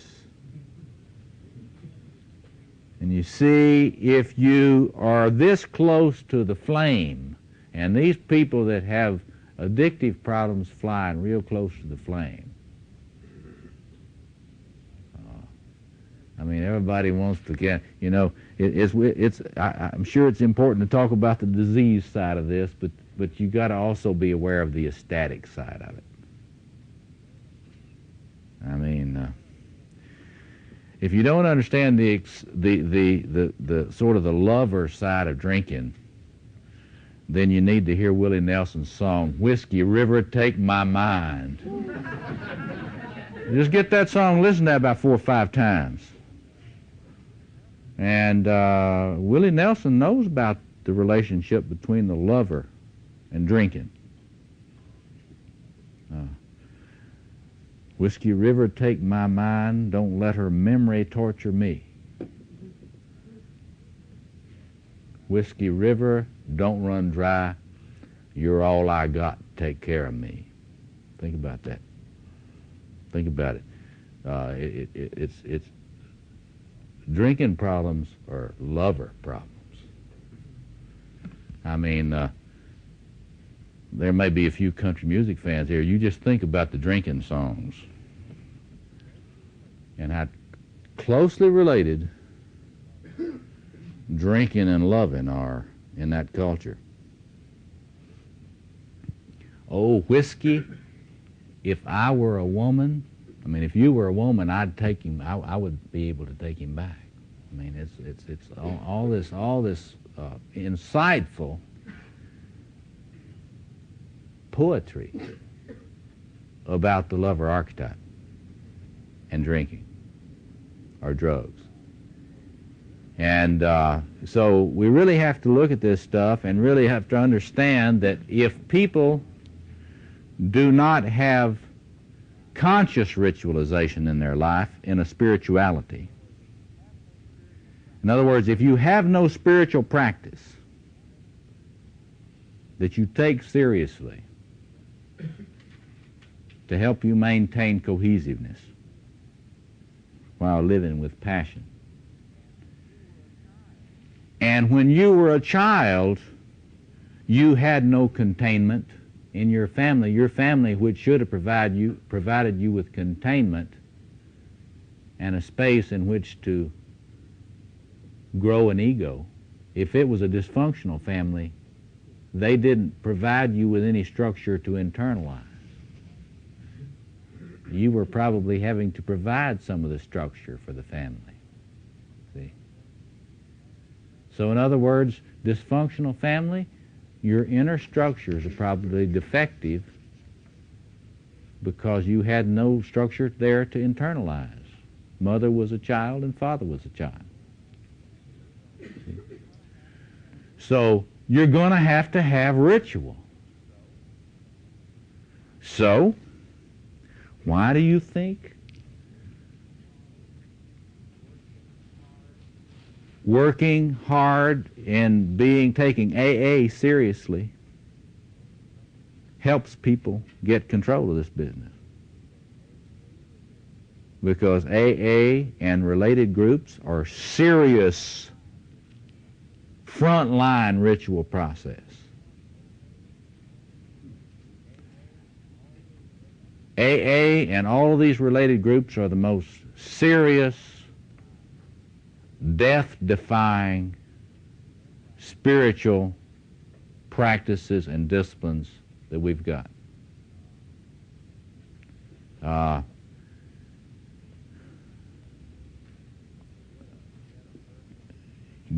And you see, if you are this close to the flame, and these people that have addictive problems flying real close to the flame. I mean, everybody wants to get, you know, I'm sure it's important to talk about the disease side of this, but you got to also be aware of the ecstatic side of it. I mean, if you don't understand the sort of the lover side of drinking, then you need to hear Willie Nelson's song, Whiskey River, Take My Mind. Just get that song, listen to that about 4 or 5 times. And Willie Nelson knows about the relationship between the lover and drinking. Whiskey River, take my mind, don't let her memory torture me. Whiskey River, don't run dry, you're all I got, take care of me. Think about that. Think about it. It's drinking problems are lover problems. I mean, there may be a few country music fans here. You just think about the drinking songs and how closely related drinking and loving are in that culture. Oh, whiskey, if I were a woman, I mean, if you were a woman, I'd take him, I would be able to take him back. I mean, it's all this insightful poetry about the lover archetype and drinking or drugs. And so we really have to look at this stuff and really have to understand that if people do not have conscious ritualization in their life, in a spirituality, in other words, if you have no spiritual practice that you take seriously to help you maintain cohesiveness while living with passion, and when you were a child, you had no containment in your family which should have provided you with containment and a space in which to grow an ego. If it was a dysfunctional family, they didn't provide you with any structure to internalize. You were probably having to provide some of the structure for the family. See? So in other words, dysfunctional family, your inner structures are probably defective because you had no structure there to internalize. Mother was a child and father was a child. See? So you're going to have ritual. So why do you think working hard and taking AA seriously helps people get control of this business? Because AA and related groups are serious frontline ritual process. AA and all of these related groups are the most serious, death-defying spiritual practices and disciplines that we've got.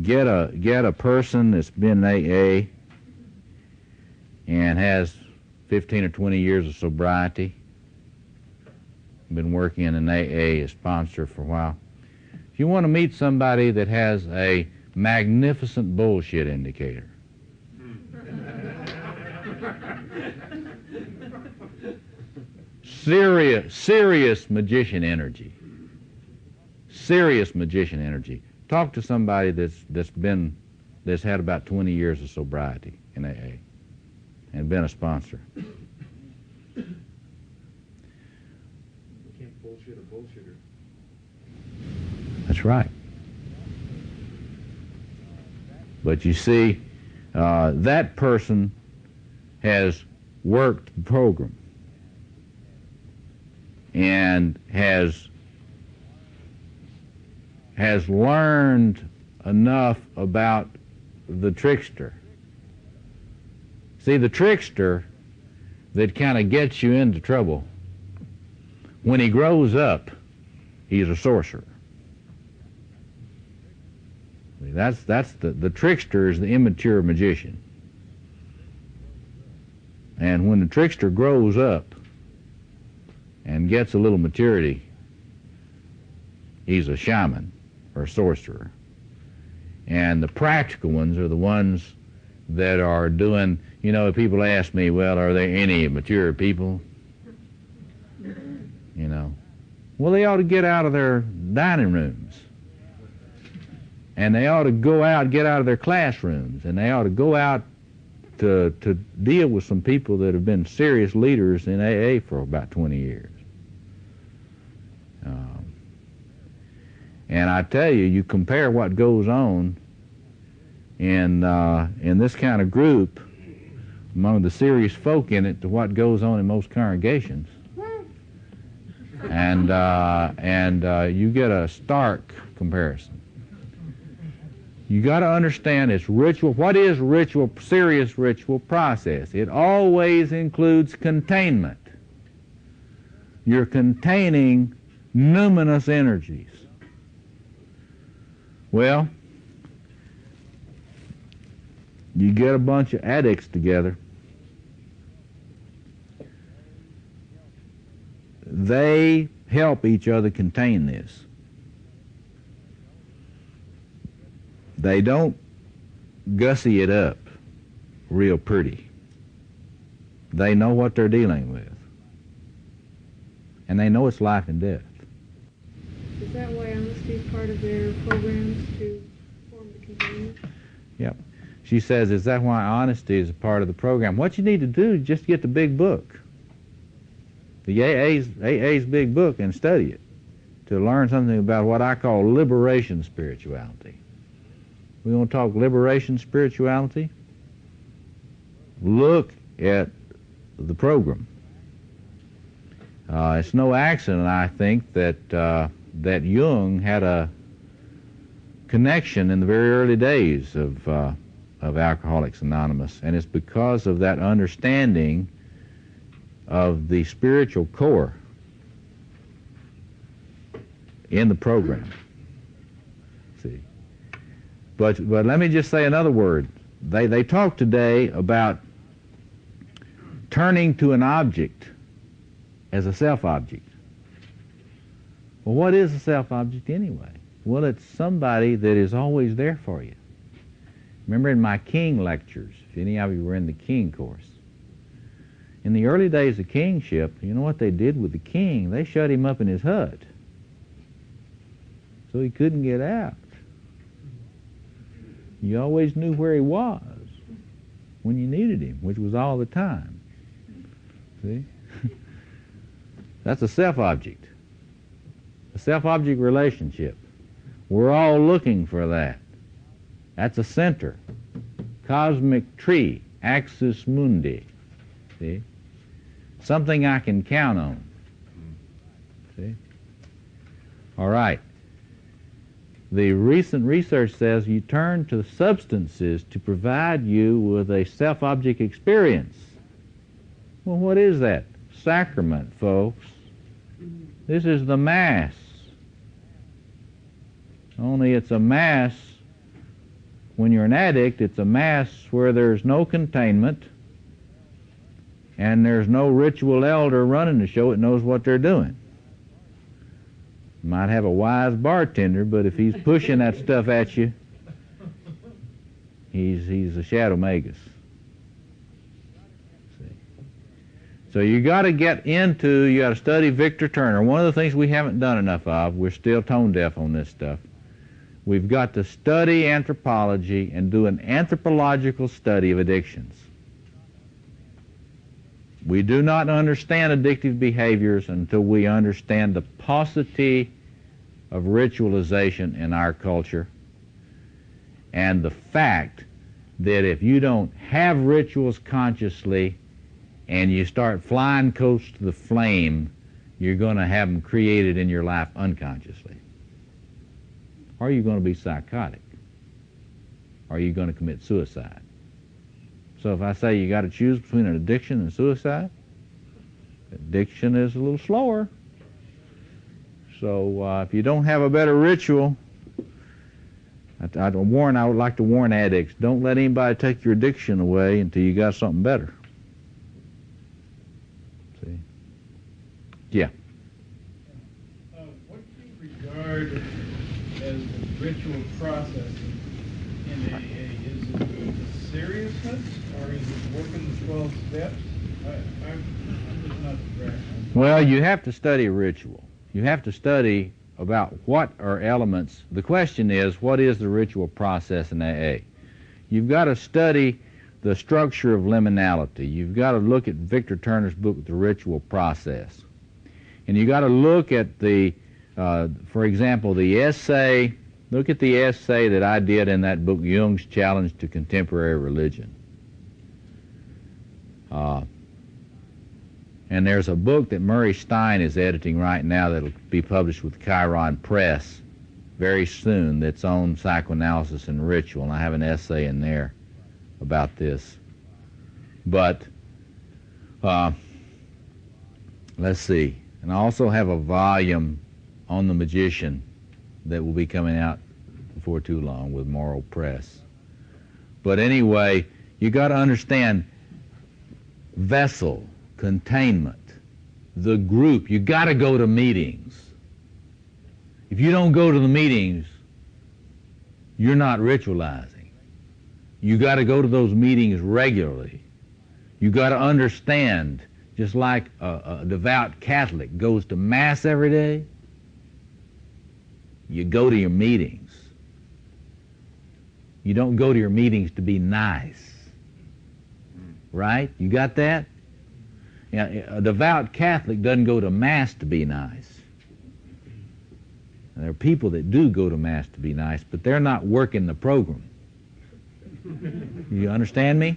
Get a person that's been AA and has 15 or 20 years of sobriety, been working in an AA as sponsor for a while. If you want to meet somebody that has a magnificent bullshit indicator, serious magician energy, talk to somebody that's been that's had about 20 years of sobriety in AA and been a sponsor. You can't bullshit a bullshitter. That's right. But you see, that person has worked the program and has learned enough about the trickster. See, the trickster that kind of gets you into trouble, when he grows up, he's a sorcerer. That's the trickster is the immature magician. And when the trickster grows up and gets a little maturity, he's a shaman or a sorcerer. And the practical ones are the ones that are doing, you know, people ask me, well, are there any mature people? You know, well, they ought to get out of their dining rooms. And they ought to go out, get out of their classrooms, and they ought to go out to deal with some people that have been serious leaders in AA for about 20 years. And I tell you, you compare what goes on in this kind of group among the serious folk in it to what goes on in most congregations, and you get a stark comparison. You got to understand it's ritual. What is ritual? Serious ritual process. It always includes containment. You're containing numinous energies. Well, you get a bunch of addicts together. They help each other contain this. They don't gussy it up real pretty. They know what they're dealing with. And they know it's life and death. Is that why honesty is part of their programs to form the containment? Yep. She says, is that why honesty is a part of the program? What you need to do is just get the big book, the AA's big book, and study it to learn something about what I call liberation spirituality. We want to talk liberation spirituality? Look at the program. It's no accident, I think, that Jung had a connection in the very early days of Alcoholics Anonymous, and it's because of that understanding of the spiritual core in the program. See, but let me just say another word. They talk today about turning to an object as a self-object. Well, what is a self-object anyway? Well, it's somebody that is always there for you. Remember in my King lectures, if any of you were in the King course, in the early days of kingship, you know what they did with the king? They shut him up in his hut so he couldn't get out. You always knew where he was when you needed him, which was all the time. See? That's a self-object. A self-object relationship. We're all looking for that. That's a center. Cosmic tree, axis mundi. See? Something I can count on. See? All right. The recent research says you turn to substances to provide you with a self-object experience. Well, what is that? Sacrament, folks. This is the Mass. Only it's a Mass, when you're an addict, it's a Mass where there's no containment and there's no ritual elder running the show that knows what they're doing. Might have a wise bartender, but if he's pushing that stuff at you, he's a shadow magus. So you got to you got to study Victor Turner. One of the things we haven't done enough of, we're still tone deaf on this stuff, we've got to study anthropology and do an anthropological study of addictions. We do not understand addictive behaviors until we understand the paucity of ritualization in our culture and the fact that if you don't have rituals consciously and you start flying close to the flame, you're going to have them created in your life unconsciously. Or you're going to be psychotic. Or you're going to commit suicide. So if I say you got to choose between an addiction and suicide, addiction is a little slower. So if you don't have a better ritual, I would like to warn addicts, don't let anybody take your addiction away until you got something better. See? Yeah. What do you regard as the ritual process in AA? Is it the seriousness, or is it working the 12 steps? I'm just not correct. Well, you have to study ritual. You have to study about what are elements. The question is, what is the ritual process in AA? You've got to study the structure of liminality. You've got to look at Victor Turner's book, The Ritual Process. And you've got to look at the, for example, the essay, look at the essay that I did in that book, Jung's Challenge to Contemporary Religion. And there's a book that Murray Stein is editing right now that'll be published with Chiron Press very soon that's on psychoanalysis and ritual, and I have an essay in there about this. But let's see. And I also have a volume on the magician that will be coming out before too long with Moral Press. But anyway, you got to understand vessel, containment, the group. You got to go to meetings. If you don't go to the meetings, you're not ritualizing. You got to go to those meetings regularly. You got to understand, just like a devout Catholic goes to Mass every day, you go to your meetings. You don't go to your meetings to be nice. Right? You got that? Yeah, a devout Catholic doesn't go to Mass to be nice. And there are people that do go to Mass to be nice, but they're not working the program. You understand me?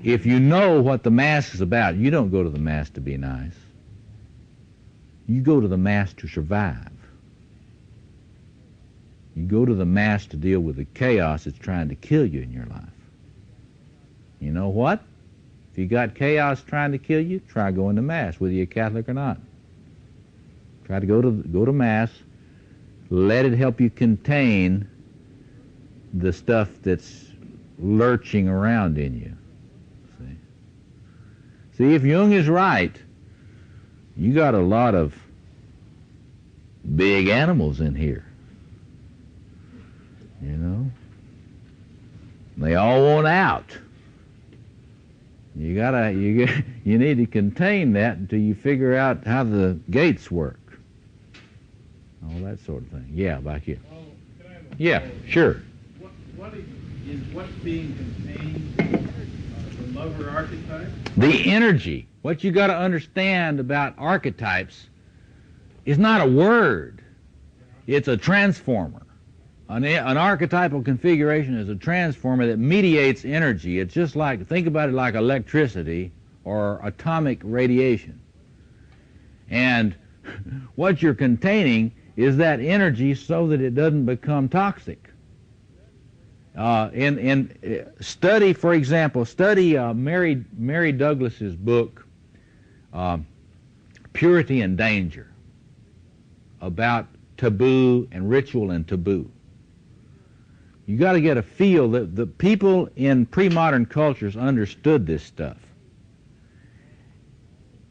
If you know what the Mass is about, you don't go to the Mass to be nice. You go to the Mass to survive. You go to the Mass to deal with the chaos that's trying to kill you in your life. You know what? If you got chaos trying to kill you, try going to Mass, whether you're Catholic or not. Try to go to Mass. Let it help you contain the stuff that's lurching around in you. See, if Jung is right, you got a lot of big animals in here. You know? They all want out. You need to contain that until you figure out how the gates work. All that sort of thing. Yeah, back here. Yeah, sure. What's being contained, the lover archetype? The energy. What you got to understand about archetypes is not a word. It's a transformer. An archetypal configuration is a transformer that mediates energy. It's just like, think about it like electricity or atomic radiation. And what you're containing is that energy so that it doesn't become toxic. Study, for example, Mary Douglas's book, Purity and Danger, about taboo and ritual and taboo. You got to get a feel that the people in pre-modern cultures understood this stuff.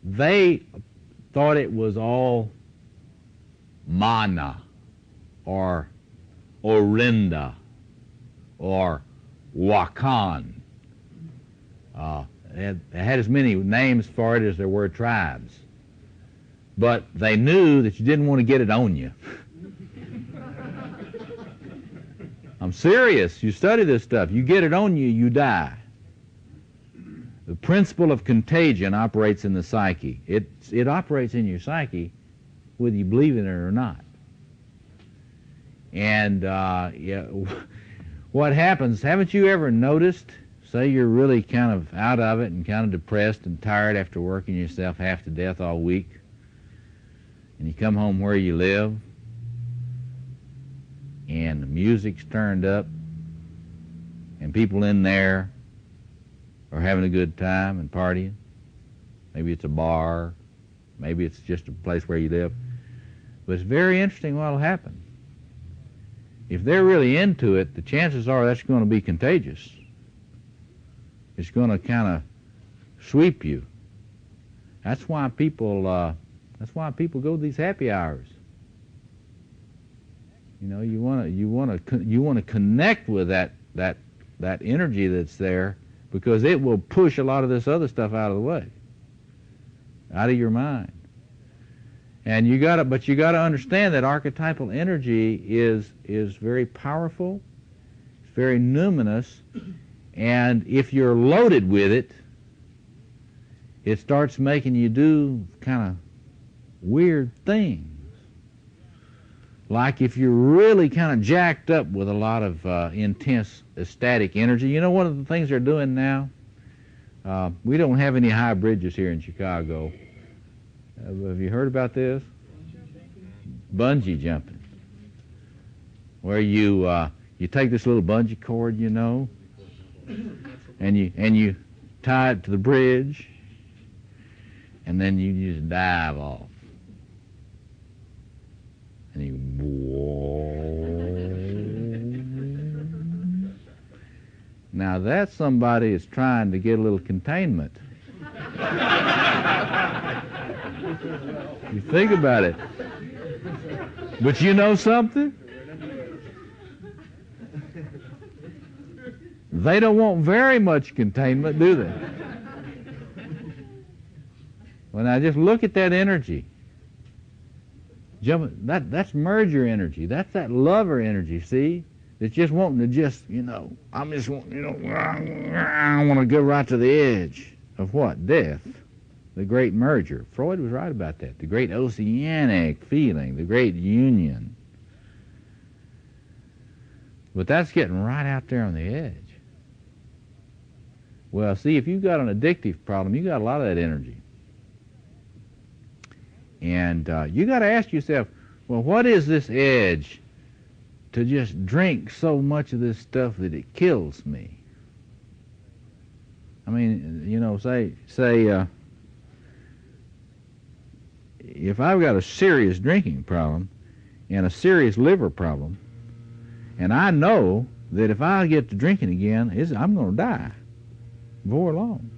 They thought it was all mana or orinda or wakan. It had as many names for it as there were tribes. But they knew that you didn't want to get it on you. I'm serious. You study this stuff. You get it on you, you die. The principle of contagion operates in the psyche. It operates in your psyche whether you believe in it or not. And yeah, what happens, haven't you ever noticed, say you're really kind of out of it and kind of depressed and tired after working yourself half to death all week, and you come home where you live, and the music's turned up, and people in there are having a good time and partying. Maybe it's a bar, maybe it's just a place where you live. But it's very interesting what will happen. If they're really into it, the chances are that's going to be contagious. It's going to kind of sweep you. That's why people go to these happy hours. You know, you want to connect with that energy that's there, because it will push a lot of this other stuff out of the way, out of your mind. And you got to understand that archetypal energy is very powerful, it's very numinous, and if you're loaded with it, it starts making you do kind of weird things. Like if you're really kind of jacked up with a lot of intense ecstatic energy. You know, one of the things they're doing now, we don't have any high bridges here in Chicago. Have you heard about this? Bungee jumping, where you take this little bungee cord, you know, and you tie it to the bridge, and then you just dive off, and you now that's somebody is trying to get a little containment. You think about it. But you know something? They don't want very much containment, do they? Well, now just look at that energy. That's merger energy. That's that lover energy, see? It's just wanting to just, you know, I want to go right to the edge of what? Death. The great merger. Freud was right about that. The great oceanic feeling, the great union. But that's getting right out there on the edge. Well, see, if you've got an addictive problem, you got a lot of that energy. And you got to ask yourself, well, what is this edge to just drink so much of this stuff that it kills me? I mean, you know, say if I've got a serious drinking problem and a serious liver problem, and I know that if I get to drinking again, I'm going to die before long.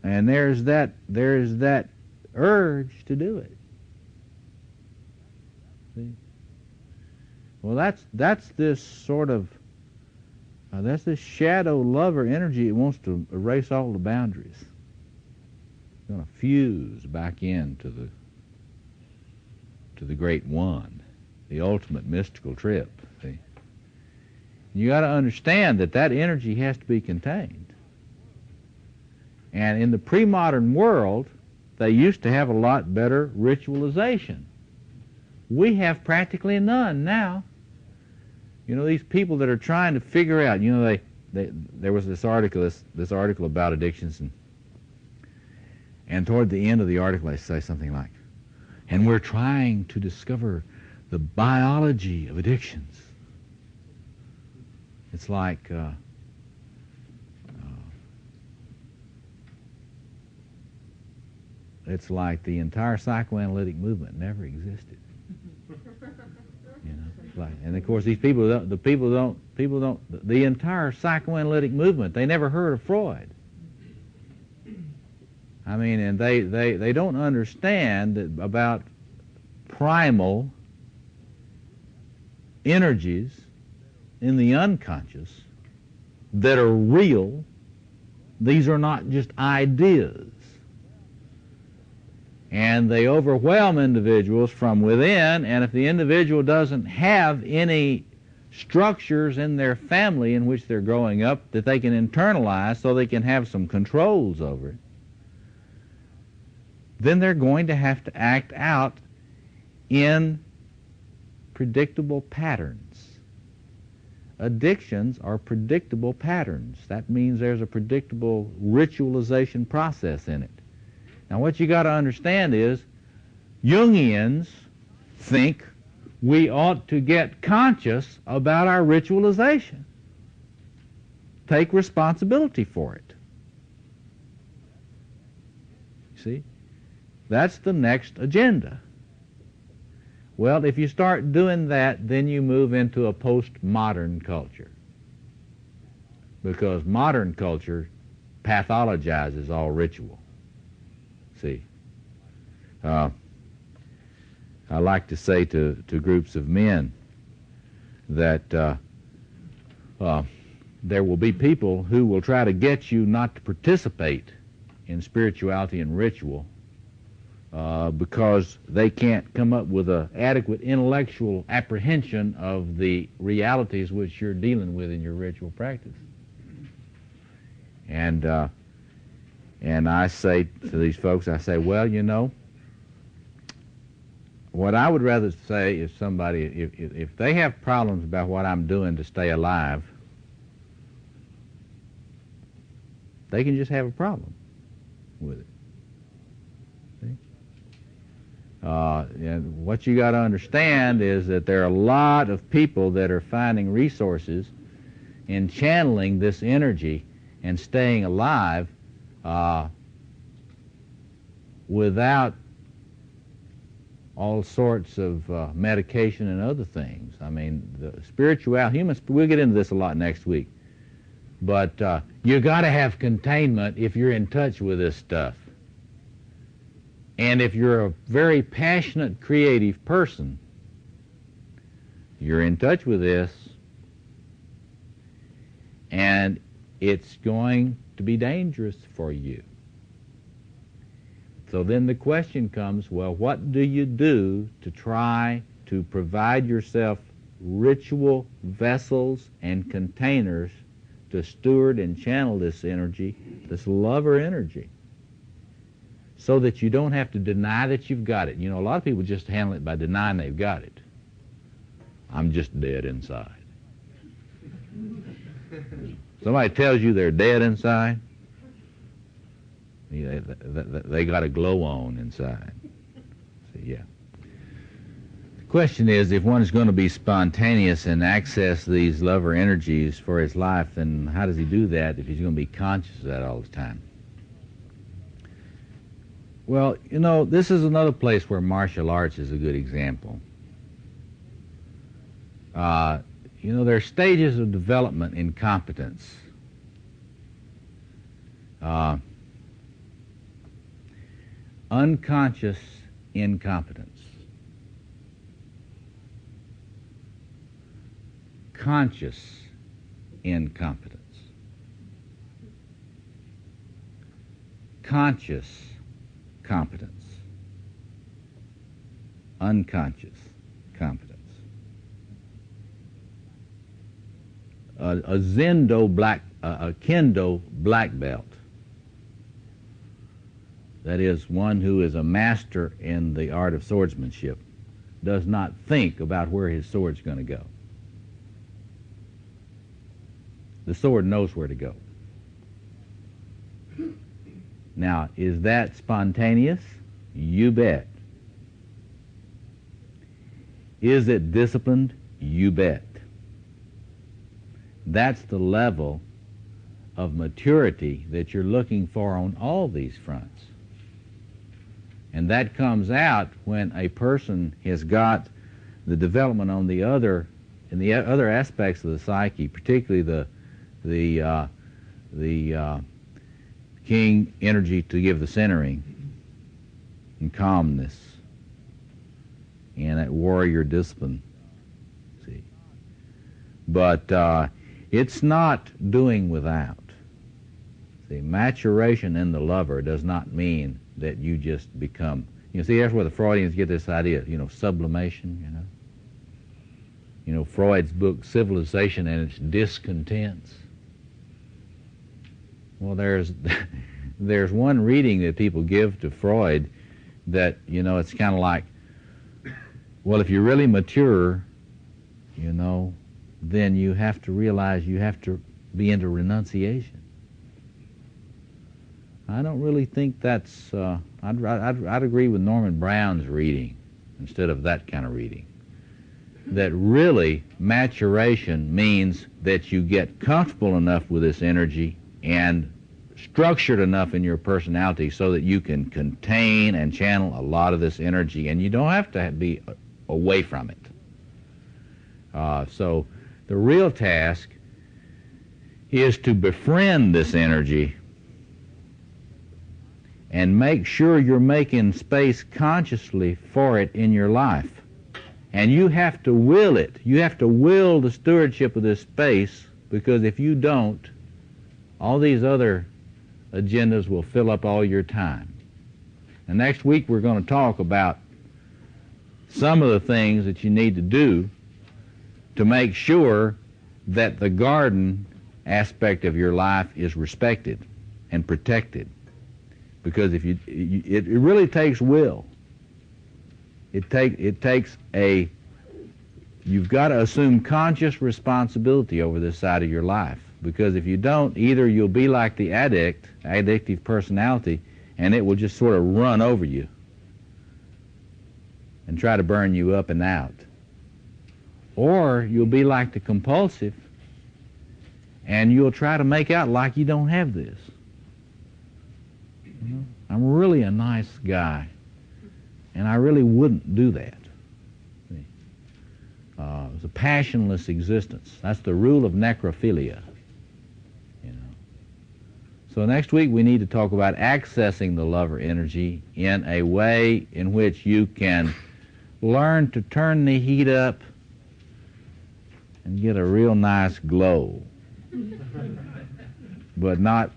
And there's that urge to do it. See? Well, that's this sort of that's this shadow lover energy. It wants to erase all the boundaries. It's going to fuse back into the great one, the ultimate mystical trip. See? You got to understand that energy has to be contained. And in the pre-modern world, they used to have a lot better ritualization. We have practically none now. You know, these people that are trying to figure out, you know, there was this article about addictions, and toward the end of the article they say something like, and we're trying to discover the biology of addictions. It's like it's like the entire psychoanalytic movement never existed. You know, like, and of course these people, the entire psychoanalytic movement, they never heard of Freud. I mean, and they don't understand about primal energies in the unconscious that are real. These are not just ideas. And they overwhelm individuals from within, and if the individual doesn't have any structures in their family in which they're growing up that they can internalize so they can have some controls over it, then they're going to have to act out in predictable patterns. Addictions are predictable patterns. That means there's a predictable ritualization process in it. Now what you got to understand is Jungians think we ought to get conscious about our ritualization. Take responsibility for it. See? That's the next agenda. Well, if you start doing that, then you move into a postmodern culture. Because modern culture pathologizes all ritual. See? I like to say to groups of men that there will be people who will try to get you not to participate in spirituality and ritual because they can't come up with an adequate intellectual apprehension of the realities which you're dealing with in your ritual practice. And I say to these folks, I say, well, you know, what I would rather say is somebody, if they have problems about what I'm doing to stay alive, they can just have a problem with it. See? And what you got to understand is that there are a lot of people that are finding resources in channeling this energy and staying alive without all sorts of medication and other things. I mean, the spiritual, humans, we'll get into this a lot next week, but you got to have containment if you're in touch with this stuff. And if you're a very passionate, creative person, you're in touch with this, and it's going to be dangerous for you. So then the question comes, well, what do you do to try to provide yourself ritual vessels and containers to steward and channel this energy, this lover energy, so that you don't have to deny that you've got it? You know, a lot of people just handle it by denying they've got it. I'm just dead inside. Somebody tells you they're dead inside, they got a glow on inside. So, yeah. The question is, if one is going to be spontaneous and access these lover energies for his life, then how does he do that if he's going to be conscious of that all the time? Well, you know, this is another place where martial arts is a good example. You know, there are stages of development in competence. Unconscious incompetence, conscious incompetence, conscious competence, unconscious competence. A kendo black belt, that is, one who is a master in the art of swordsmanship, does not think about where his sword's going to go. The sword knows where to go. Now, is that spontaneous? You bet. Is it disciplined? You bet. That's the level of maturity that you're looking for on all these fronts. And that comes out when a person has got the development on the other, in the other aspects of the psyche, particularly the king energy to give the centering and calmness and that warrior discipline. See, but it's not doing without. See, maturation in the lover does not mean that you just become, You see, that's where the Freudians get this idea, sublimation, Freud's book, Civilization and Its Discontents. Well, there's one reading that people give to Freud that, it's kind of like, well, if you're really mature, then you have to realize you have to be into renunciation. I don't really think that's, I'd agree with Norman Brown's reading instead of that kind of reading. That really maturation means that you get comfortable enough with this energy and structured enough in your personality so that you can contain and channel a lot of this energy, and you don't have to be away from it. So the real task is to befriend this energy and make sure you're making space consciously for it in your life. And you have to will it. You have to will the stewardship of this space, because if you don't, all these other agendas will fill up all your time. And next week we're going to talk about some of the things that you need to do to make sure that the garden aspect of your life is respected and protected. Because if it really takes will. It takes you've got to assume conscious responsibility over this side of your life. Because if you don't, either you'll be like the addictive personality, and it will just sort of run over you and try to burn you up and out. Or you'll be like the compulsive, and you'll try to make out like you don't have this. I'm really a nice guy, and I really wouldn't do that. It's a passionless existence. That's the rule of necrophilia. So next week we need to talk about accessing the lover energy in a way in which you can learn to turn the heat up and get a real nice glow, but not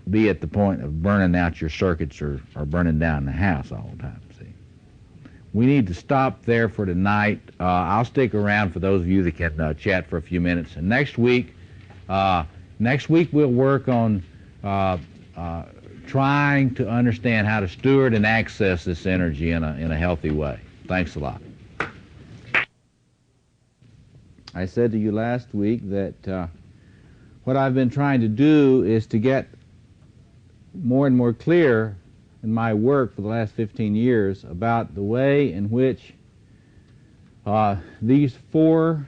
be at the point of burning out your circuits or burning down the house all the time. See, we need to stop there for tonight. I'll stick around for those of you that can chat for a few minutes. And next week we'll work on trying to understand how to steward and access this energy in a healthy way. Thanks a lot. I said to you last week that what I've been trying to do is to get more and more clear in my work for the last 15 years about the way in which these four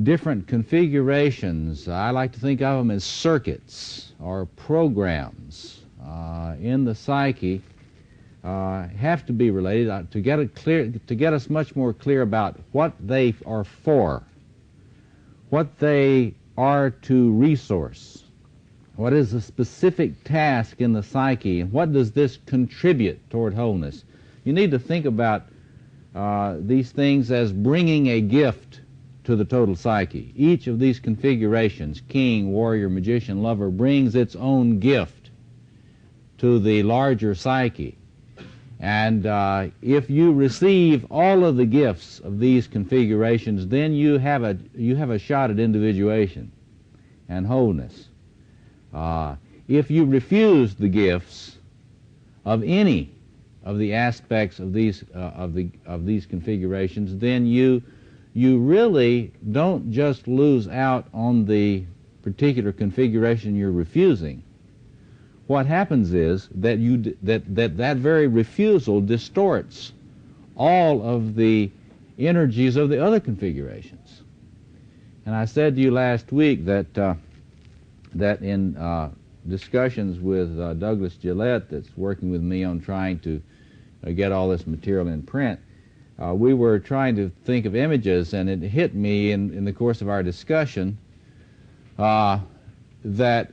different configurations, I like to think of them as circuits or programs in the psyche, have to be related to get us much more clear about what they are for, what they are to resource, what is the specific task in the psyche, and what does this contribute toward wholeness. You need to think about these things as bringing a gift to the total psyche. Each of these configurations, king, warrior, magician, lover, brings its own gift to the larger psyche. And if you receive all of the gifts of these configurations, then you have a shot at individuation and wholeness. If you refuse the gifts of any of the aspects of these configurations, then you really don't just lose out on the particular configuration you're refusing. What happens is that that very refusal distorts all of the energies of the other configurations. And I said to you last week that in discussions with Douglas Gillette, that's working with me on trying to get all this material in print, we were trying to think of images, and it hit me in the course of our discussion that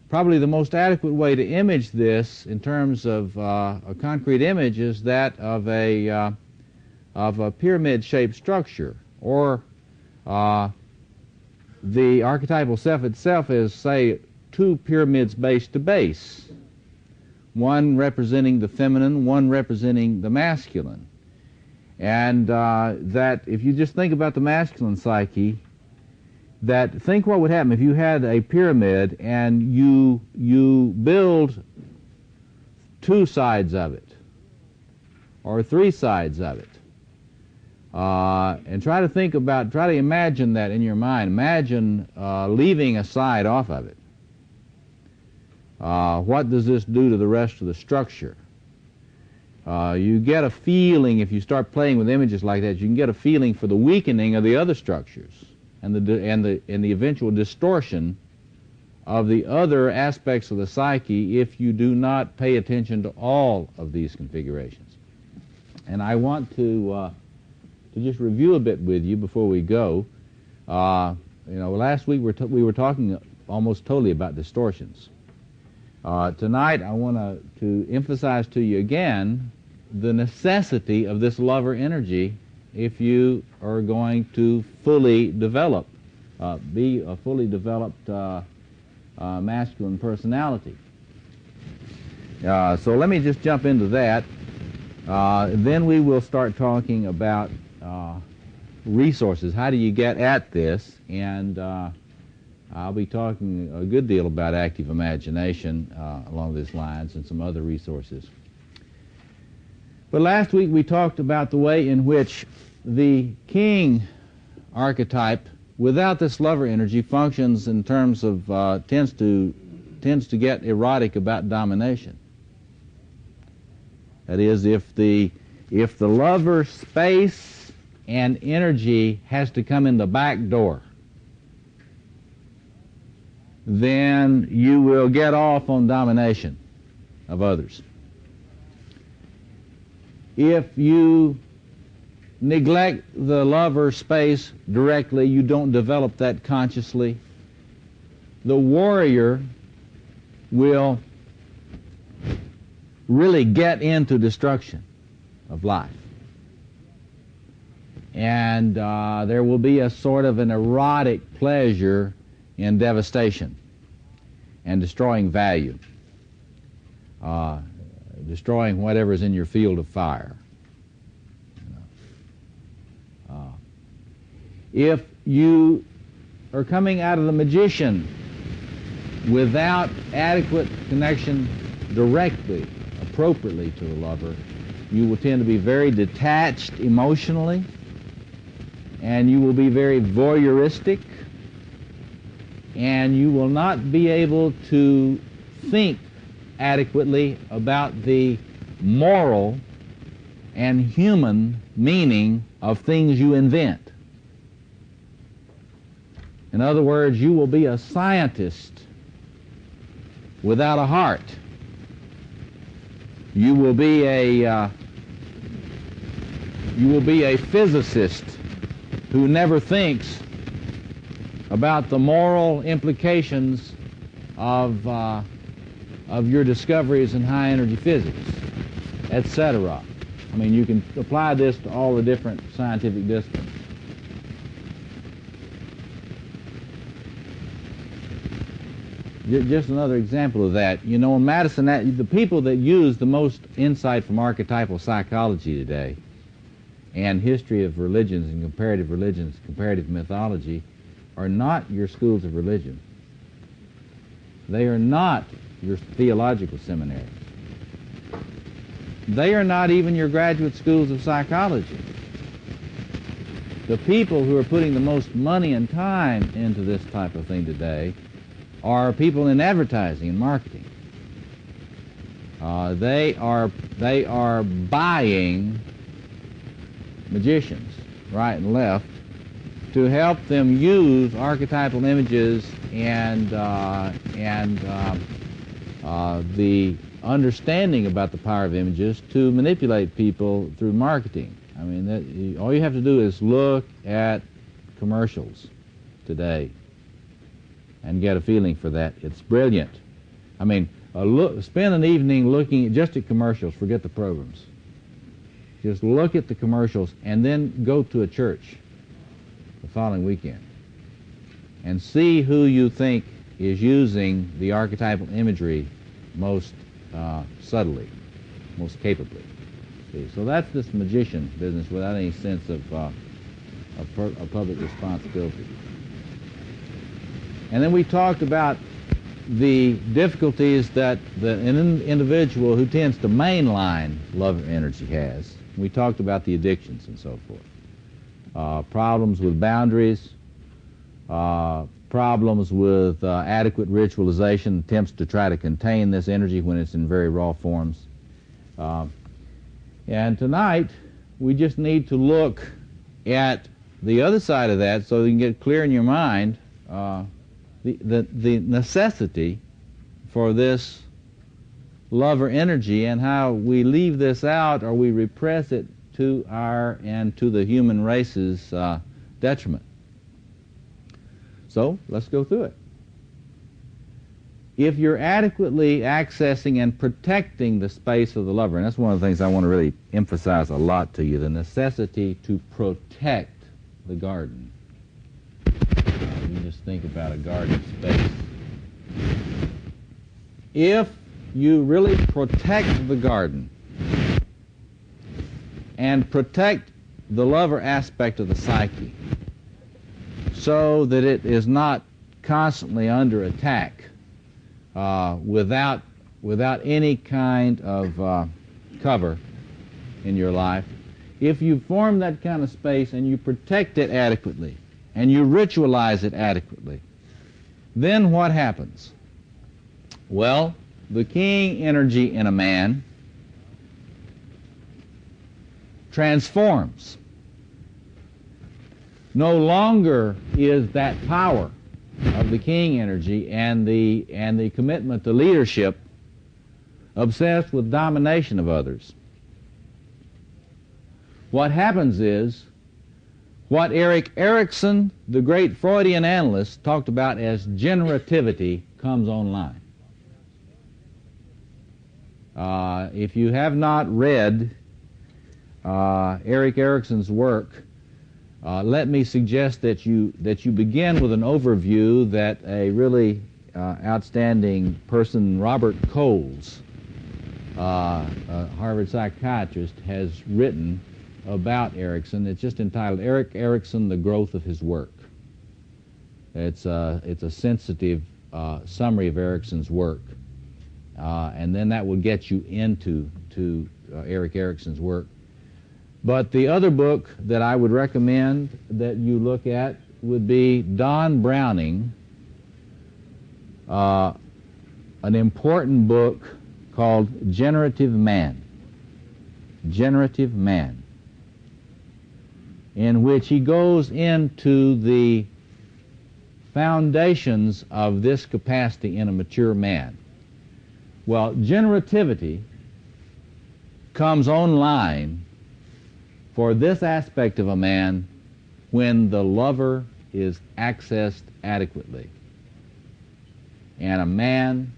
probably the most adequate way to image this in terms of a concrete image is that of a pyramid-shaped structure, or the archetypal self itself is, say, two pyramids base to base, one representing the feminine, one representing the masculine. And that if you just think about the masculine psyche, that think what would happen if you had a pyramid and you build two sides of it or three sides of it. And try to imagine that in your mind. Imagine leaving a side off of it. What does this do to the rest of the structure? You get a feeling, if you start playing with images like that, you can get a feeling for the weakening of the other structures and the eventual distortion of the other aspects of the psyche if you do not pay attention to all of these configurations. And I want to just review a bit with you before we go. Last week we were talking almost totally about distortions. Tonight I want to emphasize to you again the necessity of this lover energy if you are going to fully develop, be a fully developed masculine personality. So let me just jump into that. Then we will start talking about resources. How do you get at this? And I'll be talking a good deal about active imagination along these lines and some other resources. But last week we talked about the way in which the king archetype, without this lover energy, functions in terms of tends to get erotic about domination. That is, if the lover space and energy has to come in the back door, then you will get off on domination of others. If you neglect the lover space directly, you don't develop that consciously, the warrior will really get into destruction of life. And there will be a sort of an erotic pleasure in devastation and destroying value, destroying whatever's in your field of fire. If you are coming out of the magician without adequate connection directly, appropriately to the lover, you will tend to be very detached emotionally, and you will be very voyeuristic, and you will not be able to think adequately about the moral and human meaning of things you invent. In other words, you will be a scientist without a heart. You will be a physicist who never thinks about the moral implications of your discoveries in high energy physics, etc. I mean, you can apply this to all the different scientific disciplines. Just another example of that. You know, in Madison, the people that use the most insight from archetypal psychology today and history of religions, comparative mythology, are not your schools of religion. They are not your theological seminaries. They are not even your graduate schools of psychology. The people who are putting the most money and time into this type of thing today are people in advertising and marketing. They are buying magicians right and left to help them use archetypal images and the understanding about the power of images to manipulate people through marketing. I mean, all you have to do is look at commercials today and get a feeling for that. It's brilliant. I mean, spend an evening looking just at commercials, forget the programs. Just look at the commercials and then go to a church the following weekend and see who you think is using the archetypal imagery most subtly, most capably. See? So that's this magician business without any sense of public responsibility. And then we talked about the difficulties that an individual who tends to mainline love energy has. We talked about the addictions and so forth. Problems with boundaries, problems with adequate ritualization, attempts to try to contain this energy when it's in very raw forms. And tonight, we just need to look at the other side of that so you can get clear in your mind the necessity for this lover energy and how we leave this out or we repress it to our and to the human race's detriment. So let's go through it. If you're adequately accessing and protecting the space of the lover, and that's one of the things I want to really emphasize a lot to you, the necessity to protect the garden. You just think about a garden space. If you really protect the garden and protect the lover aspect of the psyche so that it is not constantly under attack without any kind of cover in your life, if you form that kind of space and you protect it adequately and you ritualize it adequately, then what happens? Well, the king energy in a man transforms. No longer is that power of the king energy and the commitment to leadership obsessed with domination of others. What happens is what Erik Erikson, the great Freudian analyst, talked about as generativity comes online. If you have not read Erik Erikson's work, let me suggest that you begin with an overview that a really outstanding person, Robert Coles, a Harvard psychiatrist, has written about Erikson. It's just entitled Erik Erikson, The Growth of His Work. It's a sensitive summary of Erikson's work, and then that will get you into Erik Erikson's work. But the other book that I would recommend that you look at would be Don Browning, an important book called Generative Man. Generative Man, in which he goes into the foundations of this capacity in a mature man. Well, generativity comes online for this aspect of a man when the lover is accessed adequately and a man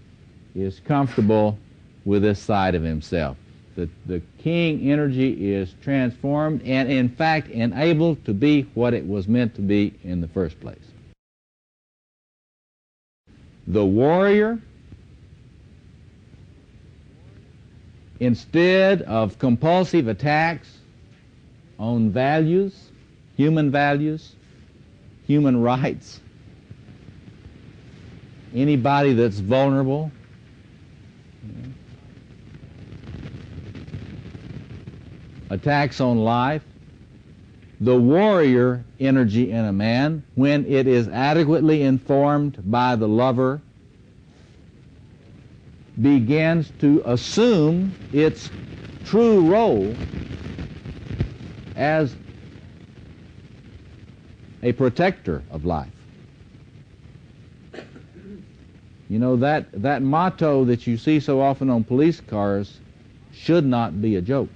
is comfortable with this side of himself. The king energy is transformed and in fact enabled to be what it was meant to be in the first place. The warrior, instead of compulsive attacks on values, human rights, anybody that's vulnerable, attacks on life, the warrior energy in a man, when it is adequately informed by the lover, begins to assume its true role as a protector of life. You know, that motto that you see so often on police cars should not be a joke.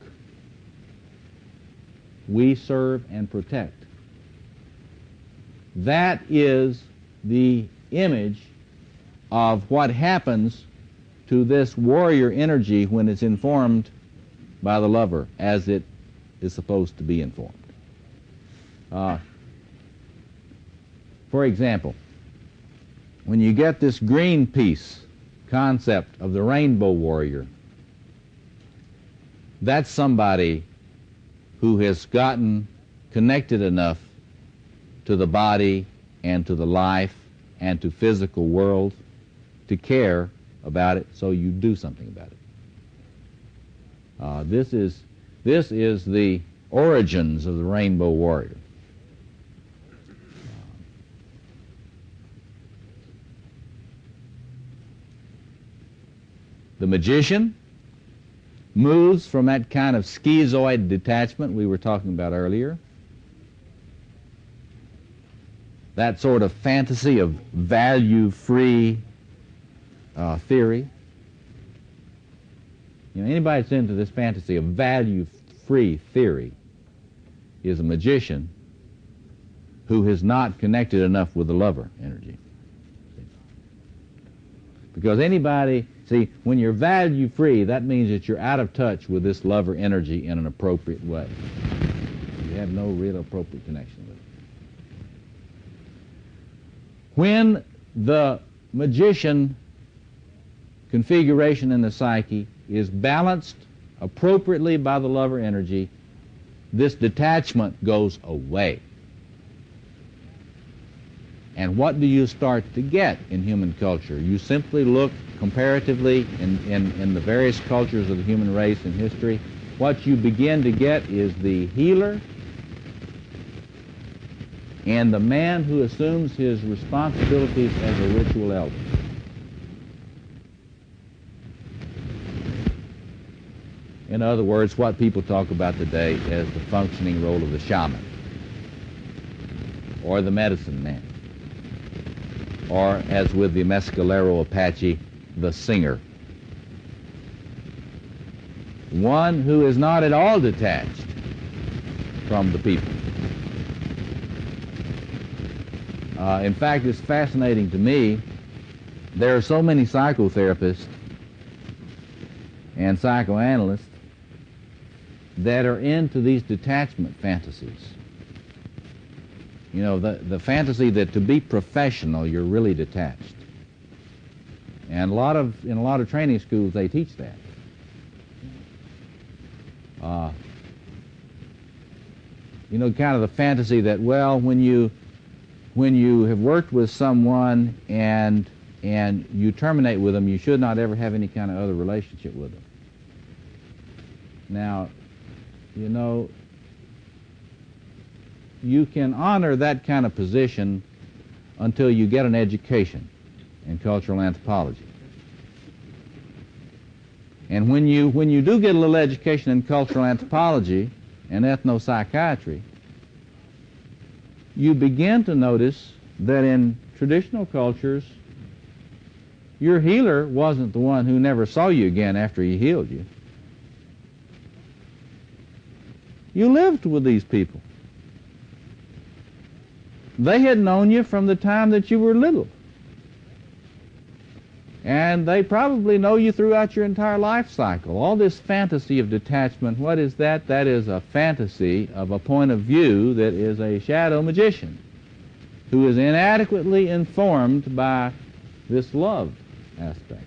We serve and protect. That is the image of what happens to this warrior energy when it's informed by the lover as it is supposed to be informed. For example, when you get this green piece concept of the rainbow warrior. That's somebody who has gotten connected enough to the body and to the life and to physical world to care about it, so you do something about it. This is the origins of the rainbow warrior. The magician moves from that kind of schizoid detachment we were talking about earlier, that sort of fantasy of value-free theory. You know, anybody that's into this fantasy of value-free theory is a magician who has not connected enough with the lover energy. Because anybody, see, when you're value-free, that means that you're out of touch with this lover energy in an appropriate way. You have no real appropriate connection with it. When the magician configuration in the psyche is balanced appropriately by the lover energy, this detachment goes away. And what do you start to get in human culture? You simply look comparatively in the various cultures of the human race in history. What you begin to get is the healer and the man who assumes his responsibilities as a ritual elder. In other words, what people talk about today as the functioning role of the shaman or the medicine man, or, as with the Mescalero Apache, the singer. One who is not at all detached from the people. In fact, it's fascinating to me, there are so many psychotherapists and psychoanalysts that are into these detachment fantasies. You know, the fantasy that to be professional, you're really detached. And in a lot of training schools, they teach that. You know, kind of the fantasy that, well, when you have worked with someone and you terminate with them, you should not ever have any kind of other relationship with them. Now, you know, you can honor that kind of position until you get an education in cultural anthropology. And when you do get a little education in cultural anthropology and ethnopsychiatry, you begin to notice that in traditional cultures, your healer wasn't the one who never saw you again after he healed you. You lived with these people. They had known you from the time that you were little. And they probably know you throughout your entire life cycle. All this fantasy of detachment, what is that? That is a fantasy of a point of view that is a shadow magician who is inadequately informed by this love aspect.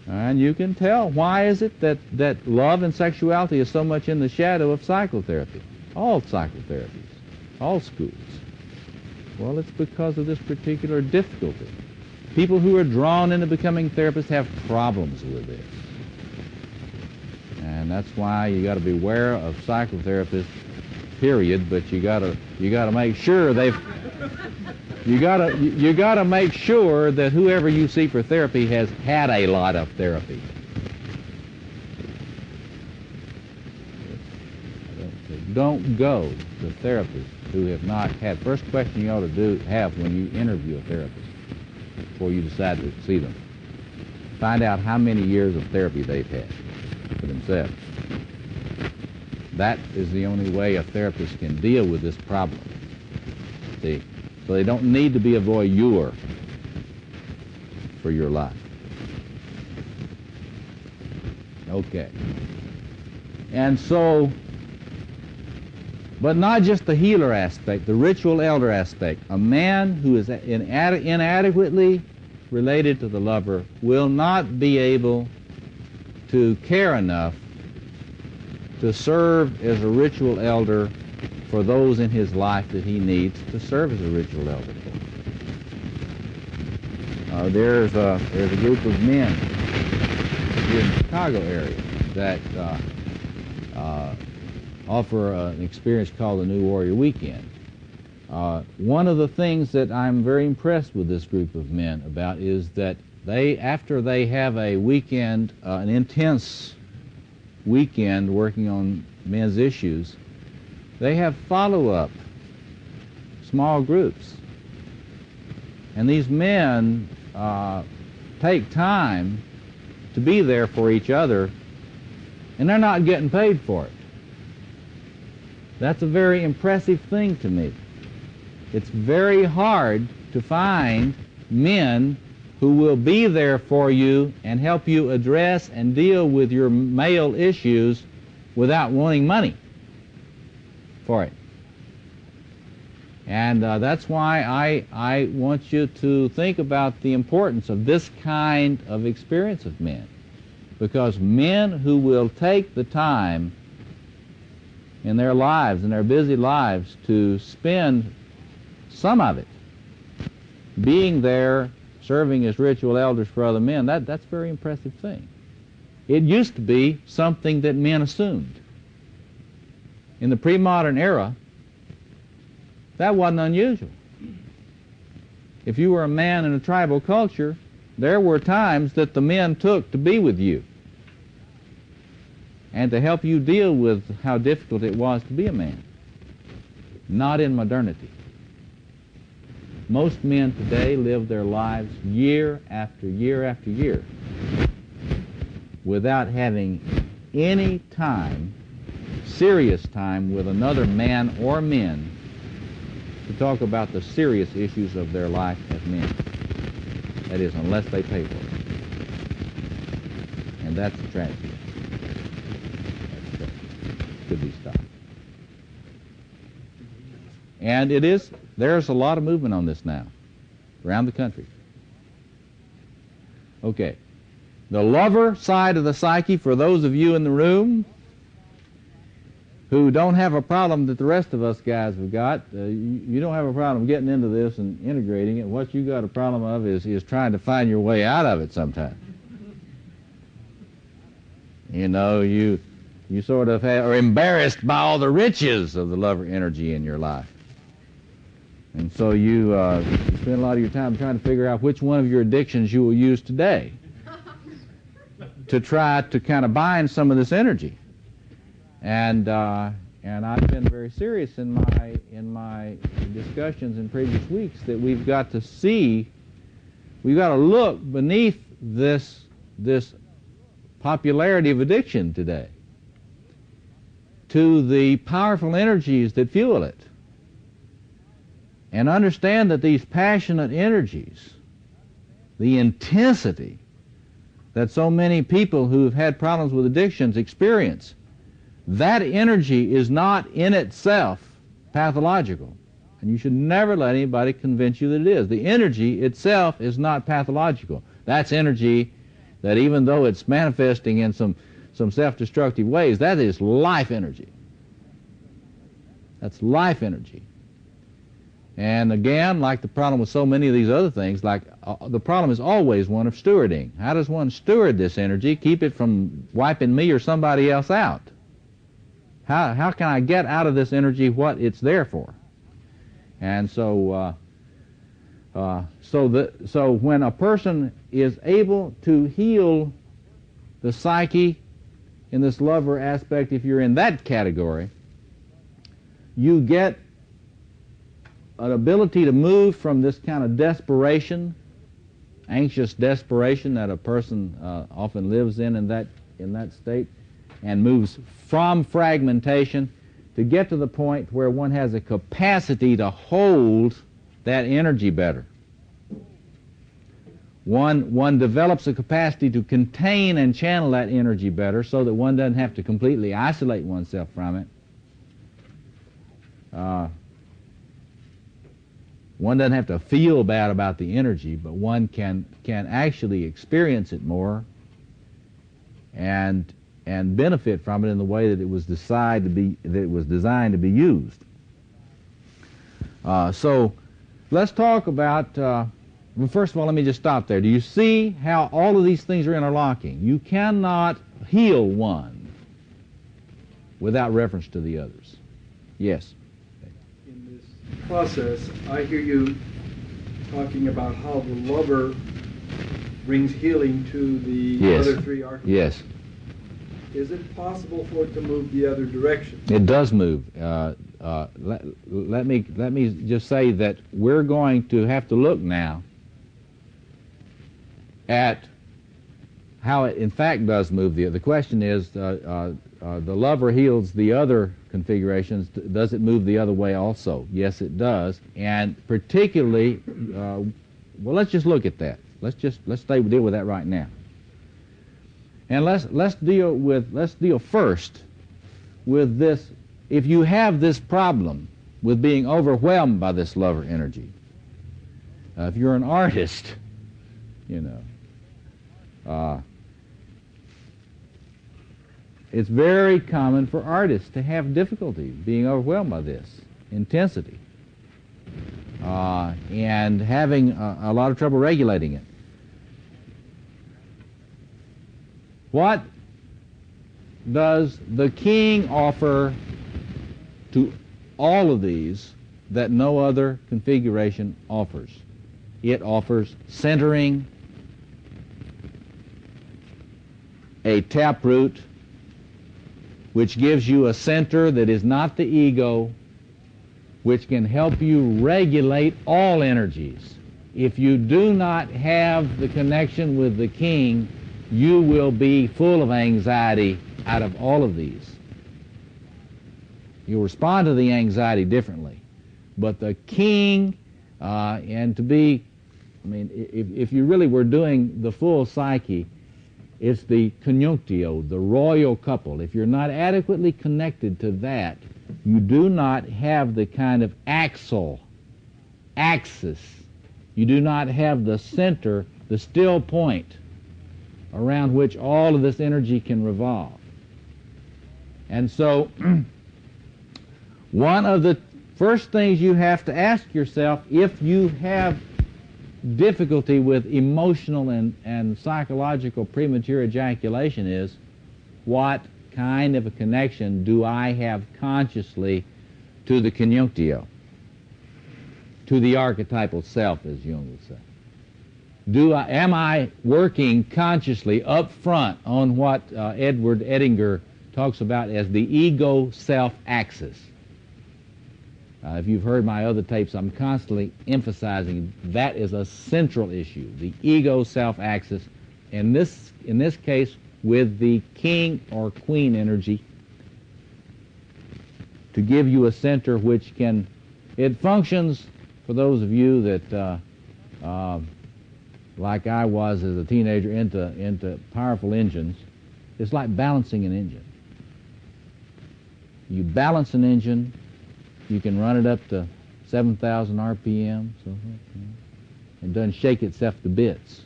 And you can tell, why is it that love and sexuality is so much in the shadow of psychotherapy? All psychotherapies, all schools. Well, it's because of this particular difficulty. People who are drawn into becoming therapists have problems with this. And that's why you got to beware of psychotherapists, period, but you got to make sure you got to make sure that whoever you see for therapy has had a lot of therapy. Don't go to therapists who have not had. First question you ought to have when you interview a therapist before you decide to see them. Find out how many years of therapy they've had for themselves. That is the only way a therapist can deal with this problem. See? So they don't need to be a voyeur for your life. Okay. And so, but not just the healer aspect, the ritual elder aspect. A man who is inadequately related to the lover will not be able to care enough to serve as a ritual elder for those in his life that he needs to serve as a ritual elder for. There's a group of men here in the Chicago area that offer an experience called the New Warrior Weekend. One of the things that I'm very impressed with this group of men about is that after they have a weekend, an intense weekend working on men's issues, they have follow-up small groups. And these men take time to be there for each other, and they're not getting paid for it. That's a very impressive thing to me. It's very hard to find men who will be there for you and help you address and deal with your male issues without wanting money for it. And that's why I want you to think about the importance of this kind of experience of men. Because men who will take the time in their lives, in their busy lives, to spend some of it being there, serving as ritual elders for other men, that's a very impressive thing. It used to be something that men assumed. In the pre-modern era, that wasn't unusual. If you were a man in a tribal culture, there were times that the men took to be with you and to help you deal with how difficult it was to be a man. Not in modernity. Most men today live their lives year after year after year without having any time, serious time, with another man or men to talk about the serious issues of their life as men. That is, unless they pay for it. And that's a tragedy. Could be stopped. And there's a lot of movement on this now, around the country. Okay. The lover side of the psyche, for those of you in the room who don't have a problem that the rest of us guys have got, you don't have a problem getting into this and integrating it. What you got a problem of is trying to find your way out of it sometime. You know, you sort of are embarrassed by all the riches of the lover energy in your life. And so you spend a lot of your time trying to figure out which one of your addictions you will use today to try to kind of bind some of this energy. And I've been very serious in my discussions in previous weeks that we've got to look beneath this popularity of addiction today to the powerful energies that fuel it, and understand that these passionate energies, the intensity that so many people who've had problems with addictions experience, that energy is not in itself pathological. And you should never let anybody convince you that it is. The energy itself is not pathological. That's energy that, even though it's manifesting in some self-destructive ways, that is life energy. That's life energy. And again, like the problem with so many of these other things, the problem is always one of stewarding. How does one steward this energy, keep it from wiping me or somebody else out? How can I get out of this energy what it's there for? And so when a person is able to heal the psyche in this lover aspect, if you're in that category, you get an ability to move from this kind of desperation, anxious desperation that a person often lives in that state, and moves from fragmentation to get to the point where one has a capacity to hold that energy better. One develops a capacity to contain and channel that energy better so that one doesn't have to completely isolate oneself from it. one doesn't have to feel bad about the energy, but one can actually experience it more and benefit from it in the way that it was designed to be used. So let's talk about, well, first of all, let me just stop there. Do you see how all of these things are interlocking? You cannot heal one without reference to the others. Yes? In this process, I hear you talking about how the lover brings healing to the other three archetypes. Yes. Is it possible for it to move the other direction? It does move. Let me just say that we're going to have to look now at how it in fact does move the other. The question is, the lover heals the other configurations. Does it move the other way also? Yes, it does. And particularly, well, let's just look at that. Let's deal with that right now. And let's deal first with this. If you have this problem with being overwhelmed by this lover energy, if you're an artist, you know, it's very common for artists to have difficulty being overwhelmed by this intensity and having a lot of trouble regulating it. What does the king offer to all of these that no other configuration offers? It offers centering, a taproot, which gives you a center that is not the ego, which can help you regulate all energies. If you do not have the connection with the king, you will be full of anxiety out of all of these. You'll respond to the anxiety differently. But the king, and to be, I mean, if you really were doing the full psyche, it's the conjunctio, the royal couple. If you're not adequately connected to that, you do not have the kind of axis. You do not have the center, the still point, around which all of this energy can revolve. And so, one of the first things you have to ask yourself, if you have difficulty with emotional and psychological premature ejaculation, is what kind of a connection do I have consciously to the conjunctio, to the archetypal self, as Jung would say? Am I working consciously up front on what Edward Edinger talks about as the ego-self axis? If you've heard my other tapes, I'm constantly emphasizing that is a central issue, the ego-self axis. In this case, with the king or queen energy, to give you a center which can, it functions, for those of you that like I was as a teenager into powerful engines, it's like balancing an engine. You balance an engine, you can run it up to 7,000 RPM, and doesn't shake itself to bits.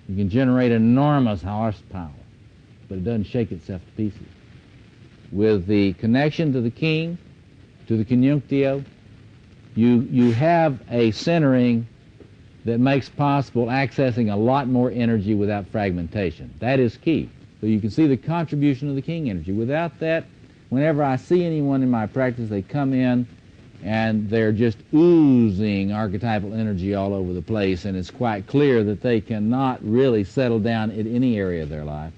You can generate enormous horsepower, but it doesn't shake itself to pieces. With the connection to the king, to the conjunctio, you have a centering that makes possible accessing a lot more energy without fragmentation. That is key. So you can see the contribution of the king energy. Without that, whenever I see anyone in my practice, they come in and they're just oozing archetypal energy all over the place, and it's quite clear that they cannot really settle down in any area of their life.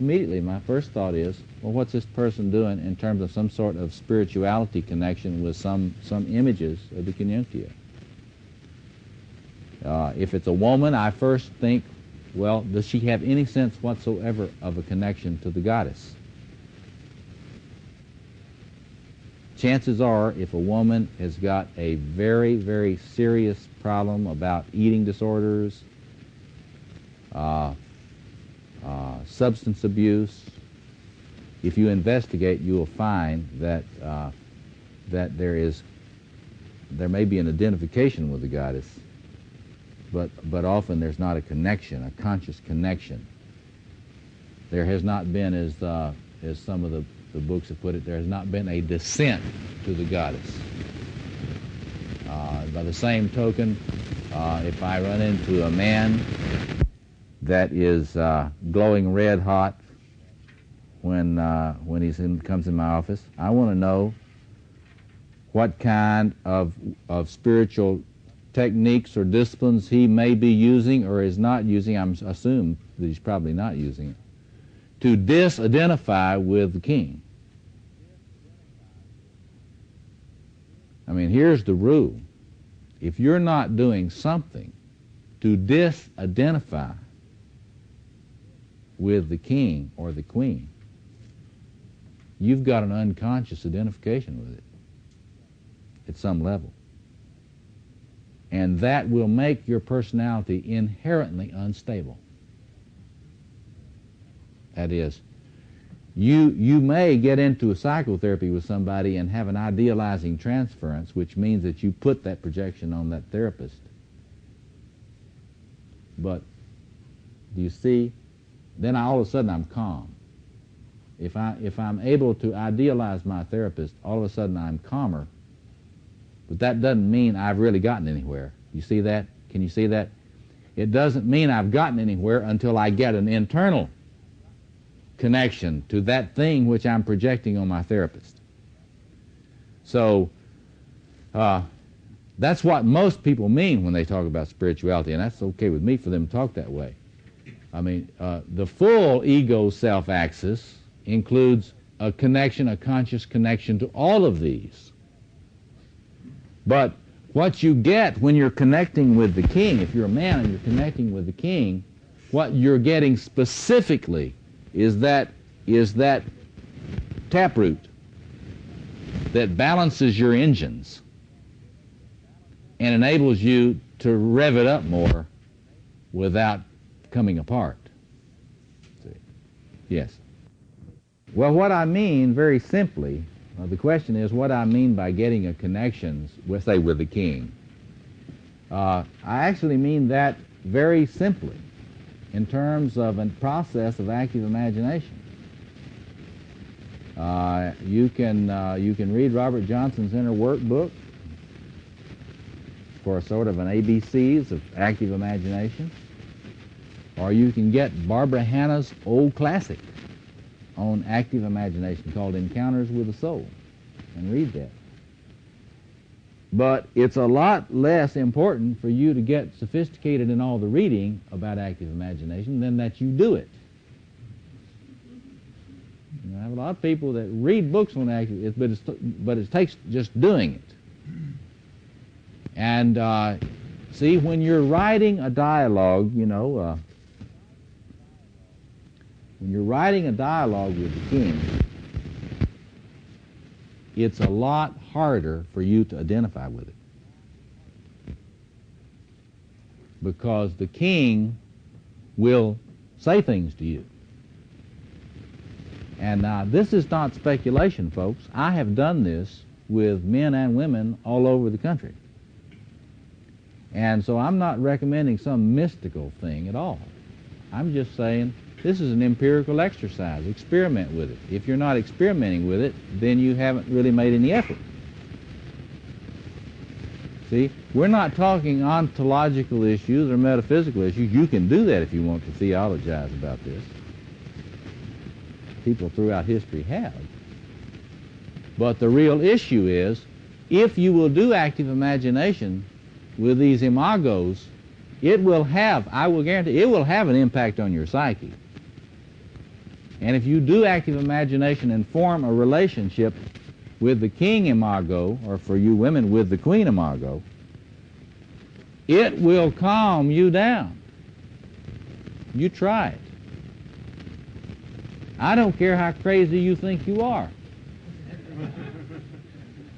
Immediately, my first thought is, well, what's this person doing in terms of some sort of spirituality connection with some images of the conjunctio? If it's a woman, I first think, well, does she have any sense whatsoever of a connection to the goddess? Chances are, if a woman has got a very, very serious problem about eating disorders, substance abuse, if you investigate, you will find that that there is there may be an identification with the goddess, but often there's not a connection, a conscious connection. There has not been, as some of the books have put it, there has not been a descent to the goddess. By the same token, if I run into a man that is glowing red hot when comes in my office, I want to know what kind of spiritual techniques or disciplines he may be using or is not using. I'm assume that he's probably not using it, to disidentify with the king. I mean, here's the rule. If you're not doing something to disidentify with the king or the queen, you've got an unconscious identification with it at some level. And that will make your personality inherently unstable. That is, you may get into a psychotherapy with somebody and have an idealizing transference, which means that you put that projection on that therapist. But do you see? Then all of a sudden I'm calm. If I'm able to idealize my therapist, all of a sudden I'm calmer. But that doesn't mean I've really gotten anywhere. You see that? Can you see that? It doesn't mean I've gotten anywhere until I get an internal connection to that thing which I'm projecting on my therapist. So that's what most people mean when they talk about spirituality, and that's okay with me for them to talk that way. I mean, the full ego self-axis includes a connection, a conscious connection to all of these. But what you get when you're connecting with the king, if you're a man and you're connecting with the king, what you're getting specifically is that taproot that balances your engines and enables you to rev it up more without coming apart. See? Yes. Well, what I mean, very simply, the question is what I mean by getting a connection, with, say, with the king. I actually mean that very simply in terms of a process of active imagination. You can read Robert Johnson's inner workbook for a sort of an ABCs of active imagination, or you can get Barbara Hanna's old classic on active imagination called Encounters with the Soul, and read that. But it's a lot less important for you to get sophisticated in all the reading about active imagination than that you do it. You know, I have a lot of people that read books on active, but it takes just doing it. And see, when you're writing a dialogue, you know, when you're writing a dialogue with the king, it's a lot harder for you to identify with it. Because the king will say things to you. And now, this is not speculation, folks. I have done this with men and women all over the country. And so I'm not recommending some mystical thing at all. I'm just saying this is an empirical exercise. Experiment with it. If you're not experimenting with it, then you haven't really made any effort. See, we're not talking ontological issues or metaphysical issues. You can do that if you want to theologize about this. People throughout history have. But the real issue is, if you will do active imagination with these imagos, it will have, I will guarantee, it will have an impact on your psyche. And if you do active imagination and form a relationship with the king imago, or for you women with the queen imago, it will calm you down. You try it. I don't care how crazy you think you are.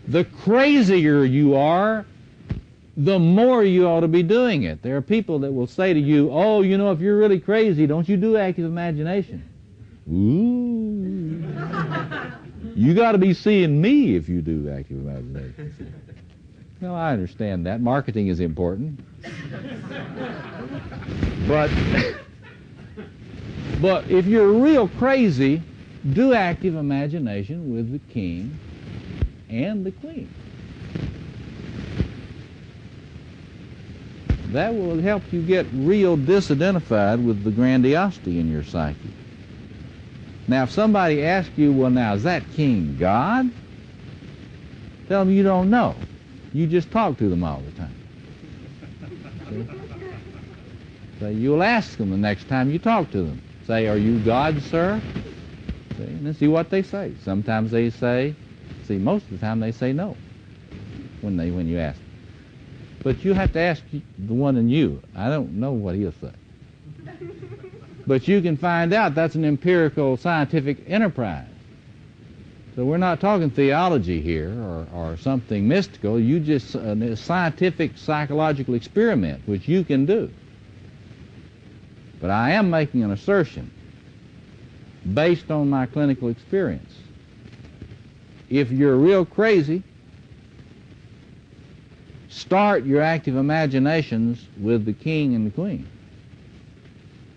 The crazier you are, the more you ought to be doing it. There are people that will say to you, oh, you know, if you're really crazy, don't you do active imagination? Ooh. You got to be seeing me if you do active imagination. Well, I understand that. Marketing is important. But if you're real crazy, do active imagination with the king and the queen. That will help you get real disidentified with the grandiosity in your psyche. Now, if somebody asks you, well, now, is that king God? Tell them you don't know. You just talk to them all the time. See? So you'll ask them the next time you talk to them. Say, are you God, sir? See? And then see what they say. Sometimes they say, most of the time they say no when you ask them. But you have to ask the one in you. I don't know what he'll say. But you can find out that's an empirical scientific enterprise. So we're not talking theology here or something mystical. You just a scientific psychological experiment, which you can do. But I am making an assertion based on my clinical experience. If you're real crazy, start your active imaginations with the king and the queen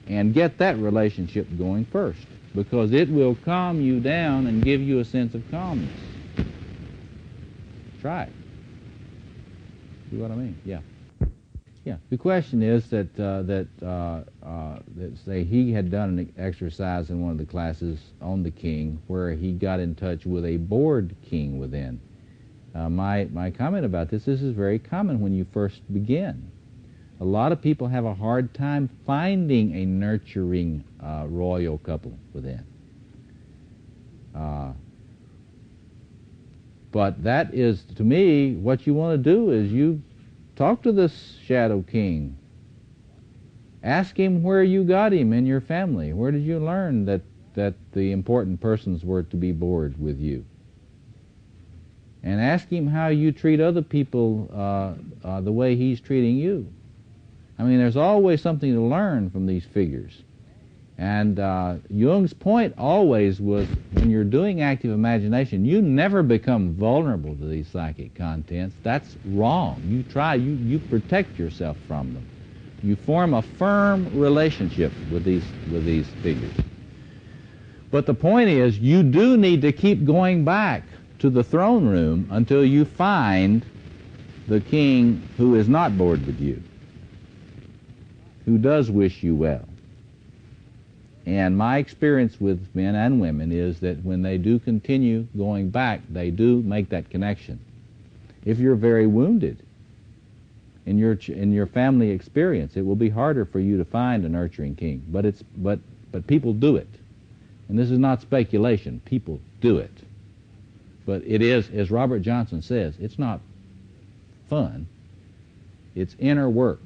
and get that relationship going first, because it will calm you down and give you a sense of calmness. Try it. See what I mean? Yeah. Yeah. The question is that say he had done an exercise in one of the classes on the king where he got in touch with a bored king within. My comment about this is very common when you first begin. A lot of people have a hard time finding a nurturing royal couple within. But that is, to me, what you want to do is you talk to this shadow king. Ask him where you got him in your family. Where did you learn that the important persons were to be bored with you? And ask him how you treat other people the way he's treating you. I mean, there's always something to learn from these figures. And Jung's point always was, when you're doing active imagination, you never become vulnerable to these psychic contents. That's wrong. You protect yourself from them. You form a firm relationship with these figures. But the point is, you do need to keep going back to the throne room until you find the king who is not bored with you, who does wish you well. And my experience with men and women is that when they do continue going back, they do make that connection. If you're very wounded in your family experience, it will be harder for you to find a nurturing king. But people do it. And this is not speculation. People do it. But it is, as Robert Johnson says, it's not fun. It's inner work.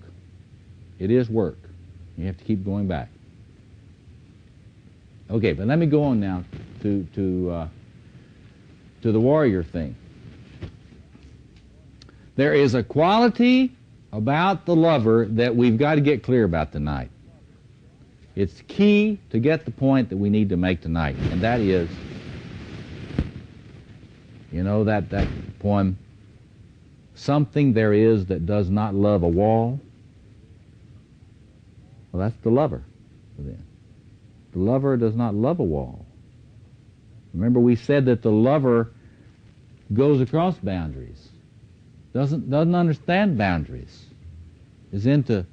It is work. You have to keep going back. Okay, but let me go on now to the warrior thing. There is a quality about the lover that we've got to get clear about tonight. It's key to get the point that we need to make tonight, and that is, you know that poem, something there is that does not love a wall? Well, that's the lover then. The lover does not love a wall. Remember, we said that the lover goes across boundaries, doesn't understand boundaries, is into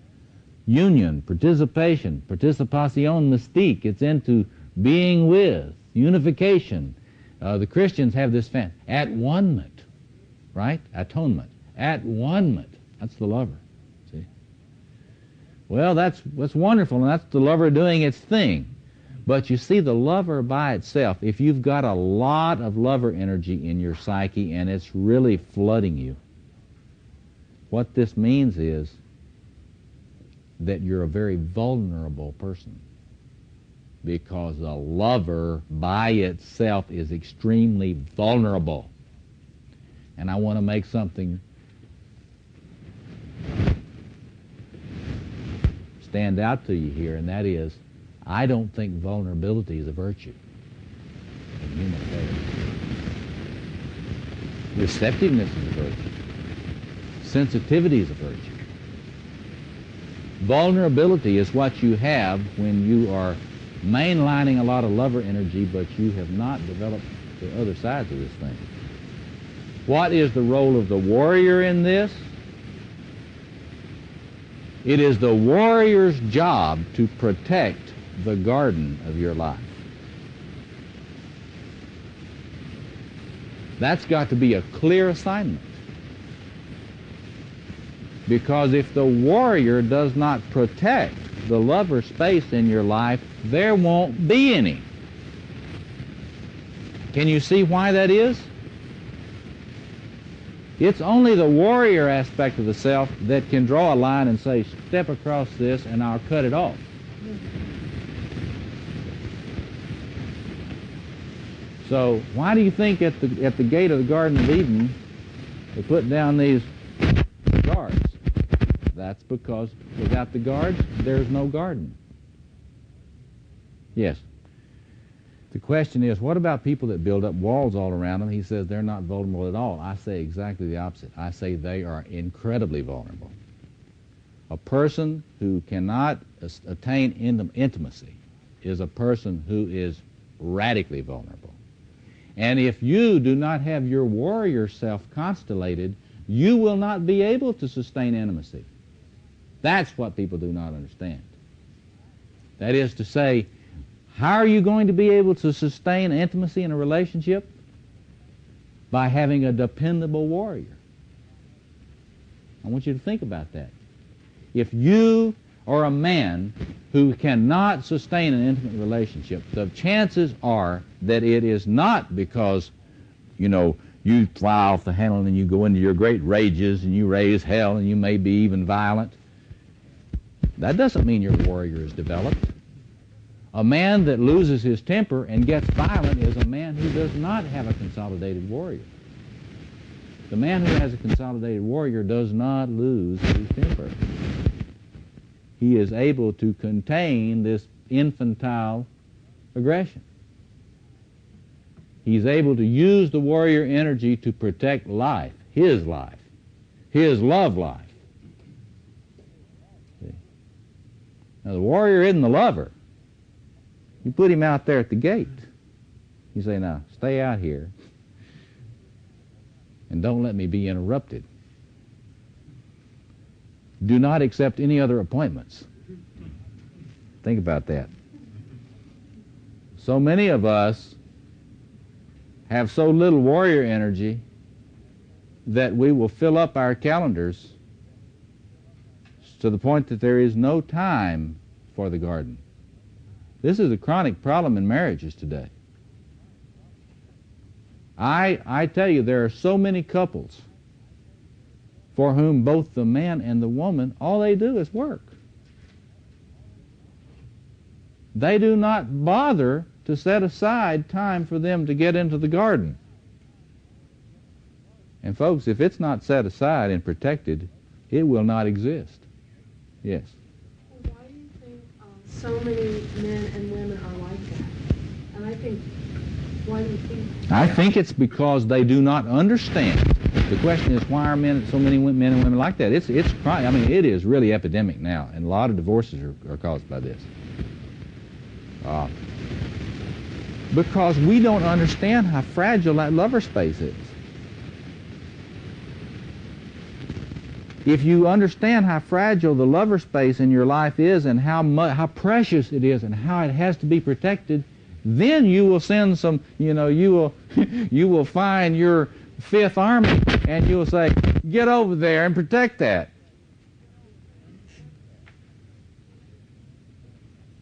union, participation, participation mystique. It's into being with, unification. The Christians have this at-one-ment, right? Atonement. At-one-ment. That's the lover. See? Well, that's wonderful, and that's the lover doing its thing. But you see, the lover by itself, if you've got a lot of lover energy in your psyche and it's really flooding you, what this means is that you're a very vulnerable person, because the lover by itself is extremely vulnerable. And I want to make something stand out to you here, and that is, I don't think vulnerability is a virtue in human affairs. Receptiveness is a virtue. sensitivity is a virtue. Vulnerability is what you have when you are mainlining a lot of lover energy, but you have not developed the other sides of this thing. What is the role of the warrior in this? It is the warrior's job to protect the garden of your life. That's got to be a clear assignment. Because if the warrior does not protect the lover space in your life, there won't be any. Can you see why that is? It's only the warrior aspect of the self that can draw a line and say, step across this and I'll cut it off. So why do you think at the gate of the Garden of Eden they put down these guards? That's because without the guards, there's no garden. Yes. The question is, what about people that build up walls all around them? He says they're not vulnerable at all. I say exactly the opposite. I say they are incredibly vulnerable. A person who cannot attain intimacy is a person who is radically vulnerable. And if you do not have your warrior self constellated, you will not be able to sustain intimacy. That's what people do not understand. That is to say, how are you going to be able to sustain intimacy in a relationship? By having a dependable warrior. I want you to think about that. If you are a man who cannot sustain an intimate relationship, the chances are that it is not because, you fly off the handle and you go into your great rages and you raise hell and you may be even violent. That doesn't mean your warrior is developed. A man that loses his temper and gets violent is a man who does not have a consolidated warrior. The man who has a consolidated warrior does not lose his temper. He is able to contain this infantile aggression. He's able to use the warrior energy to protect life, his love life. See? Now the warrior isn't the lover. You put him out there at the gate. You say, now, stay out here and don't let me be interrupted. Do not accept any other appointments. Think about that. So many of us have so little warrior energy that we will fill up our calendars to the point that there is no time for the garden. This is a chronic problem in marriages today. I tell you, there are so many couples for whom both the man and the woman, all they do is work. They do not bother to set aside time for them to get into the garden. And folks, if it's not set aside and protected, it will not exist. Yes? Why do you think so many men and women are like that? And I think, why do you think? I think it's because they do not understand. The question is, why are so many men and women like that? It is really epidemic now, and a lot of divorces are caused by this. Because we don't understand how fragile that lover space is. If you understand how fragile the lover space in your life is and how precious it is and how it has to be protected, then you will send some, you will find your Fifth Army and you will say, get over there and protect that.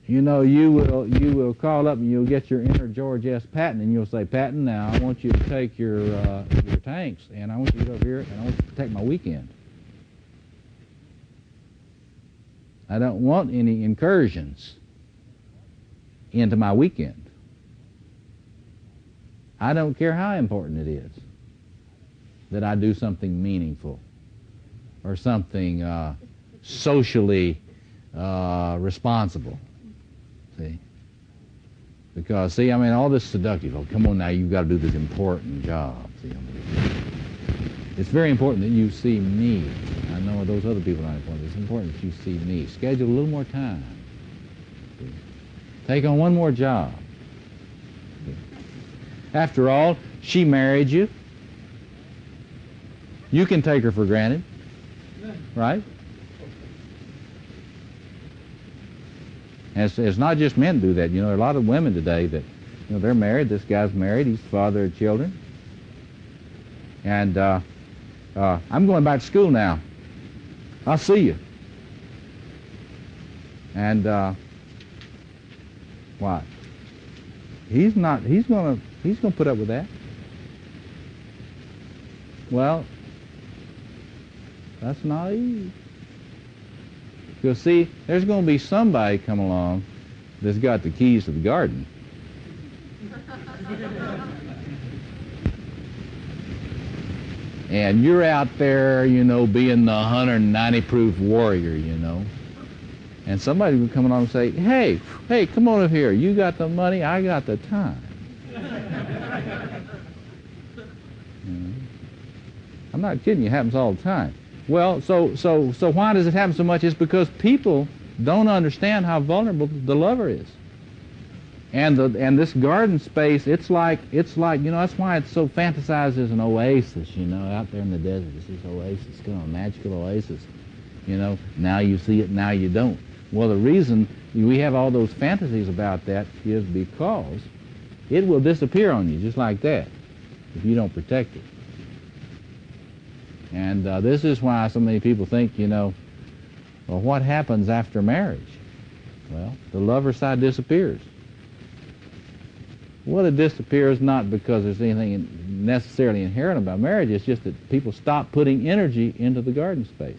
You will call up and you'll get your inner George S. Patton and you'll say, Patton, now I want you to take your tanks and I want you to get over here and I want you to protect my weekend. I don't want any incursions into my weekend. I don't care how important it is that I do something meaningful or something socially responsible. See? Because, all this seductive, come on now, you've got to do this important job. See? It's very important that you see me. I know those other people aren't important. It's important that you see me. Schedule a little more time. See? Take on one more job. See? After all, she married you. You can take her for granted, right? And it's not just men do that. You know, there are a lot of women today that, you know, they're married. This guy's married. He's the father of children. And I'm going back to school now. I'll see you. And what? He's going to put up with that. Well, that's naive. Because see, there's going to be somebody come along that's got the keys to the garden. And you're out there, you know, being the 190 proof warrior, you know. And somebody will come along and say, hey, come on over here. You got the money, I got the time. You know? I'm not kidding you, it happens all the time. Well, so why does it happen so much? It's because people don't understand how vulnerable the lover is. And this garden space, it's like, you know, that's why it's so fantasized as an oasis, you know, out there in the desert. It's this oasis, kind of a magical oasis. You know, now you see it, now you don't. Well, the reason we have all those fantasies about that is because it will disappear on you just like that if you don't protect it. And this is why so many people think, you know, well, what happens after marriage? Well, the lover side disappears. Well, it disappears not because there's anything necessarily inherent about marriage. It's just that people stop putting energy into the garden space.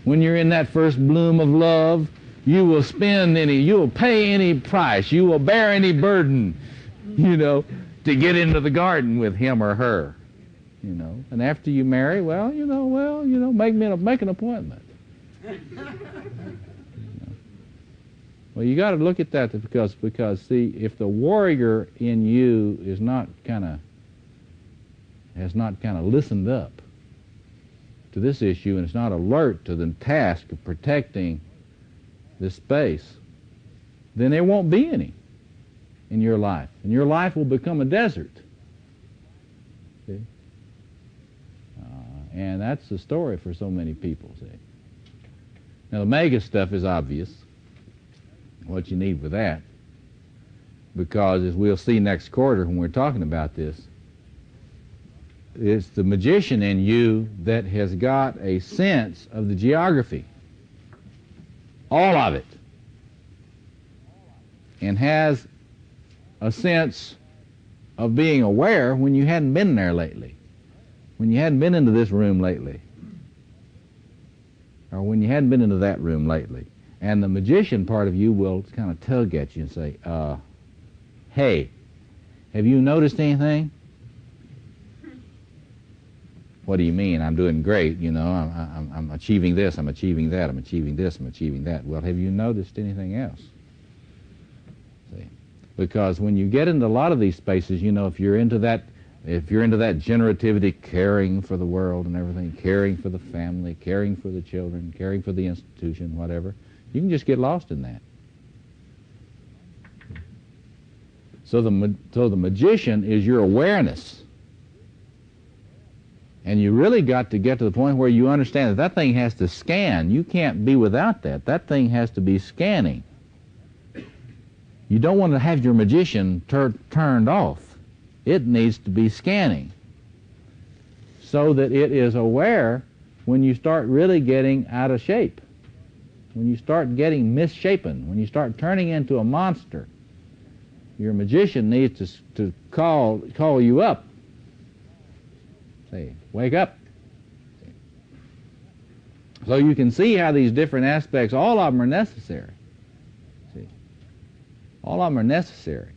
When you're in that first bloom of love, you will pay any price, you will bear any burden, you know, to get into the garden with him or her, you know. And after you marry, make an appointment. Well, you got to look at that because see, if the warrior in you has not kind of listened up to this issue and is not alert to the task of protecting this space, then there won't be any in your life, and your life will become a desert. See? And that's the story for so many people. See? Now the mega stuff is obvious. What you need for that, because as we'll see next quarter when we're talking about this, it's the magician in you that has got a sense of the geography, all of it, and has a sense of being aware when you hadn't been there lately, when you hadn't been into this room lately, or when you hadn't been into that room lately. And the magician part of you will kind of tug at you and say, hey, have you noticed anything? What do you mean? I'm doing great, you know, I'm achieving this, I'm achieving that, I'm achieving this, I'm achieving that. Well, have you noticed anything else? See? Because when you get into a lot of these spaces, you know, if you're into that generativity, caring for the world and everything, caring for the family, caring for the children, caring for the institution, whatever, you can just get lost in that. So the magician is your awareness. And you really got to get to the point where you understand that thing has to scan. You can't be without that. That thing has to be scanning. You don't want to have your magician turned off. It needs to be scanning so that it is aware when you start really getting out of shape. When you start getting misshapen, when you start turning into a monster, your magician needs to call you up. Say, wake up. So you can see how these different aspects, all of them are necessary. See, all of them are necessary,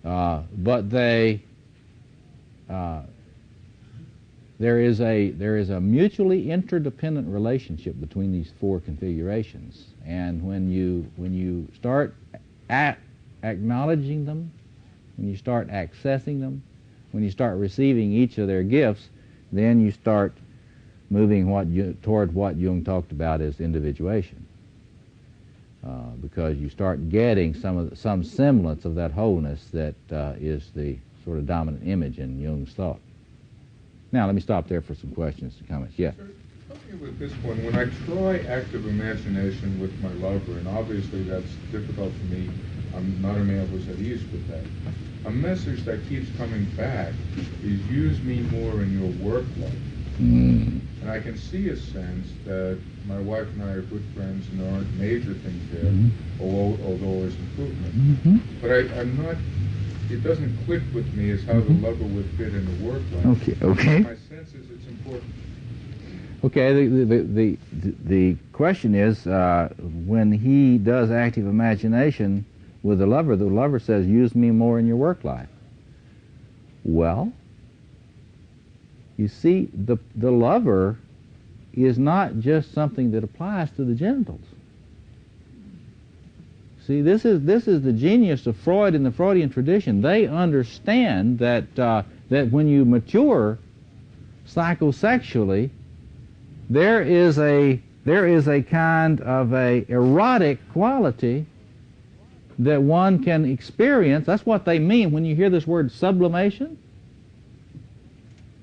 but there is a mutually interdependent relationship between these four configurations, and when you start acknowledging them, when you start accessing them, when you start receiving each of their gifts, then you start moving toward what Jung talked about as individuation, because you start getting some semblance of that wholeness that is the sort of dominant image in Jung's thought. Now, let me stop there for some questions and comments. Yes? Help me with this one. When I try active imagination with my lover, and obviously that's difficult for me, I'm not a man who's at ease with that. A message that keeps coming back is use me more in your work life. And I can see a sense that my wife and I are good friends and there aren't major things there, although there's improvement. But I'm not, it doesn't click with me as how the lover would fit in the work life. Okay. My sense is it's important. Okay, the question is, when he does active imagination with the lover says, use me more in your work life. Well, you see, the lover is not just something that applies to the genitals. See, this is the genius of Freud and the Freudian tradition. They understand that that when you mature psychosexually, there is a kind of a erotic quality that one can experience. That's what they mean when you hear this word sublimation.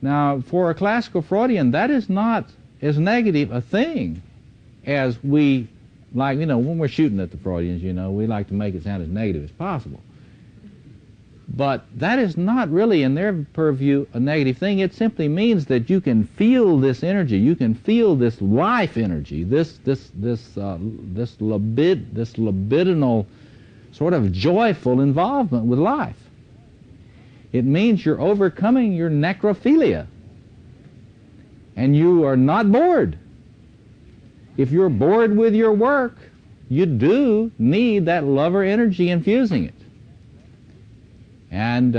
Now, for a classical Freudian, that is not as negative a thing as we like, when we're shooting at the Freudians, we like to make it sound as negative as possible. But that is not really, in their purview, a negative thing. It simply means that you can feel this energy, you can feel this life energy, this libidinal sort of joyful involvement with life. It means you're overcoming your necrophilia, and you are not bored. If you're bored with your work, you do need that lover energy infusing it. And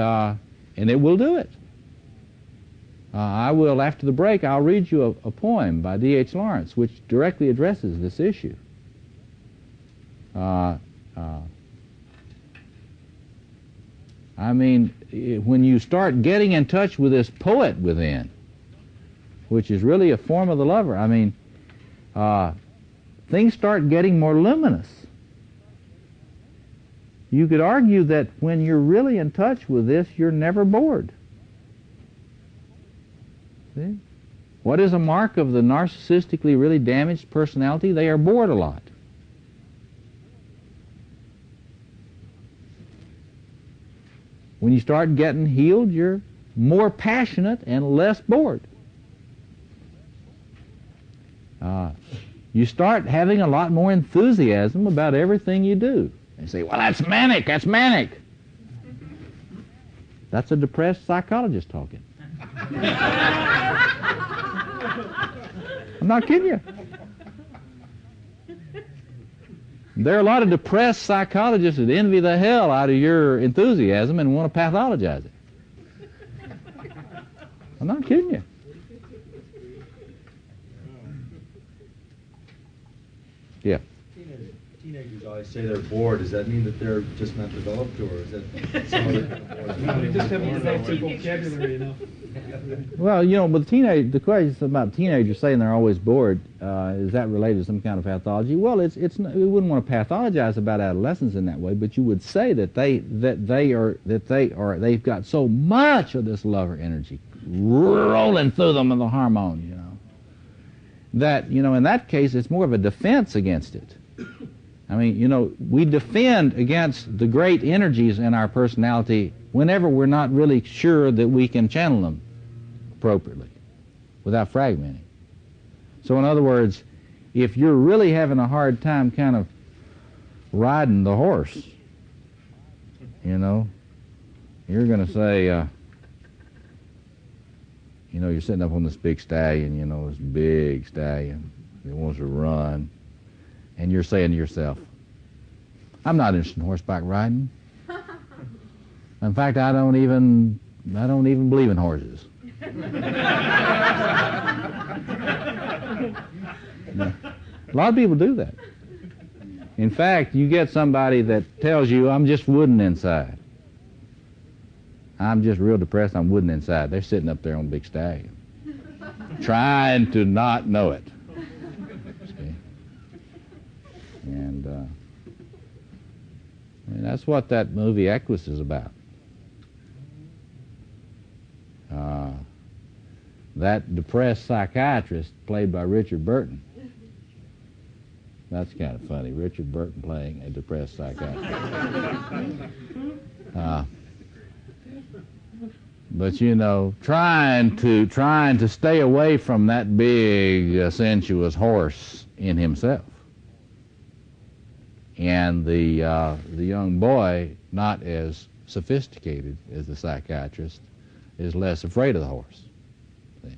it will do it. I will, after the break, I'll read you a poem by D.H. Lawrence which directly addresses this issue. I mean, when you start getting in touch with this poet within, which is really a form of the lover, I mean, things start getting more luminous. You could argue that when you're really in touch with this, you're never bored. See? What is a mark of the narcissistically really damaged personality? They are bored a lot. When you start getting healed, you're more passionate and less bored. You start having a lot more enthusiasm about everything you do. And say, well, that's manic, that's manic. That's a depressed psychologist talking. I'm not kidding you. There are a lot of depressed psychologists that envy the hell out of your enthusiasm and want to pathologize it. I'm not kidding you. Yeah. Teenagers always say they're bored. Does that mean that they're just not developed, or is that some other kind of bored? They just haven't developed their vocabulary enough. Well, with the question about teenagers saying they're always bored, is that related to some kind of pathology? Well, we wouldn't want to pathologize about adolescents in that way, but you would say that they've got so much of this lover energy rolling through them in the hormone, that in that case it's more of a defense against it. I mean, we defend against the great energies in our personality whenever we're not really sure that we can channel them appropriately without fragmenting. So in other words, if you're really having a hard time kind of riding the horse, you're going to say, you're sitting up on this big stallion, this big stallion that wants to run, and you're saying to yourself, I'm not interested in horseback riding. In fact, I don't even believe in horses. A lot of people do that. In fact, you get somebody that tells you, I'm just wooden inside. I'm just real depressed, I'm wooden inside. They're sitting up there on a big stallion. trying to not know it. See? And I mean, that's what that movie Equus is about. That depressed psychiatrist played by Richard Burton. That's kind of funny, Richard Burton playing a depressed psychiatrist. But you know, trying to stay away from that big, sensuous horse in himself. And the young boy, not as sophisticated as the psychiatrist, is less afraid of the horse. See? Is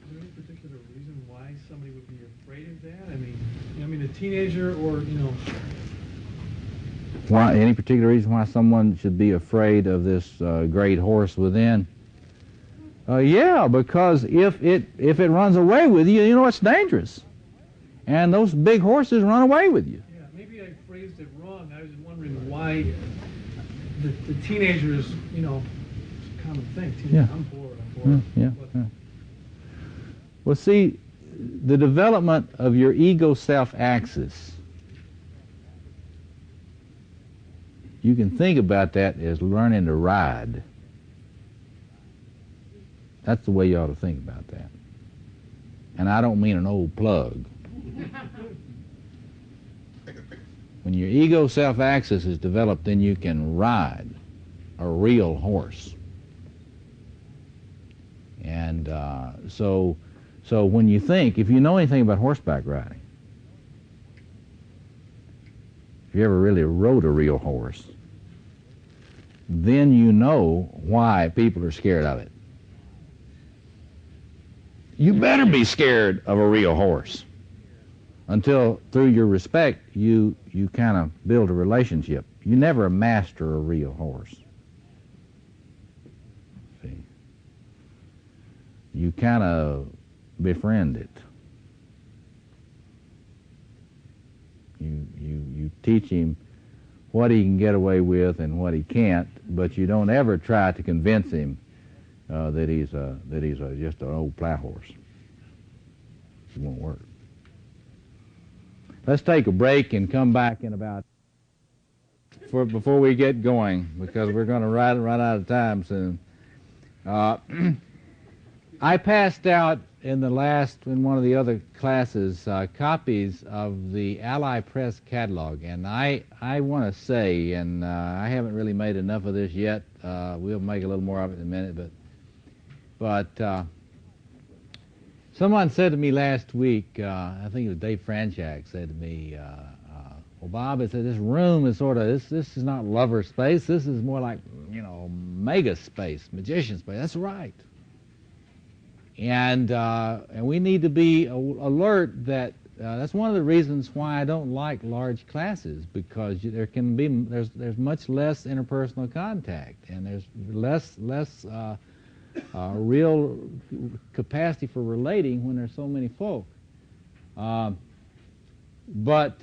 there any particular reason why somebody would be afraid of that? I mean, a teenager, or you know. Why? Any particular reason why someone should be afraid of this great horse within? Yeah, because if it runs away with you, you know it's dangerous. And those big horses run away with you. Yeah, maybe I phrased it wrong. I was wondering why the teenagers, you know, it's a common thing. Yeah. I'm bored. Yeah. Well, see, the development of your ego-self axis, you can think about that as learning to ride. That's the way you ought to think about that. And I don't mean an old plug. When your ego self-axis is developed, then you can ride a real horse. And so when you think, if you know anything about horseback riding, if you ever really rode a real horse, then you know why people are scared of it. You better be scared of a real horse until, through your respect, you kind of build a relationship. You never master a real horse. See? You kind of befriend it. You teach him what he can get away with and what he can't, but you don't ever try to convince him that he's just an old plow horse. It won't work. Let's take a break and come back in about before we get going, because we're going to run out of time soon. I passed out in one of the other classes copies of the Ally Press catalog, and I want to say, and I haven't really made enough of this yet. We'll make a little more of it in a minute, but someone said to me last week, I think it was Dave Franchak, said to me, well, Bob, it said this room is sort of, this is not lover space, this is more like, you know, mega space, magician space. That's right. And we need to be alert that that's one of the reasons why I don't like large classes, because there's much less interpersonal contact, and there's less real capacity for relating when there's so many folk. But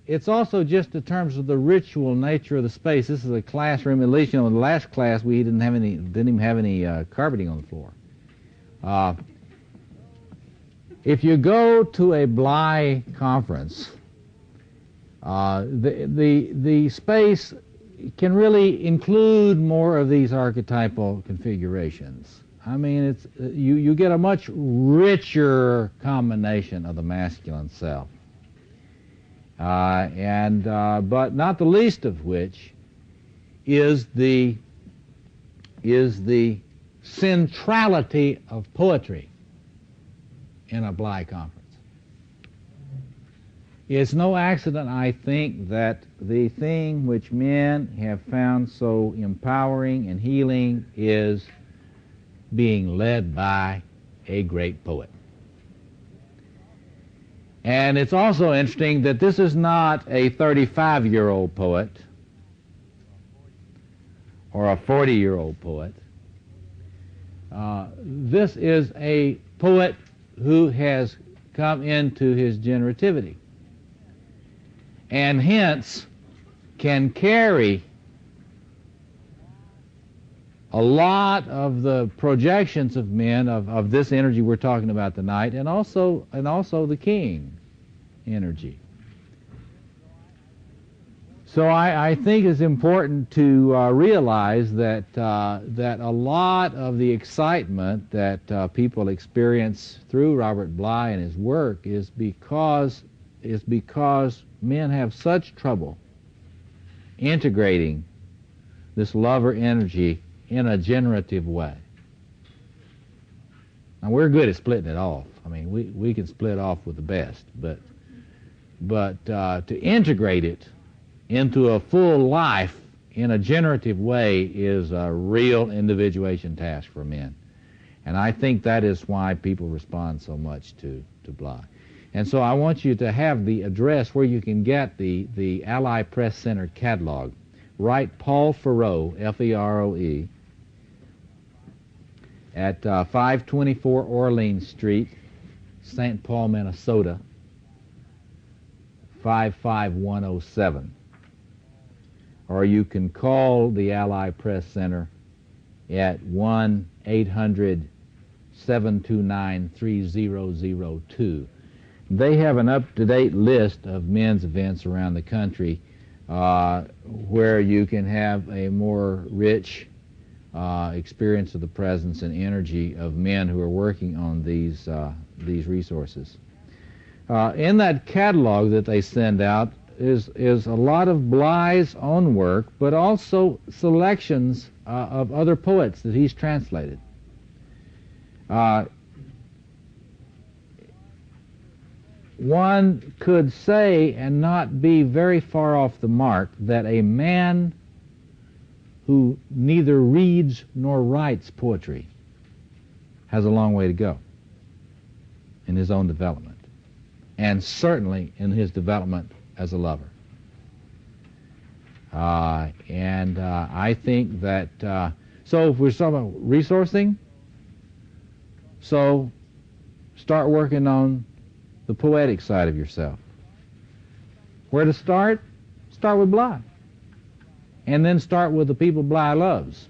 it's also just in terms of the ritual nature of the space. This is a classroom. At least, you know, in the last class we didn't even have any carpeting on the floor. If you go to a Bly conference, the space can really include more of these archetypal configurations. I mean, it's you get a much richer combination of the masculine self. But not the least of which is the centrality of poetry in a Bly conference. It's no accident, I think, that the thing which men have found so empowering and healing is being led by a great poet. And it's also interesting that this is not a 35-year-old poet or a 40-year-old poet. This is a poet who has come into his generativity, and hence can carry a lot of the projections of men of this energy we're talking about tonight, and also the king energy. So I think it's important to realize that that a lot of the excitement that people experience through Robert Bly and his work is because men have such trouble integrating this lover energy in a generative way. Now we're good at splitting it off. I mean, we can split off with the best, but to integrate it into a full life in a generative way is a real individuation task for men. And I think that is why people respond so much to Bly. And so I want you to have the address where you can get the Ally Press Center catalog. Write Paul Feroe, F-E-R-O-E, at 524 Orleans Street, St. Paul, Minnesota, 55107. Or you can call the Ally Press Center at 1-800-729-3002. They have an up-to-date list of men's events around the country where you can have a more rich experience of the presence and energy of men who are working on these resources. In that catalog that they send out is a lot of Bly's own work, but also selections of other poets that he's translated. One could say, and not be very far off the mark, that a man who neither reads nor writes poetry has a long way to go in his own development, and certainly in his development as a lover. I think that, so if we're talking about resourcing, so start working on the poetic side of yourself. Where to start? Start with Bly. And then start with the people Bly loves.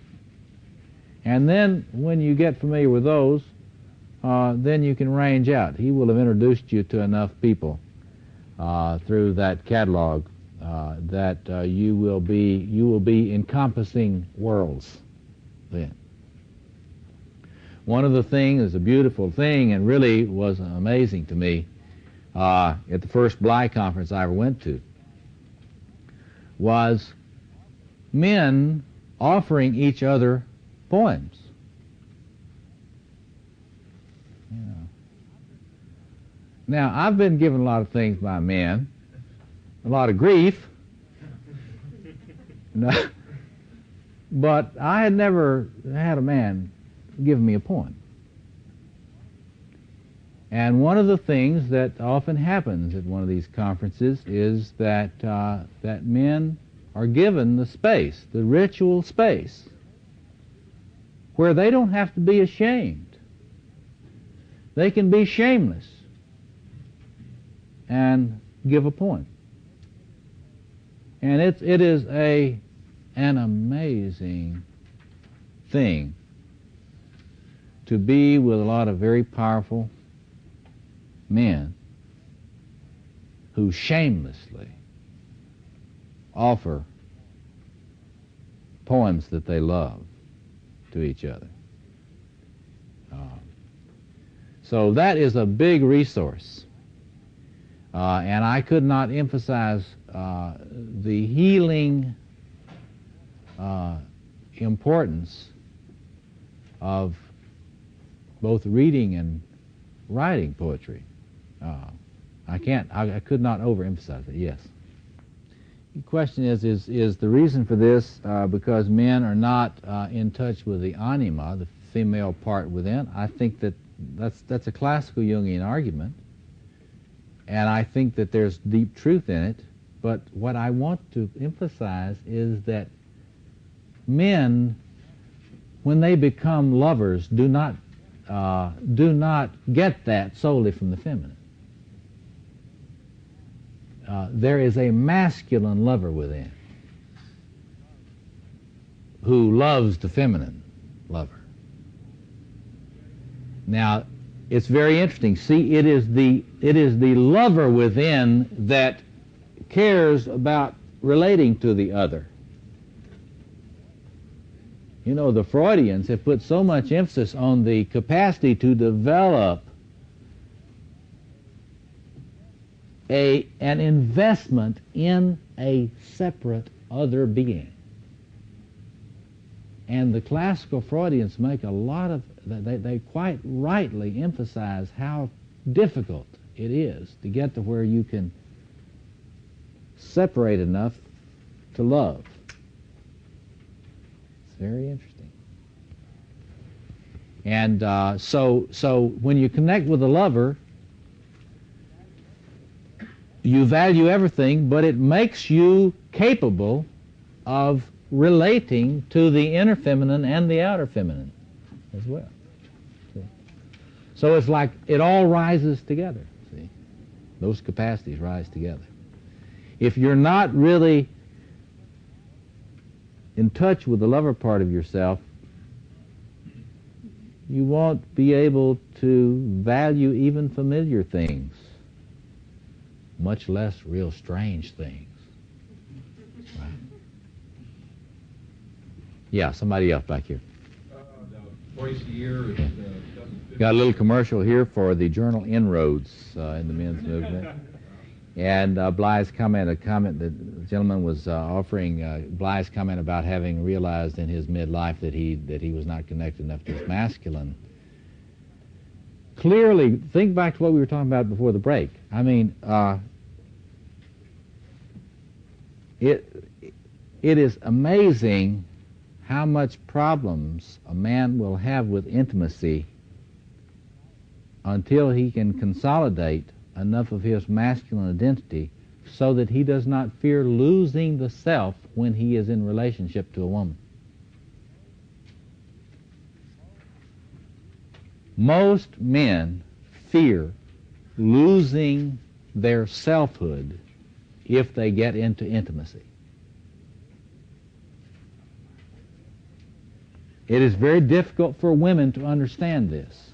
And then when you get familiar with those, then you can range out. He will have introduced you to enough people through that catalog that you will be encompassing worlds then. One of the things is a beautiful thing, and really was amazing to me at the first Bly conference I ever went to, was men offering each other poems. Now, I've been given a lot of things by men, a lot of grief, but I had never had a man give me a poem. And one of the things that often happens at one of these conferences is that that men are given the space, the ritual space, where they don't have to be ashamed. They can be shameless and give a poem. And it is an amazing thing to be with a lot of very powerful men who shamelessly offer poems that they love to each other. So that is a big resource. And I could not emphasize the healing importance of both reading and writing poetry. I could not overemphasize it, yes. The question is the reason for this because men are not in touch with the anima, the female part within? I think that's a classical Jungian argument, and I think that there's deep truth in it, but what I want to emphasize is that men, when they become lovers, do not get that solely from the feminine. There is a masculine lover within who loves the feminine lover. Now, it's very interesting. See, it is the lover within that cares about relating to the other. You know, the Freudians have put so much emphasis on the capacity to develop an investment in a separate other being. And the classical Freudians make a lot of, they quite rightly emphasize how difficult it is to get to where you can separate enough to love. It's very interesting. And so when you connect with a lover, you value everything, but it makes you capable of relating to the inner feminine and the outer feminine as well. See? So it's like it all rises together. See? Those capacities rise together. If you're not really in touch with the lover part of yourself, you won't be able to value even familiar things, much less real strange things. Right. Yeah, somebody else back here. Twice a year. Yeah. Got a little commercial here for the journal Inroads in the men's movement. And Bly's the gentleman was offering Bly's comment about having realized in his midlife that he was not connected enough to his masculine. Clearly, think back to what we were talking about before the break. I mean, it is amazing how much problems a man will have with intimacy until he can consolidate enough of his masculine identity so that he does not fear losing the self when he is in relationship to a woman. Most men fear losing their selfhood if they get into intimacy. It is very difficult for women to understand this.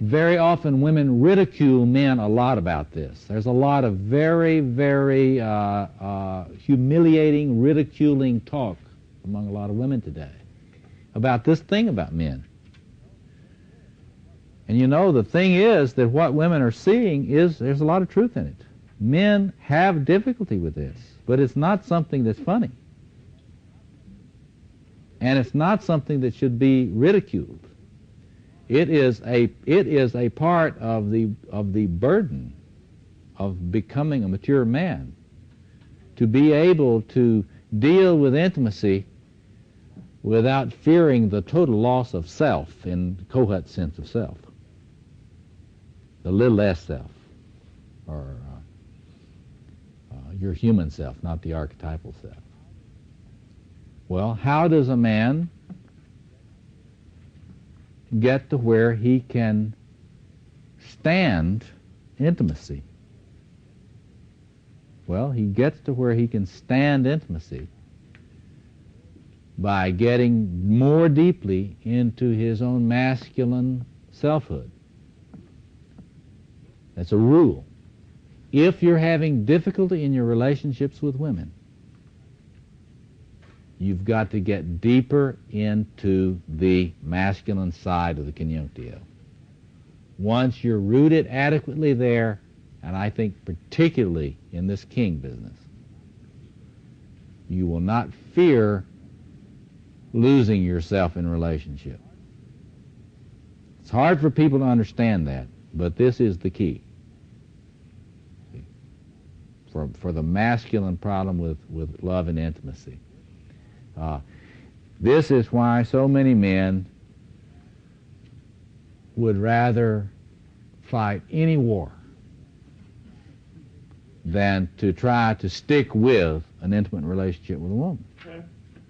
Very often women ridicule men a lot about this. There's a lot of very, very humiliating, ridiculing talk among a lot of women today about this thing about men. And you know, the thing is that what women are seeing is there's a lot of truth in it. Men have difficulty with this, but it's not something that's funny. And it's not something that should be ridiculed. It is a part of the burden of becoming a mature man to be able to deal with intimacy without fearing the total loss of self in Kohut's sense of self, the little less self, or your human self, not the archetypal self. Well, how does a man get to where he can stand intimacy? Well, he gets to where he can stand intimacy by getting more deeply into his own masculine selfhood. That's a rule. If you're having difficulty in your relationships with women, you've got to get deeper into the masculine side of the conjunctio. Once you're rooted adequately there, and I think particularly in this king business, you will not fear losing yourself in relationship. It's hard for people to understand that, but this is the key for the masculine problem with love and intimacy. This is why so many men would rather fight any war than to try to stick with an intimate relationship with a woman.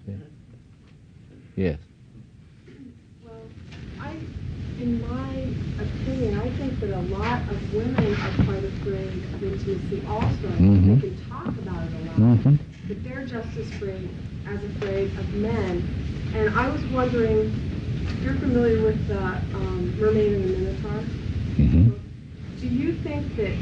Yeah. Yes. Well, in my opinion, I think that a lot of women are quite afraid of intimacy also. Mhm. They can talk about it a lot, Mhm. but they're just as afraid of men. And I was wondering, you're familiar with the Mermaid and the Minotaur? Mhm. Do you think that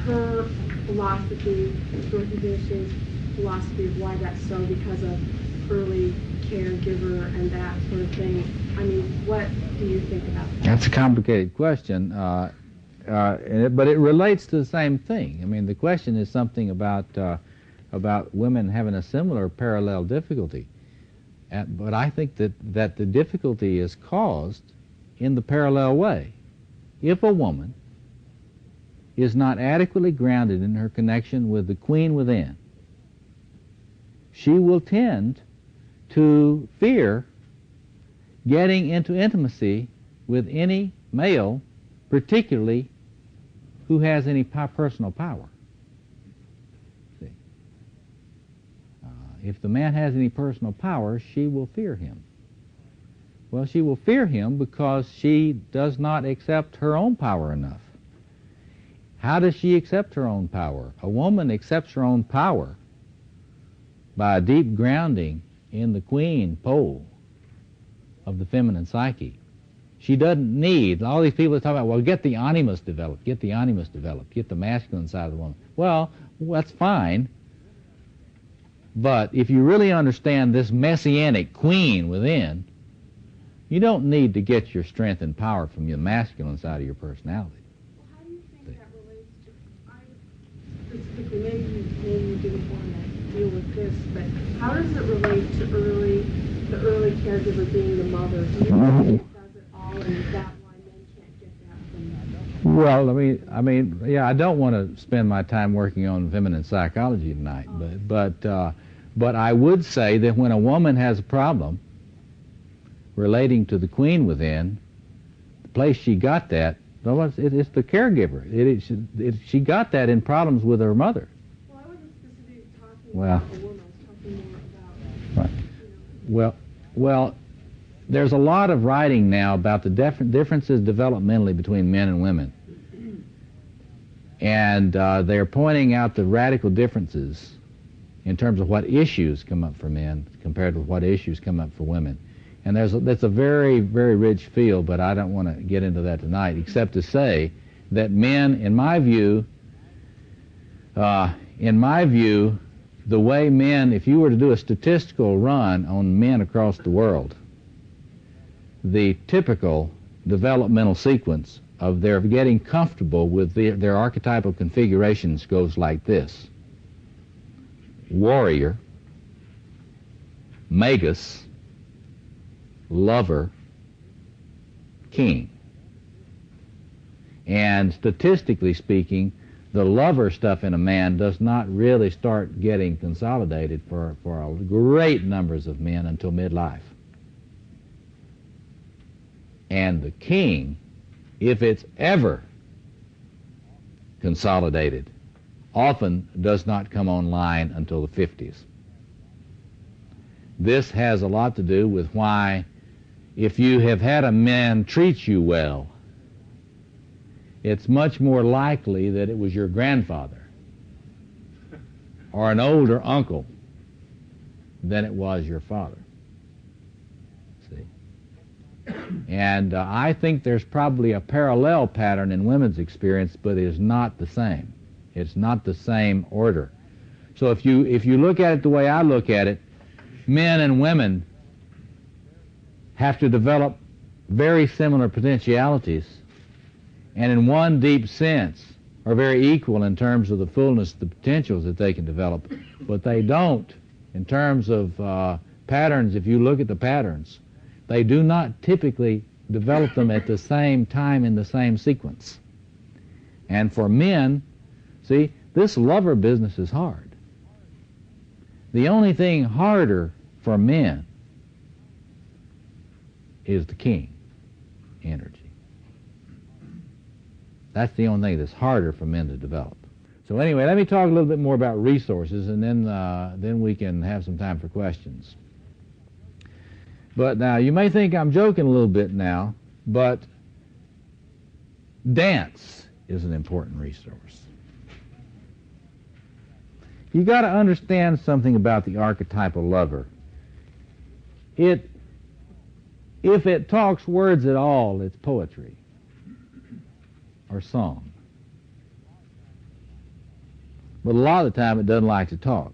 her philosophy, Dorothy Dinshay's philosophy of why that's so, because of early caregiver and that sort of thing? I mean, what do you think about that? That's a complicated question, but it relates to the same thing. I mean, the question is something about women having a similar parallel difficulty. But I think that the difficulty is caused in the parallel way. If a woman is not adequately grounded in her connection with the queen within, she will tend to fear getting into intimacy with any male, particularly who has any personal power. See? If the man has any personal power, she will fear him. Well, she will fear him because she does not accept her own power enough. How does she accept her own power? A woman accepts her own power by a deep grounding in the queen pole of the feminine psyche. She doesn't need, all these people that talk about, well, get the animus developed, get the animus developed, get the masculine side of the woman. Well, that's fine, but if you really understand this messianic queen within, you don't need to get your strength and power from your masculine side of your personality. Well, how do you think that relates to, specifically, maybe you didn't want to deal with this, but how does it relate to the early caregiver being the mother? Do you think it does it all, and is that why men can't get that from Well, I mean, yeah, I don't want to spend my time working on feminine psychology tonight, but I would say that when a woman has a problem relating to the queen within, the place she got that, it's the caregiver. She got that in problems with her mother. Well, I wasn't specifically talking Well, about a woman. I was talking more about, right. Well, there's a lot of writing now about the differences developmentally between men and women. And they're pointing out the radical differences in terms of what issues come up for men compared with what issues come up for women. And that's a very, very rich field, but I don't want to get into that tonight, except to say that men, in my view, the way men, if you were to do a statistical run on men across the world, the typical developmental sequence of their getting comfortable with their archetypal configurations goes like this: warrior, magus, lover, king. And statistically speaking, the lover stuff in a man does not really start getting consolidated for great numbers of men until midlife. And the king, if it's ever consolidated, often does not come online until the 50s. This has a lot to do with why, if you have had a man treat you well, it's much more likely that it was your grandfather or an older uncle than it was your father. See? And I think there's probably a parallel pattern in women's experience, but it is not the same. It's not the same order. So if you look at it the way I look at it, men and women have to develop very similar potentialities, and in one deep sense are very equal in terms of the fullness of the potentials that they can develop, but they don't in terms of patterns. If you look at the patterns, they do not typically develop them at the same time in the same sequence. And for men, see, this lover business is hard. The only thing harder for men is the king energy. That's the only thing that's harder for men to develop. So anyway, let me talk a little bit more about resources, and then we can have some time for questions. But now, you may think I'm joking a little bit now, but dance is an important resource. You got to understand something about the archetypal lover. If it talks words at all, it's poetry or song. But a lot of the time it doesn't like to talk.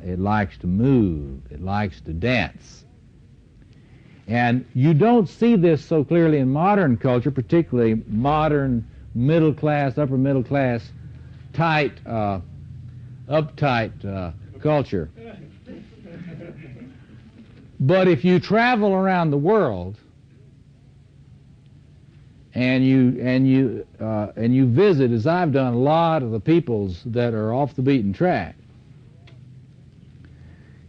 It likes to move. It likes to dance. And you don't see this so clearly in modern culture, particularly modern middle class, upper middle class, tight, uptight culture. But if you travel around the world and you visit, as I've done, a lot of the peoples that are off the beaten track,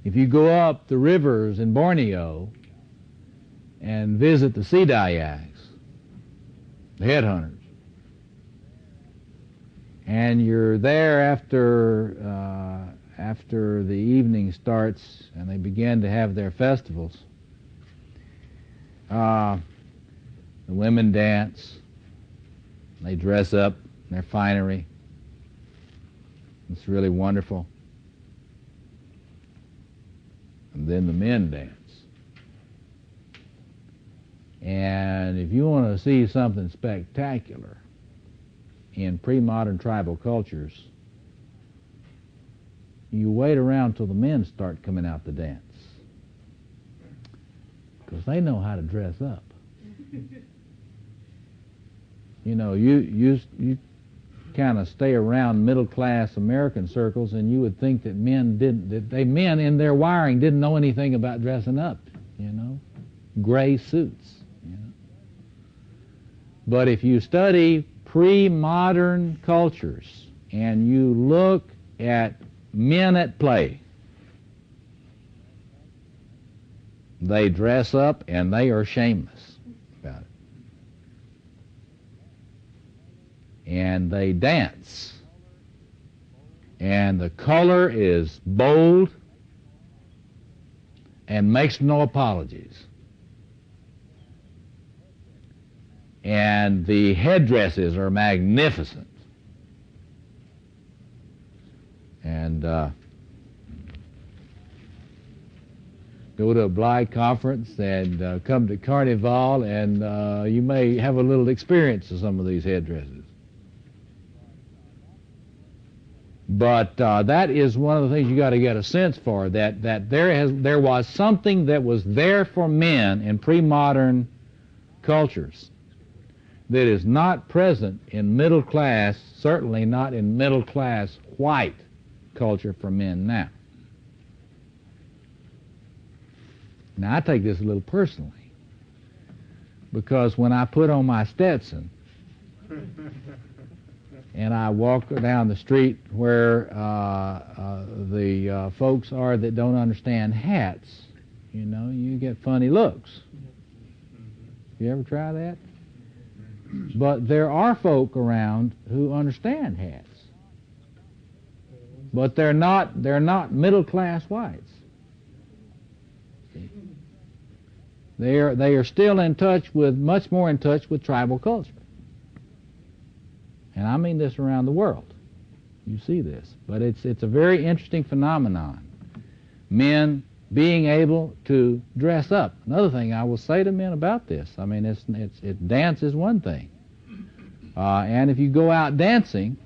if you go up the rivers in Borneo and visit the sea dayaks, the headhunters, and you're there after the evening starts and they begin to have their festivals, the women dance, they dress up in their finery. It's really wonderful. And then the men dance. And if you want to see something spectacular in pre-modern tribal cultures, you wait around till the men start coming out to dance, because they know how to dress up. You know, you kind of stay around middle-class American circles, and you would think that men in their wiring didn't know anything about dressing up, you know, gray suits. You know. But if you study pre-modern cultures and you look at men at play, they dress up and they are shameless about it. And they dance. And the color is bold and makes no apologies. And the headdresses are magnificent. And go to a blind conference and come to Carnival, and you may have a little experience of some of these headdresses. But that is one of the things you got to get a sense for, that there was something that was there for men in pre-modern cultures that is not present in middle class, certainly not in middle class white culture for men now. Now I take this a little personally, because when I put on my Stetson and I walk down the street where the folks are that don't understand hats, you know, you get funny looks. You ever try that? But there are folk around who understand hats, but they're not middle class whites. They are still much more in touch with tribal culture. And I mean this around the world. You see this. But it's a very interesting phenomenon. Men being able to dress up. Another thing I will say to men about this, I mean, dance is one thing. And if you go out dancing,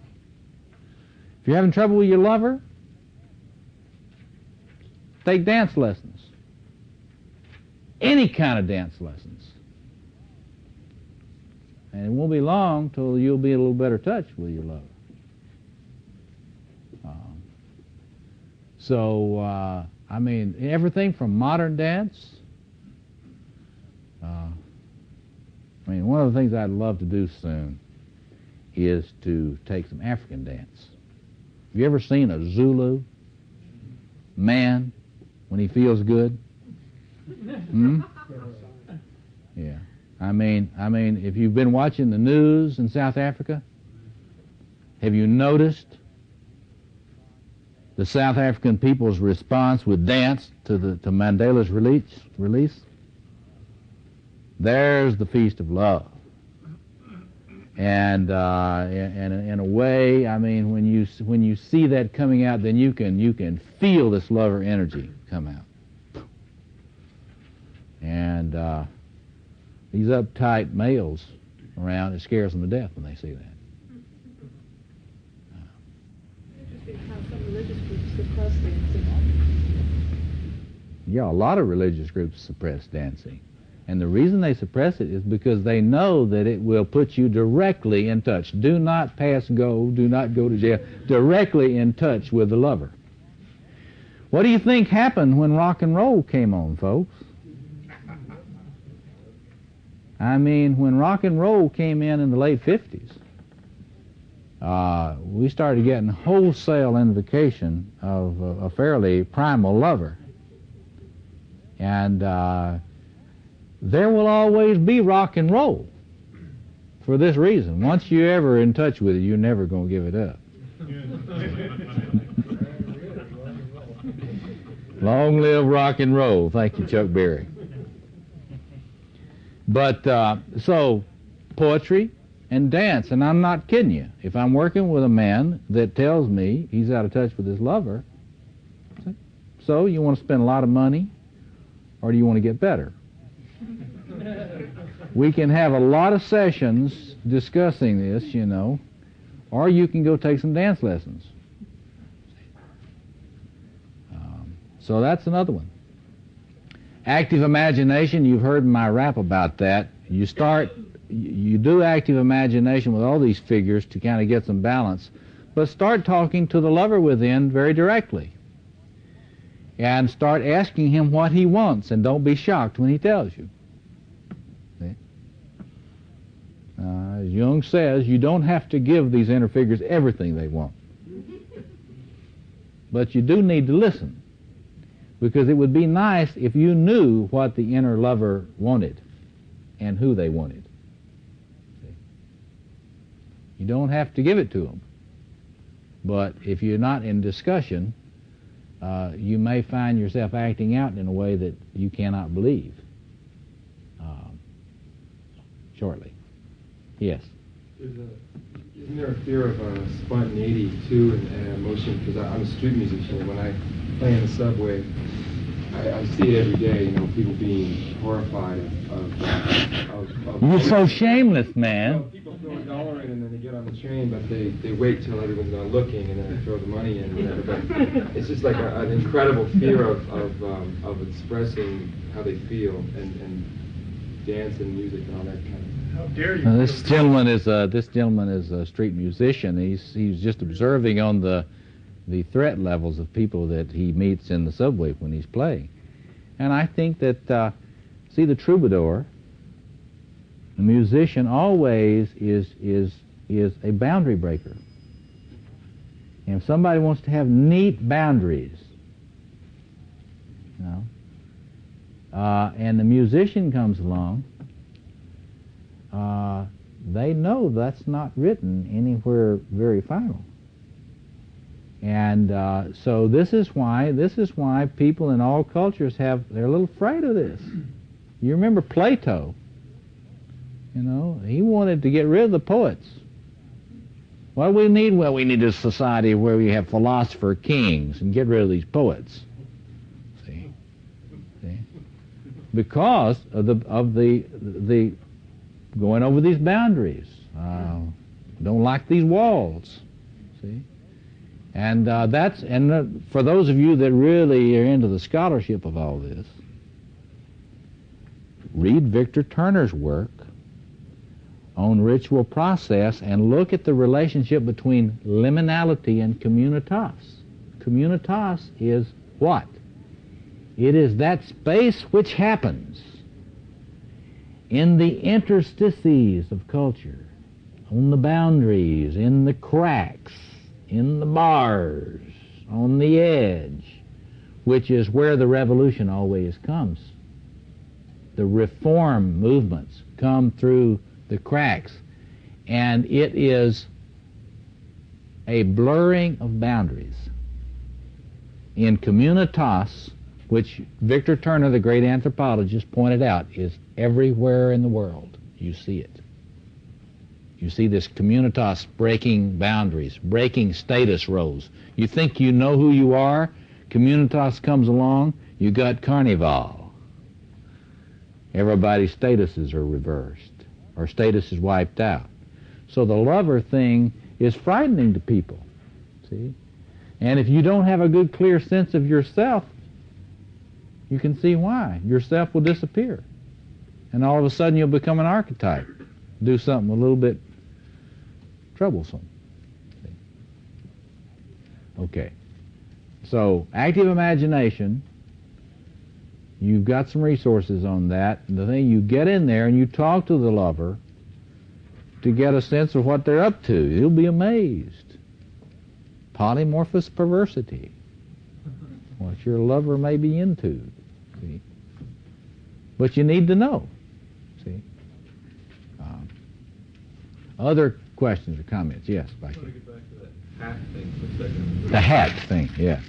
if you're having trouble with your lover, take dance lessons. Any kind of dance lessons. And it won't be long till you'll be in a little better touch with your lover. I mean, everything from modern dance. I mean, one of the things I'd love to do soon is to take some African dance. Have you ever seen a Zulu man when he feels good? Yeah. I mean, if you've been watching the news in South Africa, have you noticed the South African people's response with dance to Mandela's release? There's the feast of love. And in a way, I mean, when you see that coming out, then you can feel this lover energy come out. And these uptight males around, it scares them to death when they see that. Interesting how some religious groups suppress dancing. Yeah, a lot of religious groups suppress dancing. And the reason they suppress it is because they know that it will put you directly in touch. Do not pass go, do not go to jail. Directly in touch with the lover. What do you think happened when rock and roll came on, folks? I mean, when rock and roll came in the late 50s, we started getting wholesale invocation of a fairly primal lover. And there will always be rock and roll for this reason. Once you're ever in touch with it, you're never going to give it up. Long live rock and roll. Thank you, Chuck Berry. But so poetry and dance, and I'm not kidding you. If I'm working with a man that tells me he's out of touch with his lover, so you want to spend a lot of money, or do you want to get better? We can have a lot of sessions discussing this, you know, or you can go take some dance lessons. So that's another one. Active imagination, you've heard my rap about that. You do active imagination with all these figures to kind of get some balance, but start talking to the lover within very directly. And start asking him what he wants, and don't be shocked when he tells you. As Jung says, you don't have to give these inner figures everything they want. But you do need to listen, because it would be nice if you knew what the inner lover wanted and who they wanted. You don't have to give it to them. But if you're not in discussion, you may find yourself acting out in a way that you cannot believe shortly. Yes? Isn't there a fear of spontaneity, too, and emotion? Because I'm a street musician, and when I play in the subway, I see it every day, you know, people being horrified of You're so shameless, man. Well, people throw $1 in and then they get on the train, but they wait till everyone's done looking and then they throw the money in. And but it's just like an incredible fear of expressing how they feel and dance and music and all that kind of. How dare you? This gentleman is a street musician. He's just observing on the threat levels of people that he meets in the subway when he's playing. And I think that, see, the troubadour, the musician always is a boundary breaker. And if somebody wants to have neat boundaries, you know, and the musician comes along, they know that's not written anywhere very final. And so this is why people in all cultures they're a little afraid of this. You remember Plato, you know, he wanted to get rid of the poets. What do we need? Well, we need a society where we have philosopher kings and get rid of these poets. See? Because of the going over these boundaries. Don't like these walls. See? And for those of you that really are into the scholarship of all this, read Victor Turner's work on ritual process and look at the relationship between liminality and communitas. Communitas is what? It is that space which happens in the interstices of culture, on the boundaries, in the cracks, in the bars, on the edge, which is where the revolution always comes. The reform movements come through the cracks, and it is a blurring of boundaries. In communitas, which Victor Turner, the great anthropologist, pointed out, is everywhere in the world. You see it. You see this communitas breaking boundaries, breaking status roles. You think you know who you are, communitas comes along, you got carnival. Everybody's statuses are reversed, or status is wiped out. So the lover thing is frightening to people, see? And if you don't have a good, clear sense of yourself, you can see why. Yourself will disappear. And all of a sudden you'll become an archetype. Do something a little bit troublesome. Okay. So, active imagination, you've got some resources on that. And the thing, you get in there and you talk to the lover to get a sense of what they're up to. You'll be amazed. Polymorphous perversity. What your lover may be into. See? But you need to know. See? Other questions or comments? Yes, back here. I want to get back to that hat thing for a second. The hat thing, yes.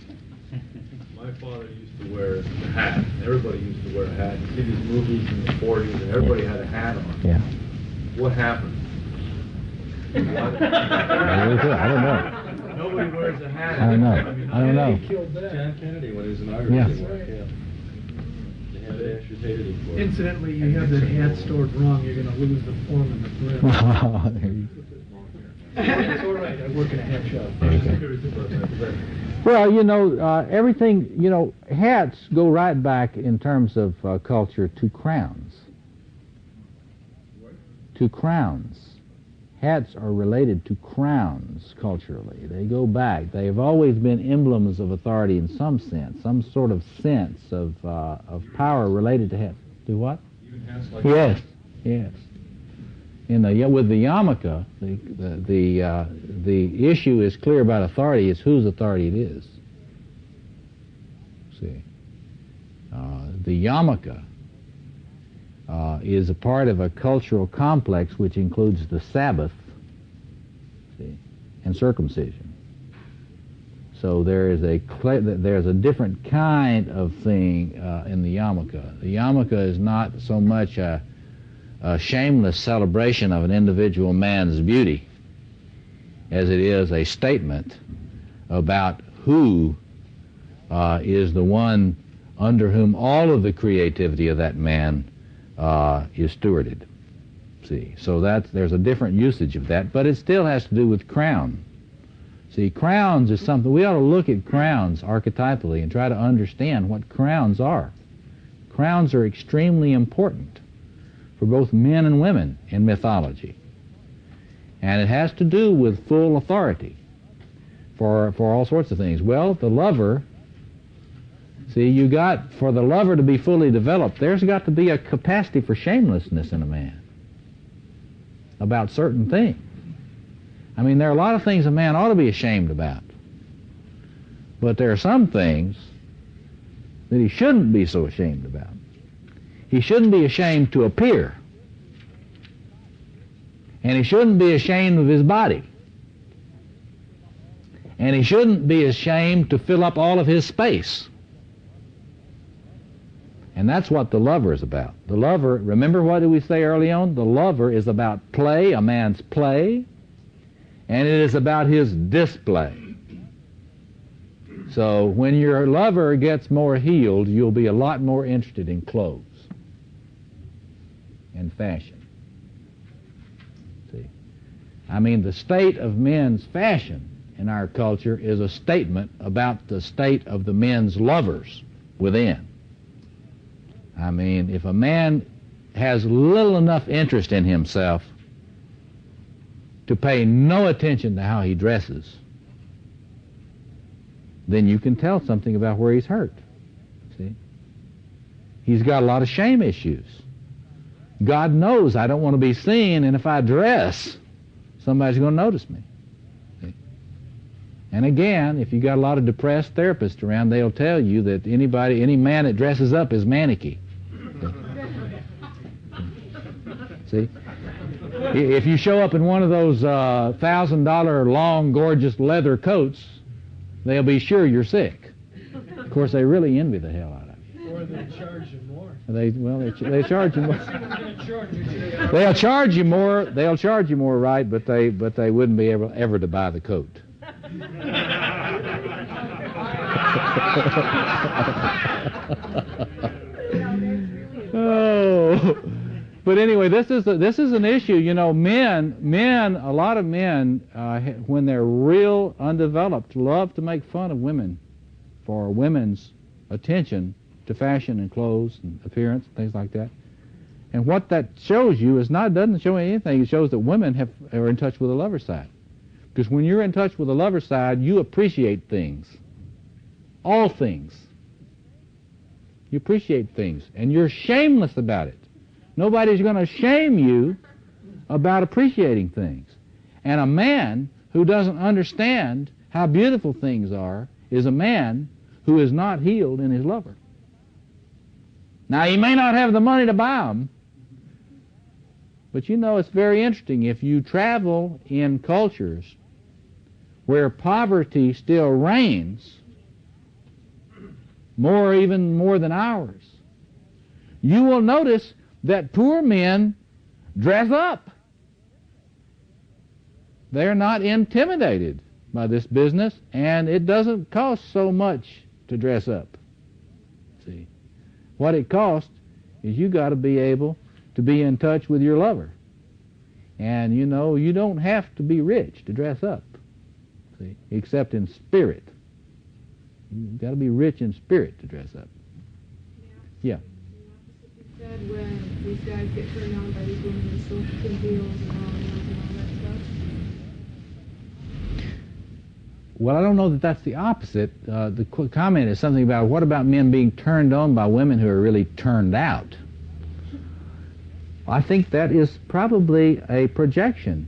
My father used to wear a hat. Everybody used to wear a hat. You see these movies in the 40s and everybody had a hat on. Yeah. What happened? I don't know. Nobody wears a hat. I don't know. I don't know. John Kennedy, when he was in Irish, Yeah. They had amputated him for it. Incidentally, you have that hat stored wrong, you're going to lose the form and the brim. There you It's all right, I work in a hat shop. Well, you know, everything, you know, hats go right back in terms of culture to crowns. To crowns. Hats are related to crowns culturally. They go back. They have always been emblems of authority in some sense, some sort of sense of power related to hats. Do what? Even hats like Yes, yes. With the yarmulke, the issue is clear about authority. It's whose authority it is. See, the yarmulke is a part of a cultural complex which includes the Sabbath, see, and circumcision. So there's a different kind of thing in the yarmulke. The yarmulke is not so much a shameless celebration of an individual man's beauty as it is a statement about who is the one under whom all of the creativity of that man is stewarded. See, so there's a different usage of that, but it still has to do with crown. See, crowns is something, we ought to look at crowns archetypally and try to understand what crowns are. Crowns are extremely important for both men and women in mythology. And it has to do with full authority for all sorts of things. Well, the lover, see, for the lover to be fully developed, there's got to be a capacity for shamelessness in a man about certain things. I mean, there are a lot of things a man ought to be ashamed about. But there are some things that he shouldn't be so ashamed about. He shouldn't be ashamed to appear. And he shouldn't be ashamed of his body. And he shouldn't be ashamed to fill up all of his space. And that's what the lover is about. The lover, remember what did we say early on? The lover is about play, a man's play, and it is about his display. So when your lover gets more healed, you'll be a lot more interested in clothes and fashion. See? I mean, the state of men's fashion in our culture is a statement about the state of the men's lovers within. I mean, if a man has little enough interest in himself to pay no attention to how he dresses, then you can tell something about where he's hurt. See? He's got a lot of shame issues. God knows I don't want to be seen, and if I dress, somebody's going to notice me. See? And again, if you got a lot of depressed therapists around, they'll tell you that any man that dresses up is manicky. See? If you show up in one of those $1,000 long, gorgeous leather coats, they'll be sure you're sick. Of course, they really envy the hell out of Or they charge you more. They charge you more. They'll charge you more. They'll charge you more, right? But they wouldn't be able ever to buy the coat. Oh, but anyway, this is an issue. You know, a lot of men, when they're real undeveloped, love to make fun of women for women's attention to fashion and clothes and appearance and things like that. And what that shows you doesn't show anything. It shows that women are in touch with the lover side. Because when you're in touch with the lover side, you appreciate things. All things. You appreciate things. And you're shameless about it. Nobody's going to shame you about appreciating things. And a man who doesn't understand how beautiful things are is a man who is not healed in his lover. Now, he may not have the money to buy them, but you know, it's very interesting. If you travel in cultures where poverty still reigns, even more than ours, you will notice that poor men dress up. They're not intimidated by this business, and it doesn't cost so much to dress up. See, what it costs is you got to be able to be in touch with your lover. And you know, you don't have to be rich to dress up, see, except in spirit. You've got to be rich in spirit to dress up. Yeah. Said when these guys get turned on by these women in silks and heels and all that stuff. Well, I don't know that that's the opposite. The comment is something about, what about men being turned on by women who are really turned out? I think that is probably a projection.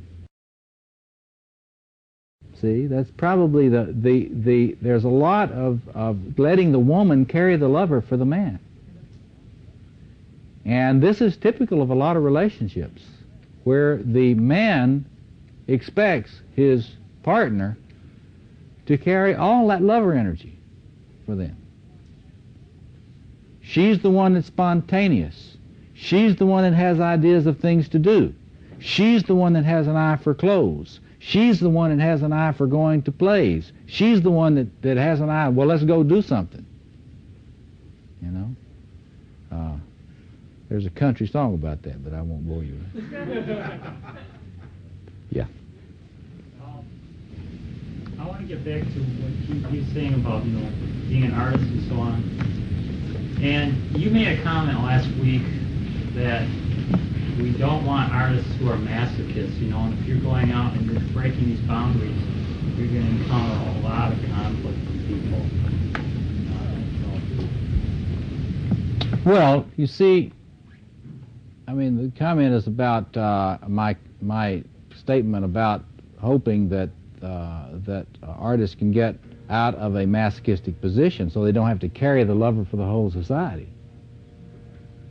See, that's probably there's a lot of letting the woman carry the lover for the man. And this is typical of a lot of relationships where the man expects his partner to carry all that lover energy for them. She's the one that's spontaneous. She's the one that has ideas of things to do. She's the one that has an eye for clothes. She's the one that has an eye for going to plays. She's the one that has an eye, well, let's go do something. You know? There's a country song about that, but I won't bore you with it. Yeah. I want to get back to what he was saying about, you know, being an artist and so on. And you made a comment last week that we don't want artists who are masochists, you know, and if you're going out and you're breaking these boundaries, you're going to encounter a lot of conflict with people. Well, you see, I mean, the comment is about my statement about hoping that artists can get out of a masochistic position so they don't have to carry the lover for the whole society.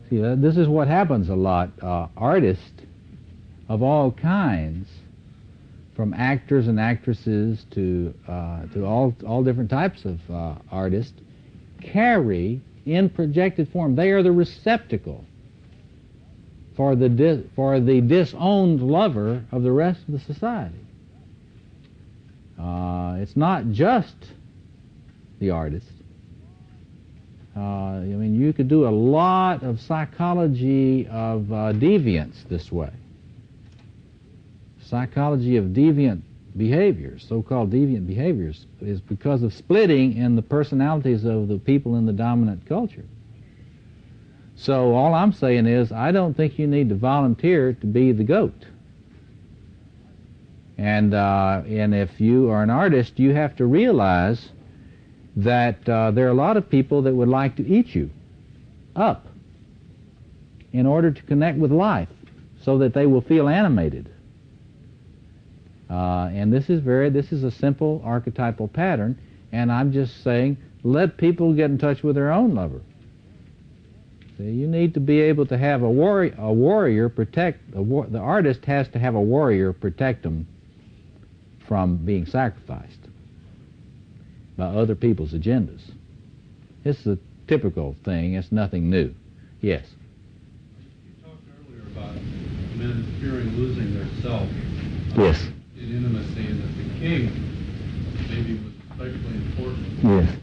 See, this is what happens a lot. Artists of all kinds, from actors and actresses to all different types of artists, carry in projected form. They are the receptacle for the disowned lover of the rest of the society. It's not just the artist. I mean, you could do a lot of psychology of deviance this way. Psychology of deviant behaviors, so-called deviant behaviors, is because of splitting in the personalities of the people in the dominant culture. So all I'm saying is, I don't think you need to volunteer to be the goat. And if you are an artist, you have to realize that there are a lot of people that would like to eat you up in order to connect with life so that they will feel animated. And this is a simple archetypal pattern, and I'm just saying, let people get in touch with their own lover. See, you need to be able to have a warrior protect, the artist has to have a warrior protect them from being sacrificed by other people's agendas. This is typical thing. It's nothing new. Yes? You talked earlier about men fearing losing their self Yes. in intimacy, and that the king maybe was especially important. Yes.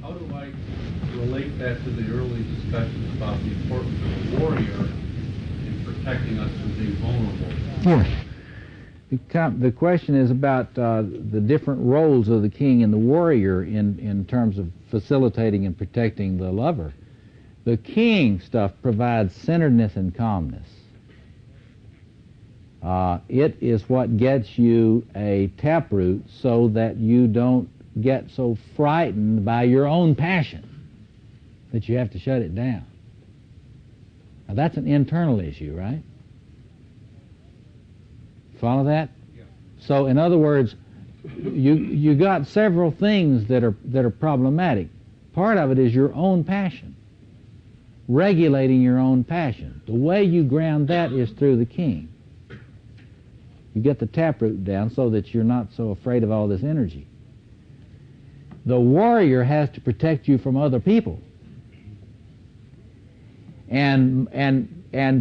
How do I relate that to the early discussions about the importance of a warrior in protecting us from being vulnerable? Yes. The question is about the different roles of the king and the warrior in terms of facilitating and protecting the lover. The king stuff provides centeredness and calmness. It is what gets you a taproot so that you don't get so frightened by your own passion that you have to shut it down. Now that's an internal issue, right? Follow that? Yeah. So in other words, you got several things that are problematic. Part of it is your own passion, regulating your own passion. The way you ground that is through the king. You get the taproot down so that you're not so afraid of all this energy. The warrior has to protect you from other people. And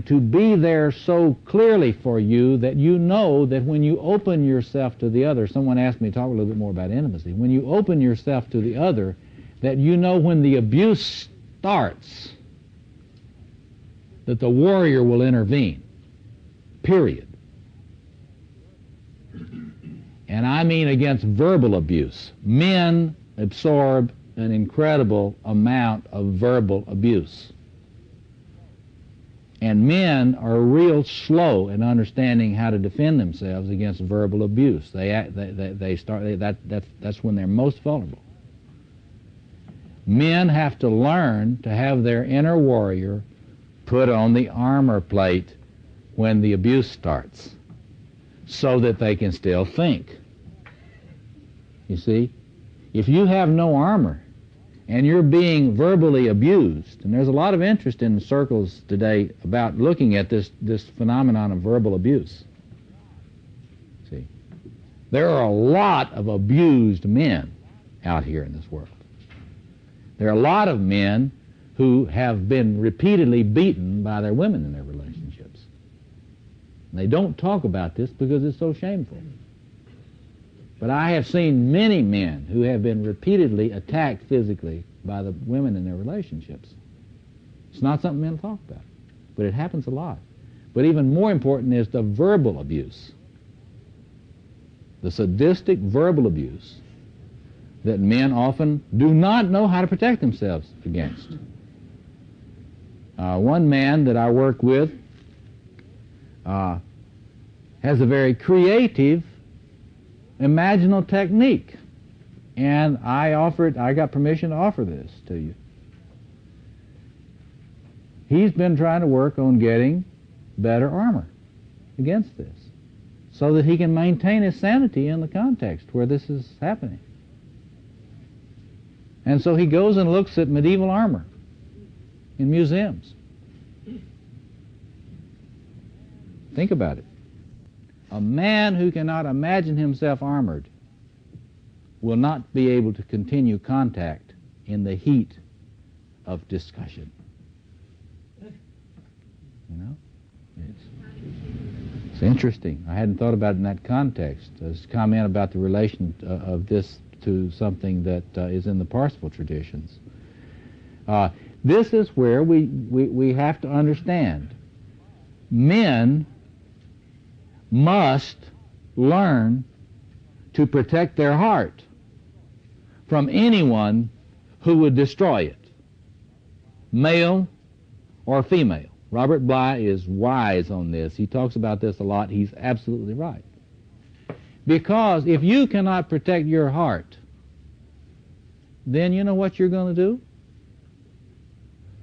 to be there so clearly for you that you know that when you open yourself to the other, someone asked me to talk a little bit more about intimacy, when you open yourself to the other, that you know when the abuse starts, that the warrior will intervene, period. And I mean against verbal abuse. Men absorb an incredible amount of verbal abuse. And men are real slow in understanding how to defend themselves against verbal abuse. That's when they're most vulnerable. Men have to learn to have their inner warrior put on the armor plate when the abuse starts, so that they can still think. You see, if you have no armor and you're being verbally abused, and there's a lot of interest in circles today about looking at this phenomenon of verbal abuse. See, there are a lot of abused men out here in this world. There are a lot of men who have been repeatedly beaten by their women in their relationships. And they don't talk about this because it's so shameful. But I have seen many men who have been repeatedly attacked physically by the women in their relationships. It's not something men talk about, but it happens a lot. But even more important is the verbal abuse, the sadistic verbal abuse that men often do not know how to protect themselves against. One man that I work with has a very creative imaginal technique, and I got permission to offer this to you. He's been trying to work on getting better armor against this so that he can maintain his sanity in the context where this is happening. And so he goes and looks at medieval armor in museums. Think about it. A man who cannot imagine himself armored will not be able to continue contact in the heat of discussion. You know? It's interesting. I hadn't thought about it in that context. There's a comment about the relation of this to something that is in the Parsifal traditions. This is where we have to understand. Men must learn to protect their heart from anyone who would destroy it, male or female. Robert Bly is wise on this. He talks about this a lot. He's absolutely right. Because if you cannot protect your heart, then you know what you're going to do?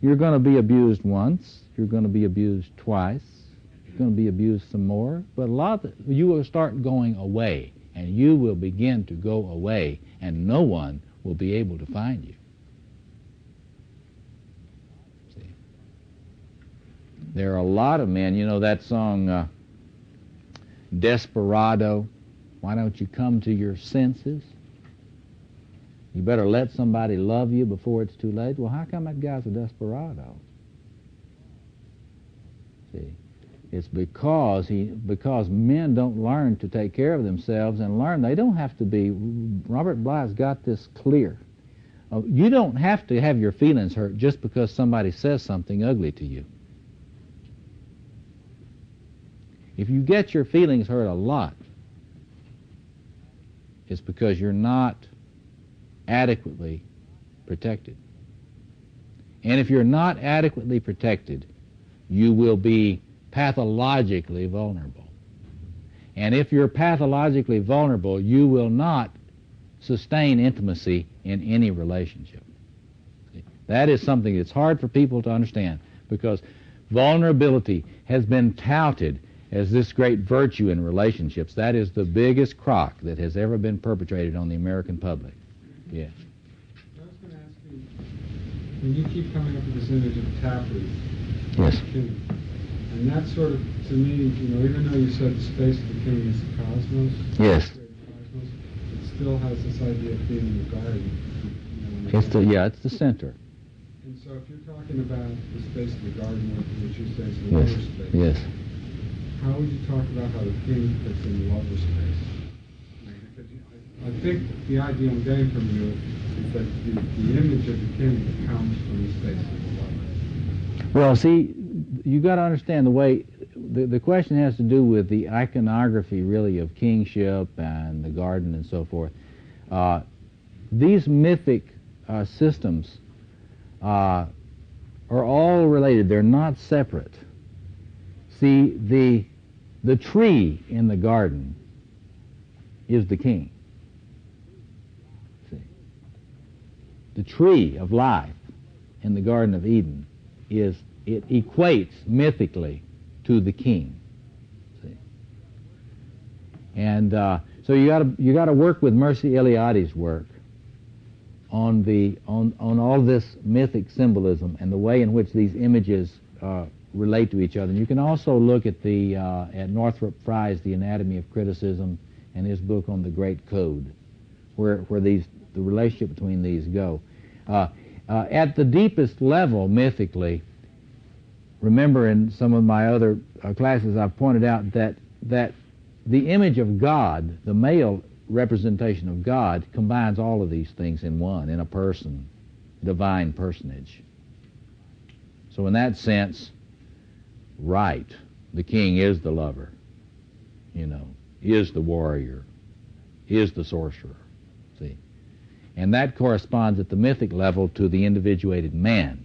You're going to be abused once. You're going to be abused twice. Going to be abused some more, but you will start going away, and you will begin to go away, and no one will be able to find you. See? There are a lot of men, you know that song, Desperado, why don't you come to your senses? You better let somebody love you before it's too late. Well, how come that guy's a desperado? See, it's because men don't learn to take care of themselves and learn they don't have to be. Robert Bly's got this clear. You don't have to have your feelings hurt just because somebody says something ugly to you. If you get your feelings hurt a lot, it's because you're not adequately protected. And if you're not adequately protected, you will be pathologically vulnerable. And if you're pathologically vulnerable, you will not sustain intimacy in any relationship. That is something that's hard for people to understand, because vulnerability has been touted as this great virtue in relationships. That is the biggest crock that has ever been perpetrated on the American public. Yes. I was going to ask you, when you keep coming up with this image of Tapley, yes, king, and that sort of, to me, even though you said the space of the king is the cosmos, yes, cosmos, it still has this idea of being in the garden. It's the center. And so if you're talking about the space of the garden, which you say is the Yes. lower space, Yes. how would you talk about how the king fits in the lower space? Because I think the idea I'm getting from you is that the image of the king comes from the space of the lover. Well, see, you got to understand the way the question has to do with the iconography, really, of kingship and the garden and so forth. These mythic systems are all related. They're not separate. See, the tree in the garden is the king. See, the tree of life in the Garden of Eden it equates mythically to the king. See, and so you got to work with Mercy Eliade's work on all this mythic symbolism and the way in which these images relate to each other. And you can also look at at Northrop Frye's The Anatomy of Criticism and his book on the Great Code, where the relationship between these go. At the deepest level, mythically, remember in some of my other classes I've pointed out that the image of God, the male representation of God, combines all of these things in one, in a person, divine personage. So in that sense, right, the king is the lover, is the warrior, is the sorcerer, see? And that corresponds at the mythic level to the individuated man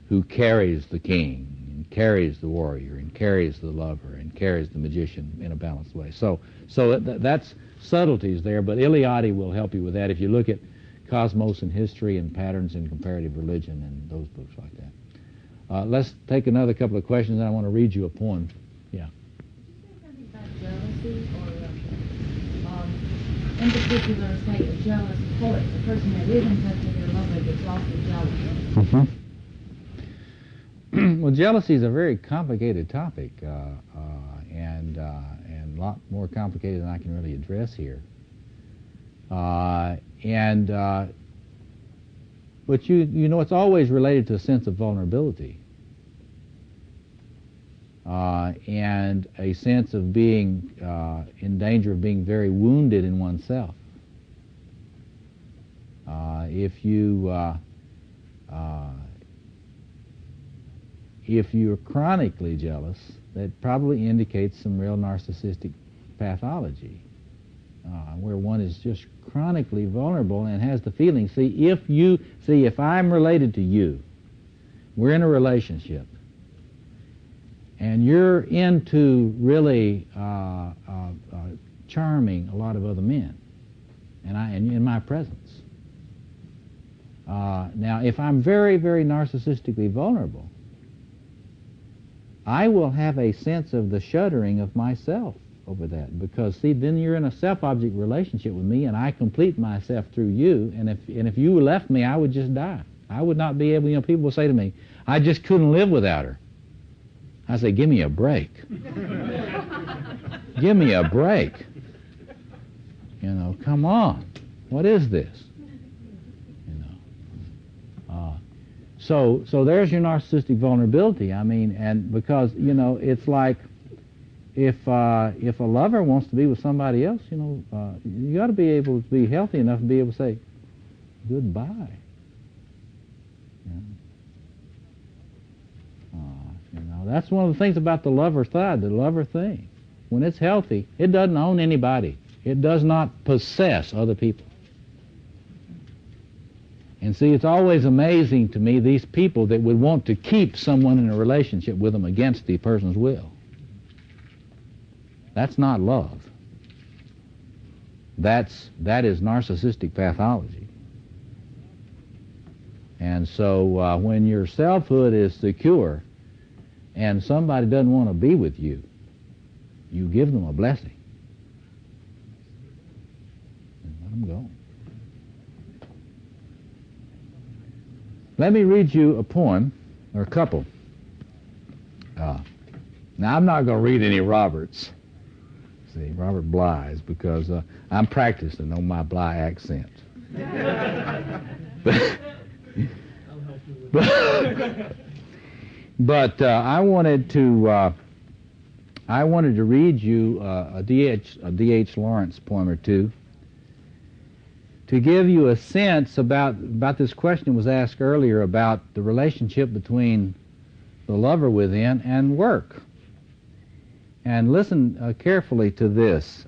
who carries the king, and carries the warrior, and carries the lover, and carries the magician in a balanced way. So that's subtleties there, but Eliade will help you with that if you look at Cosmos and History and Patterns in Comparative Religion and those books like that. Let's take another couple of questions, and I want to read you a poem. Yeah. Something about jealousy, or in particular, say a jealous poet, a person that is in touch with their lover gets also jealous. Mm-hmm. Well, jealousy is a very complicated topic, and a lot more complicated than I can really address here. But it's always related to a sense of vulnerability and a sense of being in danger of being very wounded in oneself. If you're chronically jealous, that probably indicates some real narcissistic pathology, where one is just chronically vulnerable and has the feeling. If I'm related to you, we're in a relationship, and you're into really charming a lot of other men, and in my presence. Now, if I'm very, very narcissistically vulnerable, I will have a sense of the shuddering of myself over that, because then you're in a self-object relationship with me, and I complete myself through you, and if you left me, I would just die. I would not be able. People will say to me, "I just couldn't live without her." I say, "Give me a break. Give me a break. Come on. What is this?" So there's your narcissistic vulnerability. I mean, and because, you know, it's like if a lover wants to be with somebody else, you know, you got to be able to be healthy enough to be able to say goodbye. You know, that's one of the things about the lover side, the lover thing. When it's healthy, it doesn't own anybody. It does not possess other people. And see, it's always amazing to me, these people that would want to keep someone in a relationship with them against the person's will. That's not love. That is narcissistic pathology. And so when your selfhood is secure and somebody doesn't want to be with you, you give them a blessing. And let them go. Let me read you a poem, or a couple. Now, I'm not going to read any Roberts. See, Robert Bly's, because I'm practicing on my Bly accent. But I wanted to read you a D.H. Lawrence poem or two to give you a sense about this question that was asked earlier about the relationship between the lover within and work. And listen carefully to this,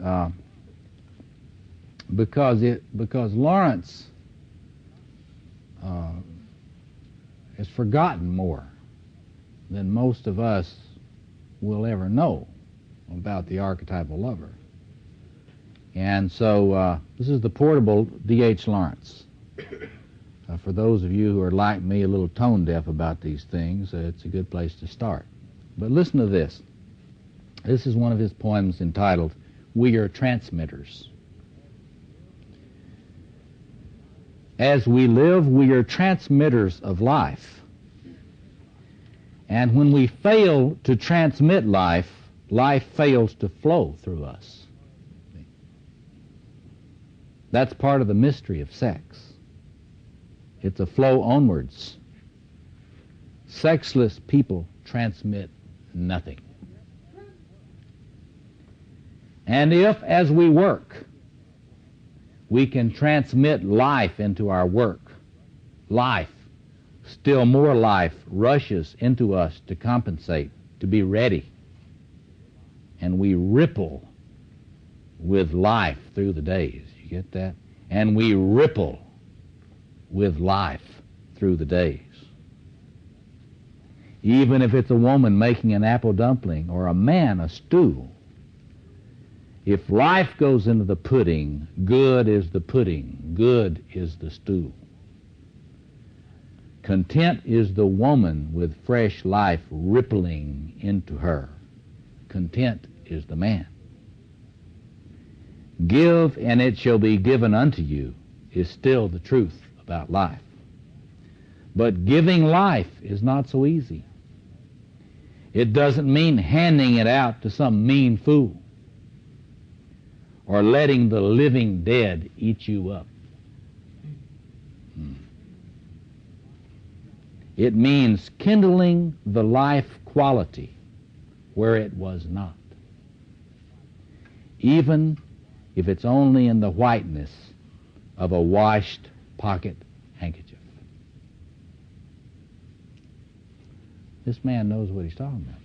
because Lawrence has forgotten more than most of us will ever know about the archetypal lover. And so this is the portable D.H. Lawrence. For those of you who are like me, a little tone deaf about these things, it's a good place to start. But listen to this. This is one of his poems entitled, "We Are Transmitters." As we live, we are transmitters of life. And when we fail to transmit life, life fails to flow through us. That's part of the mystery of sex. It's a flow onwards. Sexless people transmit nothing. And if, as we work, we can transmit life into our work, life, still more life, rushes into us to compensate, to be ready. And we ripple with life through the days. You get that? And we ripple with life through the days. Even if it's a woman making an apple dumpling or a man a stew, if life goes into the pudding, good is the pudding, good is the stew. Content is the woman with fresh life rippling into her. Content is the man. Give, and it shall be given unto you, is still the truth about life. But giving life is not so easy. It doesn't mean handing it out to some mean fool or letting the living dead eat you up. It means kindling the life quality where it was not, even if it's only in the whiteness of a washed pocket handkerchief. This man knows what he's talking about.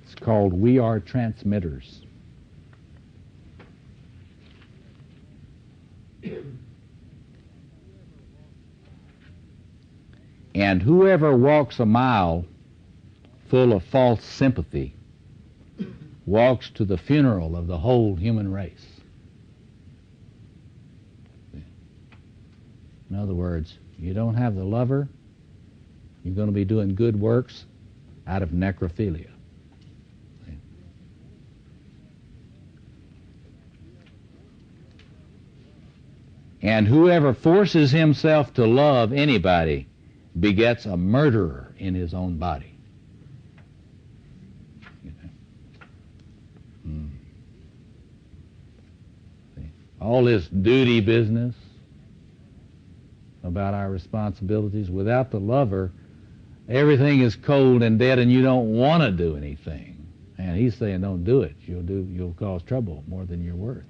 It's called We Are Transmitters. And whoever walks a mile full of false sympathy walks to the funeral of the whole human race. In other words, you don't have the lover, you're going to be doing good works out of necrophilia. And whoever forces himself to love anybody begets a murderer in his own body. All this duty business, about our responsibilities. Without the lover, everything is cold and dead and you don't want to do anything. And he's saying, don't do it. You'll cause trouble more than you're worth.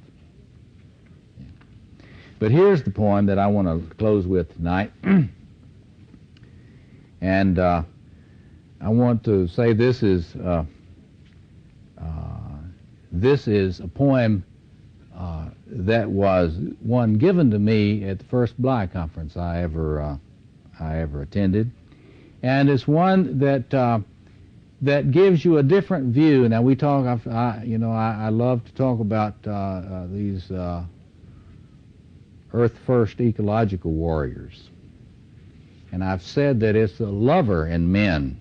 Yeah. But here's the poem that I want to close with tonight. And I want to say this is a poem that was one given to me at the first Bly conference I ever attended, and it's one that gives you a different view. Now we talk, I love to talk about these Earth First ecological warriors, and I've said that it's the lover in men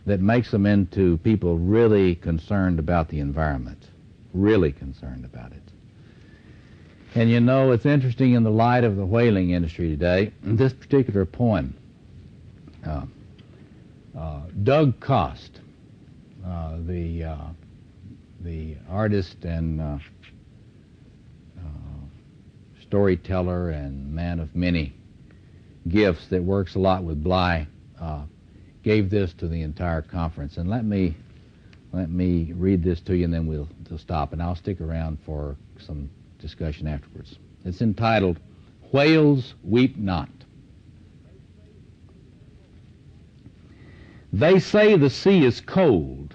that makes them into people really concerned about the environment, really concerned about it. And you know, it's interesting in the light of the whaling industry today, this particular poem, Doug Cost, the artist and storyteller and man of many gifts that works a lot with Bly, gave this to the entire conference. And let me read this to you, and then we'll stop, and I'll stick around for some discussion afterwards. It's entitled, Whales Weep Not. They say the sea is cold,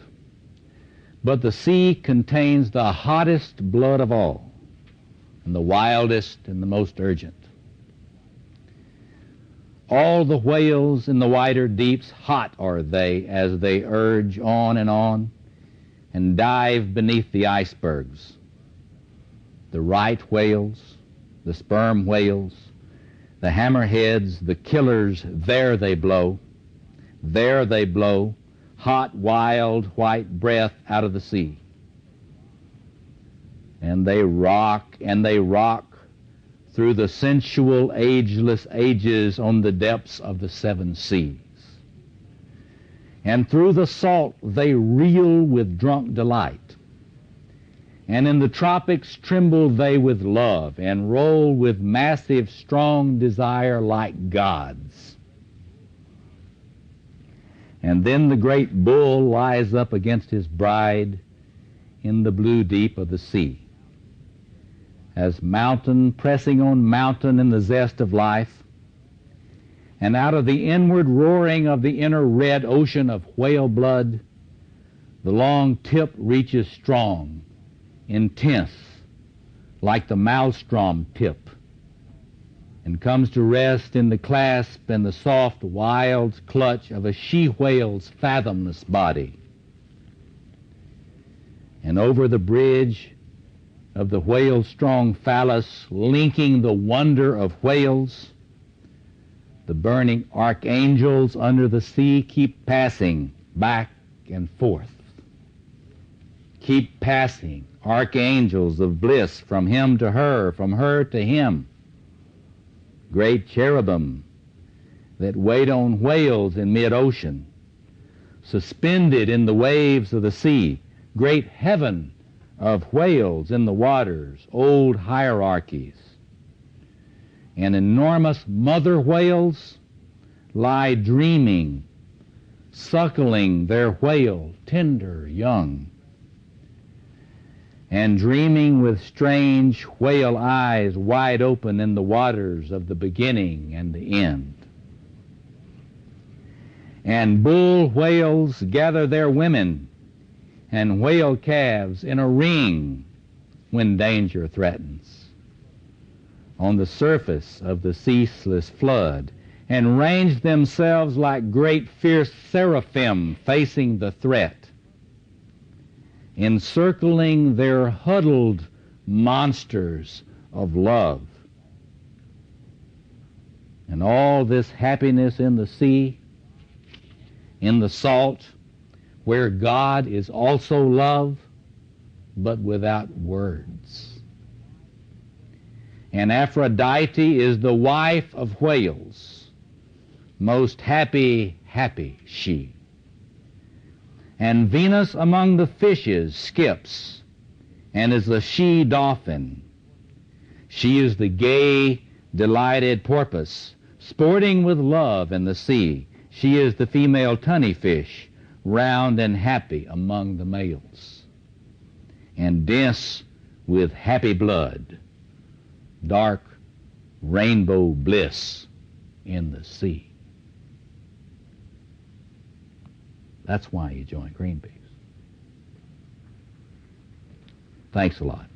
but the sea contains the hottest blood of all, and the wildest and the most urgent. All the whales in the wider deeps, hot are they as they urge on and dive beneath the icebergs. The right whales, the sperm whales, the hammerheads, the killers, there they blow, hot, wild, white breath out of the sea. And they rock through the sensual, ageless ages on the depths of the seven seas. And through the salt they reel with drunk delight. And in the tropics tremble they with love, and roll with massive, strong desire like gods. And then the great bull lies up against his bride in the blue deep of the sea, as mountain pressing on mountain in the zest of life, and out of the inward roaring of the inner red ocean of whale blood, the long tip reaches strong, intense, like the maelstrom tip, and comes to rest in the clasp and the soft, wild clutch of a she-whale's fathomless body. And over the bridge of the whale's strong phallus, linking the wonder of whales, the burning archangels under the sea keep passing back and forth. Keep passing, archangels of bliss, from him to her, from her to him. Great cherubim that wait on whales in mid-ocean, suspended in the waves of the sea, great heaven of whales in the waters, old hierarchies. And enormous mother whales lie dreaming, suckling their whale tender young, and dreaming with strange whale eyes wide open in the waters of the beginning and the end. And bull whales gather their women and whale calves in a ring when danger threatens on the surface of the ceaseless flood, and range themselves like great fierce seraphim facing the threat, encircling their huddled monsters of love. And all this happiness in the sea, in the salt, where God is also love, but without words. And Aphrodite is the wife of whales, most happy, happy she. And Venus among the fishes skips, and is the she-dolphin. She is the gay, delighted porpoise, sporting with love in the sea. She is the female tunny fish, round and happy among the males, and dense with happy blood, dark rainbow bliss in the sea. That's why you join Greenpeace. Thanks a lot.